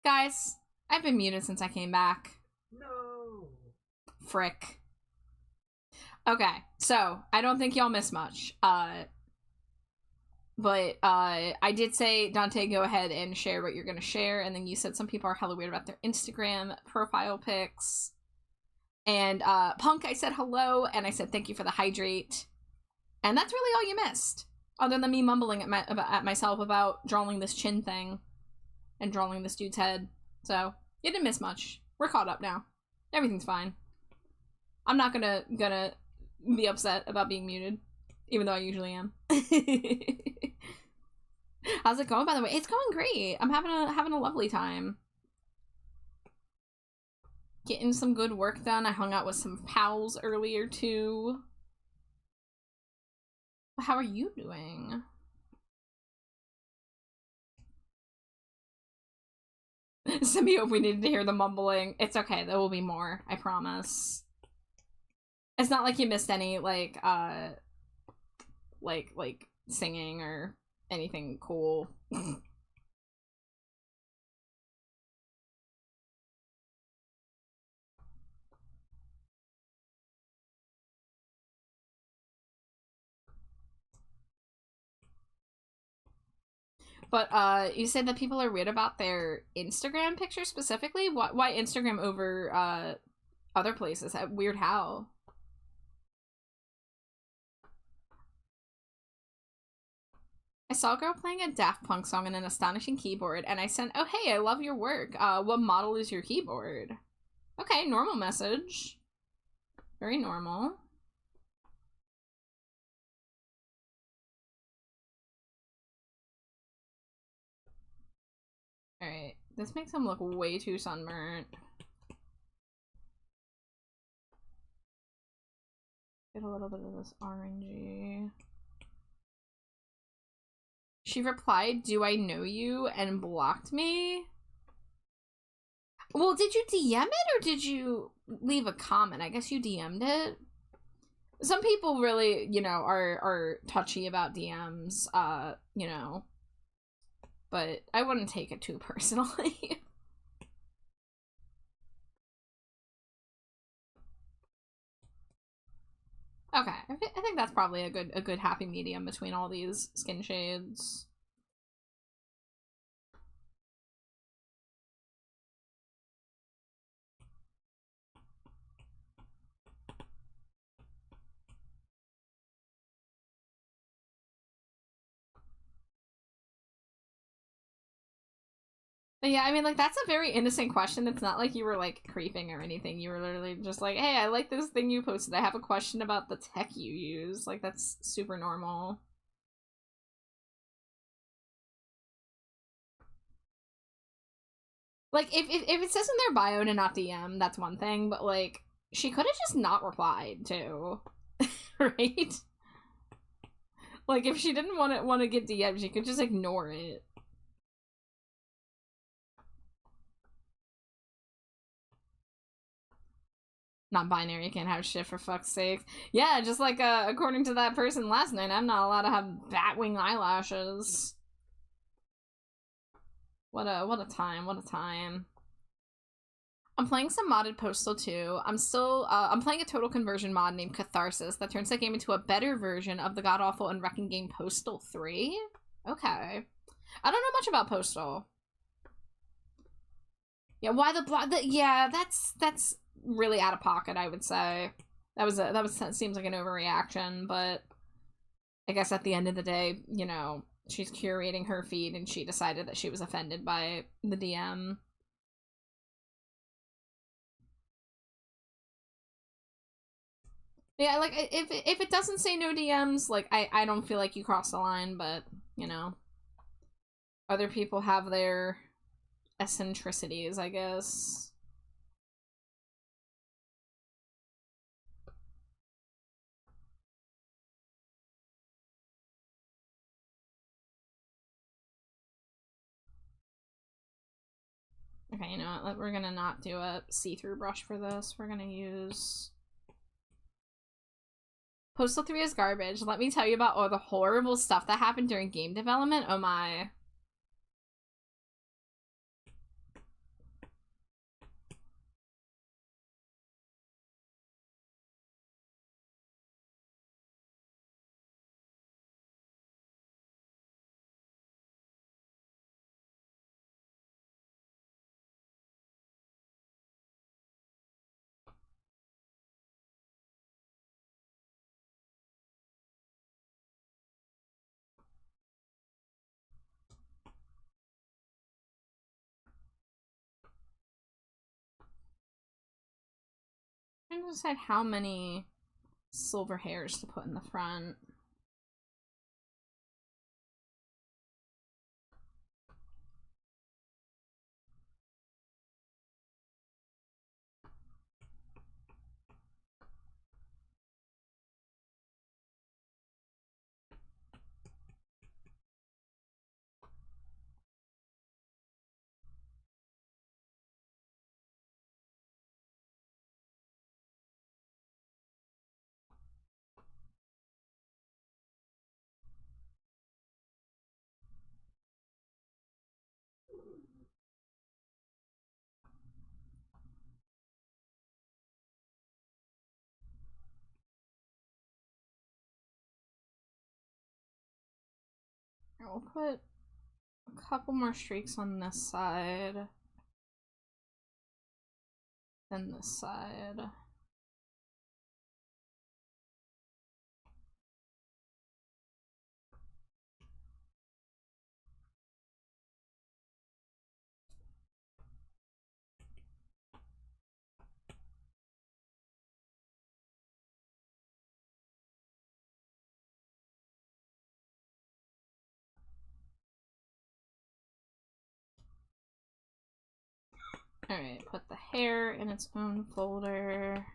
Guys, I've been muted since I came back. No. Frick. Okay, so I don't think y'all missed much. But I did say, Dante, go ahead and share what you're gonna share, and then you said some people are hella weird about their Instagram profile pics. And Punk, I said hello, and I said thank you for the hydrate. And that's really all you missed. Other than me mumbling at myself about drawing this chin thing. And drawing this dude's head. So, you didn't miss much. We're caught up now. Everything's fine. I'm not gonna be upset about being muted. Even though I usually am. How's it going, by the way? It's going great. I'm having a lovely time. Getting some good work done. I hung out with some pals earlier, too. How are you doing? Symbiote, we needed to hear the mumbling. It's okay, there will be more, I promise. It's not like you missed any, like singing or anything cool. But you said that people are weird about their Instagram pictures specifically? Why Instagram over other places? Weird how? I saw a girl playing a Daft Punk song on an astonishing keyboard, and I sent, oh hey, I love your work. What model is your keyboard? Okay, normal message. Very normal. Alright, this makes him look way too sunburnt. Get a little bit of this orangey. She replied, do I know you? And blocked me? Well, did you DM it or did you leave a comment? I guess you DM'd it. Some people really, you know, are touchy about DMs, you know. But I wouldn't take it too personally. Okay, I think that's probably a good happy medium between all these skin shades. But yeah, I mean, like, that's a very innocent question. It's not like you were, like, creeping or anything. You were literally just like, hey, I like this thing you posted. I have a question about the tech you use. Like, that's super normal. Like, if it says in their bio to not DM, that's one thing. But, like, she could have just not replied, too. Right? Like, if she didn't want to get DM, she could just ignore it. Non-binary can't have shit, for fuck's sake. Yeah, just like according to that person last night, I'm not allowed to have batwing eyelashes. What a time, what a time. I'm playing some modded Postal 2. I'm playing a total conversion mod named Catharsis that turns the game into a better version of the god-awful and wrecking game Postal 3. Okay. I don't know much about Postal. Yeah, why the block? Yeah, that's really out of pocket, I would say. That seems like an overreaction, but I guess at the end of the day, you know, she's curating her feed and she decided that she was offended by the DM. Yeah, like, if it doesn't say no DMs, like, I don't feel like you crossed the line, but, you know, other people have their eccentricities, I guess. Okay, you know what? We're gonna not do a see-through brush for this. We're gonna use... Postal 3 is garbage. Let me tell you about all the horrible stuff that happened during game development. Oh my. to decide how many silver hairs to put in the front. I'll put a couple more streaks on this side. Then this side. Alright, put the hair in its own folder.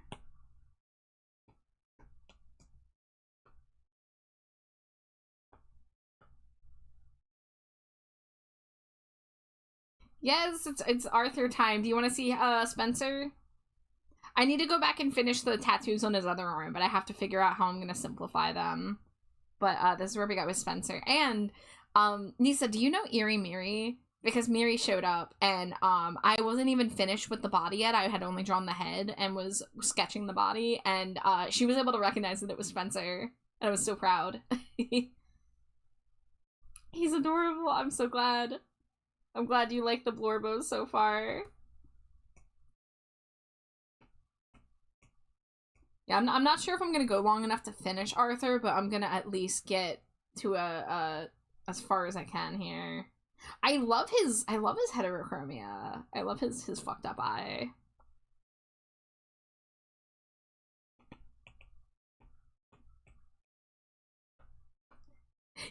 Yes, it's Arthur time. Do you want to see Spencer? I need to go back and finish the tattoos on his other arm, but I have to figure out how I'm gonna simplify them. But this is where we got with Spencer. And Nisa, do you know Eerie Miri? Because Miri showed up and I wasn't even finished with the body yet. I had only drawn the head and was sketching the body, and she was able to recognize that it was Spencer, and I was so proud. He's adorable. I'm so glad. I'm glad you like the Blorbos so far. Yeah, I'm not sure if I'm gonna go long enough to finish Arthur, but I'm gonna at least get to as far as I can here. I love his heterochromia. I love his fucked up eye.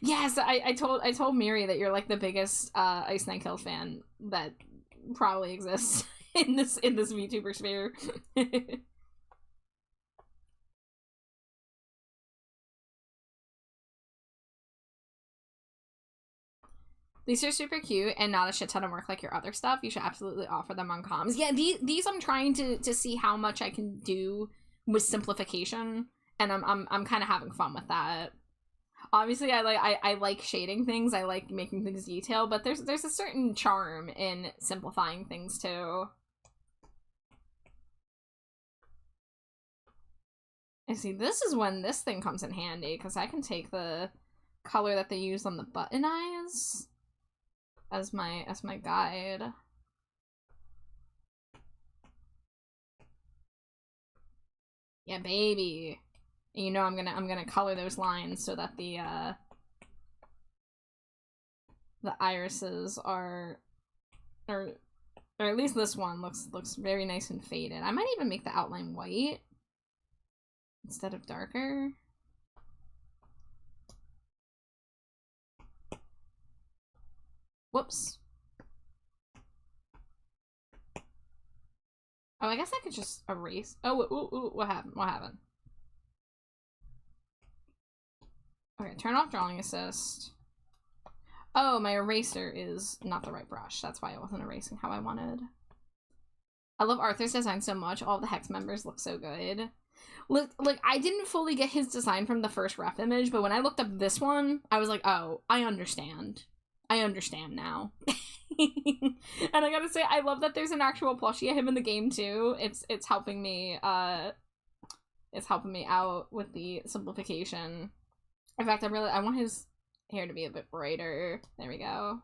Yes, I told Miri that you're like the biggest Ice Nine Kills fan that probably exists in this VTuber sphere. These are super cute and not a shit ton of work like your other stuff. You should absolutely offer them on comms. Yeah, these I'm trying to see how much I can do with simplification, and I'm kind of having fun with that. Obviously, I like shading things. I like making things detailed, but there's a certain charm in simplifying things too. And see, this is when this thing comes in handy, because I can take the color that they use on the button eyes as my guide. Yeah, baby. And you know I'm gonna color those lines so that the irises are, or at least this one looks very nice and faded. I might even make the outline white instead of darker. Whoops. Oh, I guess I could just erase. Oh, ooh, what happened? What happened? Okay, turn off drawing assist. Oh, my eraser is not the right brush. That's why I wasn't erasing how I wanted. I love Arthur's design so much. All the Hex members look so good. Look, like, I didn't fully get his design from the first ref image, but when I looked up this one, I was like, oh, I understand. I understand now. And I gotta say, I love that there's an actual plushie of him in the game too. It's helping me out with the simplification. In fact, I want his hair to be a bit brighter. There we go.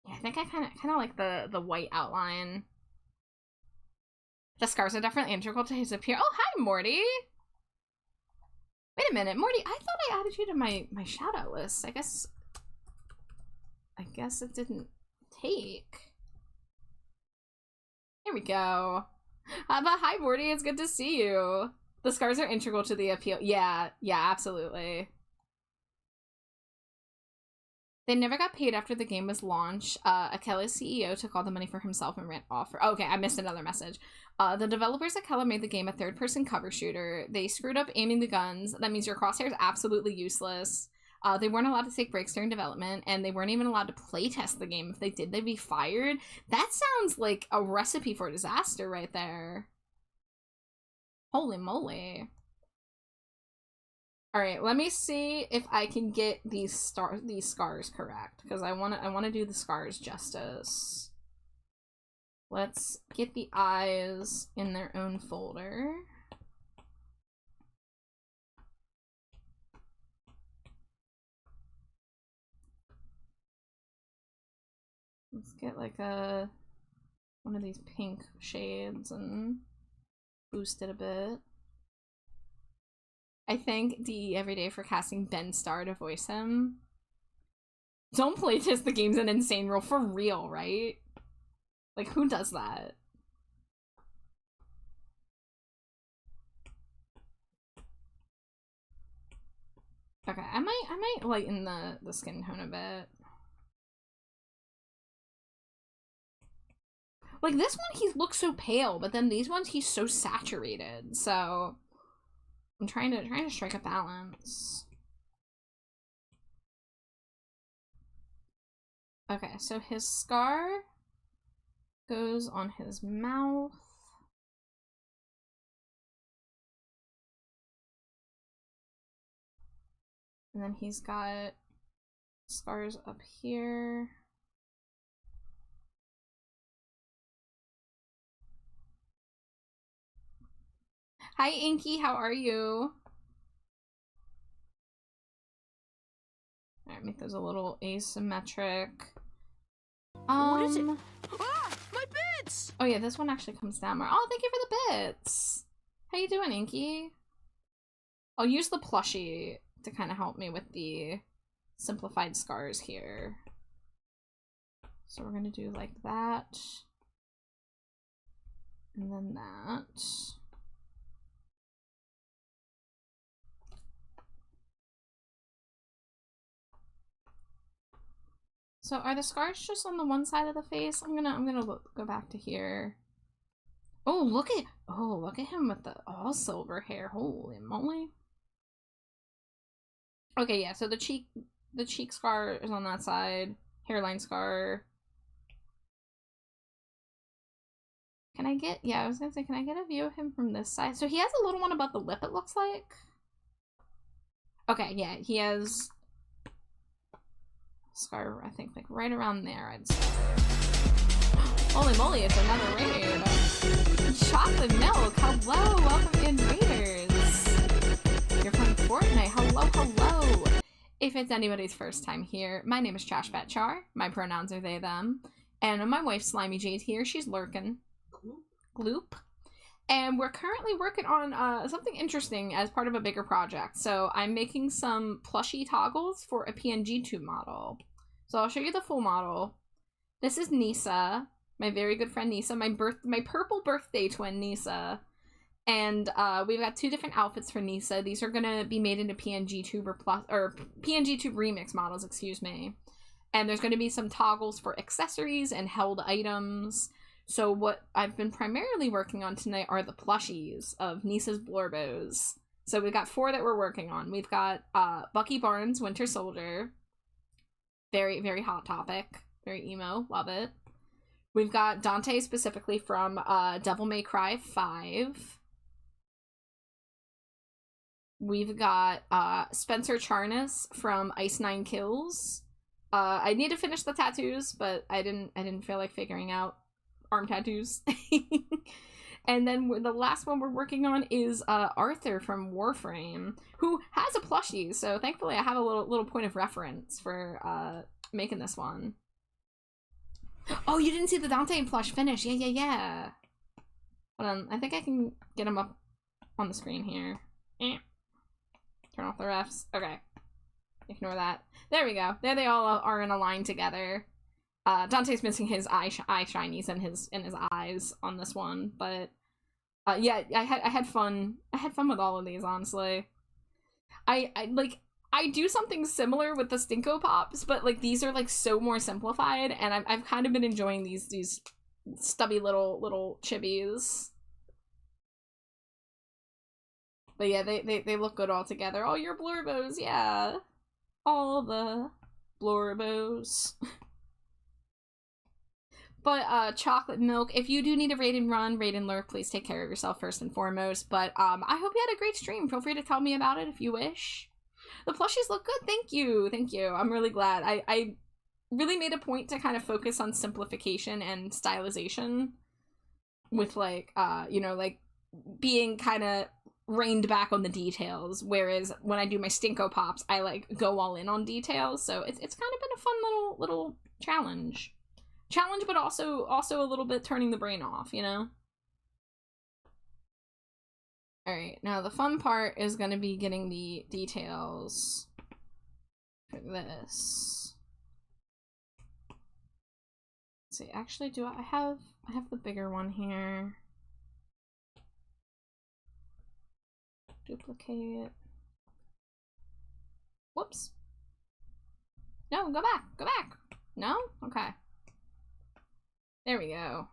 Yeah, I think I kind of like the white outline. The scars are definitely integral to his appearance. Oh, hi, Morty! Wait a minute, Morty, I thought I added you to my shout out list. I guess it didn't take. Here we go. But hi, Morty, it's good to see you. The scars are integral to the appeal. Yeah, absolutely. They never got paid after the game was launched. Akela's CEO took all the money for himself and ran off. Okay, I missed another message. The developers at Akela made the game a third-person cover shooter. They screwed up aiming the guns. That means your crosshair is absolutely useless. They weren't allowed to take breaks during development, and they weren't even allowed to playtest the game. If they did, they'd be fired. That sounds like a recipe for disaster right there. Holy moly. Alright, let me see if I can get these scars correct, because I wanna do the scars justice. Let's get the eyes in their own folder. Let's get like one of these pink shades and boost it a bit. I thank DE every day for casting Ben Starr to voice him. Don't playtest the game's an insane rule, for real, right? Like, who does that? Okay, I might lighten the skin tone a bit. Like, this one, he looks so pale, but then these ones, he's so saturated, so I'm trying to strike a balance. Okay, so his scar goes on his mouth. And then he's got scars up here. Hi, Inky, how are you? Alright, make those a little asymmetric. What is it? Ah, my bits! Oh yeah, this one actually comes down more. Oh, thank you for the bits! How you doing, Inky? I'll use the plushie to kind of help me with the simplified scars here. So we're gonna do like that. And then that. So are the scars just on the one side of the face? I'm gonna go back to here. Oh, look at him with the all silver hair. Holy moly. Okay, yeah, so the cheek scar is on that side. Hairline scar. Can I get, yeah, I was gonna say, can I get a view of him from this side? So he has a little one above the lip, it looks like. Okay, yeah, he has scar, I think, like right around there, I'd say. Holy moly, it's another raid. Chocolate milk, hello, welcome in, raiders. You're playing Fortnite, hello. If it's anybody's first time here, my name is Trashbat Char, my pronouns are they, them, and my wife Slimy Jade here, she's lurking. Gloop. And we're currently working on something interesting as part of a bigger project. So I'm making some plushy toggles for a PNG tube model. So I'll show you the full model. This is Nisa, my very good friend Nisa, my purple birthday twin Nisa. And we've got two different outfits for Nisa. These are gonna be made into PNG tube or PNG tube remix models, excuse me. And there's gonna be some toggles for accessories and held items. So what I've been primarily working on tonight are the plushies of Nisa's Blorbos. So we've got 4 that we're working on. We've got Bucky Barnes, Winter Soldier. Very, very hot topic. Very emo. Love it. We've got Dante specifically from Devil May Cry 5. We've got Spencer Charnas from Ice 9 Kills. I need to finish the tattoos, but I didn't feel like figuring out arm tattoos. And then the last one we're working on is Arthur from Warframe, who has a plushie, so thankfully I have a little point of reference for making this one. Oh, you didn't see the Dante plush finish. Yeah. Hold on, I think I can get him up on the screen here. Turn Turn off the refs. Okay. Ignore that. There we go. There they all are in a line together. Dante's missing his eye shinies and his eyes on this one, but yeah, I had fun. I had fun with all of these, honestly. I do something similar with the Stinko Pops, but like these are like so more simplified, and I've kind of been enjoying these stubby little chibis. But yeah, they look good all together. Oh, your Blorbos, yeah. All the Blorbos. But chocolate milk, if you do need a raid and run, raid and lurk, please take care of yourself first and foremost. But I hope you had a great stream. Feel free to tell me about it if you wish. The plushies look good. Thank you. Thank you. I'm really glad. I really made a point to kind of focus on simplification and stylization with like, you know, like being kind of reined back on the details. Whereas when I do my Stinko Pops, I like go all in on details. So it's kind of been a fun little challenge. But also a little bit turning the brain off, you know? Alright, now the fun part is going to be getting the details for this. Let's see, actually, do I have the bigger one here. Duplicate. Whoops. No, go back. No? Okay. There we go.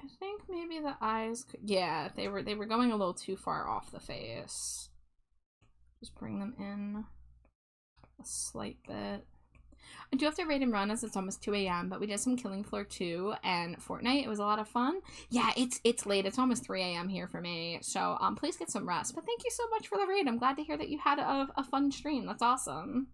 I think maybe the eyes could, yeah, they were going a little too far off the face. Just bring them in a slight bit. I do have to raid and run as it's almost 2 a.m., but we did some Killing Floor 2 and Fortnite. It was a lot of fun. Yeah, it's late. It's almost 3 a.m. here for me. So please get some rest. But thank you so much for the raid. I'm glad to hear that you had a fun stream. That's awesome.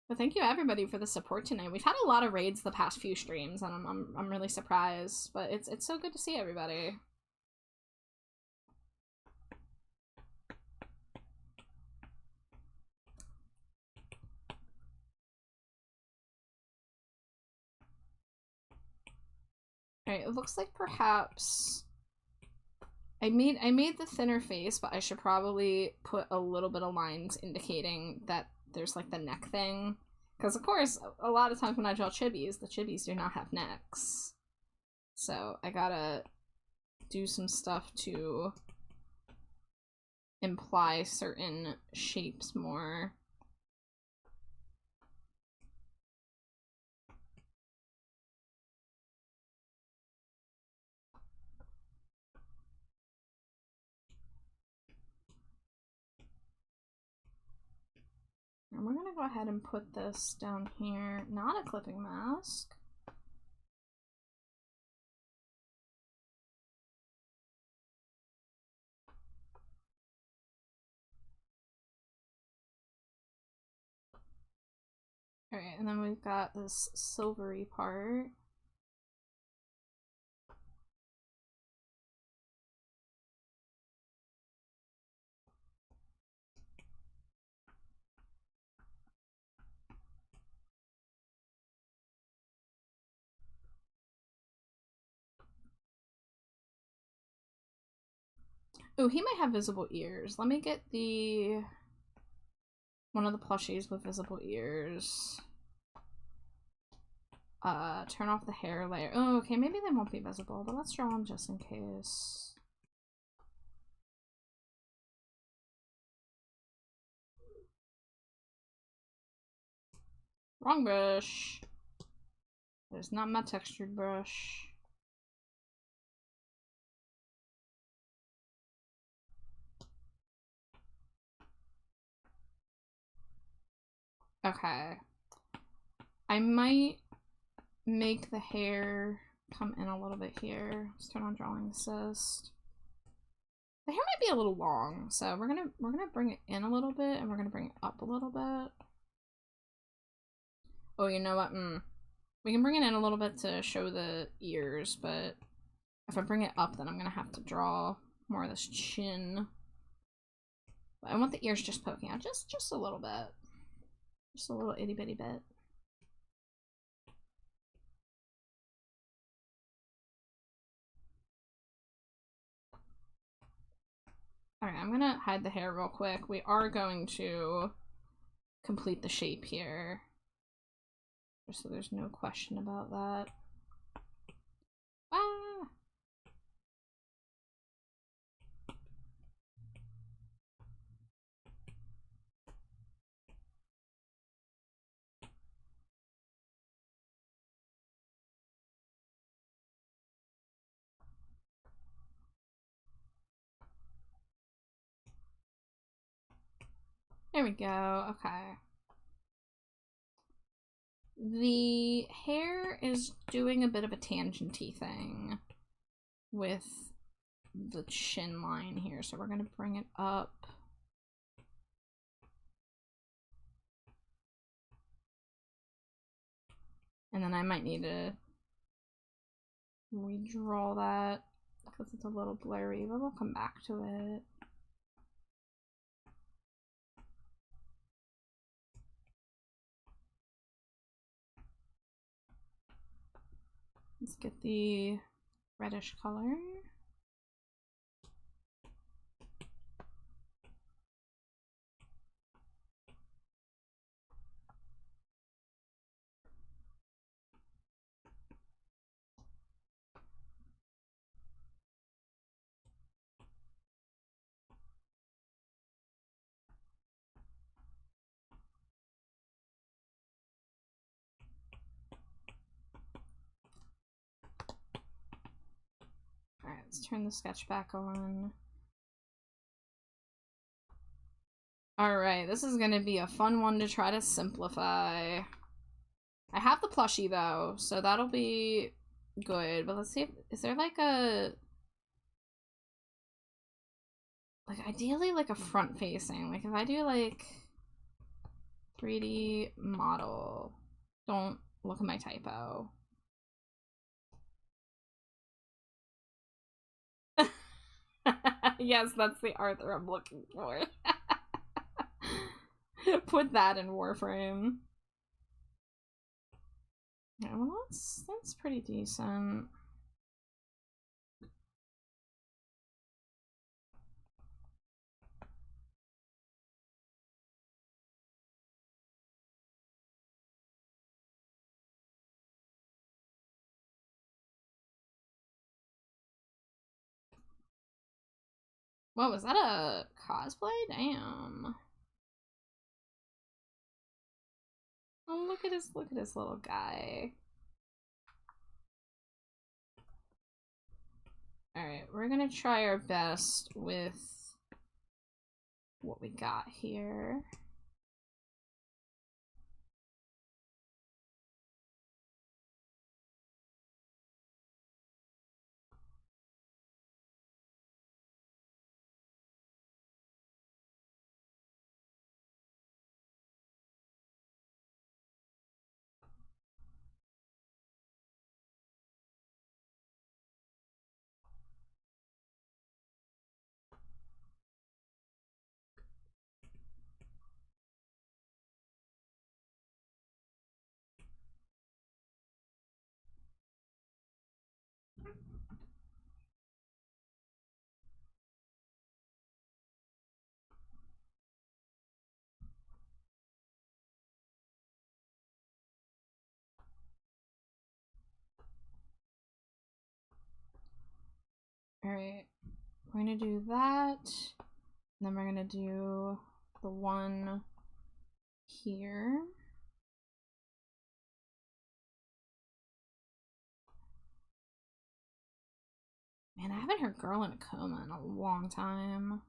But thank you everybody for the support tonight. We've had a lot of raids the past few streams, and I'm really surprised. But it's so good to see everybody. Alright, it looks like perhaps I made the thinner face, but I should probably put a little bit of lines indicating that there's like the neck thing. Because of course, a lot of times when I draw chibis, the chibis do not have necks. So I gotta do some stuff to imply certain shapes more. And we're gonna go ahead and put this down here, not a clipping mask. Alright, and then we've got this silvery part. Oh, he might have visible ears. Let me get one of the plushies with visible ears. Turn off the hair layer. Oh, okay, maybe they won't be visible, but let's draw them just in case. Wrong brush. There's not my textured brush. Okay. I might make the hair come in a little bit here. Let's turn on drawing assist. The hair might be a little long, so we're gonna bring it in a little bit and we're gonna bring it up a little bit. Oh, you know what? We can bring it in a little bit to show the ears, but if I bring it up, then I'm gonna have to draw more of this chin. But I want the ears just poking out, just a little bit. Just a little itty bitty bit. Alright, I'm gonna hide the hair real quick. We are going to complete the shape here. Just so there's no question about that. Ah! There we go, okay. The hair is doing a bit of a tangenty thing with the chin line here, so we're gonna bring it up. And then I might need to redraw that because it's a little blurry, but we'll come back to it. Let's get the reddish color. Alright, let's turn the sketch back on. Alright, this is gonna be a fun one to try to simplify. I have the plushie though, so that'll be good. But let's see if, is there like a... Like, ideally like a front facing. Like if I do like 3D model. Don't look at my typo. Yes, that's the Arthur I'm looking for. Put that in Warframe. Yeah, well, that's pretty decent. What was that, a cosplay? Damn. Oh, look at his little guy. Alright, we're gonna try our best with what we got here. Alright, we're gonna do that, and then we're gonna do the one here. Man, I haven't heard Girl in a Coma in a long time.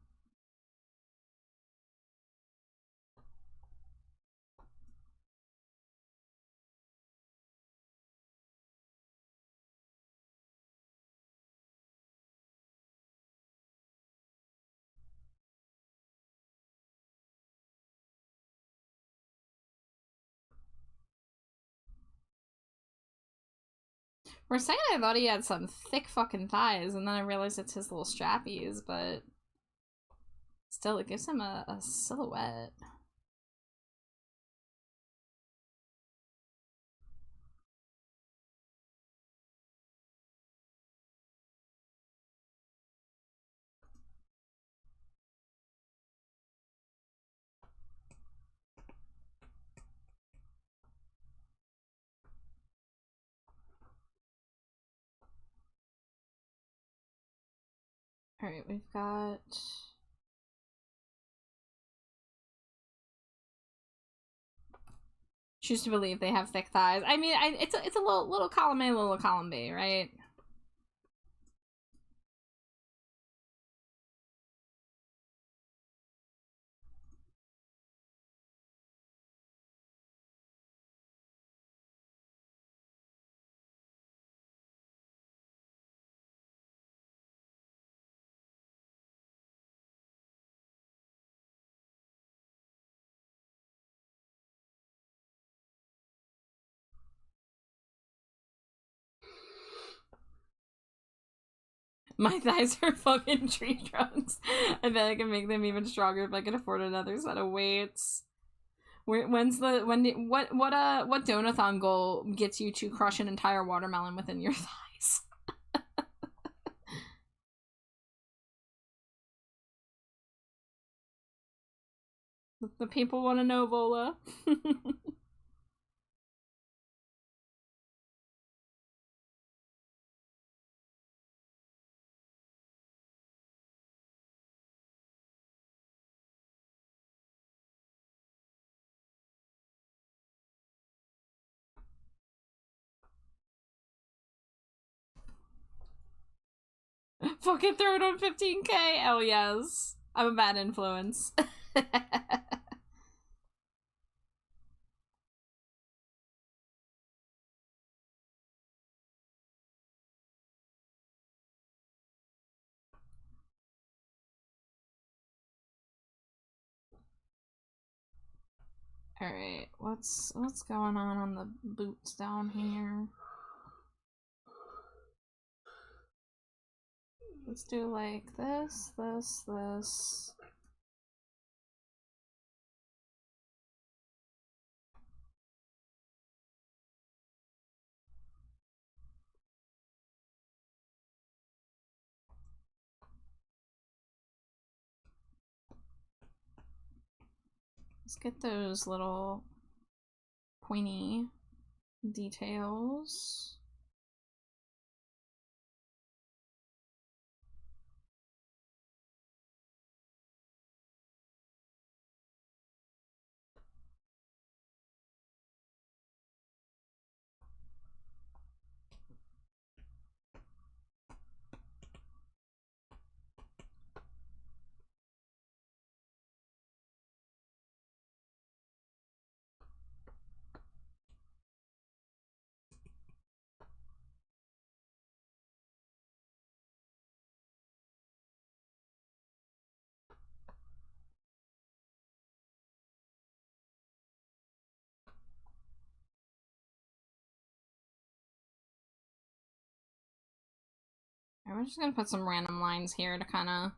For a second, I thought he had some thick fucking thighs, and then I realized it's his little strappies, but still, it gives him a silhouette. Alright, we've got... Choose to believe they have thick thighs. I mean, it's a little column A, little column B, right? My thighs are fucking tree trunks. I bet I can make them even stronger if I can afford another set of weights. What donathon goal gets you to crush an entire watermelon within your thighs? The people want to know, Vola. Fucking throw it on 15K. Hell yes. I'm a bad influence. Alright, what's going on the boots down here? Let's do like this. Let's get those little pointy details. We're just gonna put some random lines here to kind of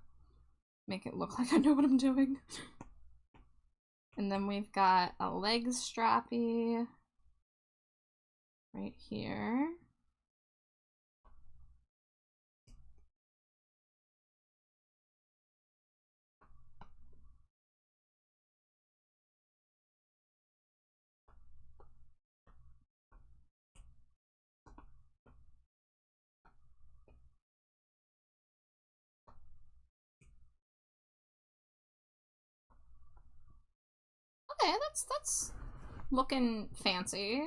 make it look like I know what I'm doing. And then we've got a leg strappy right here. Okay, that's looking fancy.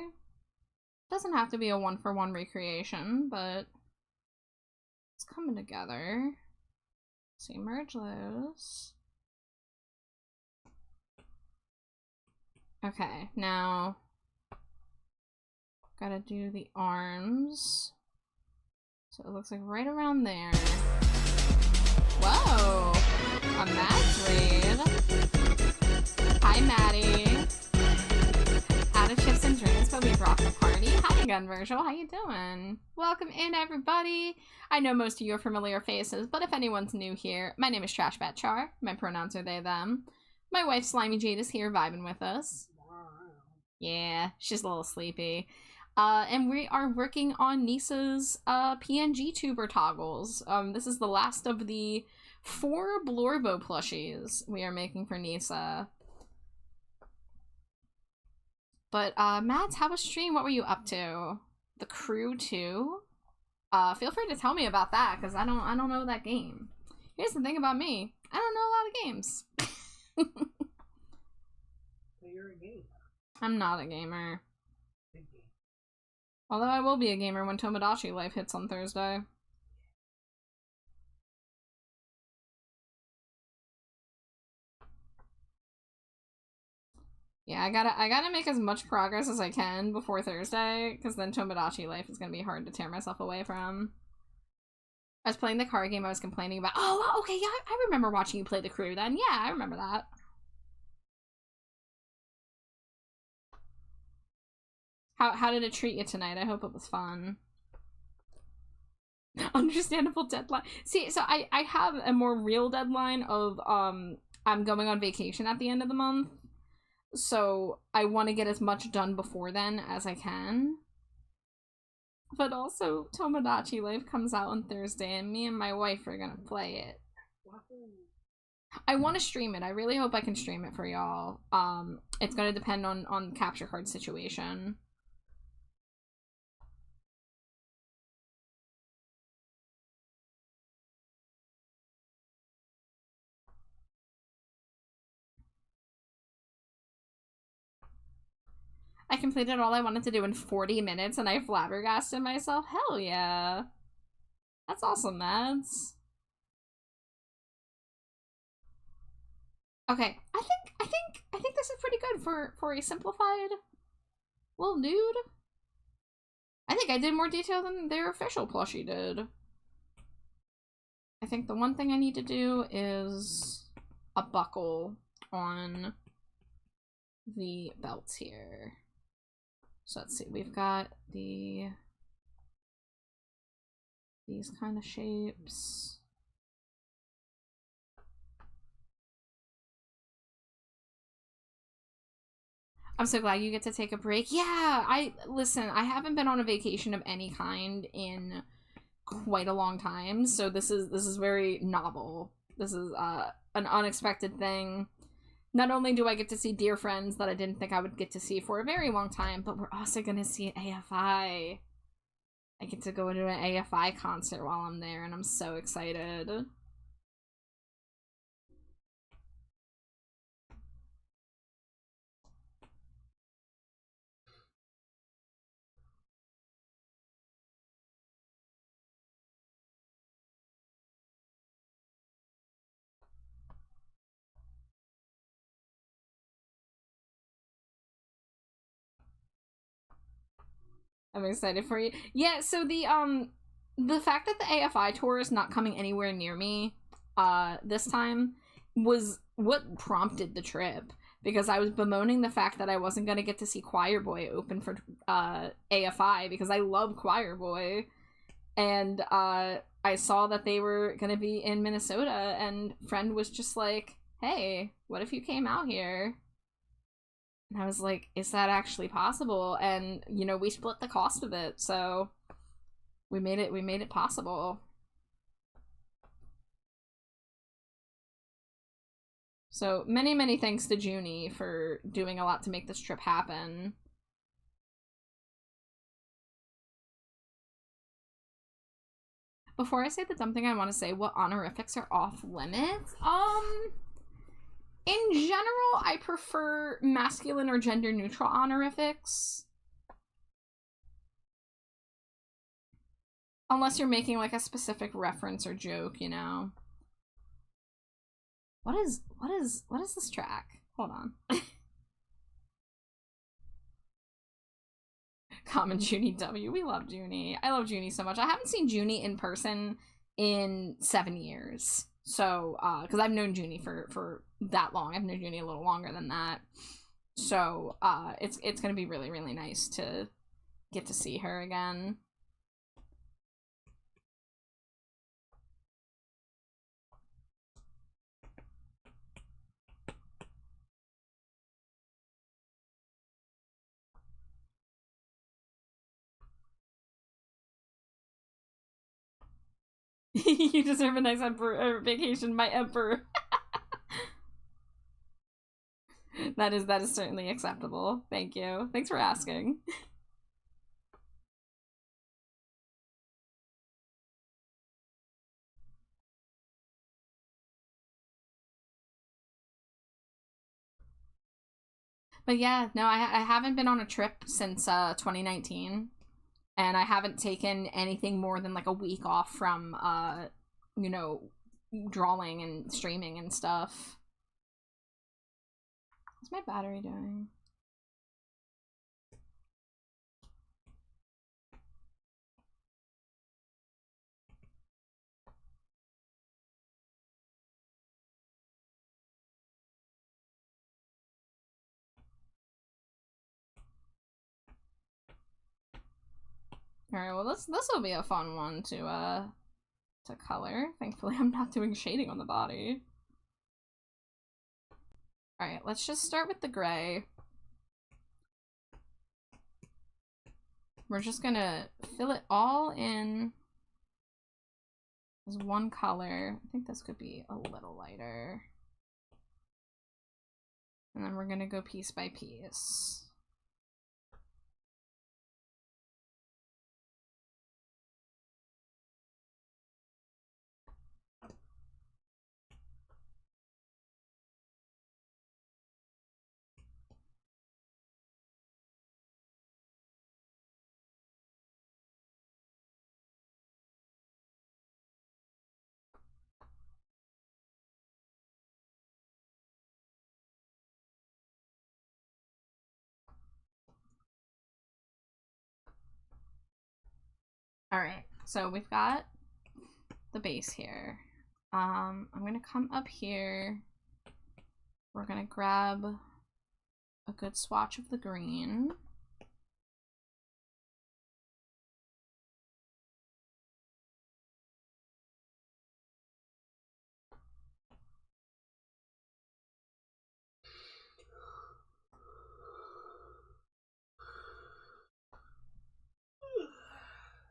Doesn't have to be a one-for-one recreation, but it's coming together. So you merge those. Okay, now gotta do the arms. So it looks like right around there. Whoa! A Matt's raid. Hi, Maddie. Out of chips and drinks, but we rock the party. Hi, again, Virgil. How you doing? Welcome in, everybody. I know most of you are familiar faces, but if anyone's new here, my name is Trashbatchar. My pronouns are they, them. My wife, Slimy Jade, is here vibing with us. Yeah, she's a little sleepy. And we are working on Nisa's PNG tuber toggles. This is the last of the 4 Blorbo plushies we are making for Nisa. But, Mads, how was stream? What were you up to? The Crew 2? Feel free to tell me about that, because I don't know that game. Here's the thing about me. I don't know a lot of games. So you're a gamer. I'm not a gamer. Big game. Although I will be a gamer when Tomodachi Life hits on Thursday. Yeah, I gotta make as much progress as I can before Thursday, because then Tomodachi Life is gonna be hard to tear myself away from. I was playing the card game I was complaining about. Oh, okay, yeah, I remember watching you play The Crew then. Yeah, I remember that. How did it treat you tonight? I hope it was fun. Understandable deadline. See, so I have a more real deadline of, I'm going on vacation at the end of the month. So I want to get as much done before then as I can. But also, Tomodachi Life comes out on Thursday, and me and my wife are gonna play it. I want to stream it. I really hope I can stream it for y'all. It's gonna depend on capture card situation. I completed all I wanted to do in 40 minutes and I flabbergasted myself. Hell yeah. That's awesome, Mads. Okay, I think this is pretty good for a simplified little nude. I think I did more detail than their official plushie did. I think the one thing I need to do is a buckle on the belts here. So let's see, we've got these kind of shapes. I'm so glad you get to take a break. Yeah, listen, I haven't been on a vacation of any kind in quite a long time, so this is very novel. This is an unexpected thing. Not only do I get to see dear friends that I didn't think I would get to see for a very long time, but we're also going to see an AFI. I get to go to an AFI concert while I'm there, and I'm so excited. I'm excited for you. Yeah, so the fact that the AFI tour is not coming anywhere near me this time was what prompted the trip, because I was bemoaning the fact that I wasn't going to get to see Choir Boy open for AFI, because I love Choir Boy, and I saw that they were going to be in Minnesota, and friend was just like, hey, what if you came out here? And I was like, is that actually possible? And, you know, we split the cost of it, so we made it possible. So many thanks to Junie for doing a lot to make this trip happen. Before I say the dumb thing, I want to say what honorifics are off limits. In general, I prefer masculine or gender neutral honorifics. Unless you're making like a specific reference or joke, you know. What is this track? Hold on. Common Junie W. We love Junie. I love Junie so much. I haven't seen Junie in person in 7 years. So, because I've known Junie for that long. I've known Junie a little longer than that. So, it's gonna be really, really nice to get to see her again. You deserve a nice vacation, my emperor. That is certainly acceptable. Thank you. Thanks for asking. But yeah, no, I haven't been on a trip since 2019, and I haven't taken anything more than like a week off from you know, drawing and streaming and stuff. What's my battery doing? Alright, well this will be a fun one to color. Thankfully I'm not doing shading on the body. Alright, let's just start with the gray. We're just gonna fill it all in as one color. I think this could be a little lighter. And then we're gonna go piece by piece. Alright, so we've got the base here. I'm gonna come up here. We're gonna grab a good swatch of the green.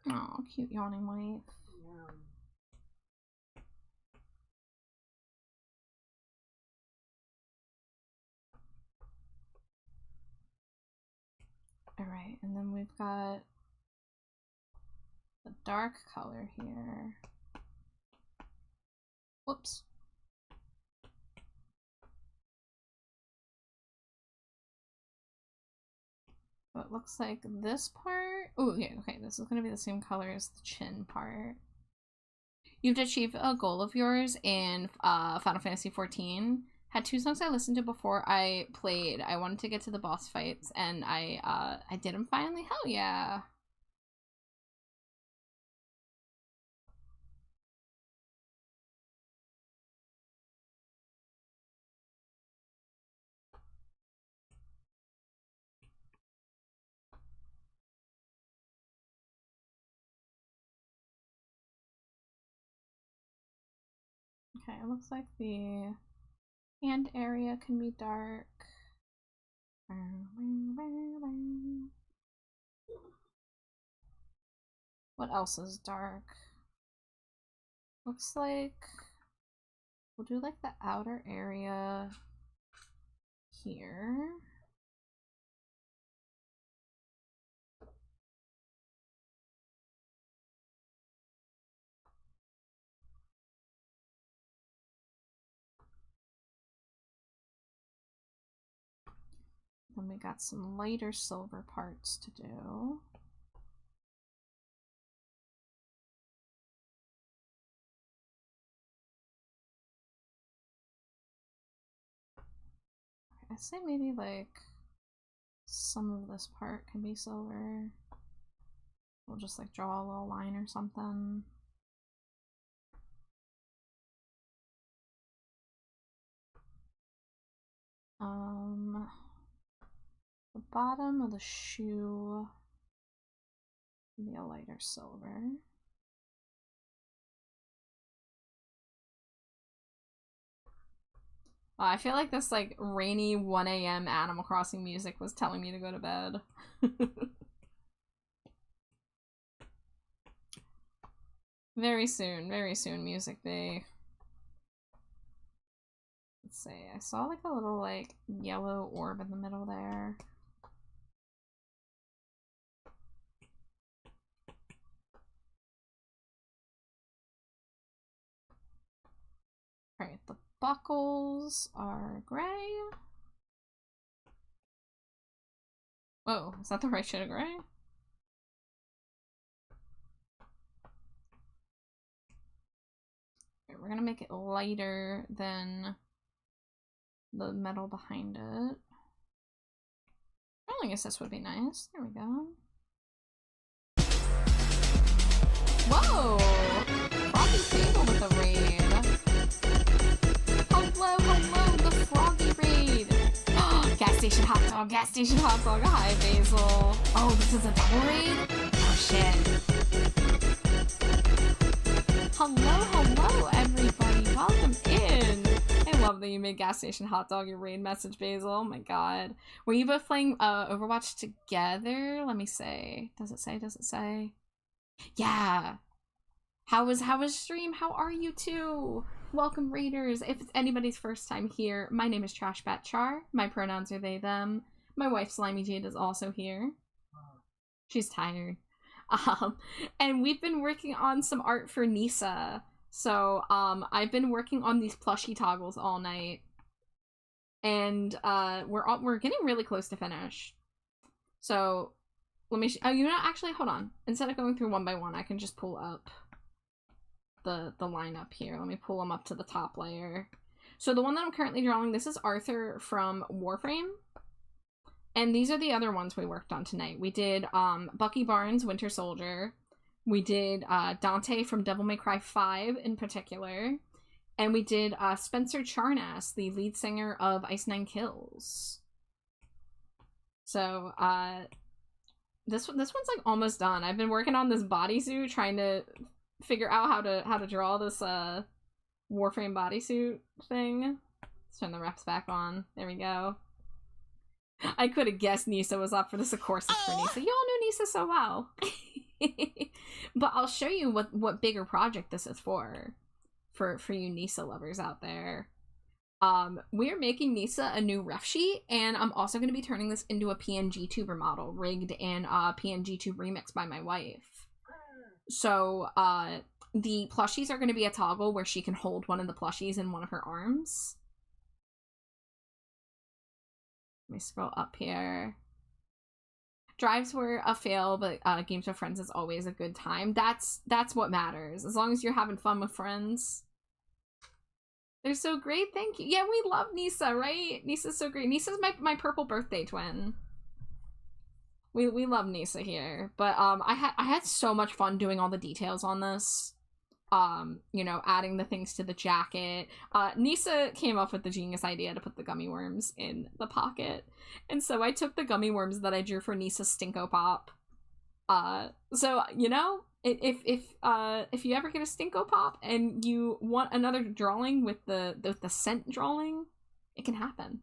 Oh, cute yawning wife. Yeah. Alright, and then we've got the dark color here. Whoops. So it looks like this part. Oh, okay, this is gonna be the same color as the chin part. You've achieved a goal of yours in Final Fantasy XIV. Had 2 songs I listened to before I played. I wanted to get to the boss fights, and I did them finally. Hell yeah! Okay, it looks like the hand area can be dark. What else is dark? Looks like we'll do like the outer area here. Then we got some lighter silver parts to do. I say maybe like some of this part can be silver. We'll just like draw a little line or something. The bottom of the shoe Maybe a lighter silver. I feel like this like rainy 1 a.m. Animal Crossing music was telling me to go to bed. Very soon, music day. Let's see, I saw like a little like yellow orb in the middle there. Alright, the buckles are gray. Whoa, is that the right shade of gray? Okay, we're gonna make it lighter than the metal behind it. I guess this would be nice. There we go. Whoa! Froggy Fable with the raid. Hello, the Froggy raid. Gas station hot dog, gas station hot dog. Hi, Basil. Oh, this is a double raid? Oh, shit. Hello, everybody. Welcome in. I love that you made gas station hot dog your raid message, Basil. Oh my god. Were you both playing Overwatch together? Let me say. Does it say? Yeah. How was stream? How are you two? Welcome, raiders. If it's anybody's first time here, my name is TrashBatChar. My pronouns are they, them. My wife, Slimy Jade, is also here. She's tired. And we've been working on some art for Nisa. So, I've been working on these plushie toggles all night. And, we're getting really close to finish. So, let me oh, you know, actually, hold on. Instead of going through one by one, I can just pull up the lineup here. Let me pull them up to the top layer. So the one that I'm currently drawing, this is Arthur from Warframe. And these are the other ones we worked on tonight. We did Bucky Barnes, Winter Soldier. We did Dante from Devil May Cry 5 in particular. And we did Spencer Charnas, the lead singer of Ice Nine Kills. So this one's like almost done. I've been working on this bodysuit, trying to figure out how to draw this Warframe bodysuit thing. Let's turn the reps back on. There we go. I could have guessed Nisa was up for this. Of course it's for Nisa. Y'all know Nisa so well. But I'll show you what bigger project this is for you Nisa lovers out there. We're making Nisa a new ref sheet, and I'm also going to be turning this into a PNG tuber model, rigged in PNG Tube Remix by my wife. So, the plushies are going to be a toggle where she can hold one of the plushies in one of her arms. Let me scroll up here. Drives were a fail, but Games with Friends is always a good time. That's what matters. As long as you're having fun with friends. They're so great, thank you. Yeah, we love Nisa, right? Nisa's so great. Nisa's my purple birthday twin. We love Nisa here. But I had so much fun doing all the details on this. You know, adding the things to the jacket. Nisa came up with the genius idea to put the gummy worms in the pocket. And so I took the gummy worms that I drew for Nisa's Stinko Pop. So, you know, if you ever get a Stinko Pop and you want another drawing with the scent drawing, it can happen.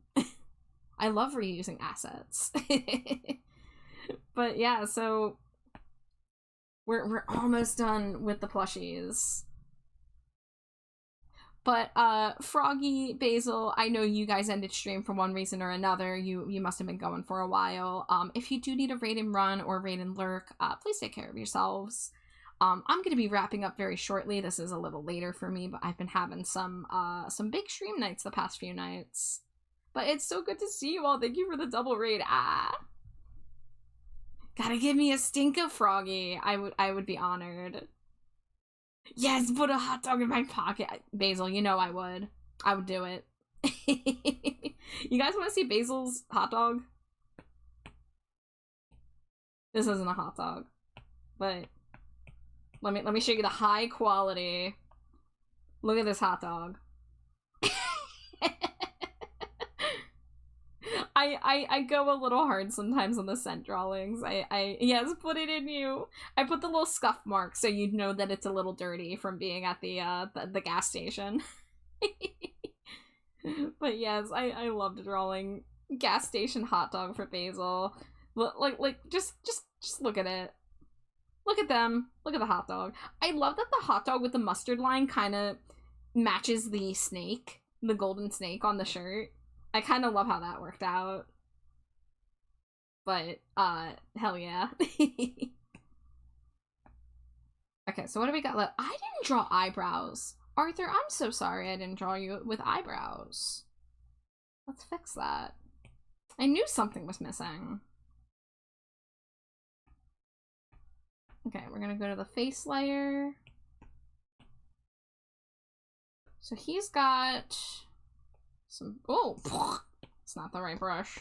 I love reusing assets. But yeah, so we're almost done with the plushies. But Froggy, Basil, I know you guys ended stream for one reason or another. You must have been going for a while. If you do need a raid and run or raid and lurk, please take care of yourselves. I'm gonna be wrapping up very shortly. This is a little later for me, but I've been having some big stream nights the past few nights. But it's so good to see you all. Thank you for the double raid. Gotta give me a Stinko, Froggy. I would be honored. Yes, put a hot dog in my pocket. Basil, you know I would. I would do it. You guys want to see Basil's hot dog? This isn't a hot dog. But let me show you the high quality. Look at this hot dog. I go a little hard sometimes on the scent drawings. Yes, put it in you. I put the little scuff mark so you'd know that it's a little dirty from being at the gas station. But yes, I loved drawing gas station hot dog for Basil. Like just look at it. Look at them. Look at the hot dog. I love that the hot dog with the mustard line kind of matches the snake, the golden snake on the shirt. I kind of love how that worked out. But, hell yeah. Okay, so what do we got left? I didn't draw eyebrows. Arthur, I'm so sorry I didn't draw you with eyebrows. Let's fix that. I knew something was missing. Okay, we're gonna go to the face layer. So he's got some, oh, it's not the right brush.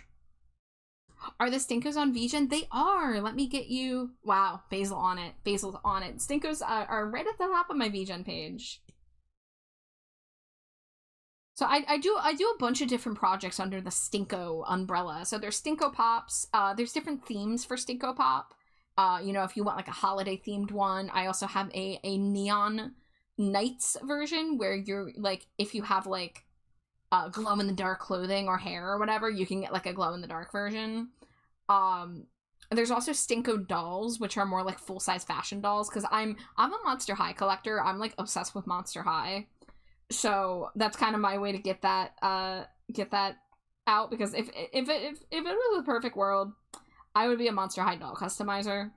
Are the Stinkos on VGen? They are. Let me get you, wow, Basil on it. Basil's on it. Stinkos are right at the top of my VGen page. So I do a bunch of different projects under the Stinko umbrella. So there's Stinko Pops. There's different themes for Stinko Pop. You know, if you want like a holiday themed one. I also have a neon nights version where you're like, if you have like glow in the dark clothing or hair or whatever, you can get like a glow in the dark version. There's also Stinko dolls, which are more like full-size fashion dolls, because I'm a Monster High collector. I'm like obsessed with Monster High. So that's kind of my way to get that out, because if it was a perfect world, I would be a Monster High doll customizer.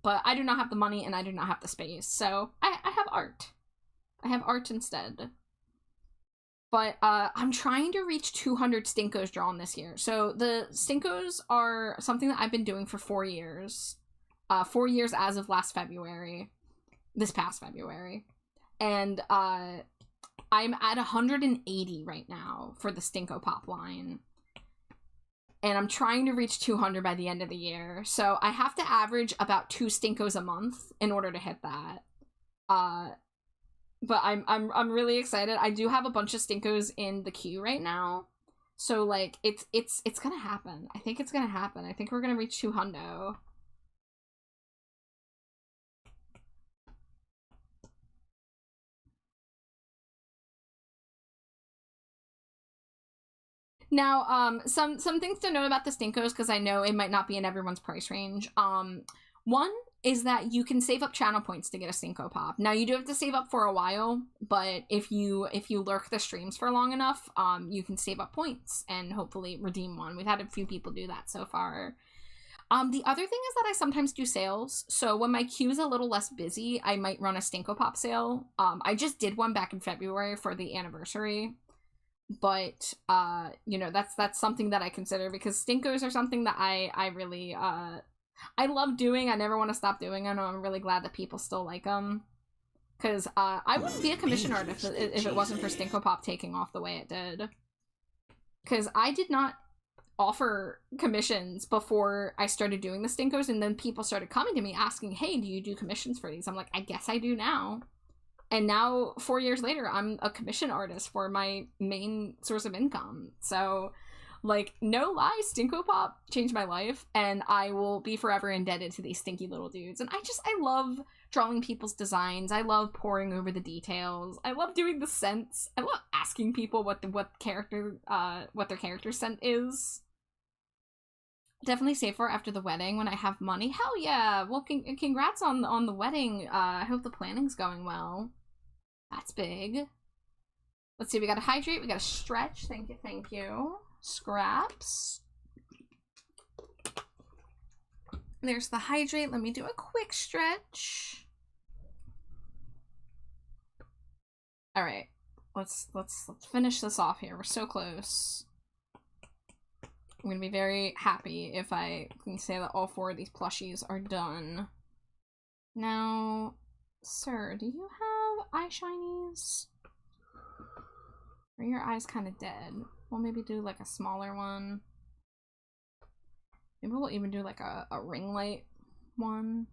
But I do not have the money and I do not have the space. So I have art. I have art instead. But I'm trying to reach 200 Stinkos drawn this year. So the Stinkos are something that I've been doing for 4 years. 4 years as of last February. This past February. And I'm at 180 right now for the Stinko Pop line. And I'm trying to reach 200 by the end of the year. So I have to average about 2 Stinkos a month in order to hit that. But I'm really excited. I do have a bunch of Stinkos in the queue right now. So like it's gonna happen. I think it's gonna happen. I think we're gonna reach 200. Now, some things to know about the Stinkos, because I know it might not be in everyone's price range. One is that you can save up channel points to get a Stinko Pop. Now, you do have to save up for a while, but if you lurk the streams for long enough, you can save up points and hopefully redeem one. We've had a few people do that so far. The other thing is that I sometimes do sales. So when my queue is a little less busy, I might run a Stinko Pop sale. I just did one back in February for the anniversary. But you know, that's something that I consider, because Stinkos are something that I really I love doing. I never want to stop doing them. I'm really glad that people still like them, because I wouldn't be a commission artist if it wasn't for Stinko Pop taking off the way it did, because I did not offer commissions before I started doing the Stinkos, and then people started coming to me asking, hey, do you do commissions for these? I'm like, I guess I do now. And now, 4 years later, I'm a commission artist for my main source of income. So, like, no lie, Stinko Pop changed my life, and I will be forever indebted to these stinky little dudes. And I love drawing people's designs. I love poring over the details. I love doing the scents. I love asking people what their character scent is. Definitely save for after the wedding when I have money. Hell yeah! Well, congrats on the wedding. I hope the planning's going well. That's big. Let's see, we gotta hydrate, we gotta stretch. Thank you, thank you. Scraps. There's the hydrate. Let me do a quick stretch. All right, let's finish this off here. We're so close. I'm gonna be very happy if I can say that all 4 of these plushies are done. Now, sir, do you have eye shinies? Or are your eyes kind of dead? We'll maybe do like a smaller one. Maybe we'll even do like a ring light one.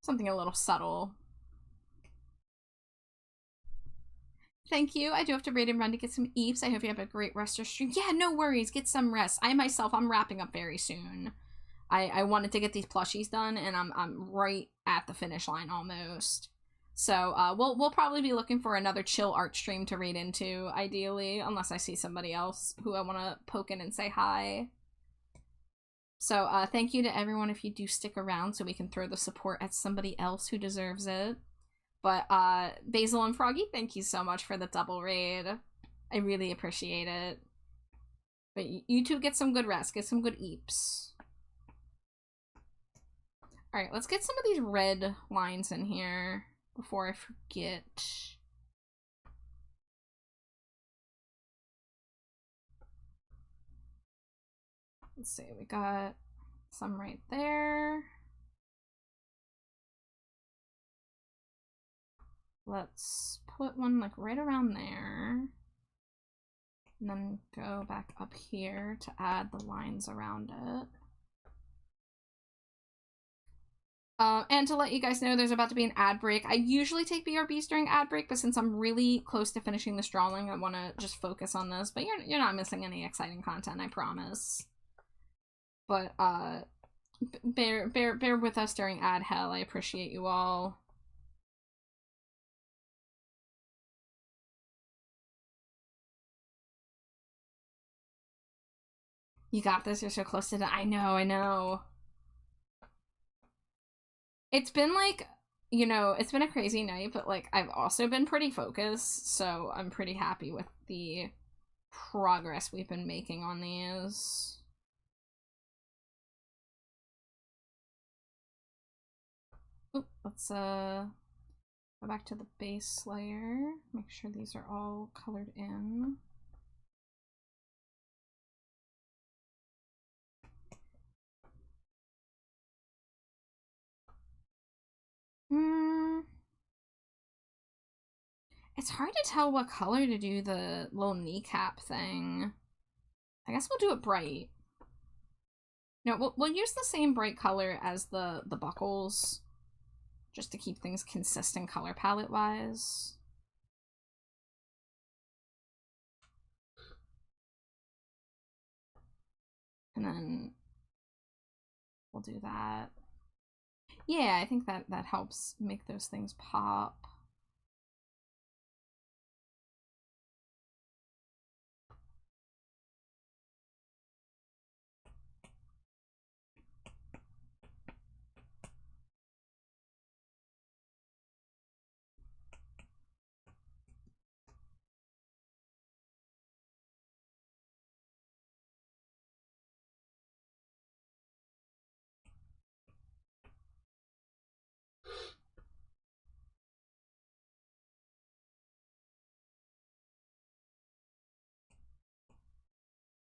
Something a little subtle. Thank you. I do have to raid and run to get some eeps. I hope you have a great rest of your stream. Yeah, no worries. Get some rest. I'm wrapping up very soon. I wanted to get these plushies done, and I'm right at the finish line almost. So we'll probably be looking for another chill art stream to raid into, ideally, unless I see somebody else who I want to poke in and say hi. So thank you to everyone if you do stick around so we can throw the support at somebody else who deserves it. But Basil and Froggy, thank you so much for the double raid. I really appreciate it. But you two get some good rest, get some good eeps. Alright, let's get some of these red lines in here before I forget. Let's see, we got some right there. Let's put one like right around there. And then go back up here to add the lines around it. And to let you guys know, there's about to be an ad break. I usually take BRBs during ad break, but since I'm really close to finishing this drawing, I want to just focus on this. But you're not missing any exciting content, I promise. But bear with us during ad hell. I appreciate you all. You got this. You're so close to it. I know. It's been like, you know, it's been a crazy night, but like I've also been pretty focused, so I'm pretty happy with the progress we've been making on these. Oop, let's go back to the base layer. Make sure these are all colored in. It's hard to tell what color to do the little kneecap thing. I guess we'll do it bright. No, we'll use the same bright color as the buckles, just to keep things consistent color palette wise. And then we'll do that. Yeah, I think that helps make those things pop.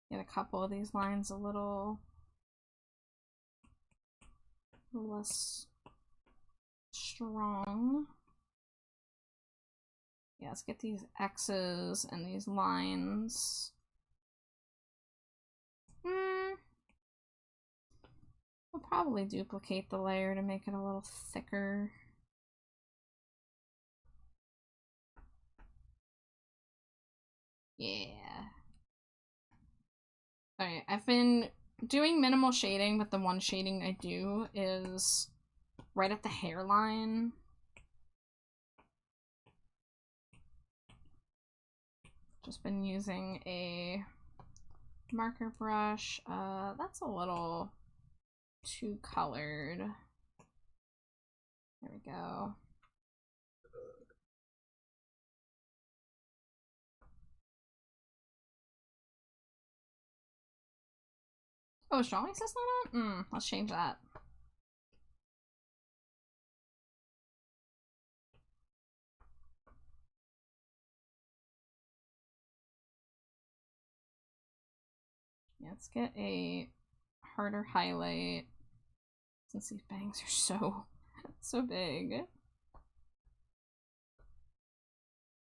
Get a couple of these lines a little less strong. Yeah, let's get these X's and these lines. We'll probably duplicate the layer to make it a little thicker. Yeah. Alright, I've been doing minimal shading, but the one shading I do is right at the hairline. Just been using a marker brush. That's a little too colored. There we go. Oh, is drawing assist not on? Let's change that. Yeah, let's get a harder highlight since these bangs are so big.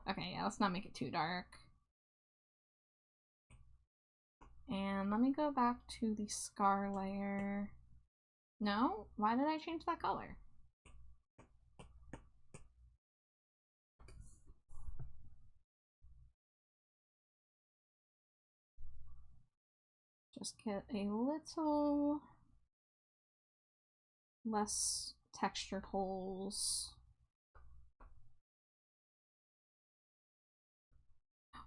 Okay, yeah, let's not make it too dark. And let me go back to the scar layer. No? Why did I change that color? just get a little less textured holes.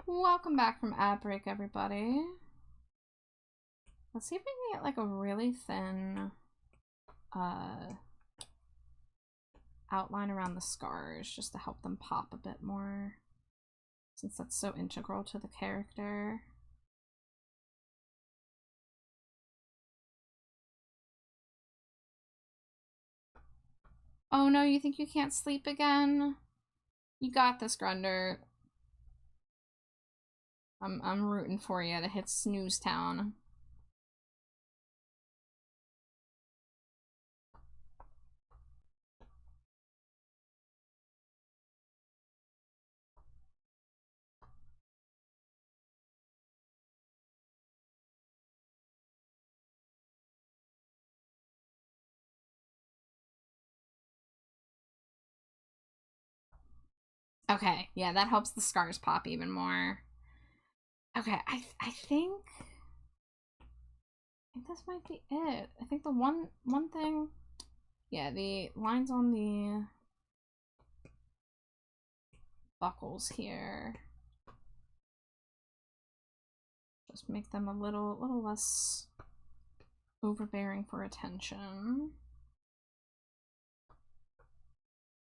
Welcome back from ad break, everybody. Let's see if we can get like a really thin outline around the scars just to help them pop a bit more, since that's so integral to the character. Oh no, you think you can't sleep again? You got this, Grunder. I'm rooting for you to hit snooze town. Okay, yeah, that helps the scars pop even more. Okay, I think this might be it. I think the one thing, yeah, the lines on the buckles here, just make them a little less overbearing for attention.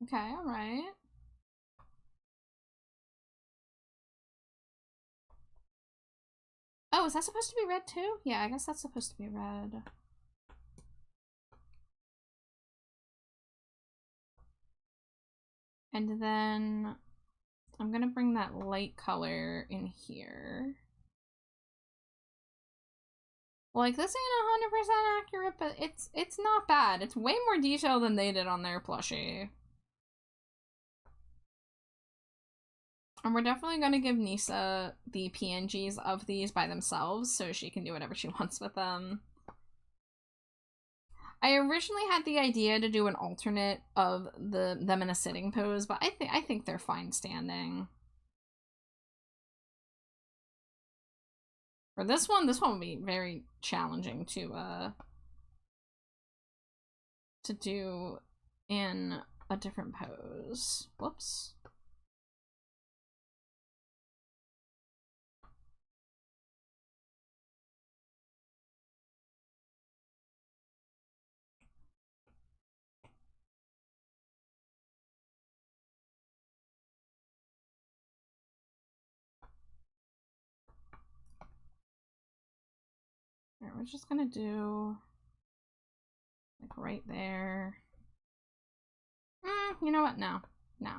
Okay, all right. Oh, is that supposed to be red too? Yeah, I guess that's supposed to be red. And then I'm gonna bring that light color in here. Like, this ain't 100% accurate, but it's not bad. It's way more detail than they did on their plushie. And we're definitely gonna give Nisa the PNGs of these by themselves so she can do whatever she wants with them. I originally had the idea to do an alternate of them in a sitting pose, but I think they're fine standing. For this one will be very challenging to do in a different pose. Whoops. Alright, we're just gonna do like right there. You know what? No. No.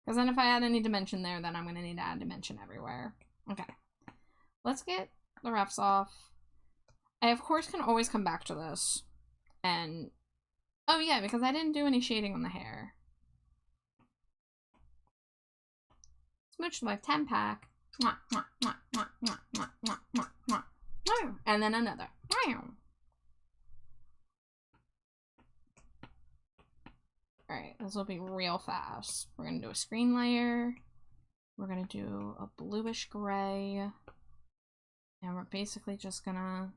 Because then if I add any dimension there, then I'm gonna need to add dimension everywhere. Okay. Let's get the refs off. I, of course, can always come back to this. And... oh, yeah, because I didn't do any shading on the hair. Smooch Life 10-pack. And then another. Alright, this will be real fast. We're gonna do a screen layer. We're gonna do a bluish gray. And we're basically just gonna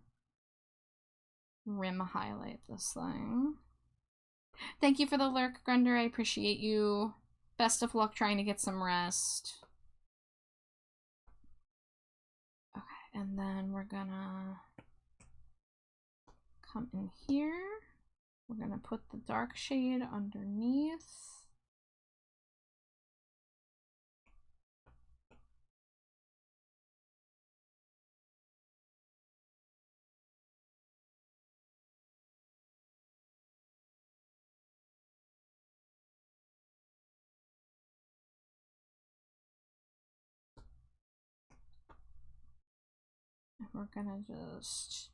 rim highlight this thing. Thank you for the lurk, Grunder. I appreciate you. Best of luck trying to get some rest. Okay, and then we're gonna come in here. We're gonna put the dark shade underneath. And we're gonna just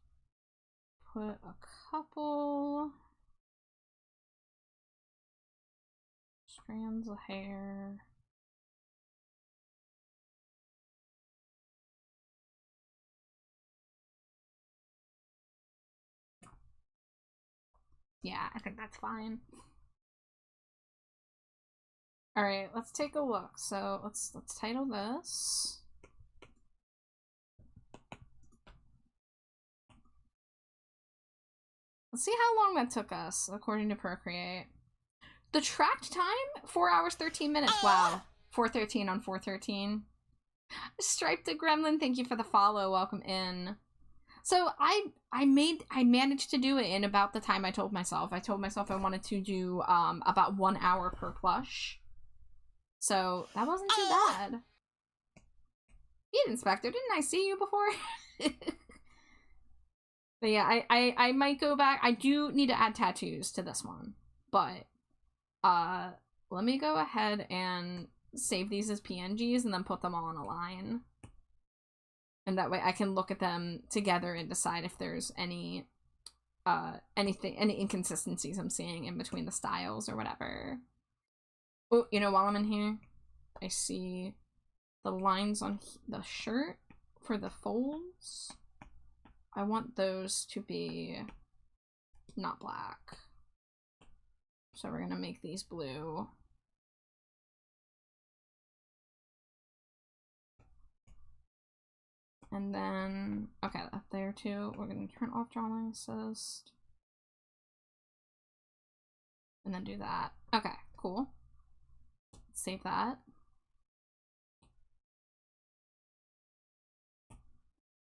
put a couple strands of hair. Yeah, I think that's fine. All right, let's take a look. So let's title this let's see how long that took us, according to Procreate. The tracked time, 4 hours, 13 minutes. Wow. 4:13 on 4:13. Striped a Gremlin, thank you for the follow. Welcome in. So I managed to do it in about the time I told myself. I told myself I wanted to do about 1 hour per plush. So that wasn't too bad. Heat Inspector, didn't I see you before? But yeah, I might go back. I do need to add tattoos to this one. But let me go ahead and save these as PNGs and then put them all in a line. And that way I can look at them together and decide if there's any inconsistencies I'm seeing in between the styles or whatever. Oh, you know, while I'm in here, I see the lines on the shirt for the folds. I want those to be not black. So we're gonna make these blue. And then, okay, up there too. We're gonna turn off drawing assist. And then do that. Okay, cool. Save that.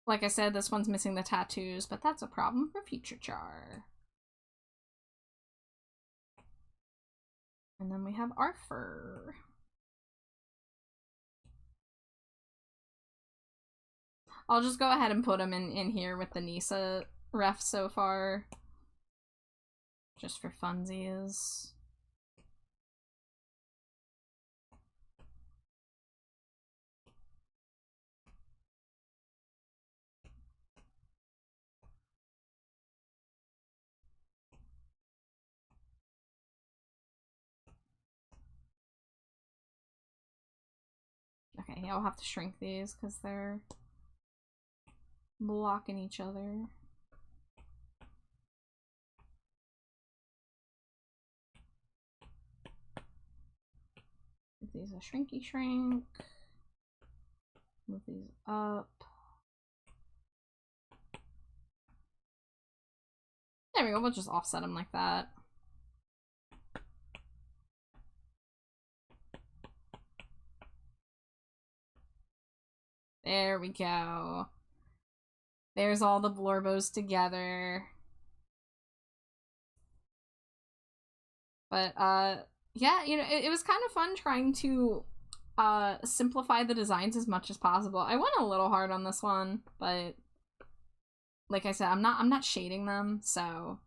Like I said, this one's missing the tattoos, but that's a problem for future char. And then we have Arthur. I'll just go ahead and put him in here with the Nisa ref so far. Just for funsies. Okay, I'll have to shrink these because they're blocking each other. Give these a shrinky shrink. Move these up. There we go, we'll just offset them like that. There we go. There's all the Blorbos together. But, yeah, you know, it was kind of fun trying to simplify the designs as much as possible. I went a little hard on this one, but like I said, I'm not shading them, so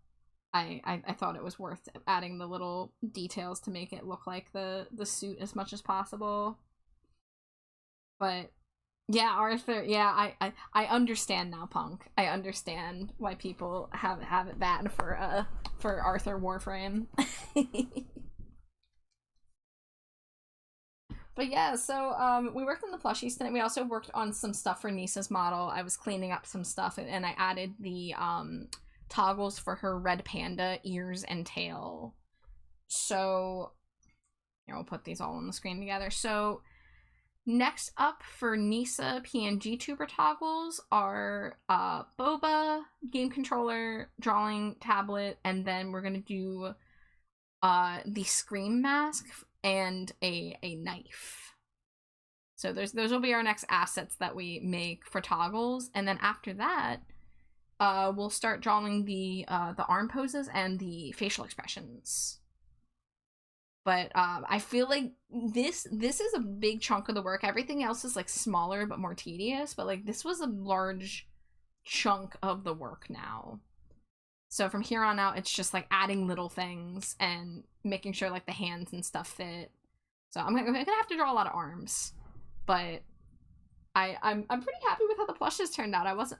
I thought it was worth adding the little details to make it look like the suit as much as possible. But yeah, Arthur, yeah, I understand now, Punk. I understand why people have it bad for Arthur Warframe. But yeah, so we worked on the plushies tonight. We also worked on some stuff for Nisa's model. I was cleaning up some stuff and I added the toggles for her red panda ears and tail. So here, we'll put these all on the screen together. So next up for Nisa PNG tuber toggles are Boba, game controller, drawing tablet, and then we're gonna do the Scream mask and a knife. So those will be our next assets that we make for toggles, and then after that, we'll start drawing the arm poses and the facial expressions. But I feel like this is a big chunk of the work. Everything else is like smaller but more tedious, but like this was a large chunk of the work now. So from here on out, it's just like adding little things and making sure like the hands and stuff fit. So I'm gonna have to draw a lot of arms, but I'm pretty happy with how the plushes turned out. I was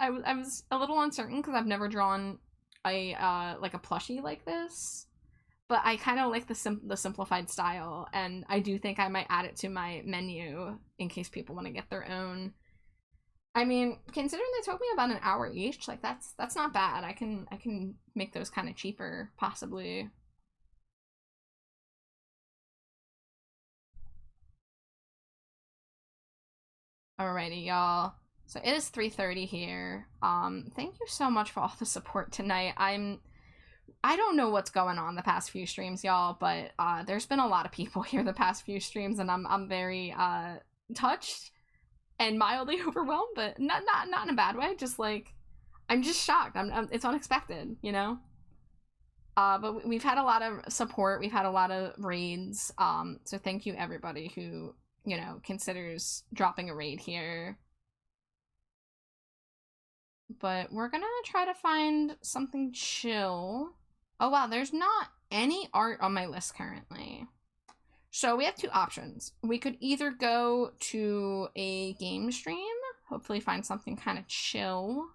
a little uncertain because I've never drawn a like a plushie like this, but I kind of like the simplified style, and I do think I might add it to my menu in case people want to get their own. I mean, considering they took me about an hour each, like that's not bad. I can make those kind of cheaper, possibly. Alrighty, y'all. So it is 3:30 here. Thank you so much for all the support tonight. I'm I don't know what's going on the past few streams, y'all, but there's been a lot of people here the past few streams, and I'm very touched and mildly overwhelmed, but not in a bad way. Just like I'm just shocked. It's unexpected, you know. But we've had a lot of support. We've had a lot of raids. So thank you everybody who, you know, considers dropping a raid here. But we're gonna try to find something chill. Oh wow, there's not any art on my list currently. So we have two options. We could either go to a game stream, hopefully find something kind of chill,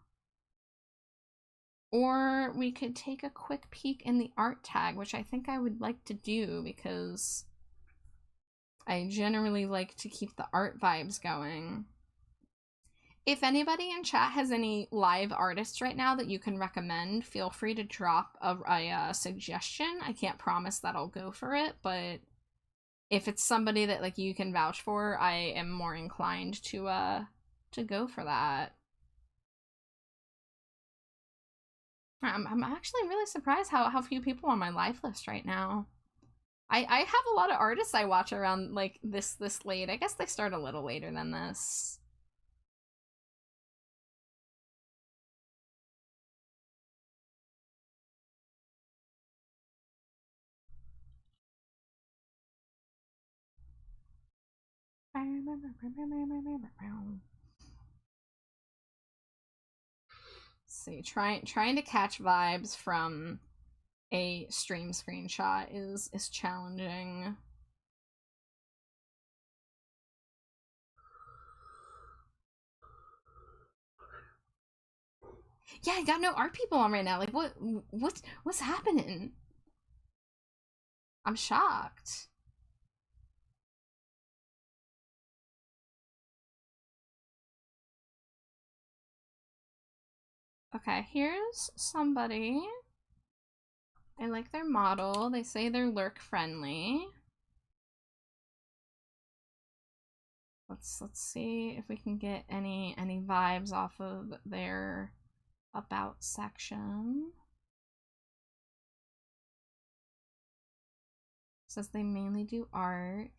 or we could take a quick peek in the art tag, which I think I would like to do because I generally like to keep the art vibes going. If anybody in chat has any live artists right now that you can recommend, feel free to drop a suggestion. I can't promise that I'll go for it, but if it's somebody that like you can vouch for, I am more inclined to go for that. I'm actually really surprised how few people are on my live list right now. I have a lot of artists I watch around like this late. I guess they start a little later than this. See, trying to catch vibes from a stream screenshot is challenging. Yeah, I got no art people on right now. Like what's happening? I'm shocked. Okay, here's somebody. I like their model. They say they're lurk friendly. Let's see if we can get any vibes off of their about section. Says they mainly do art.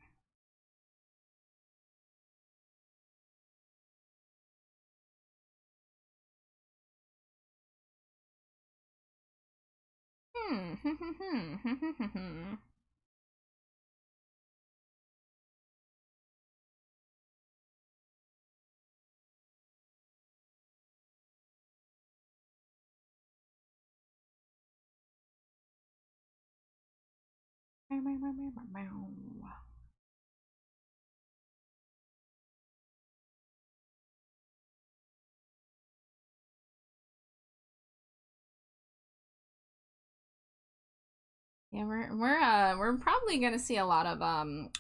Yeah, we're probably gonna see a lot of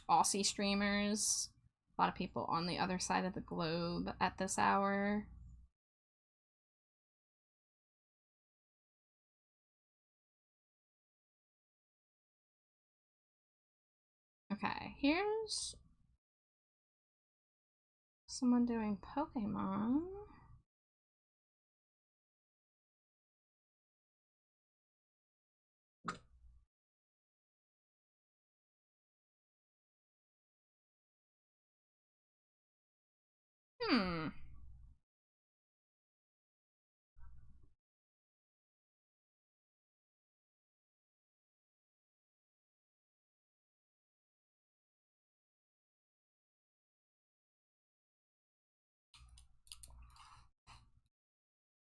Aussie streamers, a lot of people on the other side of the globe at this hour. Okay, here's someone doing Pokemon.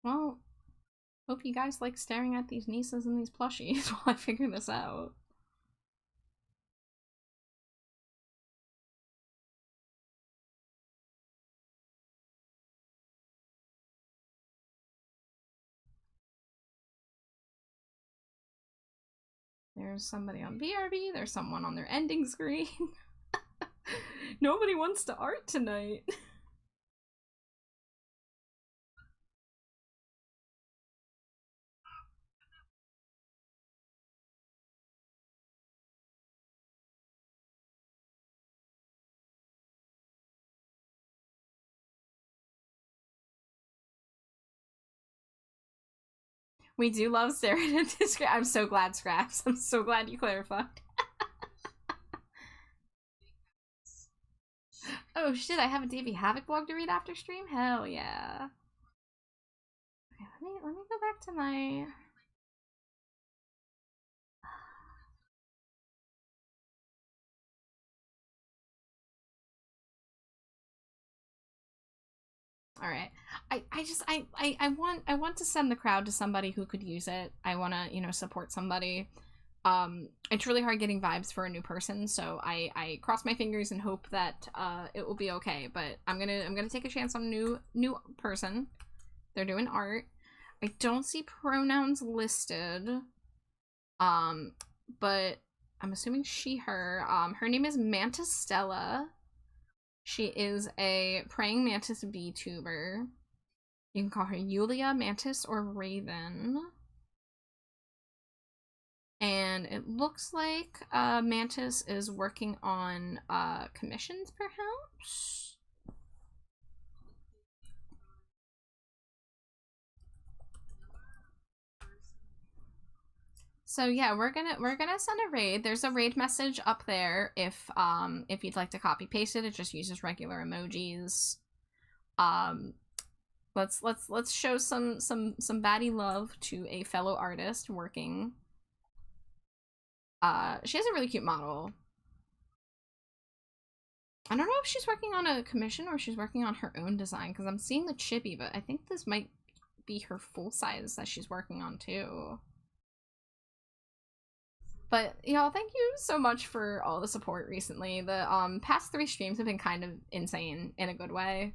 Well, hope you guys like staring at these nieces and these plushies while I figure this out. There's somebody on BRB, there's someone on their ending screen. Nobody wants to art tonight. We do love staring at this. I'm so glad, Scraps. I'm so glad you clarified. Oh shit, I have a Davey Havoc blog to read after stream? Hell yeah. Okay, let me go back to my... Alright. I want to send the crowd to somebody who could use it. I wanna, you know, support somebody. It's really hard getting vibes for a new person, so I cross my fingers and hope that it will be okay. But I'm gonna take a chance on a new person. They're doing art. I don't see pronouns listed. But I'm assuming she, her. Her name is Mantis Stella. She is a praying mantis VTuber. You can call her Yulia, Mantis, or Raven. And it looks like Mantis is working on commissions, perhaps? So yeah, we're gonna send a raid. There's a raid message up there if you'd like to copy paste it. It just uses regular emojis. Let's show some baddie love to a fellow artist working. She has a really cute model. I don't know if she's working on a commission or she's working on her own design, because I'm seeing the chibi, but I think this might be her full size that she's working on too. But y'all, thank you so much for all the support recently. The past 3 streams have been kind of insane in a good way.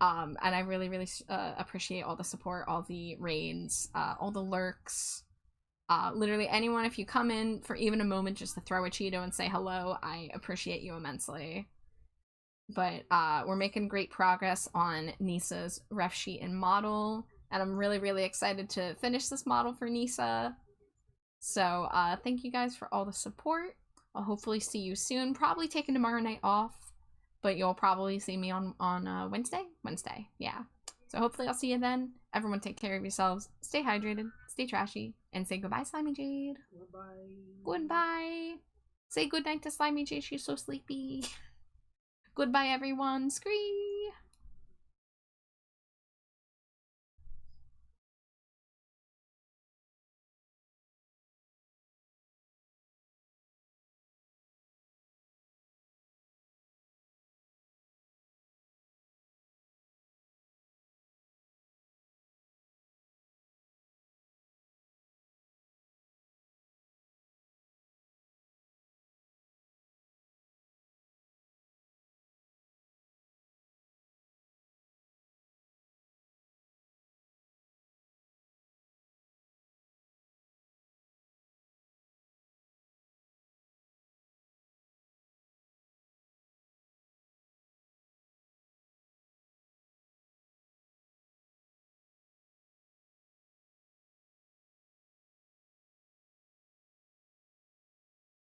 And I really appreciate all the support, all the raids, all the lurks. Literally anyone, if you come in for even a moment just to throw a Cheeto and say hello, I appreciate you immensely. But we're making great progress on Nisa's ref sheet and model, and I'm really excited to finish this model for Nisa. So thank you guys for all the support. I'll hopefully see you soon. Probably taking tomorrow night off, but you'll probably see me on Wednesday, yeah. So hopefully I'll see you then. Everyone take care of yourselves, stay hydrated, stay trashy, and say goodbye, Slimy Jade. Goodbye. Say goodnight to Slimy Jade, she's so sleepy. Goodbye, everyone. Scream.